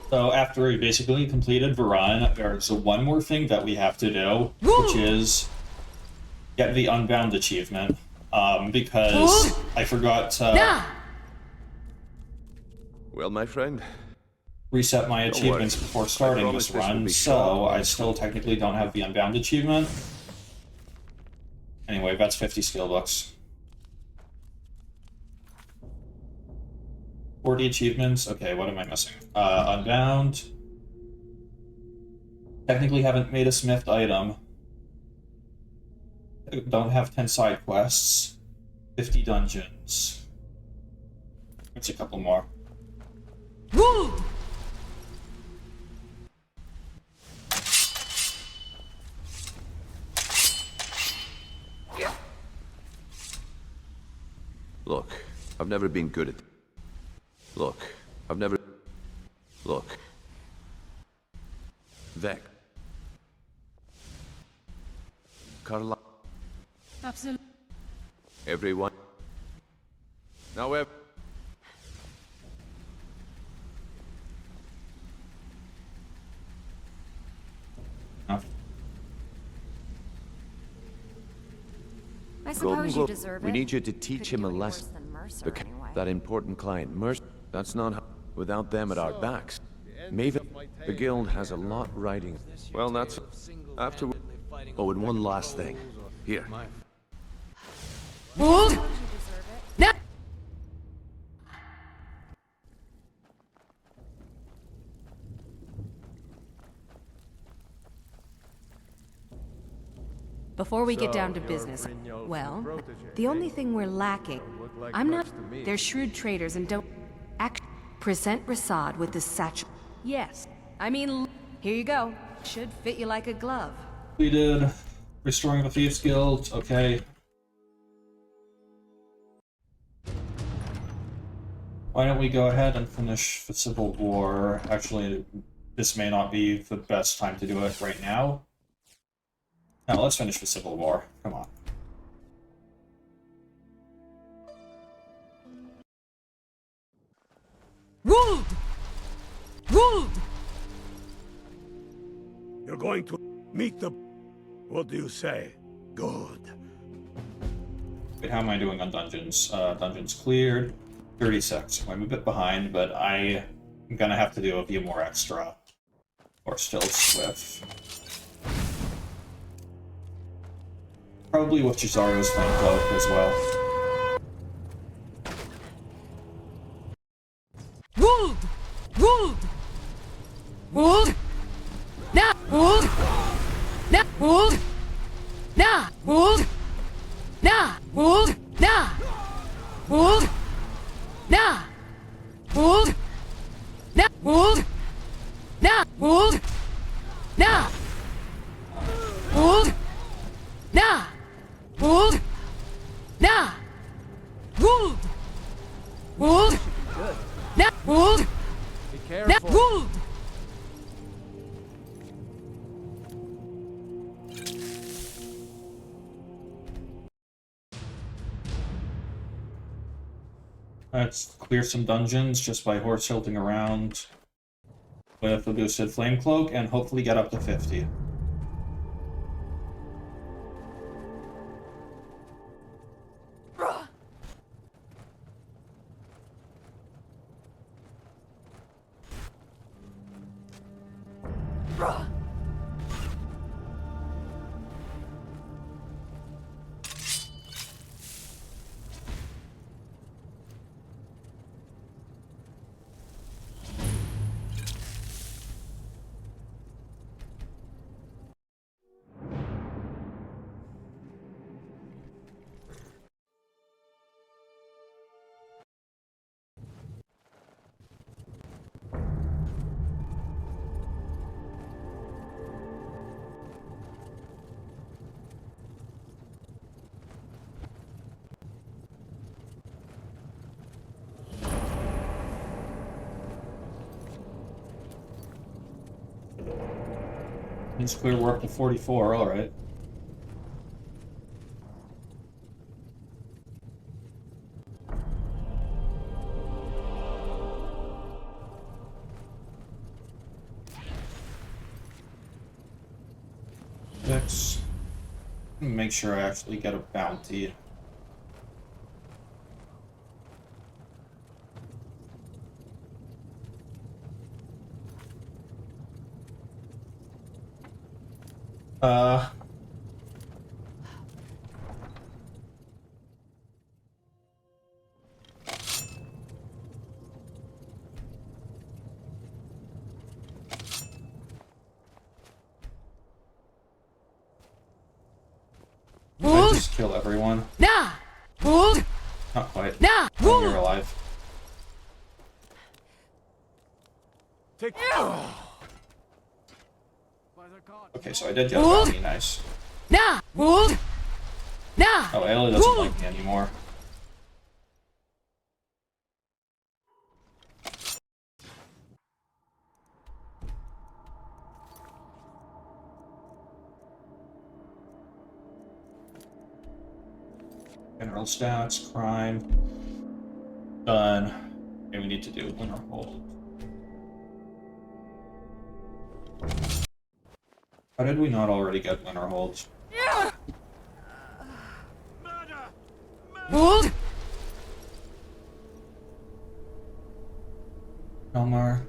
So after we basically completed Varan, there's one more thing that we have to do, which is get the Unbound achievement. Because I forgot to Well, my friend, reset my achievements before starting this run, so I still technically don't have the Unbound achievement. Anyway, that's 50 skill books. 40 achievements. Okay, what am I missing? Unbound. Technically haven't made a smithed item. Don't have 10 side quests. 50 dungeons. That's a couple more. Look, I've never been good at... Look, I've never... Look. Vec. Carla. Absolutely. Everyone. Now I Golden suppose you Globe. deserve it. We need you to teach him a lesson. That important client, Mercer. That's not how... Without them at our backs. Maven, the guild has a lot riding. Well, that's... After... Oh, and one last thing. Here. Before we get down to business, well, the only thing we're lacking, I'm not, they're shrewd traders and don't act, present Rasad with the satchel. Yes, I mean, here you go. Should fit you like a glove. We did restoring the Thieves Guild, okay. Why don't we go ahead and finish the Civil War? Actually, this may not be the best time to do it right now. Now, let's finish the Civil War. Come on. Ruled! Ruled! You're going to meet the... What do you say? Good. Wait, how am I doing on dungeons? Dungeons cleared. 36. I'm a bit behind, but I'm gonna have to do a few more extra. Or still Swift. Probably with Chisaro's Flame Cloak as well. Ruled! Ruled! Ruled! Now! Ruled! Now! Ruled! Now! Ruled! Now! Ruled! Now! Ruled! Now! Ruled! Now! Ruled! Now! Ruled! Now! Ruled! Now! Ruled! Now! Ruled! Ruled! Now! Ruled! Be Now! careful. Ruled! Let's clear some dungeons just by horse hilting around with the boosted Flame Cloak and hopefully get up to 50. Means clear, we're up to 44, alright. 6. Make sure I actually get a bounty. I just kill everyone. Nah! Hold! Not quite. Nah! Oh, you're alive. Take. Okay, so I did get a bounty, nice. Nah! Hold! Nah! Oh, Ailey doesn't like me anymore. General stats, crime. Done. Okay, we need to do winter hold. How did we not already get winter holds? Hold! Elmar.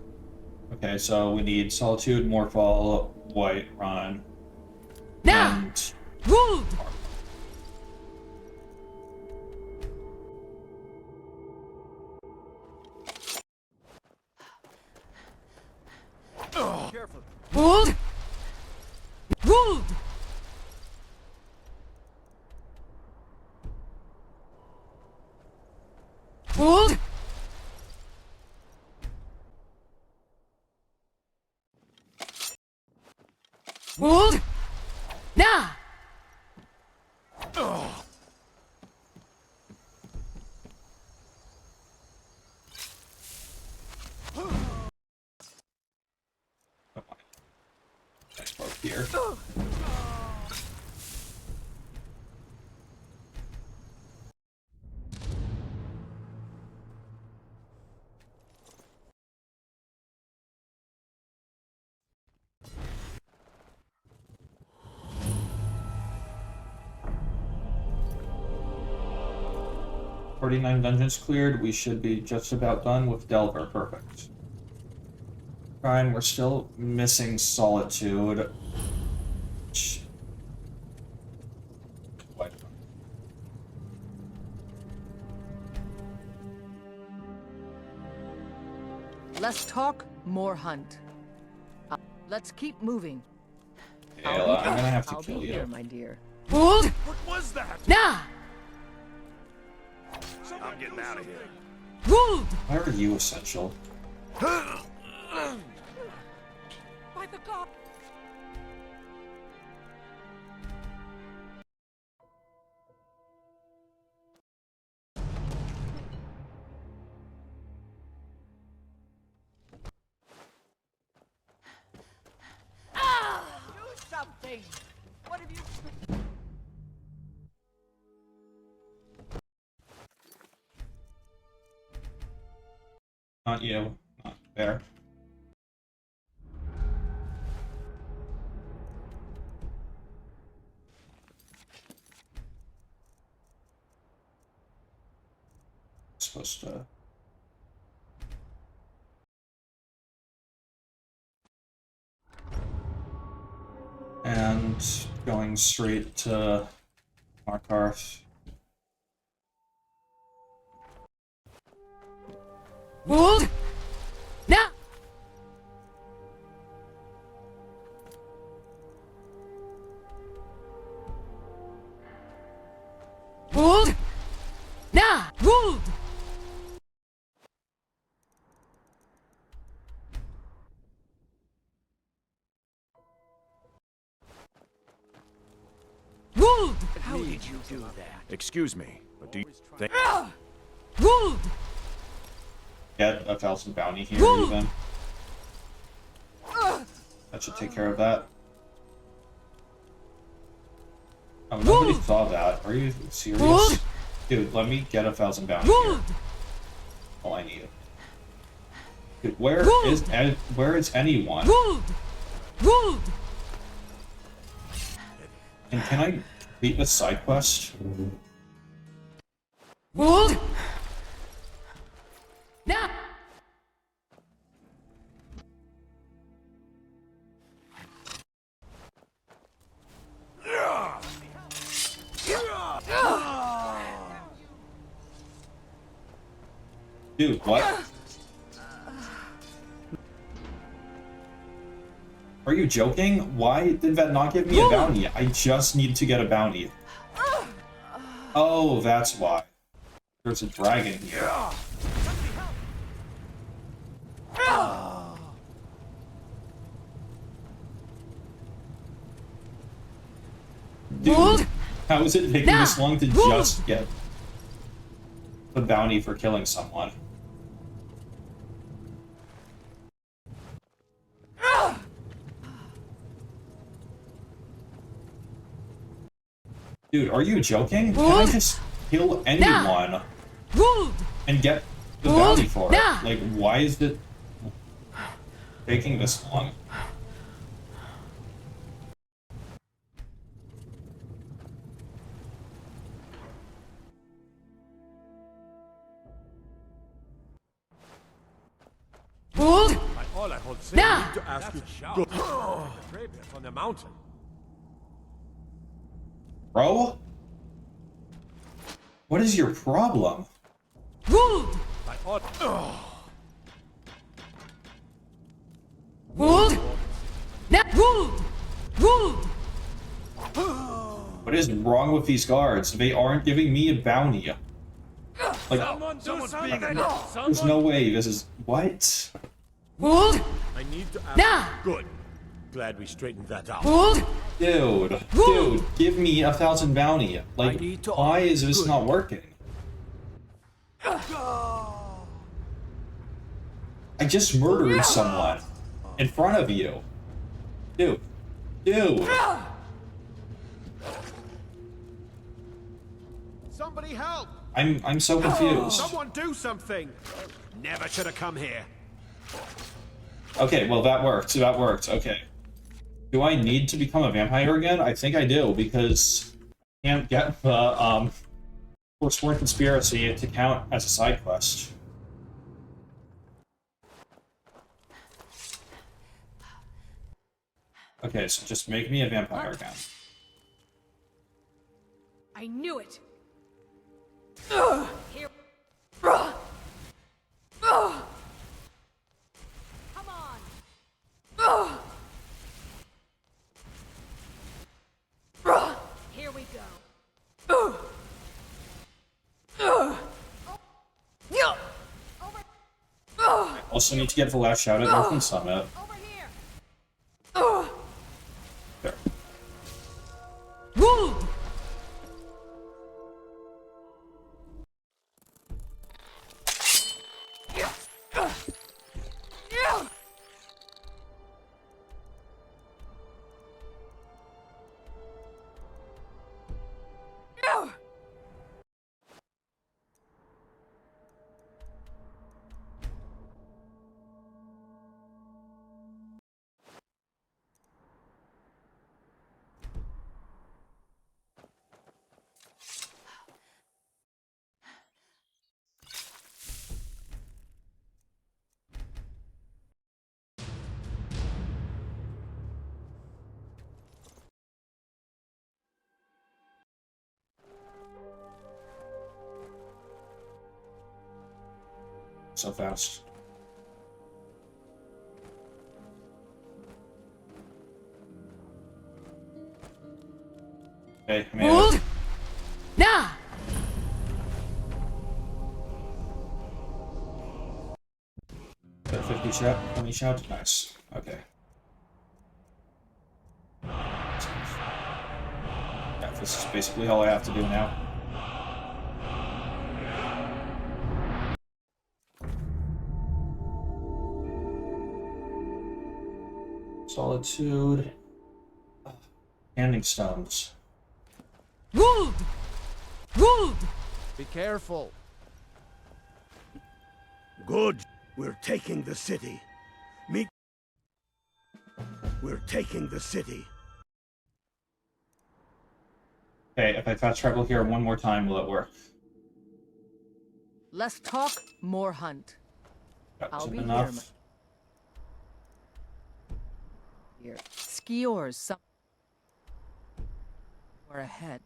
Okay, so we need Solitude, Morphal, White, Ron, and... Hold! Careful. Hold! Hold! Hold! Hold! Nah! Next part here. "49 dungeons cleared. We should be just about done with Delver. Perfect. Fine, we're still missing Solitude. What? Less talk, more hunt. Let's keep moving. Ayla, I'm gonna have to I'll kill be you. here, my dear. Hold! What was that? Nah! I'm getting out of here. Hold! Why are you essential? By the god! Do something! What have you... Not you. Not there. Supposed to... And going straight to Markarth. Hold! Nah! Hold! Nah! Hold! Hold! How did you do that? Excuse me, but do you think... Hold! Get a 1,000 bounty here, even. That should take care of that. Oh, nobody saw that. Are you serious? Dude, let me get a 1,000 bounty here. All I need. Dude, where is anyone? And can I complete this side quest? Hold! Now! Dude, what? Are you joking? Why did that not give me a bounty? I just need to get a bounty. Oh, that's why. There's a dragon here. Dude, how is it taking this long to just get the bounty for killing someone? Dude, are you joking? Can I just kill anyone and get the bounty for it? Like, why is it taking this long? Hold! All I hold say, I need to ask you. Go. On the mountain. Bro? What is your problem? Hold! Hold! Now, hold! Hold! What is wrong with these guards? They aren't giving me a bounty. Like, there's no way this is... What? Hold! I need to ask. Now! Good. Glad we straightened that out. Hold! Dude, give me 1,000 bounty. Like, why is this not working? I just murdered someone in front of you. Dude. Somebody help! I'm so confused. Someone do something! Never should have come here. Okay, well that worked. Okay. Do I need to become a vampire again? I think I do, because I can't get the Forsworn Conspiracy to count as a side quest. Okay, so just make me a vampire again. I knew it! Here. Come on! Here we go. I also need to get the last shout at Northern Summit. There. Woo! So fast. Okay, I made it. Now! Got 50 shout, 20 shout, nice. Okay. Yeah, this is basically all I have to do now. Solitude. Standing stones. Wood! Wood! Be careful. Good. We're taking the city. We're taking the city. Okay, if I fast travel here one more time, will it work? Less talk, more hunt. That I'll wasn't be enough. here. Skiors, some. We're ahead.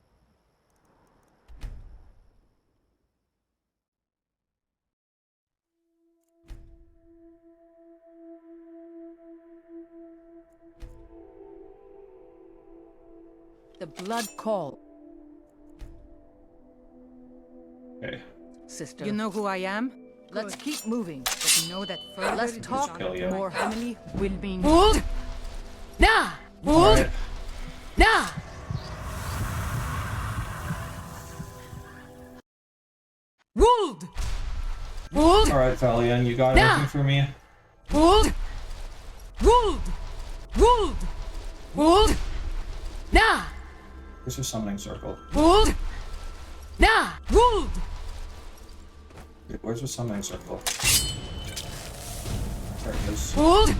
The blood call. Okay. Sister. You know who I am? Let's keep moving. But know that further Let's talk, kill you. more family will be. Wold! Nah! Wold! Alright. Nah! Wold! Wold! Alright, Valian, you got anything for me? Wold! Wold! Wold! Wold! Nah! Where's your summoning circle? Wold! Nah! Wold! Wait, where's the summoning circle? There it is. Wold!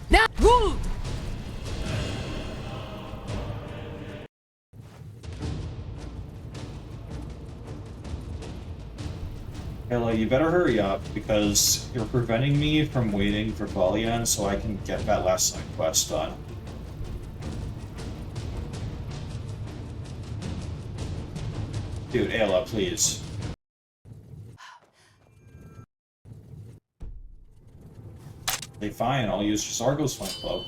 Nah! Wold! Ayla, you better hurry up, because you're preventing me from waiting for Valian so I can get that last side quest done. Dude, Ayla, please. Okay, fine, I'll use Sargo's Flame Club.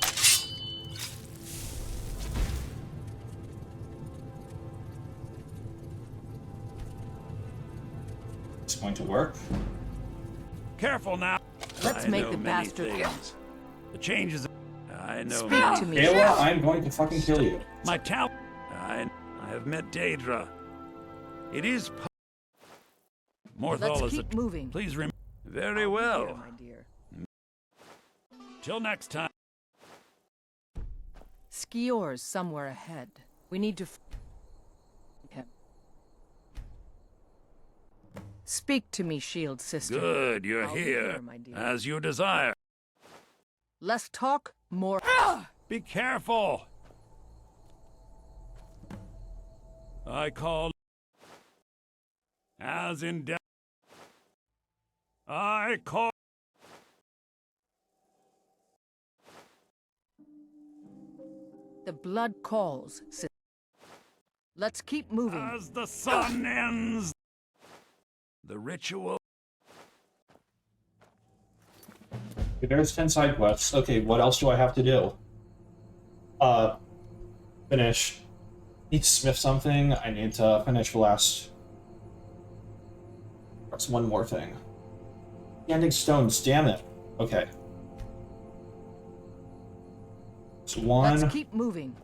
It's going to work. Careful now. Let's make the bastard. The changes. I know. Speak to me. Ayla, I'm going to fucking kill you. My talent. I have met Daedra. It is. Morthal Let's is keep moving. Please remember. Very well. Here, my dear. Till next time. Skiors somewhere ahead. We need to. Okay. Speak to me, shield sister. Good, you're I'll be here. my dear. As you desire. Less talk, more. Be careful. I call. As in death. I call. The blood calls. Sister. Let's keep moving. As the sun ends. The ritual. Okay, there's 10 side quests. Okay, what else do I have to do? Finish. Need to smith something. I need to finish the last. That's one more thing. Standing stones, damn it. Okay. So one. Let's keep moving.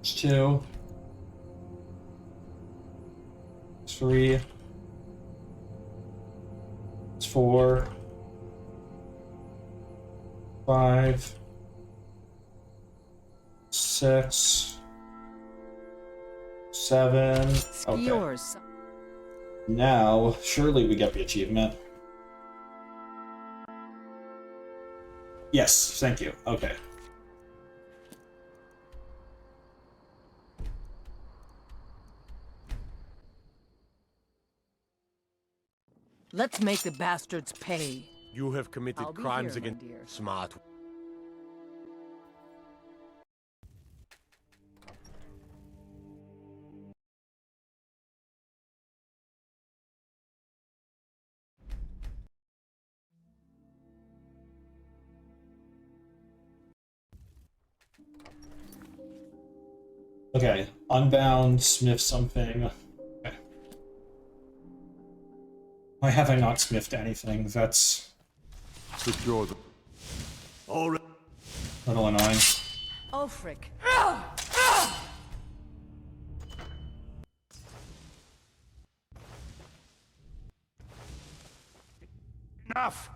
It's 2. It's 3. It's 4. 5. 6. 7. Okay. Yours. Now, surely we get the achievement. Yes, thank you. Okay. Let's make the bastards pay. You have committed I'll be crimes here, my against dear. smart. Okay, unbound, smith something. Okay. Why have I not smithed anything? That's Secure the... a little annoying. Oh, frick. Enough.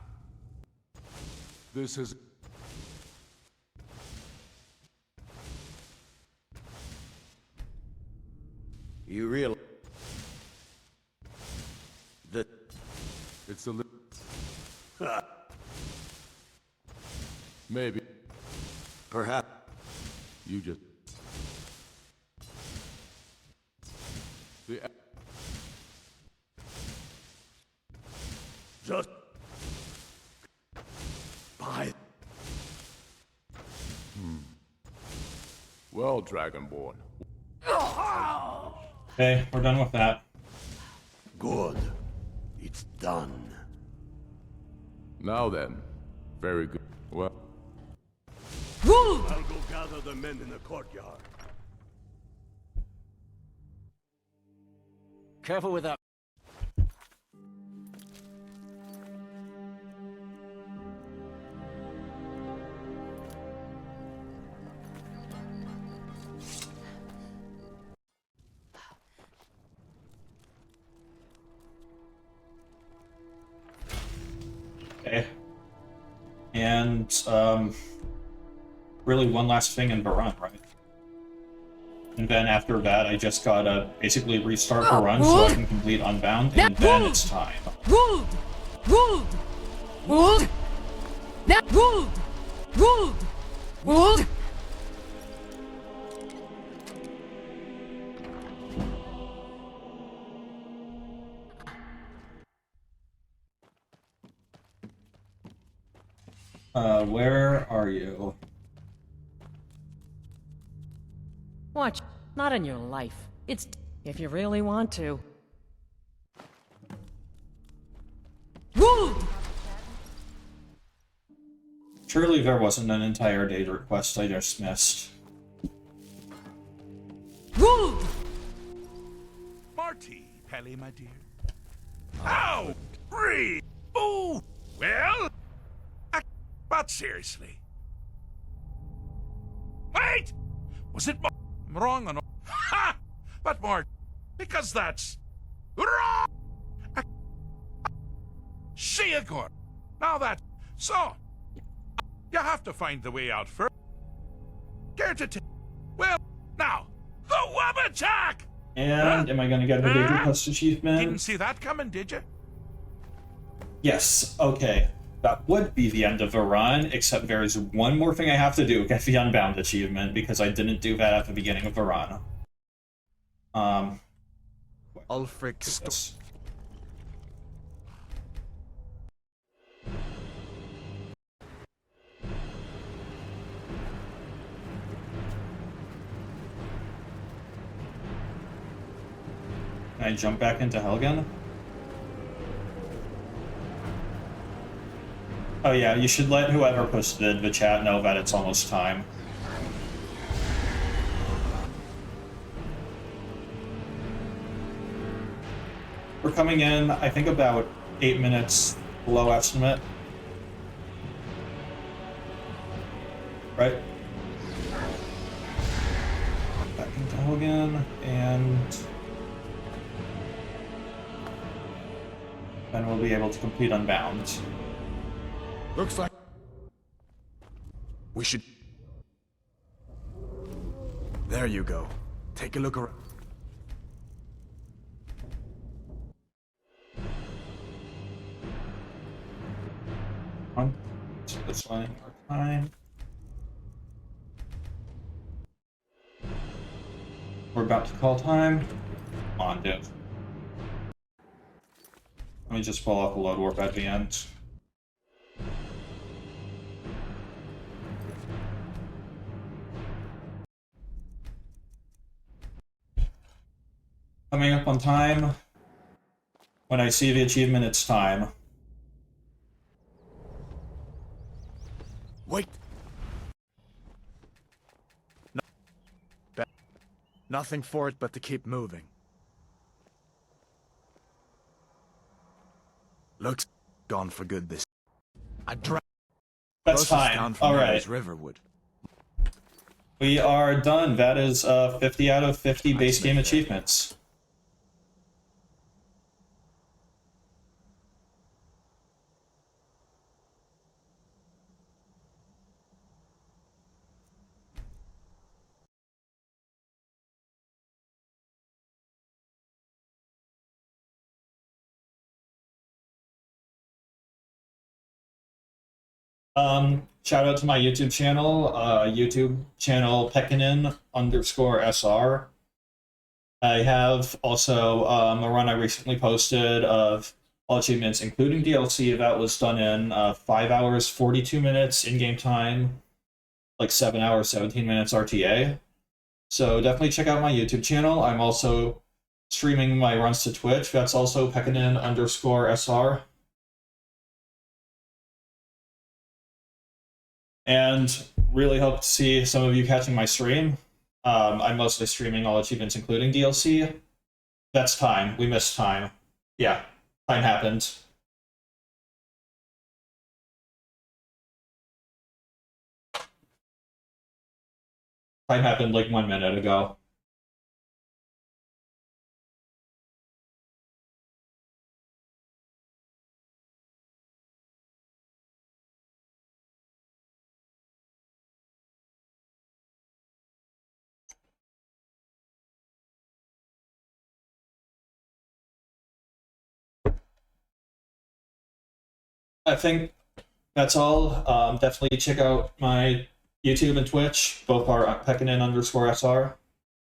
This is... You realize that It's a li... Maybe. perhaps You just... The... Just... Bye. Well, Dragonborn. Okay, we're done with that. Good. It's done. Now then. Very good. Well... Wood! I'll go gather the men in the courtyard. Careful with that. Okay. And, really one last thing in Barun, right? And then after that, I just gotta basically restart Barun so I can complete Unbound, and then it's time. Wood! Wood! Wood! Wood! Wood! Wood! Where are you? Watch. Not in your life. It's if you really want to. Wood! Surely there wasn't an entire date request I just missed. Wood! Marty, Pelly, my dear. Ow! Breathe! Ooh! Well? But seriously. Wait! Was it I'm wrong on... Ha! But more... Because that's... Wrong! See you, good. Now that... So... You have to find the way out first. Care to take... Well, now... The web attack! And am I gonna get the date request achievement? Didn't see that coming, did you? Yes, okay. That would be the end of the run, except there is one more thing I have to do, get the Unbound achievement, because I didn't do that at the beginning of the run. Ulfric. Can I jump back into Helgen? Oh yeah, you should let whoever posted the chat know that it's almost time. We're coming in, I think, about 8 minutes below estimate. Right? Back into Helgen, and then we'll be able to complete Unbound. Looks like we should... There you go. Take a look around. So this one, our time. We're about to call time. Come on, dude. Let me just pull off a load warp at the end. Coming up on time. When I see the achievement, it's time. Wait. Nothing for it but to keep moving. Looks gone for good this. That's fine. All right. Riverwood. We are done. That is 50 out of 50 base game achievements. shout out to my YouTube channel, pekkanen_SR. I have also a run I recently posted of all achievements, including DLC, that was done in 5 hours, 42 minutes in-game time, like 7 hours, 17 minutes RTA. So definitely check out my YouTube channel. I'm also streaming my runs to Twitch. That's also pekkanen_SR. And really hope to see some of you catching my stream. I'm mostly streaming all achievements, including DLC. That's time. We missed time. Yeah, time happened. Time happened like 1 minute ago. I think that's all. Definitely check out my YouTube and Twitch. Both are pekkanen_SR.